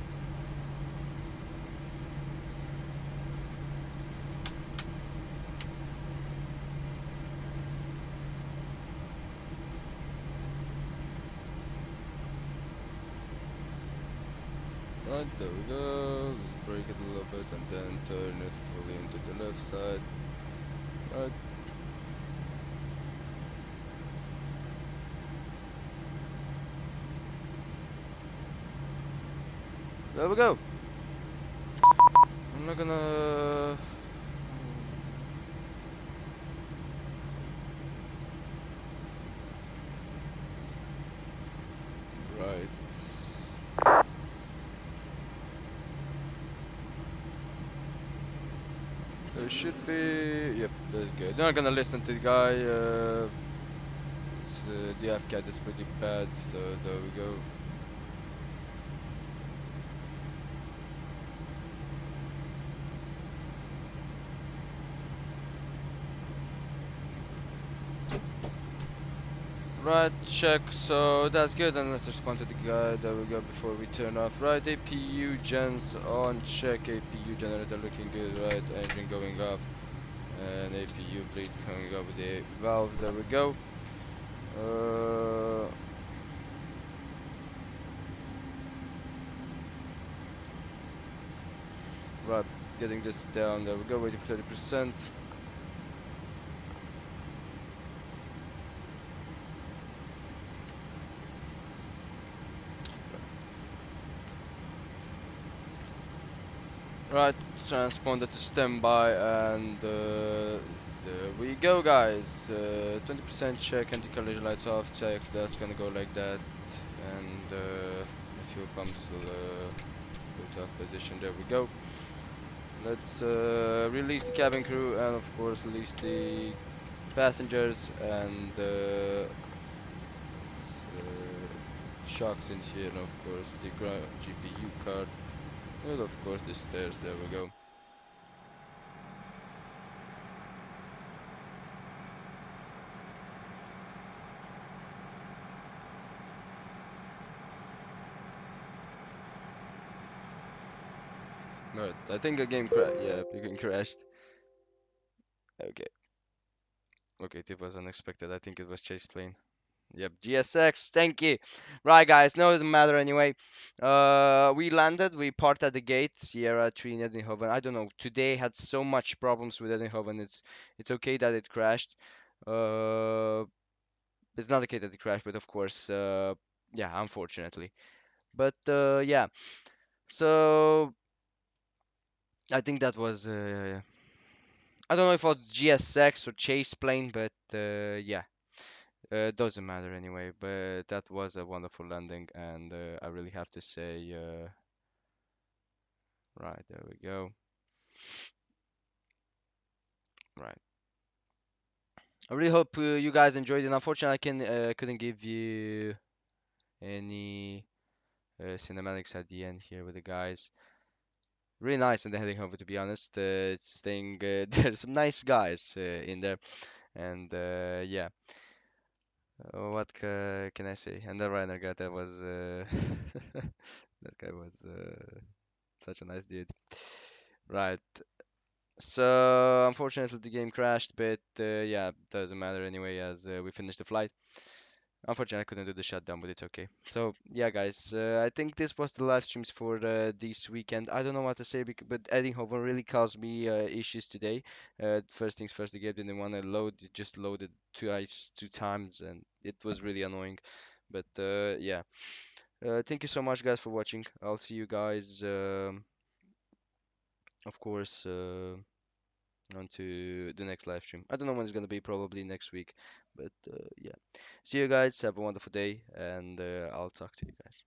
Right, there we go. Let's break it a little bit and then turn it fully into the left side. Right. There we go. I'm not gonna... Right. There should be... Yep, that's good. They're not gonna listen to the guy. The FCAT is pretty bad, so there we go. Right, check, so that's good, and let's respond to the guy. There we go, before we turn off. Right, APU gens on check, APU generator looking good, right, engine going off, and APU bleed coming up with the valves, there we go. Right, getting this down, there we go, waiting for 30%. Right, transponder to standby, and there we go, guys. 20% check, anti-collision lights off, check, that's gonna go like that, and the fuel pumps will go to off position, there we go. Let's release the cabin crew, and of course release the passengers, and shocks in here, and of course the GPU card. And of course the stairs, there we go. Right, I think the game crashed. Yeah, the game crashed. Okay. Okay, it was unexpected. I think it was chase plane. Yep, GSX, thank you. Right, guys, no, it doesn't matter anyway. We landed, we parked at the gate, Sierra 3 in Eindhoven. I don't know, today had so much problems with Eindhoven. It's okay that it crashed. It's not okay that it crashed, but of course, yeah, unfortunately. But yeah, so I think that was I don't know if it was GSX or chase plane, but yeah. Doesn't matter anyway, but that was a wonderful landing, and I really have to say, right, there we go. Right. I really hope you guys enjoyed it. Unfortunately, couldn't give you any cinematics at the end here with the guys. Really nice in the heading over, to be honest. Staying there's some nice guys in there, and yeah. What can I say? And the Reiner guy, that was that guy was such a nice dude. Right. So unfortunately the game crashed, but yeah, doesn't matter anyway as we finished the flight. Unfortunately, I couldn't do the shutdown, but it's okay. So yeah, guys, I think this was the live streams for this weekend. I don't know what to say, but Eindhoven really caused me issues today. First things first, the game didn't want to load; it just loaded two times, and it was really annoying. But yeah, thank you so much, guys, for watching. I'll see you guys, of course, on to the next live stream. I don't know when it's gonna be, probably next week, but yeah. See you guys. Have a wonderful day, and I'll talk to you guys.